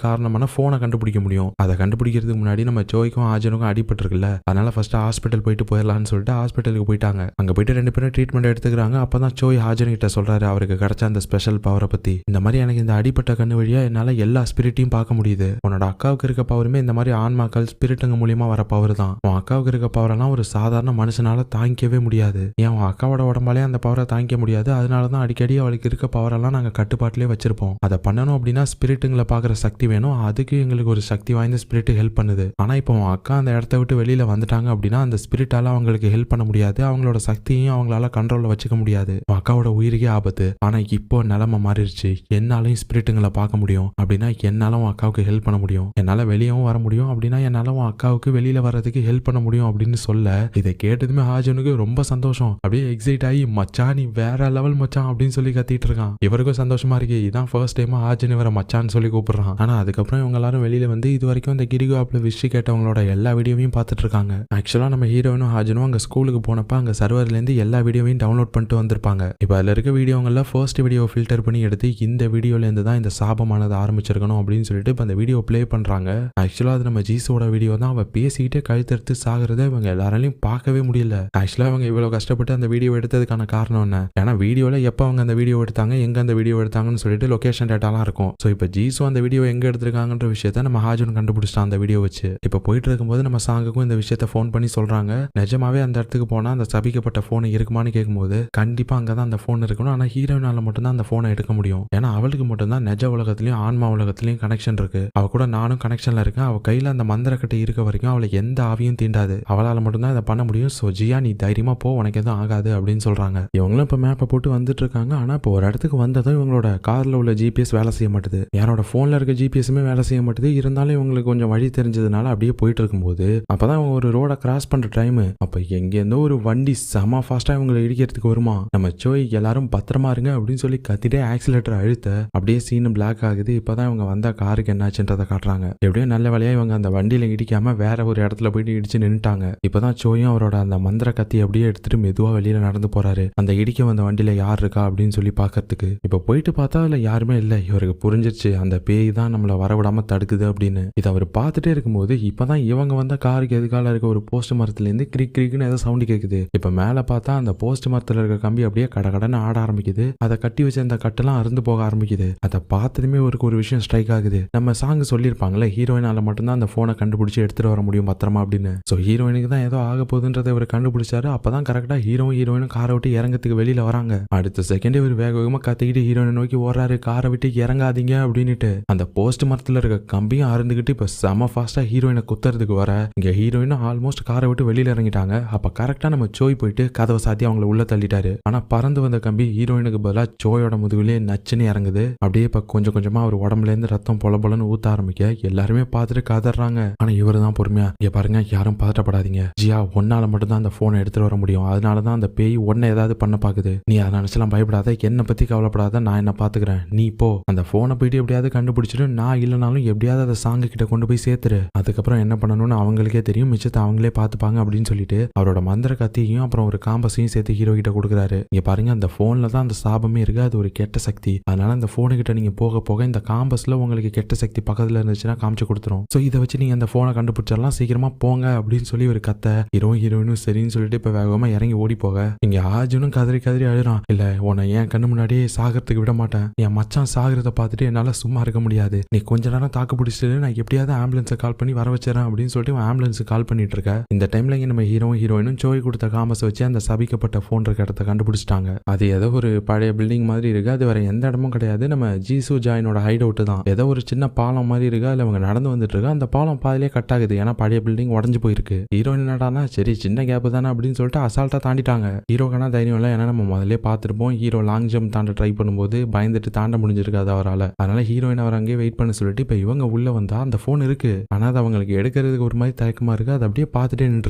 காரணமான போனை கண்டுபிடிக்க முடியும். அதை கண்டுபிடிக்கிறதுக்கு முன்னாடி நம்ம ஜோய்க்கும் ஆஜனுக்கும் அடிபட்டு இருக்குல்ல, அதனால ஃபர்ஸ்ட் ஹாஸ்பிட்டல் போயிட்டு போயிடலாம்னு சொல்லிட்டு ஹாஸ்பிட்டலுக்கு போயிட்டாங்க. அங்க போயிட்டு ரெண்டு பேரும் ட்ரீட்மெண்ட் எடுத்துக்கிறாங்க. அப்பதான் ஜோய் ஆஜன் கிட்ட சொல்றாரு அவருக்கு கிடைச்ச அந்த ஸ்பெஷல் பவரை பத்தி. சக்தி. இந்த மாதிரி எனக்கு இந்த அடிப்பட்ட கண்ணு வழியா என்னால எல்லா ஸ்பிரிட்டையும் பார்க்க முடியுது. உன்னோட அக்காவுக்கு இருக்க பவருமே இந்த மாதிரி ஆன்மாக்கள் ஸ்பிரிட்டுங்க மூலியமா வர பவர் தான். உன் அக்காவுக்கு இருக்க பவரெல்லாம் ஒரு சாதாரண மனுஷனால தாங்கிக்கவே முடியாது. ஏன் உன் அக்காவோட உடம்பாலே அந்த பவரை தாங்கிக்க முடியாது. அதனாலதான் அடிக்கடி அவளுக்கு இருக்க பவரெல்லாம் நாங்க கட்டுப்பாட்டிலே வச்சிருப்போம். அதை பண்ணணும் அப்படின்னா ஸ்பிரிட்டுங்களை பாக்குற சக்தி வேணும். அதுக்கு எங்களுக்கு ஒரு சக்தி வாய்ந்த ஸ்பிரிட் ஹெல்ப் பண்ணுது. ஆனா இப்போ உன் அக்கா அந்த இடத்த விட்டு வெளியில வந்துட்டாங்க அப்படின்னா அந்த ஸ்பிரிட்டால அவங்களுக்கு ஹெல்ப் பண்ண முடியாது. அவங்களோட சக்தியையும் அவங்களால கண்ட்ரோல்ல வச்சுக்க முடியாது. உன் அக்காவோட உயிருக்கே ஆபத்து. ஆனா இப்போ நிலைமை மாறிடுச்சு. என்னாலையும் ஸ்பிரிட்டுங்களை பார்க்க முடியும் அப்படின்னா என்னால உன் அக்காவுக்கு ஹெல்ப் பண்ண முடியும். என்னால வெளியவும் வர முடியும் அப்படின்னா என்னால உன் அக்காவுக்கு வெளியில வர்றதுக்கு ஹெல்ப் பண்ண முடியும் அப்படின்னு சொல்ல இதை கேட்டதுமே ஹாஜனுக்கு ரொம்ப சந்தோஷம். அப்படியே எக்ஸைட் ஆகி மச்சான் நீ வேற லெவல் மச்சான் அப்படின்னு சொல்லி கத்திட்டு இருக்கான். இவருக்கும் சந்தோஷமா இருக்கு. இதான் ஃபர்ஸ்ட் டைம் ஹாஜன் இவரை மச்சான்னு சொல்லி கூப்பிடுறான். ஆனா அதுக்கப்புறம் இவங்க எல்லாரும் வெளியில வந்து இது வரைக்கும் அந்த கிரிகோ ஆப்ல விஷ் கேட்டவங்களோட எல்லா வீடியோவையும் பார்த்துட்டு இருக்காங்க. ஆக்சுவலா நம்ம ஹீரோயினும் ஹாஜனும் அங்க ஸ்கூலுக்கு போனப்ப அங்க சர்வர்ல இருந்து எல்லா வீடியோவையும் டவுன்லோட் பண்ணிட்டு வந்திருப்பாங்க. இப்ப அதுல இருக்க வீடியோங்கள்ல ஃபர்ஸ்ட் வீடியோ ஃபில்டர் பண்ணி எடுத்து இந்த வீடியோல இருந்து தான் இந்த சாபமானது ஆரம்பிச்சிருக்கணும் அப்படின்னு சொல்லிட்டு இப்ப அந்த வீடியோ பிளே பண்றாங்க. ஆக்சுவலா அது நம்ம ஜீஸோட வீடியோ தான். அவ பேசிக்கிட்டே கழுத்தெடுத்து சாகிறத இவங்க எல்லாராலையும் பார்க்கவே முடியல. ஆக்சுவலா அவங்க இவ்வளவு கஷ்டப்பட்டு அந்த வீடியோ எடுத்ததுக்கான காரணம் என்ன? ஏன்னா வீடியோல எப்ப அவங்க அந்த வீடியோ எடுத்தாங்க, எங்க அந்த வீடியோ எடுத்தாங்கன்னு சொல்லிட்டு லொகேஷன் டேட்டாலாம் இருக்கும். சோ இப்ப ஜீஸோ அந்த வீடியோ எங்க எடுத்திருக்காங்கன்ற விஷயத்த நம்ம ஹாஜன் கண்டுபிடிச்சிட்டான் அந்த வீடியோ வச்சு. இப்ப போயிட்டு இருக்கும்போது நம்ம சாங்குக்கும் இந்த விஷயத்த போன் பண்ணி சொல்றாங்க. நிஜமாவே அந்த இடத்துக்கு போனா அந்த சபிக்கப்பட்ட போன் இருக்குமான்னு கேட்கும்போது கண்டிப்பா அங்கதான் அந்த போன் இருக்கணும். ஆனா ஹீரோயினால மட்டும்தான் அந்த போனை எடுக்க முடியும். ஏன்னா அவளுக்கு மட்டும்தான் நிஜ உலகத்திலயும் ஆன்மா உலகத்திலயும் கனெக்ஷன் இருக்கு. அவ கூட நானும் கனெக்ஷன்ல இருக்கேன். அவ கையில அந்த மந்திரக்கட்டை இருக்க வரைக்கும் அவளை எந்த ஆவியும் தீண்டாது. அவளால மட்டும்தான் இதை பண்ண முடியும். சோ ஜியா நீ தைரியமா போ, உனக்கு எதுவும் ஆகாது அப்படின்னு சொல்றாங்க. இவங்களும் இப்ப மேப்பை போட்டு வந்துட்டு இருக்காங்க. ஆனா இப்போ ஒரு இடத்துக்கு வந்ததும் இவங்களோட கார்ல உள்ள ஜிபிஎஸ் வேலை செய்ய மாட்டுது. யாரோட போன்ல இருக்க ஜிபிஎஸ்மே வேலை செய்ய மாட்டுது. இருந்தாலும் இவங்களுக்கு கொஞ்சம் வழி தெரிஞ்சதுனால அப்படியே போயிட்டு இருக்கும்போது அப்பதான் அவங்க ஒரு ரோட கிராஸ் பண்ற டைம். அப்ப எங்க இருந்தோ ஒரு வண்டி செம ஃபாஸ்டா இவங்களை இடிக்கிறதுக்கு வருமா. நம்ம சோய் எல்லாரும் பத்திரமா இருங்க அப்படின்னு சொல்லி கத்திட்டே ஆக்சிலேட்டர் அழுத்த அப்படியே சீன் பிளாக் ஆகுது. இப்பதான் இவங்க வந்த காருக்கு என்னாச்சுன்றதை காட்டுறாங்க. எப்படியோ நல்ல வேலையா இவங்க அந்த வண்டியில இடிக்காம வேற ஒரு இடத்துல போயிட்டு இடிச்சு நின்னுட்டாங்க. இப்பதான் சோயும் அவரோட அந்த மந்திர கத்தி அப்படியே எடுத்துட்டு மெதுவா வெளியில நடந்து போறாரு. அந்த இடிக்க வந்த வண்டியில யார் இருக்கா அப்படின்னு சொல்லி பாக்கிறதுக்கு. இப்ப போயிட்டு பார்த்தா அதுல யாருமே இல்ல. இவருக்கு புரிஞ்சிருச்சு அந்த பேய் தான் நம்மள வரவிடாம தடுக்குது அப்படின்னு. இதை அவர் பார்த்துட்டே இருக்கும்போது இப்பதான் இவங்க வந்த காருக்கு எதுக்கால இருக்க ஒரு போஸ்ட் மரத்துல இருந்து கிரிக் கிரிக்னு ஏதோ சவுண்ட் கேக்குது. இப்ப மேல பார்த்தா அந்த போஸ்ட் மரத்துல இருக்க கம்பி அப்படியே கடகடன்னு ஆட ஆரம்பிக்குது. அதை கட்டி வச்ச அந்த கட்டெல்லாம் அருந்து போக ஆரம்பிக்குது. அதை பார்த்ததுமே அவருக்கு ஒரு விஷயம் ஸ்ட்ரைக் ஆகுது. நம்ம சாங் சொல்லியிருப்பாங்கல்ல ஹீரோயினால மட்டும்தான் அந்த போனை கண்டுபிடிச்சு எடுத்துட்டு வர முடியும் பத்திரமா அப்படின்னு. சோ ஹீரோயினுக்கு தான் ஏதோ ஆக போகுதுன்றதை இவர் கண்டுபிடிச்சாரு. அப்பதான் கரெக்டா ஹீரோயினும் காரை விட்டு இறங்கத்துக்கு வெளியில வராங்க. அடுத்த செகண்ட் இவர் வேக வேகமா கத்திக்கிட்டு ஹீரோயினை நோக்கி ஓடுறாரு. காரை விட்டு இறங்காதீங்க அப்படின்னுட்டு அந்த போஸ்ட் மரத்துல இருக்க கம்பியும் அருந்துகிட்டு இப்ப செம ஃபாஸ்டா ஹீரோயினை குத்துறதுக்கு வர இங்க ஹீரோயினும் ஆல்மோஸ்ட் காரை விட்டு வெளியில இறங்கிட்டாங்க. அப்ப கரெக்டா நம்ம சோய் போயிட்டு கதவை சாத்தி அவங்கள உள்ள தள்ளிட்டாரு. ஆனா பறந்து வந்த கம்பி ஹீரோயினுக்கு பதிலா சோயோட முதுகுலயே நச்சுன்னு இறங்குது. அப்படியே இப்ப கொஞ்சம் கொஞ்சமா அவர் உடம்புல இருந்து ரத்தம் பொல பொலன்னு ஊத்த ஆரம்பிக்க எல்லாருமே பார்த்துட்டு கதறாங்க. ஆனா இவரு தான் பொறுமையா இங்க பாருங்க, யாரும் பதட்டப்படாதீங்க. ஜியா ஒன்னால மட்டும் தான் அந்த போனை எடுத்துட்டு வர முடியும். அதனாலதான் அந்த பேய் ஒன்ன ஏதாவது பண்ண பாக்குது. நீ அதை நினைச்சலாம் பயப்படாத, என்னை பத்தி கவலைப்படாத, நான் என்ன பாத்துக்கிறேன். நீ போ அந்த போனை போயிட்டு எப்படியாவது கண்டுபிடிச்சிட்டு நான் இல்லைனாலும் எப்படியாவது அதை சாங்கு கிட்ட கொண்டு போய் சேர்த்துரு. அதுக்கப்புறம் என்ன பண்ணணும்னு அவங்களுக்கே தெரியும், மிச்சத்தை அவங்களே பார்த்துப்பாங்க அப்படின்னு சொல்லிட்டு அவரோட மந்திர கத்தியையும் அப்புறம் ஒரு காம்பஸையும் சேர்த்து ஹீரோ கிட்ட கொடுக்குறாரு. இங்க பாருங்க அந்த போன்ல தான் அந்த சாபமே இருக்கு. அது ஒரு கெட்ட சக்தி. அதனால அந்த போனு கிட்ட நீங்க போக போக இந்த காம்பஸ்ல உங்களுக்கு கெட்ட சக்தி பக்கத்துல இருந்துச்சுன்னா காமிச்சு கொடுத்துரும். சோ இதை வச்சு நீங்க அந்த போனை கண்டுபிடிச்சிடலாம், சீக்கிரமா போங்க அப்படின்னு சொல்லி ஒரு கத்த ஹீரோயினும் சரின்னு சொல்லிட்டு இப்ப வேகமா இறங்கி ஓடி போக இங்க ஆர்ஜுனும் கதறி கதறி அழுறான். இல்ல உன்னை என் கண்ணு முன்னாடியே சாகிறதுக்கு விட மாட்டேன். என் மச்சான் சாகிறத பார்த்துட்டு என்னால சும்மா இருக்க முடியாது. நீ கொஞ்ச நேரம் தாக்கு பிடிச்சிட்டு நான் எப்படியாவது ஆம்புலன்ஸை கால் பண்ணி வர வச்சிடறேன் அப்படின்னு சொல்லிட்டு ஆம்புலன்ஸுக்கு கால் பண்ணிட்டு இருக்க. இந்த டைம்ல இங்க நம்ம ஹீரோயினும் சோய் கொடுத்த காமஸை வச்சு அந்த சபிக்கப்பட்ட போன் இருக்க இடத்த கண்டுபிடிச்சிட்டாங்க. அது ஏதோ ஒரு பழைய பில்டிங் மாதிரி இருக்கு. அது வேற எந்த இடமும் கிடையாது. நம்ம ஜீசு ஜாயினோட ஹைட் அவுட் தான். ஏதோ ஒரு சின்ன பாலம் மாதிரி இருக்கு. அதுல அவங்க நடந்து வந்துட்டு இருக்கு. அந்த பாலம் பாதிலே கட் ஆகுது. ஏன்னா பழைய பில்டிங் உடஞ்சு போயிருக்கு. ஹீரோயின் என்னடானா சரி சின்ன கேப் தானே அப்படின்னு சொல்லிட்டு அசால்ட்டா தாண்டிட்டாங்க. ஹீரோக்கான தைரியம் இல்லை. ஏன்னா நம்ம முதல்ல பார்த்துருப்போம் ஹீரோ லாங் ஜம்ப் தாண்ட ட்ரை பண்ணும்போது பயந்துட்டு தாண்ட முடிஞ்சிருக்காது அவரால். அதனால ஹீரோயின் அவர் அங்கேயே வெயிட் பண்ண சொல்லிட்டு இப்ப இவங்க உள்ள வந்தா அந்த போன் இருக்கு. ஆனா அது அவங்களுக்கு எடுக்கிறதுக்கு ஒரு மாதிரி தயக்கமா இருக்கு. அது அப்படியே பார்த்துட்டே நின்று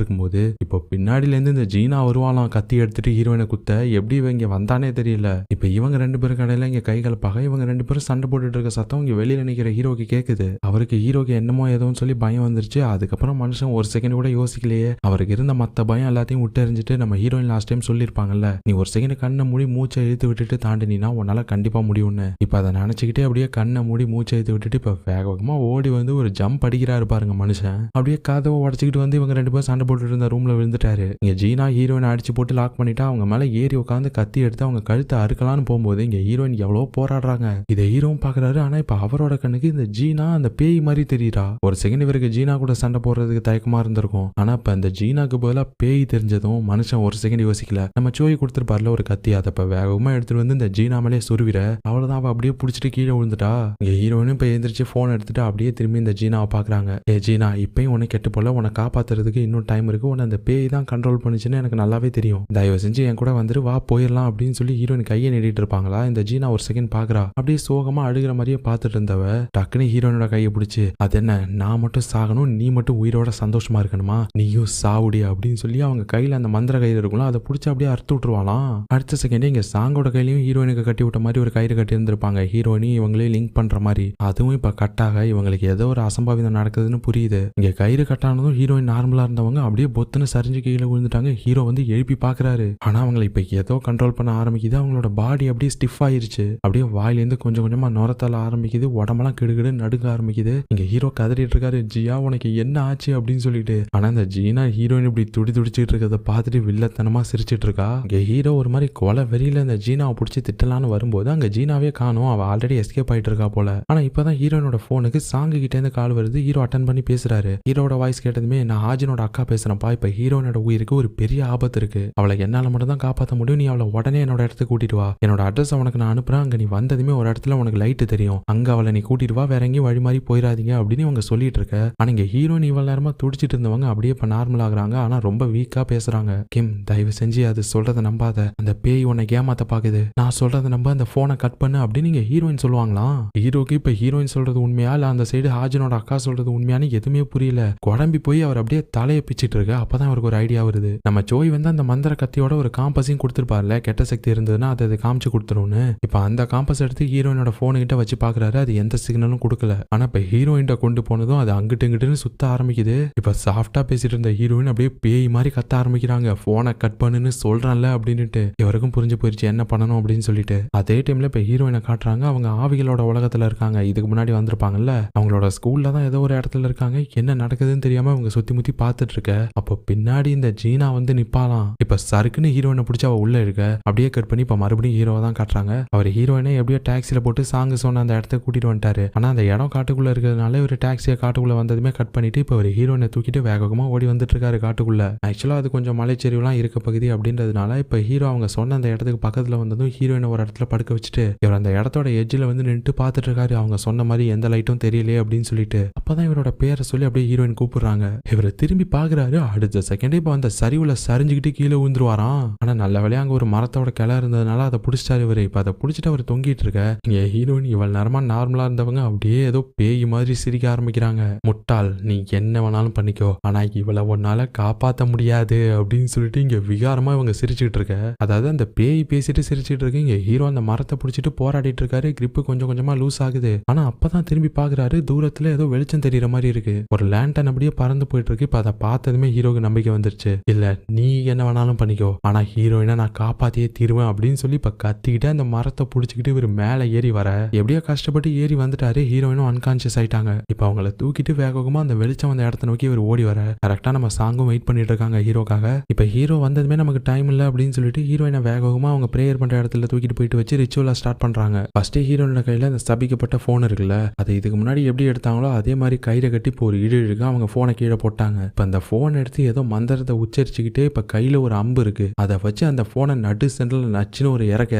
இருக்கும்போது இப்போ பின்னாடில இருந்து இந்த ஜீனா வருவாலாம் கத்தி எடுத்துட்டு ஹீரோயினை குத்த. எப்படி இவங்க வந்தானே தெரியல. இப்ப இவங்க ரெண்டு பேரும் கடையில இங்க கை கலப்பாக இவங்க ரெண்டு பேரும் சண்டை போட்டுட்டு இருக்க சத்தம் இங்க வெளியில நிக்கிற ஹீரோக்கு கேக்குது. அவருக்கு ஹீரோக்கு என்னமோ ஏதோன்னு சொல்லி பயம் வந்துருச்சு. அதுக்கப்புறம் மனுஷன் ஒரு செகண்ட் கூட யோசிக்கலையே. அவருக்கு இருந்த மத்த பயம் எல்லாத்தையும் விட்டு எறிஞ்சிட்டு நம்ம ஹீரோயின் லாஸ்ட் டைம் சொல்லியிருப்பாங்கல்ல, நீ ஒரு செகண்ட் கண்ணை மூடி மூச்சை இழுத்து விட்டுட்டு தாண்டினா உன்னால கண்டிப்பா முடியும்னு. இப்ப அதை நினைச்சுக்கிட்டே அப்படியே கண்ணை மூடி மூச்சை இழுத்து விட்டுட்டு இப்ப வேக வேகமா ஓடி வந்து ஒரு ஜம்ப் அடிக்கிறாரு பாருங்க மனுஷன். அப்படியே கதவை உடச்சிக்கிட்டு வந்து இவங்க ரெண்டு பேரும் சண்டை போட்டுட்டு இருந்த ரூம்ல விழுந்துட்டாரு. இங்க ஜீனா ஹீரோயின் அடிச்சு போட்டு லாக் பண்ணிட்டா அவங்க மேல ஏறி உட்காந்து கத்தி எடுத்து அவங்க கழுத்தை அறுக்கலான்னு போகும்போது இங்க ஹீரோயின் எவ்வளவு போராடுறாங்க. இதை ஹீரோவும் பாக்குறாரு. ஆனா இப்ப அவரோட கண்ணுக்கு இந்த ஜீனா அந்த பேய் மாதிரி தெரியுறா. ஒரு செகண்ட் இவருக்கு ஜீனா கூட சண்டை போடுறதுக்கு தயக்கமா இருந்திருக்கும். ஆனா இப்ப அந்த ஜீனாக்கு பதிலா பேய் தெரிஞ்சதும் மனுஷன் ஒரு செகண்ட் யோசிக்கல. நம்ம சோய் கொடுத்துருப்பார்ல ஒரு கத்தி, அதப்ப வேகமா எடுத்துட்டு வந்து இந்த ஜீனா மேலே சுருவிட அவ்வளவுதான் அவ அப்படியே புடிச்சிட்டு கீழே விழுந்துட்டா. இங்க ஹீரோயினும் இப்ப எந்திரிச்சு போன் எடுத்துட்டு அப்படியே திரும்பி இந்த ஜீனாவை பாக்குறாங்க. ஏ ஜீனா, இப்பயும் உன்னை கெட்டு போல, உன்னை காப்பாத்துறதுக்கு இன்னும் டைம் இருக்கு. உன்னை அந்த பேய் தான் கண்ட்ரோல் பண்ணுச்சுன்னு எனக்கு நல்லாவே தெரியும். தயவு செஞ்சு என் கூட வந்துட்டு வா போயிடலாம் அப்படின்னு சொல்லி ஹீரோயின் கையை நீட்டிட்டு இருப்பாங்களா. இந்த ஜீனா ஒரு செகண்ட் பாக்குறா. அப்படியே சோகமா அழுகிற மாதிரியே பார்த்துட்டு இருந்தவ டக்குனு ஹீரோயினோட கையை பிடிச்சு, அது என்ன நான் மட்டும் சாகணும், நீ மட்டும் உயிரோட சந்தோஷமா இருக்கணுமா, நீயும் சாவுடி அப்படின்னு சொல்லி அவங்க கையில அந்த மந்திர கயிறு இருக்கும்ல அதை பிடிச்சி அப்படியே அறுத்து விட்டுருவாளாம். அடுத்த செகண்டே இங்க சாங்கோட கையிலையும் ஹீரோயினுக்கு கட்டி விட்ட மாதிரி ஒரு கயிறு கட்டி இருந்திருப்பாங்க. ஹீரோயினையும் இவங்களையும் லிங்க் பண்ற மாதிரி. அதுவும் இப்ப கட்டாக இவங்களுக்கு ஏதோ ஒரு அசம்பாவிதம் நடக்குதுன்னு புரியுது. இங்க கயிறு கட்டானதும் ஹீரோயின் நார்மலா இருந்தவங்க அப்படியே பொத்துன்னு சரிஞ்சு கீழே விழுந்துட்டாங்க. ஹீரோ வந்து எழுப்பி பாக்குறாரு. ஆனா அவங்களை இப்ப ஏதோ கண்ட்ரோல் பண்ண ஆரம்பிக்குது. அவங்களோட பாடி அப்படியே ஸ்டிஃப் ஆயிருச்சு. அப்படியே வாயிலேருந்து கொஞ்சம் கொஞ்சமா நுரத்தால ஆரம்பிக்குது. உடம்பெல்லாம் கிடுகிடு நடுக்க ஆரம்பிக்குது. இங்க ஹீரோ கதறிட்டு இருக்காரு, ஜியா உனக்கு என்ன ஆச்சு அப்படின்னு சொல்லிட்டு. ஆனா இந்த ஜீனா ஹீரோயின் இப்படி துடிச்சிட்டு இருக்கிறத பார்த்துட்டு வில்லத்தனமா சிரிச்சிட்டு இருக்கா. இங்க ஹீரோ ஒரு மாதிரி கொலை வெறியில இந்த ஜீனாவை பிடிச்சி திட்டலான்னு வரும்போது அங்க ஜீனாவே காணும். அவ ஆல்ரெடி எஸ்கேப் ஆயிட்டு இருக்கா போல. ஆனா இப்பதான் ஹீரோயினோட போனுக்கு சாங்கு கிட்ட இருந்து கால் வருது. ஹீரோ அட்டன் பண்ணி பேசுறாரு. ஹீரோட வாய்ஸ் கேட்டதுமே, நான் ஆஜினோட அக்கா பேசுறேன்ப்பா, இப்ப ஹீரோயினோட உயிருக்கு ஒரு பெரிய ஆபத்து இருக்கு, அவளை என்னால மட்டும் தான் காப்பாற்ற முடியும், நீ அவளை உடனே என்னோட இடத்துக்கு கூட்டிட்டு வா, என்னோட அட்ரஸ் உனக்கு நான் அனுப்புறேன், அங்க நீ வந்ததுமே ஒரு இடத்துல உனக்கு லைட் தெரியும், அங்க அவளை நீ கூட்டிட்டு வா, வேற எங்கேயும் வழி மாதிரி போயிடாதீங்க அப்படின்னு இவங்க சொல்லிட்டு இருக்க. ஆனா இங்க ஹீரோயின் இவ்வளவு நேரமா துடிச்சிட்டு இருந்தவங்க அப்படியே இப்ப நார்மல் ஆகுறாங்க. ஆனா ரொம்ப வீக்கா பேசுறாங்க. கிம், தயவு செஞ்சு அது சொல்றதை நம்பாத, அந்த பேய் உன்னை ஏமாத்த பாக்குது, நான் சொல்றதை நம்ப, அந்த போனை கட் பண்ணு அப்படின்னு நீங்க ஹீரோயின் சொல்லுவாங்களாம். ஹீரோக்கு இப்ப ஹீரோயின் சொல்றது உண்மையா இல்ல அந்த சைடு ஹாஜனோட அக்கா சொல்றது உண்மையானு எதுவுமே புரியல. குழம்பி போய் அவர் அப்படியே தலையை பிச்சிட்டு இருக்க. அப்பதான் அவருக்கு ஒரு ஐடியா வருது. நம்ம ஜோய் வந்து அந்த மந்திர கத்தியோட ஒரு காம்பஸையும் கொடுத்துருப்பார்ல, கெட்ட சக்தி இருந்ததுன்னா அதை காமிச்சு கொடுத்துரும்னு. இப்ப அந்த காம்பஸ் எடுத்து ஹீரோயினோட போனு கிட்ட வச்சு பாக்குறாரு. அது எந்த சிக்னலும் கொடுக்கல. ஆனா இப்ப ஹீரோயின் கொண்டு போனதும் அது அங்கிட்டு இங்கிட்டுன்னு சுத்த ஆரம்பிக்குது. இப்ப சாஃப்டா பேசிட்டு இருந்த ஹீரோயின் அப்படியே பேய் மாதிரி கத்த ஆரம்பிக்கிறாங்க. போனை கட் பண்ணுன்னு சொல்றான்ல அப்படின்னுட்டு. இவருக்கும் புரிஞ்சு போயிருச்சு என்ன பண்ணணும் அப்படின்னு சொல்லிட்டு. அதே டைம்ல இப்ப ஹீரோயினை காட்டுறாங்க. அவங்க ஆவிகளோட உலகத்துல இருக்காங்க. இதுக்கு முன்னாடி வந்திருப்பாங்கல்ல, அவங்களோட ஸ்கூல்ல தான் ஏதோ ஒரு இடத்துல இருக்காங்க. என்ன நடக்குதுன்னு தெரியாம அவங்க சுத்தி முத்தி பாத்துட்டு இருக்க. அப்போ பின்னாடி இந்த ஜீனா வந்து நிப்பாலாம். இப்ப சருக்குன்னு ஹீரோயினை பிடிச்சி அவ உள்ள இருக்க. அப்படியே கட் பண்ணி இப்ப மறுபடியும் ஹீரோவை தான் காட்டுறாங்க. அவர் ஹீரோயினை எப்படியோ டாக்ஸில போட்டு சாங் சொன்ன அந்த இடத்த கூட்டிட்டு வந்துட்டாரு. ஆனா அந்த இடம் காட்டுக்குள்ள இருக்கிறதுனால ஒரு டாக்ஸியை காட்டுக்குள்ள வந்ததுமே கட் பண்ணிட்டு இப்ப ஒரு ஹீரோயினை தூக்கிட்டு வேகமா ஓடி வந்துட்டு இருக்காரு காட்டுக்குள்ள. ஆக்சுவலா அது கொஞ்சம் மலைச்செறிவுலாம் இருக்க பகுதி அப்படின்றதுனால இப்ப ஹீரோ அவங்க சொன்ன அந்த இடத்துக்கு பக்கத்துல வந்ததும் ஹீரோயினை ஒரு இடத்துல படுக்க வச்சுட்டு இவர் அந்த இடத்தோட எட்ஜில் வந்து நின்று பார்த்துட்டு இருக்காரு. அவங்க சொன்ன மாதிரி எந்த லைட்டும் தெரியலையே அப்படின்னு சொல்லிட்டு. அப்பதான் இவரோட பேரை சொல்லி அப்படியே ஹீரோயின் கூப்பிடுறாங்க. இவரை திரும்பி பாக்குறாரு. அடுத்த செகண்டே இப்ப அந்த சரிவுல சரிஞ்சுக்கிட்டு கீழே விழுந்துருவாராம். ஆனா நல்ல வேலையா அங்க ஒரு மரத்தோட கிளை இருந்ததுனால அதை பிடிச்சிட்டாரு இவரு. இப்ப அதை பிடிச்சிட்டு அவர் தொங்கிட்டு இருக்க. இங்க ஹீரோயின் இவள் நேரமா நார்மலா இருந்தவங்க அப்படியே ஏதோ பேய் மாதிரி சிரிக்க ஆரம்பிக்கிறாங்க. முட்டாள், நீ என்ன வேணாலும் பண்ணிக்கோ, ஆனா இவளை உன்னால காப்பாத்த முடியாது அப்படின்னு சொல்லிட்டு இங்க விகாரமா இவங்க சிரிச்சுட்டு இருக்க. அதாவது அந்த பேய் பேசிட்டு சிரிச்சுட்டு இருக்கு. இங்க ஹீரோ அந்த மரத்தை பிடிச்சிட்டு போராடிட்டு இருக்காரு. கிரிப்பு கொஞ்சம் கொஞ்சமா லூஸ் ஆகுது. ஆனா அப்பதான் திரும்பி பாக்குறாரு. தூரத்துல ஏதோ வெளிச்சம் தெரியற மாதிரி இருக்கு. ஒரு லேண்டன் அப்படியே பறந்து போயிட்டு இருக்கு. இப்ப அதை பார்த்ததுமே ஹீரோக்கு நம்பிக்கை வந்துருச்சு. இல்ல, நீ என்ன வேணாலும் பண்ணிக்கோ, ஆனா ஹீரோயினை நான் காப்பாத்தியே தீருவேன் அப்படின்னு சொல்லி இப்ப கத்திக்கிட்டு அந்த மரத்தை புடிச்சுக்கிட்டு இவர் மேல ஏறி வர. எப்படியோ கஷ்டப்பட்டு ஏறி வந்துட்டாரு. ஹீரோயினும் அன்கான்சியஸ் ஆயிட்டாங்க. இப்ப அவங்கள தூக்கிட்டு வேகமா அந்த வெளிச்சம் அந்த இடத்த நோக்கி இவர் ஓடி வர. கரெக்டா நம்ம சாங்கும் வெயிட் பண்ணிட்டு இருக்காங்க ஹீரோக்காக. இப்ப ஹீரோ வந்ததுமே நமக்கு டைம் இல்ல அப்படின்னு சொல்லிட்டு ஹீரோயினை வேகமா அவங்க பிரேயர் பண்ற இடத்துல தூக்கிட்டு போயிட்டு வச்சு ரிச்சுவலா ஸ்டார்ட் பண்றாங்க. ஃபர்ஸ்ட் ஹீரோயினோட கையில அந்த ஸ்தபிக்கப்பட்ட போன் இருக்குல்ல, அதை இதுக்கு முன்னாடி எப்படி எடுத்தாங்களோ அதே மாதிரி கயிறை கட்டி இப்போ ஒரு இழுக்க அவங்க போனை கீழே போட்டாங்க. இப்ப அந்த போன் எடுத்து ஏதோ மந்திரத்தை உச்சரிச்சுக்கிட்டே இப்ப கையில ஒரு அம்பு இருக்கு. அதை வச்சு அந்த போனை நடு சென்டர்ல நச்சுன்னு ஒரு இறக்க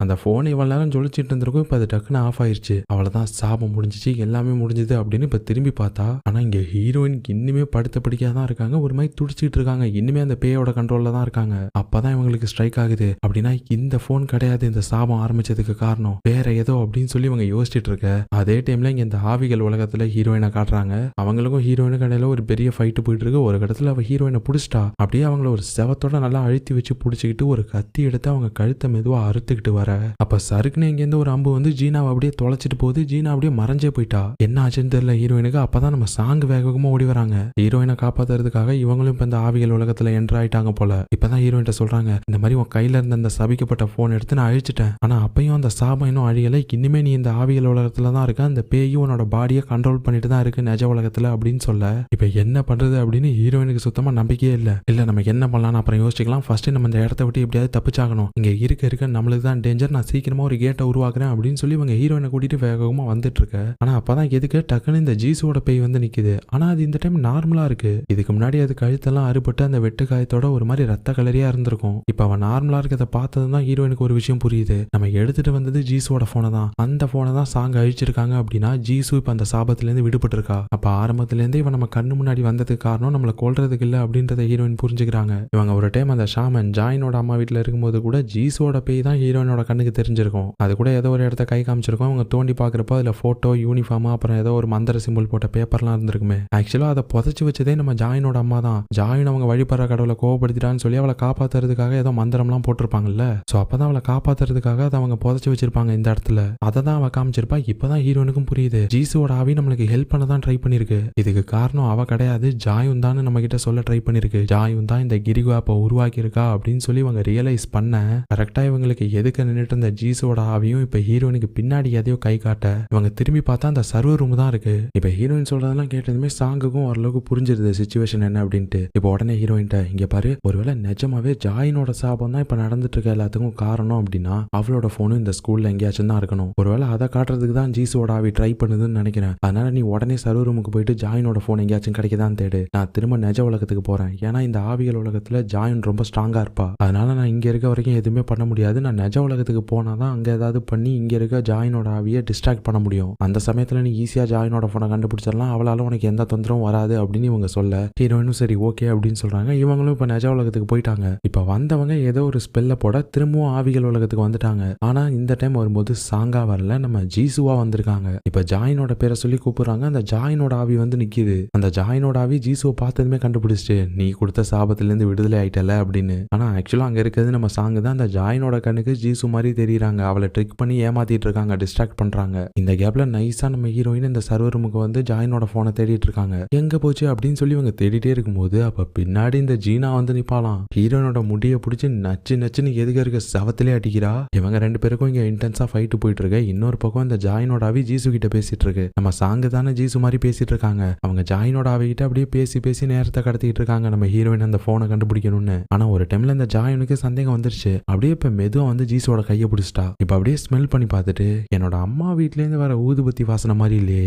அந்த போன் இவ்வளவு நேரம் ஜொலிச்சிட்டு இருந்திருக்கும். இப்ப அது டக்குன்னு ஆஃப் ஆயிருச்சு. அவ்வளவுதான், சாபம் முடிஞ்சிச்சு, எல்லாமே முடிஞ்சது அப்படின்னு இப்ப திரும்பி பார்த்தா, ஆனா இங்க ஹீரோயின் இன்னுமே படுத்த படிக்காதான் இருக்காங்க. ஒரு மாதிரி துடிச்சிட்டு இருக்காங்க. இன்னுமே அந்த பேயோட கண்ட்ரோல்ல தான் இருக்காங்க. அப்பதான் இவங்களுக்கு ஸ்ட்ரைக் ஆகுது. அப்படின்னா இந்த போன் கிடையாது இந்த சாபம் ஆரம்பிச்சதுக்கு காரணம், வேற ஏதோ அப்படின்னு சொல்லி இவங்க யோசிச்சுட்டு இருக்க. அதே டைம்ல இங்க இந்த ஆவிகள் உலகத்துல ஹீரோயினை காட்டுறாங்க. அவங்களுக்கும் ஹீரோயினுக்கு இடையில ஒரு பெரிய ஃபைட் போயிட்டு இருக்கு. ஒரு இடத்துல அவ ஹீரோயினை புடிச்சிட்டா. அப்படியே அவங்கள ஒரு செவத்தோட நல்லா அழுத்தி வச்சு புடிச்சுக்கிட்டு ஒரு கத்தி எடுத்து அவங்க கழுத்தை மெதுவா அறுத்துக்கிட்டு வர. அப்ப சருக்குன்னு இங்க இருந்து ஒரு அம்பு வந்து ஜீனாவை அப்படியே தொலைச்சிட்டு போகுது. ஜீனா அப்படியே மறைஞ்சே போயிட்டா. என்ன ஆச்சுன்னு தெரியல ஹீரோயினுக்கு. அப்பதான் நம்ம சாங் வேகமா ஓடி வராங்க. ஹீரோயினை காப்பாத்துறதுக்காக இவங்களும் இப்ப இந்த ஆவிகள் உலகத்துல என்டர் ஆயிட்டாங்க போல. இப்பதான் ஹீரோயின் சொல்றாங்க, இந்த மாதிரி உன் கையில இருந்த அந்த சபிக்கப்பட்ட போன் எடுத்து நான் அழிச்சிட்டேன். ஆனா அப்பயும் அந்த சாபம் இன்னும் அழியலை. இனிமே நீ இந்த ஆவிகள் உலகத்துல தான் இருக்க. அந்த பேயும் உன்னோட பாடியை கண்ட்ரோல் பண்ணிட்டு தான் இருக்கு நிஜ உலகத்துல அப்படின்னு சொல்ல. இப்ப என்ன பண்றது அப்படின்னு ஹீரோயினுக்கு சுத்தமா நம்பிக்கையே இல்ல நம்ம என்ன பண்ணலாம் அப்புறம் யோசிச்சுக்கலாம். ஃபர்ஸ்ட் நம்ம இந்த இடத்த விட்டு எப்படியாவது தப்பிச்சாகணும். இங்க இருக்க நம்மளுக்கு தான் டேஞ்சர். நான் சீக்கிரம் சீக்கிரமா ஒரு கேட்டை உருவாக்குறேன் அப்படின்னு சொல்லி இவங்க ஹீரோயினை கூட்டிட்டு வேகமா வந்துட்டு இருக்க. ஆனா அப்பதான் எதுக்கு டக்குன்னு இந்த ஜீசுவோட பேய் வந்து நிக்குது. ஆனா அது இந்த டைம் நார்மலா இருக்கு. இதுக்கு முன்னாடி அது கழுத்தெல்லாம் அறுபட்டு அந்த வெட்டு காயத்தோட ஒரு மாதிரி ரத்த கலரியா இருந்திருக்கும். இப்ப அவன் நார்மலா இருக்கிறத பார்த்ததும் தான் ஹீரோயினுக்கு ஒரு விஷயம் புரியுது. நம்ம எடுத்துட்டு வந்தது ஜீசுவோட போனை தான். அந்த போனை தான் சாங் அழிச்சிருக்காங்க அப்படின்னா ஜீசு இப்ப அந்த சாபத்துல இருந்து விடுபட்டு இருக்கா. அப்ப ஆரம்பத்துல இருந்து இவன் நம்ம கண்ணு முன்னாடி வந்ததுக்கு காரணம் நம்மள கொல்றதுக்கு இல்ல அப்படின்றத ஹீரோயின் புரிஞ்சுக்கிறாங்க. இவங்க ஒரு டைம் அந்த ஷாமன் ஜாயினோட அம்மா வீட்டுல இருக்கும்போது கூட ஜீசுவோட பேய் தான் ஹீரோயினோட கண்ணுக்கு தெரிஞ்சிருக்கும். அது கூட ஏதோ ஒரு இடத்த கை காமிச்சிருக்கோம். அவங்க தோண்டி பாக்குறப்ப அதுல போட்டோ, யூனிஃபார்ம், அப்புறம் ஏதோ ஒரு மந்திர சிம்பிள் போட்ட பேப்பர்லாம் இருந்திருக்குமே. ஆக்சுவலா அதை புதைச்சு வச்சதே நம்ம ஜாயினோட அம்மா தான். ஜாயின் அவங்க வழிபடுற கடவுளை கோவப்படுத்திட்டான்னு சொல்லி அவளை காப்பாத்துறதுக்காக ஏதோ மந்திரம்லாம் போட்டிருப்பாங்கல்ல. சோ அப்பதான் அவளை காப்பாத்துறதுக்காக அதை அவங்க புதைச்சு வச்சிருப்பாங்க இந்த இடத்துல. அதை தான் அவ காமிச்சிருப்பா. இப்பதான் ஹீரோனுக்கும் புரியுது ஜீசுவோட ஆவி நம்மளுக்கு ஹெல்ப் பண்ண தான் ட்ரை பண்ணிருக்கு. இதுக்கு காரணம் அவ கிடையாது, ஜாயும் தான் நம்ம கிட்ட சொல்ல ட்ரை பண்ணிருக்கு. ஜாயும் தான் இந்த கிரிகு ஆப்பை உருவாக்கி இருக்கா அப்படின்னு சொல்லி இவங்க ரியலைஸ் பண்ண கரெக்டா இவங்களுக்கு எதுக்கு நின்றுட்டு இருந்த ஜீசுவோட ஆவியும் இப்ப ஹீரோனுக்கு பின்னாடி எதையோ கை காட்ட இவங்க திரும்பி பார்த்தா அந்த சர்வர் ரூம் தான் இருக்கு. இப்ப ஹீரோயின் சொல்றதெல்லாம் கேட்டதுமே சாங்குக்கும் ஓரளவுக்கு புரிஞ்சிருது சிச்சுவேஷன் என்ன அப்படின்ட்டு. இப்ப உடனே ஹீரோயின்ட்ட இங்க பாரு, ஒருவேளை நிஜமாவே ஜாயினோட சாபம் தான் இப்ப நடந்துட்டு இருக்க எல்லாத்துக்கும் காரணம் அப்படின்னா அவளோட போனும் இந்த ஸ்கூல்ல எங்கேயாச்சும் தான் இருக்கணும். ஒருவேளை அதை காட்டுறதுக்கு தான் ஜீசுவோட ஆவி ட்ரை பண்ணுதுன்னு நினைக்கிறேன். அதனால நீ உடனே சர்வர் ரூமுக்கு போயிட்டு ஜாயினோட போன் எங்கேயாச்சும் கிடைக்குதான் தேடு. நான் திரும்ப நிஜ உலகத்துக்கு போறேன். ஏன்னா இந்த ஆவிகள் உலகத்துல ஜாயின் ரொம்ப ஸ்ட்ராங்கா இருப்பா. அதனால நான் இங்க இருக்க வரைக்கும் எதுவுமே பண்ண முடியாது. நான் நிஜ உலகத்துக்கு போனாதான் அங்க ஏதாவது பண்ணி இங்க இருக்க ஜாயினோட ஆவியை டிஸ்ட்ராக்ட் பண்ண முடியும். அந்த சமயத்துல நீ ஈஸியா ஜாயினோட போனை கண்டுபிடிச்சிடலாம். அவளால உனக்கு எந்த தொந்தரவும் வராது அப்படின்னு இவங்க சொல்ல ஹீரோயினும் சரி ஓகே அப்படின்னு சொல்றாங்க. இவங்களும் இப்ப நிஜ உலகத்துக்கு போயிட்டாங்க. இப்ப வந்தவங்க ஏதோ ஒரு ஸ்பெல்ல போட திரும்பவும் ஆவிகள் உலகத்துக்கு வந்துட்டாங்க. ஆனா இந்த டைம் வரும்போது சாங்கா வரல, நம்ம ஜீசுவா வந்திருக்காங்க. இப்ப ஜாயினோட பேரை சொல்லி கூப்பிடுறாங்க. அந்த ஜாயினோட ஆவி வந்து நிக்குது. அந்த ஜாயினோட ஆவி ஜீசுவை பார்த்ததுமே கண்டுபிடிச்சிட்டு நீ கொடுத்த சாபத்துல இருந்து விடுதலை ஆயிட்டல அப்படின்னு. ஆனா ஆக்சுவலா அங்க இருக்கிறது நம்ம சாங்கு தான். அந்த ஜாயினோட கண்ணுக்கு ஜீசு மாதிரி தெரியுறாங்க. அவளை ட்ரிக் பண்ணி ஏமாத்திட்டு இருக்காங்க, டிஸ்ட்ராக்ட் பண்றாங்க. இந்த கேப்ல நைஸா நம்ம ஹீரோயின் இந்த சர்வர் ரூமுக்கு வந்து ஜாயினோட போனை தேடிட்டு இருக்காங்க. எங்க போச்சு அப்படின்னு சொல்லி இவங்க தேடிட்டே இருக்கும்போது அப்ப பின்னாடி இந்த ஜீனா வந்து நிப்பாலாம். ஹீரோயினோட முடியை பிடிச்சி நச்சு நச்சுன்னு எதுக்க இருக்க சவத்திலே அடிக்கிறா. இவங்க ரெண்டு பேருக்கும் இங்க இன்டென்ஸா ஃபைட் போயிட்டு இருக்கு. இன்னொரு பக்கம் இந்த ஜாயினோட ஆவி ஜீசு கிட்ட பேசிட்டு இருக்கு. நம்ம சாங்கு தானே ஜீசு மாதிரி பேசிட்டு இருக்காங்க. அவங்க ஜாயினோட ஆவி கிட்ட அப்படியே பேசி பேசி நேரத்தை கடத்திட்டு இருக்காங்க நம்ம ஹீரோயின் அந்த போனை கண்டுபிடிக்கணும்னு. ஆனா ஒரு டைம்ல இந்த ஜாயினுக்கு சந்தேகம் வந்துருச்சு. அப்படியே இப்ப மெதுவா வந்து ஜீசுவோட கையை பிடிச்சிட்டா. இப்ப அப்படியே ஸ்மெல் பண்ணி பார்த்துட்டு என்னோட அம்மா வீட்ல இருந்து வர ஊதுபத்தி வாசனை மாதிரி இல்லையே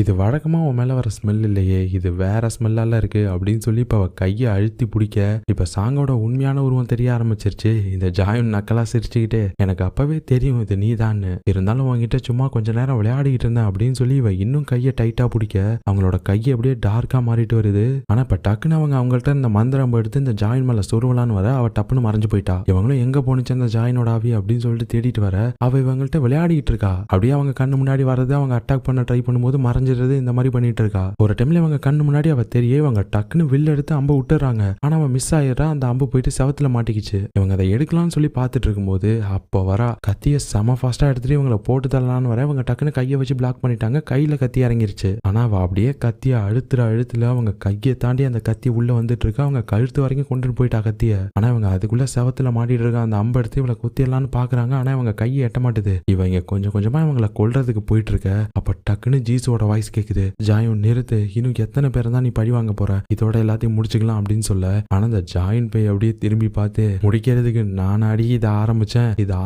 இது வழக்கமா உன் மேல வர ஸ்மெல் இல்லையே, இது வேற ஸ்மெல்லால இருக்கு அப்படின்னு சொல்லி இப்ப அவ கையை அழுத்தி பிடிக்க இப்ப சாங்கோட உண்மையான உருவம் தெரிய ஆரம்பிச்சிருச்சு. இந்த ஜாயின் நக்கலா சிரிச்சுக்கிட்டு எனக்கு அப்பவே தெரியும் இது நீதான்னு, இருந்தாலும் உங்ககிட்ட சும்மா கொஞ்ச நேரம் விளையாடிக்கிட்டு இருந்தேன் அப்படின்னு சொல்லி இவ இன்னும் கையை டைட்டா பிடிக்க அவங்களோட கையை அப்படியே டார்க்கா மாறிட்டு வருது. ஆனா இப்ப டக்குன்னு அவங்கள்ட்ட இந்த மந்திரம் எடுத்து இந்த ஜாயின் மேல சொருவலான்னு வர அவ டப்புன்னு மறைஞ்சு போயிட்டா. இவங்களும் எங்க போனுச்சு அந்த ஜாயினோட ஆவி அப்படின்னு சொல்லிட்டு தேடிட்டு வர அவ இவங்கள்ட்ட விளையாடிட்டு இருக்கா. அப்படியே அவங்க கண்ணு முன்னாடி வர்றது, அவங்க அட்டாக் பண்ண ட்ரை பண்ணும்போது மறைஞ்சிடுறது, இந்த மாதிரி பண்ணிட்டு இருக்கா. ஒரு டைம்ல இவங்க கண்ணு முன்னாடி அவ தெரிய இவங்க டக்குன்னு வில் எடுத்து அம்பு விட்டுறாங்க. ஆனா அவன் மிஸ் ஆயிடுறா. அந்த அம்பு போயிட்டு செவத்துல மாட்டிக்கிச்சு. இவங்க அதை எடுக்கலாம்னு சொல்லி பார்த்துட்டு இருக்கும்போது அப்போ வர கத்திய செம ஃபாஸ்டா எடுத்துட்டு இவங்களை போட்டு தரலான்னு வர இவங்க டக்குன்னு கையை வச்சு பிளாக் பண்ணிட்டாங்க. கையில கத்தி இறங்கிருச்சு. ஆனா அவ அப்படியே கத்திய அழுத்துல அவங்க கையை தாண்டி அந்த கத்தி உள்ள வந்துட்டு இருக்கா. அவங்க கழுத்து வரைக்கும் கொண்டுட்டு போயிட்டா கத்திய. ஆனா இவங்க அதுக்குள்ள செவத்துல மாட்டிட்டு இருக்க அந்த அம்பு எடுத்து இவளை குத்திடலான்னு பாக்குறாங்க. ஆனா இவங்க கையை எட்ட மாட்டுது. இவங்க கொஞ்சம் கொஞ்சமா இவங்களை கொல்றதுக்கு போயிட்டு இருக்க அப்ப டக்குன்னு ஜீசுவோட வாய்ஸ் கேக்குது. ஜாயின் நிறுத்து, இன்னும் எத்தனை பேரை தான் நீ பழி வாங்க போற, இதோட எல்லாத்தையும் முடிச்சுக்கலாம் அப்படின்னு சொல்ல. ஆனா அந்த ஜாயின் போய் அப்படியே திரும்பி பார்த்து முடிக்கிறதுக்கு நான் அடி இதை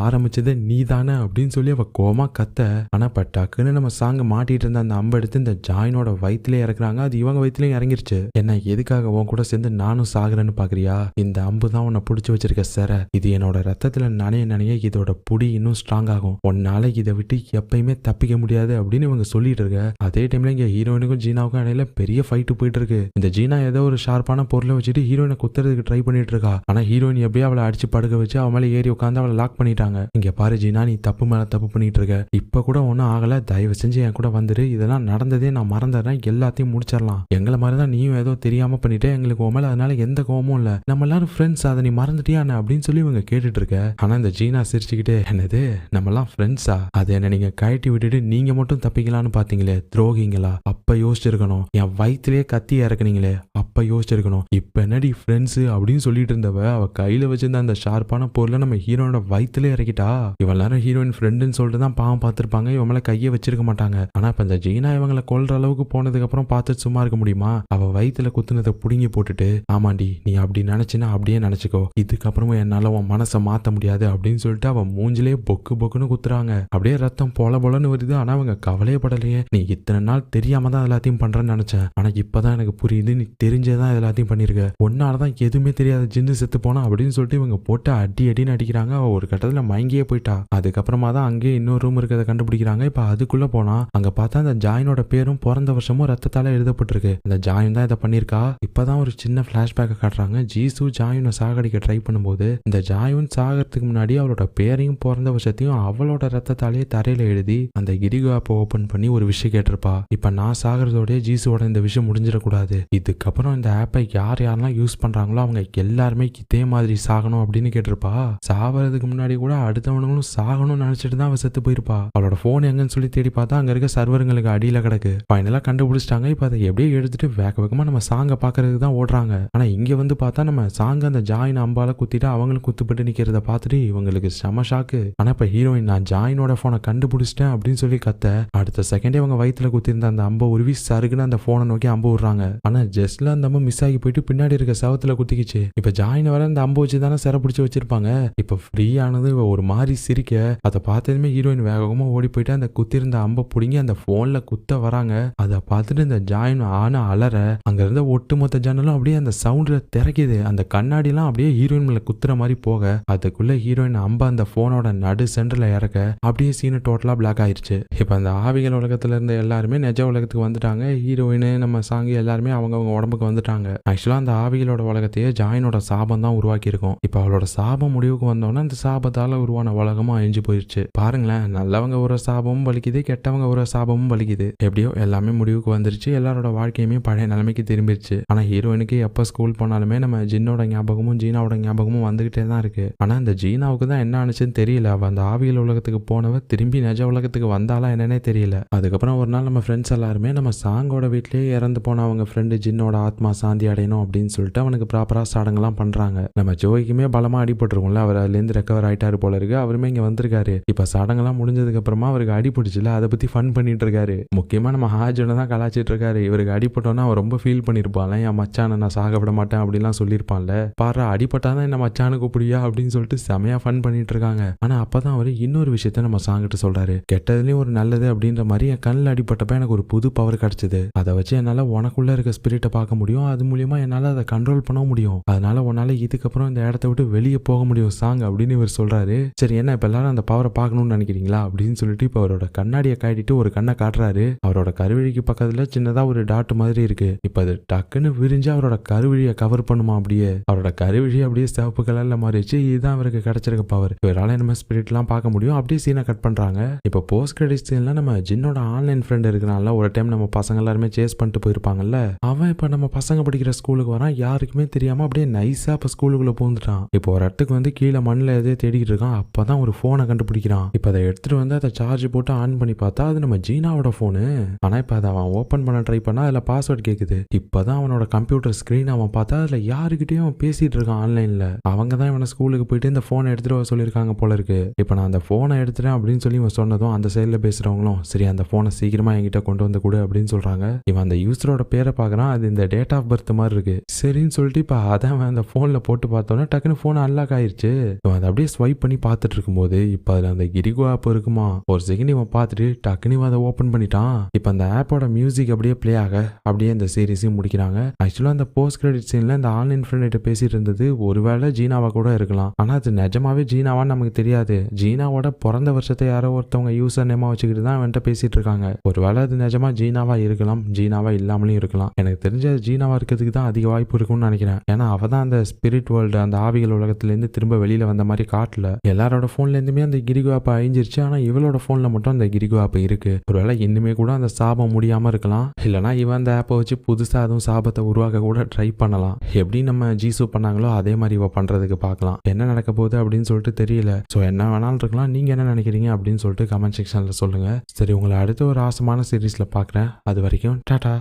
ஆரம்பிச்சது நீ தானே அப்படின்னு சொல்லி அவ கோமா கத்த. ஆனா இப்ப டக்குன்னு நம்ம சாங்க மாட்டிட்டு இருந்த அந்த அம்பு எடுத்து இந்த ஜாயினோட வயிற்றுல இறக்குறாங்க. அது இவங்க வயிற்றுலயும் இறங்கிருச்சு. என்ன எதுக்காக உன் கூட சேர்ந்து நானும் சாகுறேன்னு பாக்குறியா? இந்த அம்பு தான் உன்னை பிடிச்சி வச்சிருக்க சார, இது என்னோட ரத்தத்துல நனைய இதோட புடி இன்னும் ஸ்ட்ராங் ஆகும். உன்னால இதை விட்டு எப்பயுமே தப்பிக்க முடியாது அப்படின்னு இவங்க சொல்லிட்டு இருக்க. அதே டைம்ல இங்க ஹீரோயினுக்கும் ஜீனாவுக்கும் இடையில பெரிய ஃபைட் போயிட்டு இருக்கு. இந்த ஜீனா ஏதோ ஒரு ஷார்ப்பான பொருளை வச்சுட்டு ஹீரோயினை குத்துறதுக்கு ட்ரை பண்ணிட்டு இருக்கா. ஆனா ஹீரோயின் எப்படியே அவளை அடிச்சு படுக்க வச்சு அவன் மேல ஏறி உட்காந்து அவளை லாக் பண்ணிட்டாங்க. இங்க பாரு ஜீனா, நீ தப்பு மேல தப்பு பண்ணிட்டு இருக்க. இப்ப கூட ஒன்னும் ஆகல, தயவு செஞ்சு என் கூட வந்துரு. இதெல்லாம் நடந்ததே நான் மறந்துடுறேன், எல்லாத்தையும் முடிச்சிடலாம். எங்களை மாதிரிதான் நீயும் ஏதோ தெரியாம பண்ணிட்டு எங்களுக்கு உன் மேல அதனால எந்த கோவமும் இல்ல, நம்ம எல்லாரும் ஃப்ரெண்ட்ஸ், அதை நீ மறந்துட்டியானே அப்படின்னு சொல்லி இவங்க கேட்டுட்டு இருக்க. ஆனா இந்த ஜீனா சிரிச்சுக்கிட்டு என்னது நம்ம எல்லாம் ஃப்ரெண்ட்ஸா, அதை என்ன நீங்க கழட்டி விட்டுட்டு நீங்க மட்டும் தப்பிக்கலான்னு பாத்தீங்களே துரோகிங்களா, அப்ப யோசிச்சிருக்கணும். என் வயிற்றுலயே கத்தி இறக்குனீங்களே அப்ப யோசிச்சிருக்கணும். இப்ப என்னடி ஃப்ரெண்ட்ஸ் அப்படின்னு சொல்லிட்டு இருந்தவ அவ கையில வச்சிருந்த அந்த ஷார்ப்பான பொருளை நம்ம ஹீரோனோட வயிற்றுல இறக்கிட்டா. இவள் நேரம் ஹீரோயின் ஃப்ரெண்டுன்னு சொல்லிட்டு தான் பாவம் பார்த்திருப்பாங்க. இவன் மேல கையை வச்சிருக்க மாட்டாங்க. ஆனா இப்ப இந்த ஜீனா இவங்களை கொல்ற அளவுக்கு போனதுக்கு அப்புறம் பார்த்துட்டு சும்மா இருக்க முடியுமா? அவ வயிற்றுல குத்துனதை புடுங்கி போட்டுட்டு, ஆமாண்டி நீ அப்படி நினைச்சினா அப்படியே நினைச்சுக்கோ, இதுக்கப்புறமும் என்னால உன் மனசை மாத்த முடியாது அப்படின்னு சொல்லிட்டு அவன் மூஞ்சிலே பொக்கு பொக்குன்னு குத்துறாங்க. அப்படியே ரத்தம் பொல பொலன்னு வருது. ஆனா அவங்க கவலையே படலையே. நீ இத்தனை நாள் தெரியாம தான் எல்லாத்தையும் பண்றேன்னு நினைச்சேன், ஆனா இப்பதான் எனக்கு புரியுது நீ தெரிஞ்சேதான் எல்லாத்தையும் பண்ணிருக்க, ஒன்னாலதான் எதுவுமே தெரியாத ஜின்னு செத்து போனா அப்படின்னு சொல்லிட்டு இவங்க போட்டு அடின்னு அடிக்கிறாங்க. அவ ஒரு கட்டத்துல மயங்கியே போயிட்டா. அதுக்கப்புறமா தான் அங்கேயே இன்னொரு ரூம் இருக்கிறத கண்டுபிடிக்கிறாங்க. இப்ப அதுக்குள்ள போனா அங்க பார்த்தா அந்த ஜாயினோட பேரும் பிறந்த வருஷமும் ரத்தத்தால எழுதப்பட்டிருக்கு. அந்த ஜாயின் தான் இதை பண்ணிருக்கா. இப்பதான் ஒரு சின்ன பிளாஷ்பேக்கை காட்டுறாங்க. ஜீசு ஜாயினை சாகடிக்க ட்ரை பண்ணும்போது இந்த ஜாயின் சாகிறதுக்கு முன்னாடி அவளோட பேரையும் பிறந்த வருஷத்தையும் அவளோட ரத்தத்தாலேயே தரையில எழுதி அந்த கிரிகோ ஆப்பை ஓபன் பண்ணி ஒரு விஷயம் கேட்டிருப்பா. இப்ப நான் சாகிறதோடய ஜீசுவோட இந்த விஷயம் முடிஞ்சிடக்கூடாது. இதுக்கப்புறம் இந்த ஆப்பை யாரெல்லாம் யூஸ் பண்றாங்களோ அவங்க எல்லாருமே இதே மாதிரி சாகணும் அப்படின்னு கேட்டிருப்பா. சாவறதுக்கு முன்னாடி கூட அடுத்தவனுங்களும் சாகணும்னு நினைச்சிட்டு தான் அவ செத்து போயிருப்பா. அவளோட போன் எங்கன்னு சொல்லி தேடி பார்த்தா அங்க இருக்க சர்வருங்களுக்கு அடியில கிடக்கு. ஃபைனலா கண்டுபிடிச்சிட்டாங்க. இப்ப அதை எப்படியே எடுத்துட்டு வேகமா நம்ம சாங்க பாக்குறதுக்கு தான் ஓடுறாங்க. ஆனா இங்க வந்து பார்த்தா நம்ம சாங்க அந்த ஜாயின் அம்பால குத்திட்டு அவங்களும் குத்துப்பட்டு நிக்கிறத பார்த்துட்டு இவங்களுக்கு செம ஷாக்கு. ஆனா இப்ப ஹீரோயின் நான் ஜாயினோட போனை கண்டுபிடிச்சிட்டேன் அப்படின்னு சொல்லி கத்த, அடுத்த செகண்டே அவங்க வயிற்றுல குத்திருந்த அந்த அம்பை உருவி சருக்குன்னு அந்த போனை நோக்கி அம்பு விடுறாங்க. ஆனா ஜஸ்ட்ல அந்த அம்பு மிஸ் ஆகி போயிட்டு பின்னாடி இருக்க சவத்துல குத்திக்கிச்சு. இப்ப ஜாயின் வர அந்த அம்பு வச்சு தானே சிற பிடிச்சி வச்சிருப்பாங்க. இப்ப ஃப்ரீ ஆனது ஒரு மாதிரி சிரிக்க, அதை பார்த்ததுமே ஹீரோயின் வேகமா ஓடி போயிட்டு அந்த குத்திருந்த அம்பை பிடிங்கி அந்த போன்ல குத்த வராங்க. அதை பார்த்துட்டு இந்த ஜாயின் ஆனா அலற அங்க இருந்த ஒட்டுமொத்த ஜன்னலும் அப்படியே அந்த சவுண்ட்ல திறக்குது. அந்த கண்ணாடி எல்லாம் அப்படியே ஹீரோயின் மேல குத்துற மாதிரி போக அதுக்குள்ள ஹீரோயின் அம்ப அந்த போனோட நடு சென்டர்ல இறக்க அப்படியே சீனு டோட்டலா பிளாக் ஆயிருச்சு. இப்ப அந்த ஆவிகள் உலகத்துல இருந்த எல்லாருமே நிஜ உலகத்துக்கு வந்துட்டாங்க. ஹீரோயின் நம்ம சாங்கி எல்லாருமே அவங்க உடம்புக்கு வந்துட்டாங்க. ஆக்சுவலா அந்த ஆவிகளோட உலகத்தையே ஜாயினோட சாபம் தான் உருவாக்கி இருக்கும். இப்ப அவளோட சாபம் முடிவுக்கு வந்தோன்னா அந்த சாபத்தால உருவான உலகமும் அழிஞ்சு போயிருச்சு. பாருங்களேன், நல்லவங்க ஒரு சாபமும் வலிக்குது, கெட்டவங்க ஒரு சாபமும் வலிக்குது. எப்படியோ எல்லாமே முடிவுக்கு வந்துருச்சு. எல்லாரோட வாழ்க்கையுமே பழைய நிலைமைக்கு திரும்பிடுச்சு. ஆனா ஹீரோயினுக்கு எப்ப ஸ்கூல் போனாலுமே நம்ம ஜின்னோட ஞாபகமும் ஜீனாவோட ஞாபகமும் வந்துகிட்டே தான் இருக்கு. ஆனா அந்த ஜீனாவுக்கு தான் என்ன ஆனிச்சுன்னு தெரியல. அவ அந்த ஆவியல் உலகத்துக்கு போனவ திரும்பி நிஜ உலகத்துக்கு வந்தாலா என்னன்னே தெரியல. அதுக்கப்புறம் ஒரு நாள் நம்ம ஃப்ரெண்ட்ஸ் எல்லாருமே நம்ம சாங்கோட வீட்லயே இறந்து போன அவங்க ஃப்ரெண்டு ஜின்னோட ஆத்மா சாந்தி அடையணும் அப்படின்னு சொல்லிட்டு அவனுக்கு ப்ராப்பரா சடங்கெல்லாம் பண்றாங்க. நம்ம ஜோய்க்குமே பலமா அடிபட்டுருக்கும்ல, அவர் அதுல இருந்து ரெக்கவர் ஆயிட்டாரு போல இருக்கு. அவருமே இங்க வந்திருக்காரு. இப்ப சடங்கெல்லாம் முடிஞ்சதுக்கு அப்புறமா அவருக்கு அடிபட்டுச்சுல, அதை பத்தி ஃபன் பண்ணிட்டு இருக்காரு. முக்கியமா நம்ம ஹாஜனை தான் கலாச்சிட்டு இருக்காரு. இவருக்கு அடிபட்டோன்னா அவர் ரொம்ப ஃபீல் பண்ணிருப்பான்ல, என் மச்சான நான் சாக விட மாட்டேன் அப்படின்லாம் சொல்லியிருப்பான்ல. பாரு அடிபட்டாதான் என்ன மச்சானுக்கு புரியா அப்படின்னு சொல்லிட்டு செமையா ஃபன் பண்ணிட்டு இருக்காங்க. ஆனா அப்பதான் அவரு இன்னொரு விஷயத்த நம்ம சாங்கிட்ட சொல்றாரு. கெட்டதுலயும் ஒரு நல்லது அப்படின்ற மாதிரி என் கண்ணில் அடிபட்டப்ப எனக்கு ஒரு புது பவர் கிடைச்சது. அதை வச்சு என்னால உனக்குள்ள இருக்க ஸ்பிரிட்டை பார்க்க முடியும். அது மூலியமா என்னால அதை கண்ட்ரோல் பண்ண முடியும். அதனால உன்னால இதுக்கப்புறம் இந்த இடத்த விட்டு வெளியே போக முடியும் சாங் அப்படின்னு இவர் சொல்றாரு. சரி என்ன இப்ப எல்லாரும் அந்த பவரை பார்க்கணும்னு நினைக்கிறீங்களா அப்படின்னு சொல்லிட்டு இப்ப அவரோட கண்ணாடியை காட்டிட்டு ஒரு கண்ணை காட்டுறாரு. அவரோட கருவிழிக்கு பக்கத்துல சின்னதா ஒரு டாட் மாதிரி இருக்கு. இப்ப அது டக்குன்னு விரிஞ்சு அவரோட கருவிழியை கவர் பண்ணுமா. அப்படியே அவரோட கருவிழி அப்படியே சிவப்பு கலர்ல மாறிடுச்சு. இதுதான் அவருக்கு கிடைச்சிருக்க பவர். இவரால நம்ம ஸ்பிரிட் எல்லாம் பார்க்க முடியும். அப்படியே சீனை கட் பண்றாங்க. இப்ப போஸ்ட் கிரெடிட் சீன்ல நம்ம ஜின்னோட ஆன்லைன் ஃப்ரெண்ட் இருக்கிறனால ஒரு டைம் நம்ம பசங்க எல்லாருமே சேஸ் பண்ணிட்டு போயிருப்பாங்கல்ல, அவன் இப்ப நம்ம பசங்க படிக்கிற ஸ்கூலுக்கு வரான். யாருக்குமே தெரியாம அப்படியே நைஸா இப்ப ஸ்கூலுக்குள்ள பூந்துட்டான். இப்போ ஒரு இடத்துக்கு வந்து கீழே மண்ணில் எதே தேடிக்கிட்டு இருக்கான். அப்பதான் ஒரு போனை கண்டுபிடிக்கிறான். இப்ப அதை எடுத்துட்டு வந்து அதை சார்ஜ் போட்டு ஆன் பண்ணி பார்த்தா அது நம்ம ஜீனாவோட போனு. ஆனா இப்ப அதை அவன் ஓபன் பண்ண ட்ரை பண்ணா அதுல பாஸ்வேர்ட் கேக்குது. இப்பதான் அவனோட கம்ப்யூட்டர் ஸ்கிரீன் அவன் பார்த்தா அதுல யாருக்கிட்டையும் பேசிட்டு இருக்கான் ஆன்லைன்ல. அவங்க தான் இவனை ஸ்கூலுக்கு போயிட்டு இந்த போனை எடுத்துட்டு வர சொல்லியிருக்காங்க போல இருக்கு. இப்ப நான் அந்த போனை எடுத்துட்டேன் அப்படின்னு சொல்லி இவன் சொன்னதும் அந்த சைட்ல பேசுறவங்களும் சரி அந்த போனை சீக்கிரமா என்கிட்ட கொண்டு வந்து கொடு அப்படின்னு சொல்றாங்க. இவன் அந்த யூசரோட பேரை பாக்குறான். அது இந்த டேட் ஆஃப் பர்த் மாதிரி இருக்கு. சரின்னு சொல்லிட்டு இப்ப அதான் அந்த போன்ல போட்டு பார்த்தோன்னா டக்குன்னு போன் அன்லாக் ஆயிருச்சு. இவன் அதை அப்படியே ஸ்வைப் பண்ணி பார்த்துட்டு இருக்கும்போது இப்ப அதுல அந்த கிரிகோ ஆப் இருக்குமா. ஒரு செகண்ட் இவன் பார்த்துட்டு டக்குன்னு அதை ஓபன் பண்ணிட்டான். இப்ப அந்த ஆப்போட மியூசிக் அப்படியே பிளே ஆக அப்படியே இந்த சீரிஸையும் முடிக்கிறாங்க. ஆக்சுவலா அந்த போஸ்ட் கிரெடிட் சீன்ல இந்த ஆன்லைன் ஃப்ரெண்ட் பேசிட்டு இருந்தது ஒருவேளை ஜீனாவா கூட இருக்கலாம். ஆனா அது நிஜமாவே ஜீனாவான்னு நமக்கு தெரியாது. ஜீனாவோட பிறந்த வருஷத்தை யாரோ ஒருத்தவங்க யூசர் நேமா வச்சுக்கிட்டு தான் அவன்கிட்ட பேசிட்டு இருக்காங்க. ஒருவேளை அது நிஜமா ஜீனாவா இருக்கலாம், ஜீனாவா இல்லாமலும் இருக்கலாம். எனக்கு தெரிஞ்ச ஜீனாவா இருக்கிறதுக்கு தான் அதிக வாய்ப்பு இருக்கும்னு நினைக்கிறேன். ஏன்னா அவ தான் அந்த ஸ்பிரிட் வேர்ல்டு அந்த ஆவிகள் உலகத்துல இருந்து திரும்ப வெளியில வந்த மாதிரி காட்டல. எல்லாரோட போன்ல இருந்துமே அந்த கிரிகோ ஆப் அழிஞ்சிருச்சு. ஆனா இவளோட போன்ல மட்டும் அந்த கிரிகோ ஆப் இருக்கு. ஒருவேளை இன்னுமே கூட அந்த சாபம் முடியாம இருக்கலாம். இல்லனா இவன் அந்த ஆப்பை வச்சு புதுசா அதுவும் சாபத்தை உருவாக்க கூட ட்ரை பண்ணலாம். எப்படி நம்ம ஜீசு பண்ணாங்களோ அதே மாதிரி இவ பண்றதுக்கு பார்க்கலாம். என்ன நடக்க போகுது அப்படின்னு சொல்லிட்டு தெரியல. சோ என்ன வேணாலும் இருக்கலாம். நீங்க என்ன நினைக்கிறீங்க அப்படின்னு சொல்லிட்டு கமெண்ட் செக்ஷன்ல சொல்லுங்க. சரி, உங்களை அடுத்த ஒரு ஆசமான சீரீஸ்ல பாக்குறேன். அது வரைக்கும் டாடா.